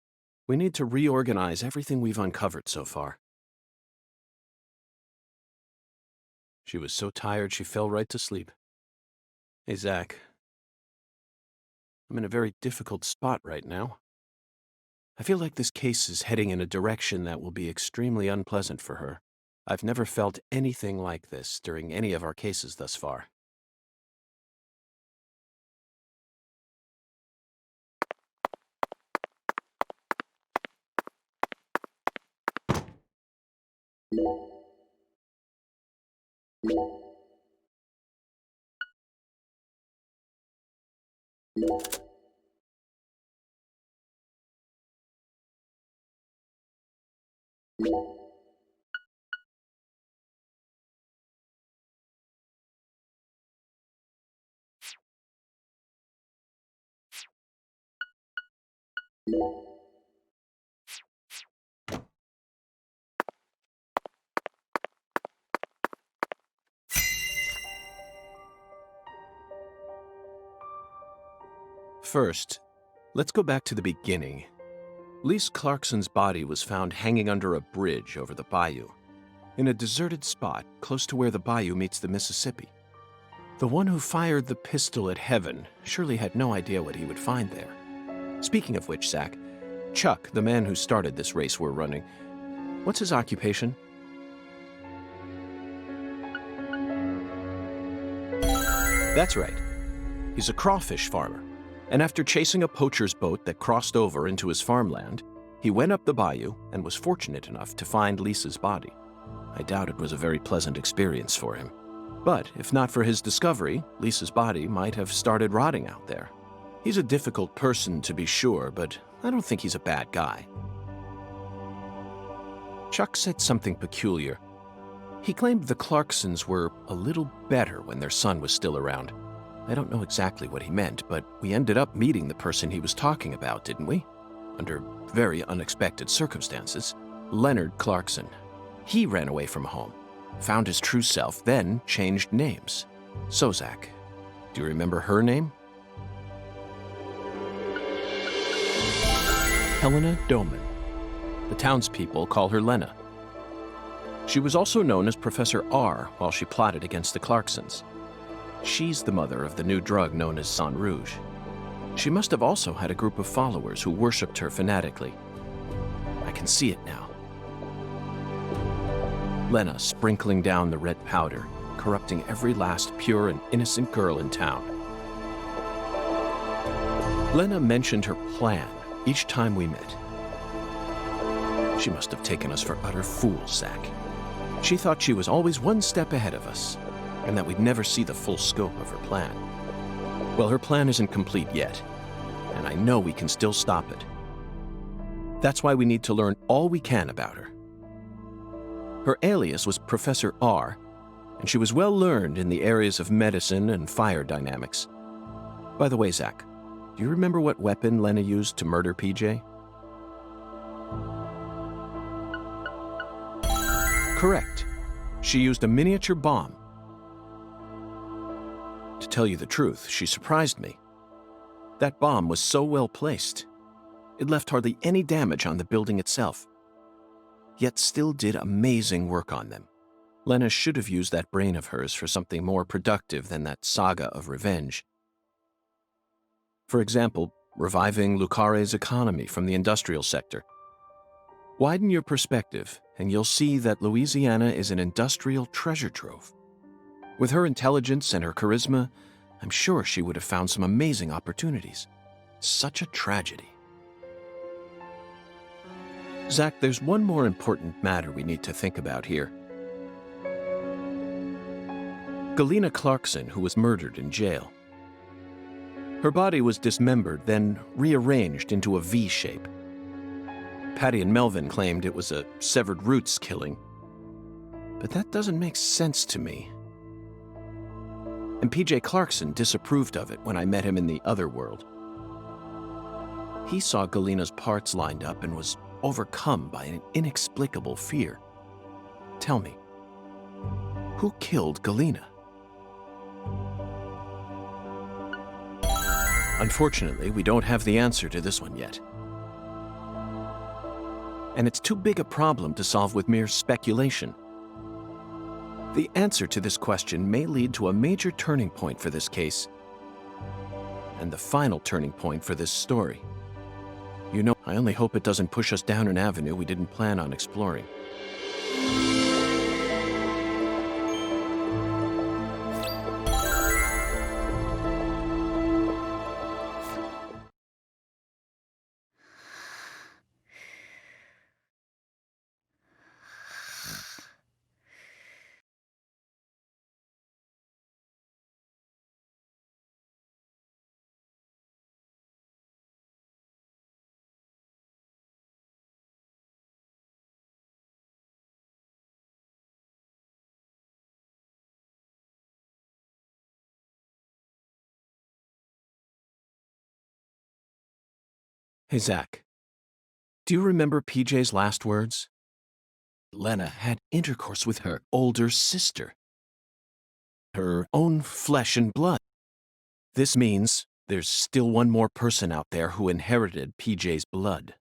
We need to reorganize everything we've uncovered so far. She was so tired she fell right to sleep. Hey, Zach. I'm in a very difficult spot right now. I feel like this case is heading in a direction that will be extremely unpleasant for her. I've never felt anything like this during any of our cases thus far. First, let's go back to the beginning. Lise Clarkson's body was found hanging under a bridge over the bayou, in a deserted spot close to where the bayou meets the Mississippi. The one who fired the pistol at Heaven surely had no idea what he would find there. Speaking of which, Zach, Chuck, the man who started this race we're running, what's his occupation? That's right. He's a crawfish farmer. And after chasing a poacher's boat that crossed over into his farmland, he went up the bayou and was fortunate enough to find Lisa's body. I doubt it was a very pleasant experience for him. But if not for his discovery, Lisa's body might have started rotting out there. He's a difficult person to be sure, but I don't think he's a bad guy. Chuck said something peculiar. He claimed the Clarksons were a little better when their son was still around. I don't know exactly what he meant, but we ended up meeting the person he was talking about, didn't we? Under very unexpected circumstances. Leonard Clarkson. He ran away from home, found his true self, then changed names. So, Zach, do you remember her name? Helena Doman. The townspeople call her Lena. She was also known as Professor R while she plotted against the Clarksons. She's the mother of the new drug known as Sang Rouge. She must have also had a group of followers who worshipped her fanatically. I can see it now. Lena sprinkling down the red powder, corrupting every last pure and innocent girl in town. Lena mentioned her plan each time we met. She must have taken us for utter fools, Zach. She thought she was always one step ahead of us, and that we'd never see the full scope of her plan. Well, her plan isn't complete yet, and I know we can still stop it. That's why we need to learn all we can about her. Her alias was Professor R, and she was well learned in the areas of medicine and fire dynamics. By the way, Zach, do you remember what weapon Lena used to murder PJ? Correct. She used a miniature bomb. To tell you the truth, she surprised me. That bomb was so well placed. It left hardly any damage on the building itself, yet still did amazing work on them. Lena should have used that brain of hers for something more productive than that saga of revenge. For example, reviving Lucare's economy from the industrial sector. Widen your perspective, and you'll see that Louisiana is an industrial treasure trove. With her intelligence and her charisma, I'm sure she would have found some amazing opportunities. Such a tragedy. Zach, there's one more important matter we need to think about here. Galena Clarkson, who was murdered in jail. Her body was dismembered, then rearranged into a V shape. Patty and Melvin claimed it was a severed roots killing, but that doesn't make sense to me. And PJ Clarkson disapproved of it when I met him in the other world. He saw Galena's parts lined up and was overcome by an inexplicable fear. Tell me, who killed Galena? Unfortunately, we don't have the answer to this one yet. And it's too big a problem to solve with mere speculation. The answer to this question may lead to a major turning point for this case, and the final turning point for this story. You know, I only hope it doesn't push us down an avenue we didn't plan on exploring. Hey, Zach. Do you remember PJ's last words? Lena had intercourse with her older sister. Her own flesh and blood. This means there's still one more person out there who inherited PJ's blood.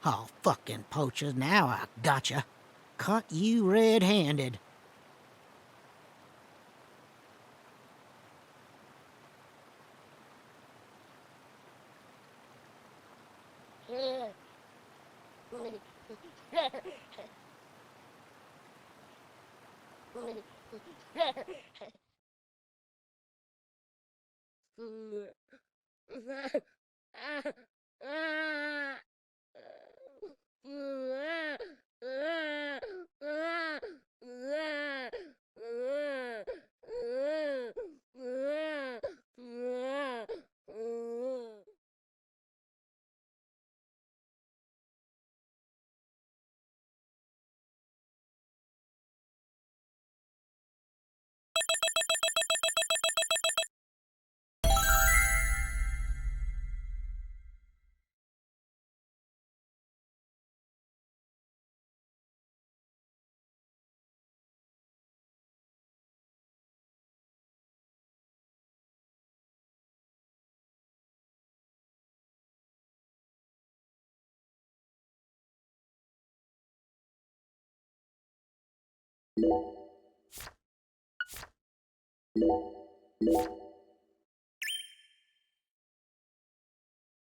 Oh, fucking poachers, now I gotcha. Caught you red-handed.